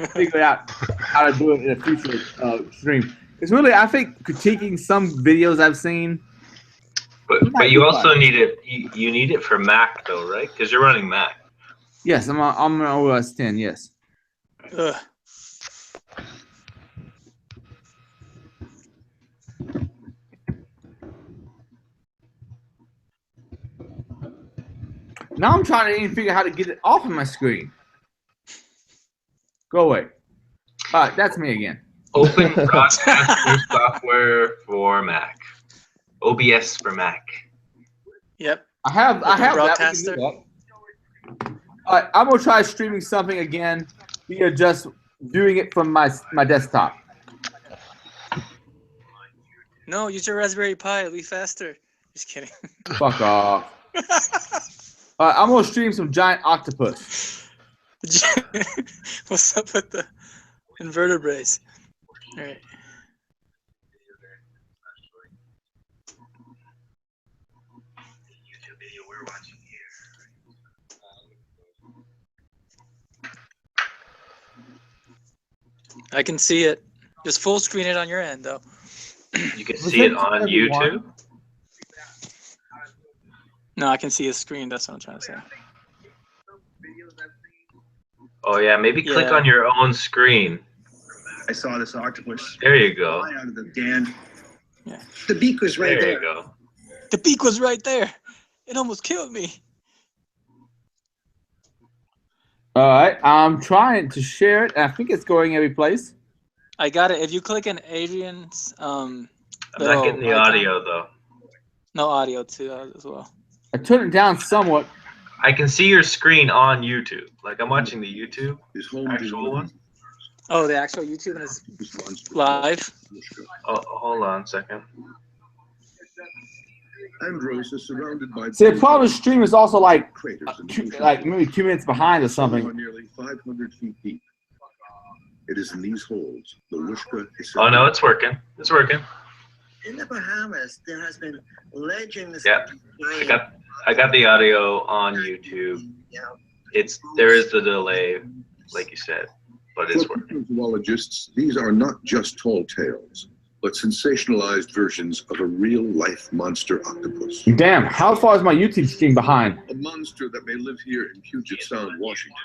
figure out how to do it in a future stream. It's really, I think, critiquing some videos I've seen. But you also need it. You need it for Mac though, right? Because you're running Mac. Yes, I'm on OS 10. Yes. Ugh. Now I'm trying to even figure out how to get it off of my screen. Go away. All right, that's me again. Open broadcaster software for Mac. OBS for Mac. Yep. I have broadcaster. that. All right, I'm gonna try streaming something again via just doing it from my desktop. No, use your Raspberry Pi. It'll be faster. Just kidding. Fuck off. I'm gonna stream some giant octopus. What's up with the invertebrates? All right. I can see it. Just full screen it on your end, though. You can see it on YouTube? No, I can see a screen. That's what I'm trying to say. Oh yeah, maybe click on your own screen. I saw this octopus. There you go. Fly out of the den. Yeah. The beak was right There there. you go. The beak was right there. It almost killed me. All right, I'm trying to share it. I think it's going every place. I got it. If you click on Adrian's, I'm not getting the audio though. No audio too as well. I turned it down somewhat. I can see your screen on YouTube. Like I'm watching the YouTube actual one. Oh, the actual YouTube is live. Oh, hold on a second. Andros is surrounded by. See, the problem with stream is also like craters like maybe 2 minutes behind or something. Nearly 500 feet deep. It is in these holes the Wishka is. Oh no, it's working. It's working. In the Bahamas, there has been legends. Yeah, I got the audio on YouTube. There is the delay, like you said, but it's working. For zoologists, these are not just tall tales, but sensationalized versions of a real-life monster octopus. Damn, how far is my YouTube stream behind? A monster that may live here in Puget Sound, Washington,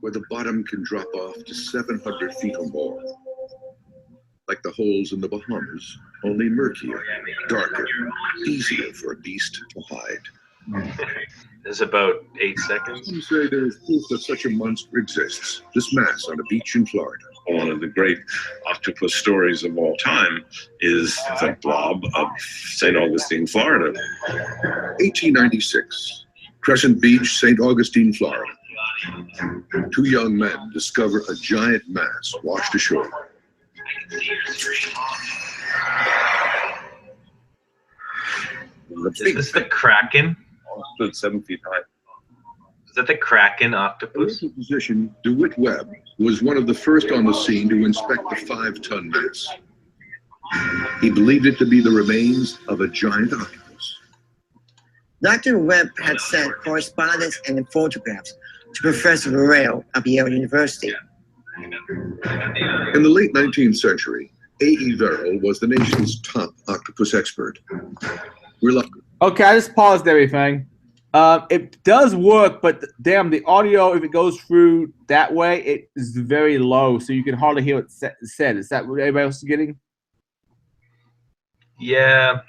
where the bottom can drop off to 700 feet or more. Like the holes in the Bahamas, only murkier, darker, easier for a beast to hide. It's about 8 seconds. Some say there is proof that such a monster exists. This mass on a beach in Florida. One of the great octopus stories of all time is the blob of St. Augustine, Florida. 1896, Crescent Beach, St. Augustine, Florida. Two young men discover a giant mass washed ashore. Is this the Kraken? Stood 7 feet high. Is that the Kraken octopus? Physician DeWitt Webb was one of the first on the scene to inspect the 5-ton mass. He believed it to be the remains of a giant octopus. Dr. Webb had sent correspondence and photographs to Professor Varel of Yale University. In the late 19th century, A.E. Verrill was the nation's top octopus expert. Reluctant. Okay, I just paused everything. It does work, but damn, the audio, if it goes through that way, it is very low, so you can hardly hear what it's said. Is that what everybody else is getting? Yeah.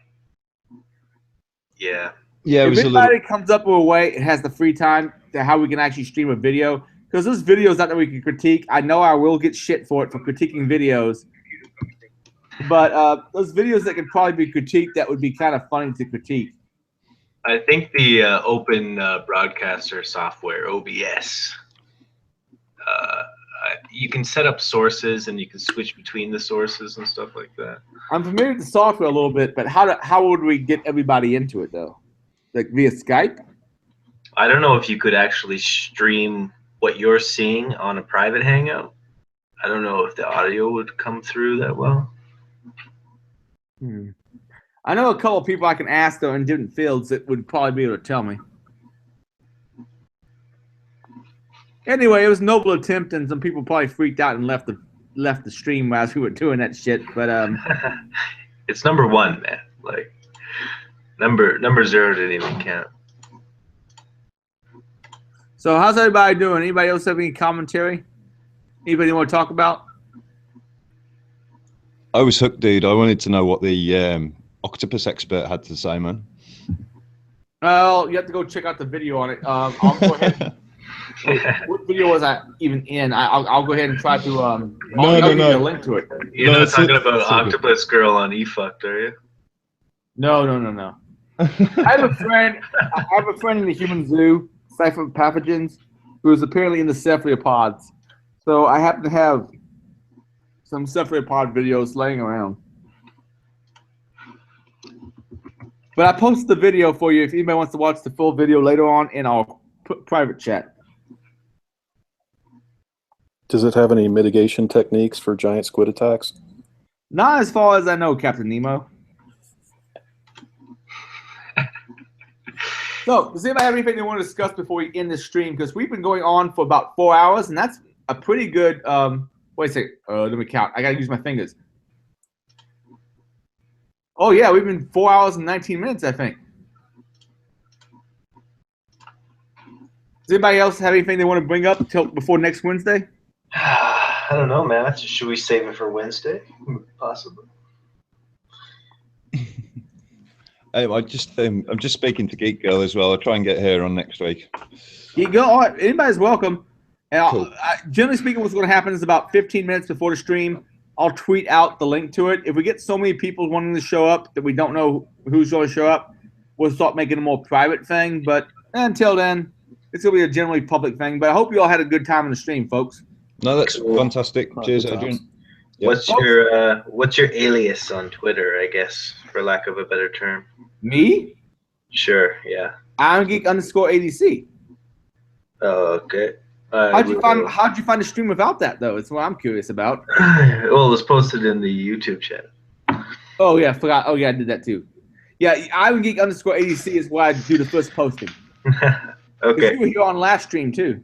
Yeah. Yeah, it was if a little. anybody comes up with a way, it has the free time to how we can actually stream a video, because this video is not that we can critique. I know I will get shit for it for critiquing videos, but those videos that could probably be critiqued, that would be kind of funny to critique. I think the open broadcaster software, OBS, you can set up sources and you can switch between the sources and stuff like that. I'm familiar with the software a little bit, but how would we get everybody into it, though? Like via Skype? I don't know if you could actually stream what you're seeing on a private Hangout. I don't know if the audio would come through that well. I know a couple of people I can ask, though, in different fields that would probably be able to tell me. Anyway, it was a noble attempt, and some people probably freaked out and left the stream as we were doing that shit. But it's number one, man. Like number 0 didn't even count. So how's everybody doing? Anybody else have any commentary? Anybody want to talk about? I was hooked, dude. I wanted to know what the octopus expert had to say, man. Well, you have to go check out the video on it. I'll go ahead. What video was I even in? I'll go ahead and try to. I'll give you a link to it. You're not talking about Octopus Girl on eFucked, are you? No. I have a friend. I have a friend in the human zoo, Cipher Pathogens, who is apparently in the cephalopods. So I happen to have some cephalopod videos laying around. But I posted the video for you if anybody wants to watch the full video later on in our private chat. Does it have any mitigation techniques for giant squid attacks? Not as far as I know, Captain Nemo. So, does anybody have anything they want to discuss before we end this stream? Because we've been going on for about 4 hours, and that's a pretty good. Wait a second. Let me count. I gotta use my fingers. Oh yeah, we've been 4 hours and 19 minutes, I think. Does anybody else have anything they want to bring up till before next Wednesday? I don't know, man. Should we save it for Wednesday? Possibly. I'm just speaking to Geek Girl as well. I'll try and get her on next week. Geek Girl, all right, anybody's welcome. And Cool. Generally speaking, what's going to happen is about 15 minutes before the stream, I'll tweet out the link to it. If we get so many people wanting to show up that we don't know who's going to show up, we'll start making a more private thing. But until then, it's going to be a generally public thing. But I hope you all had a good time in the stream, folks. No, that's fantastic. Cheers, Adrian. Yep. What's your alias on Twitter, I guess, for lack of a better term? Me? Sure, yeah. Irongeek _ADC. Oh, okay. How'd you find the stream without that though? It's what I'm curious about. Well, it was posted in the YouTube chat. Oh yeah, I forgot. Oh yeah, I did that too. Yeah, Irongeek _ADC is where I do the first posting. Okay. You were here on last stream too.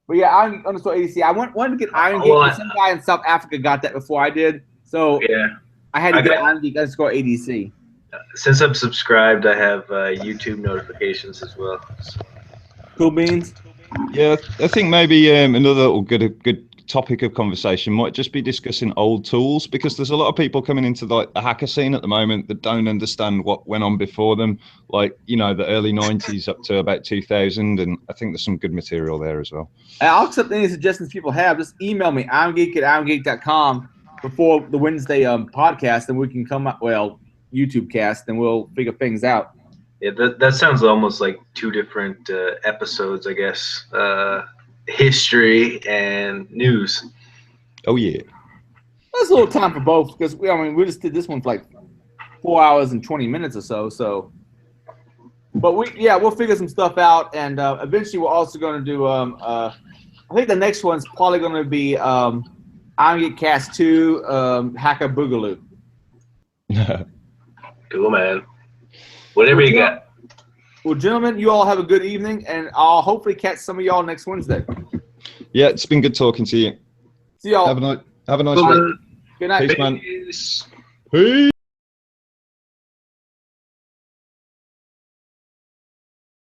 But yeah, Irongeek _ADC. I wanted to get Irongeek, Well, but some guy in South Africa got that before I did. So yeah, I had to get Irongeek _ADC. Since I'm subscribed, I have YouTube notifications as well. So. Cool beans. Yeah, I think maybe another good topic of conversation might just be discussing old tools, because there's a lot of people coming into the hacker scene at the moment that don't understand what went on before them, like, you know, the early 90s up to about 2000, and I think there's some good material there as well. I'll accept any suggestions people have. Just email me, irongeek@irongeek.com, before the Wednesday podcast, and we can come up, well, YouTube cast, and we'll figure things out. Yeah, that sounds almost like two different episodes, I guess. History and news. Oh yeah. There's a little time for both, because we just did this one for like 4 hours and 20 minutes or so. But we'll figure some stuff out, and eventually we're also going to do. I think the next one's probably going to be Irongeek Cast 2, Hacker Boogaloo. Cool, man. Whatever you got. Well, gentlemen, you all have a good evening, and I'll hopefully catch some of y'all next Wednesday. Yeah, it's been good talking to you. See y'all. Have a nice week. Good night. Peace, man. Peace. Peace.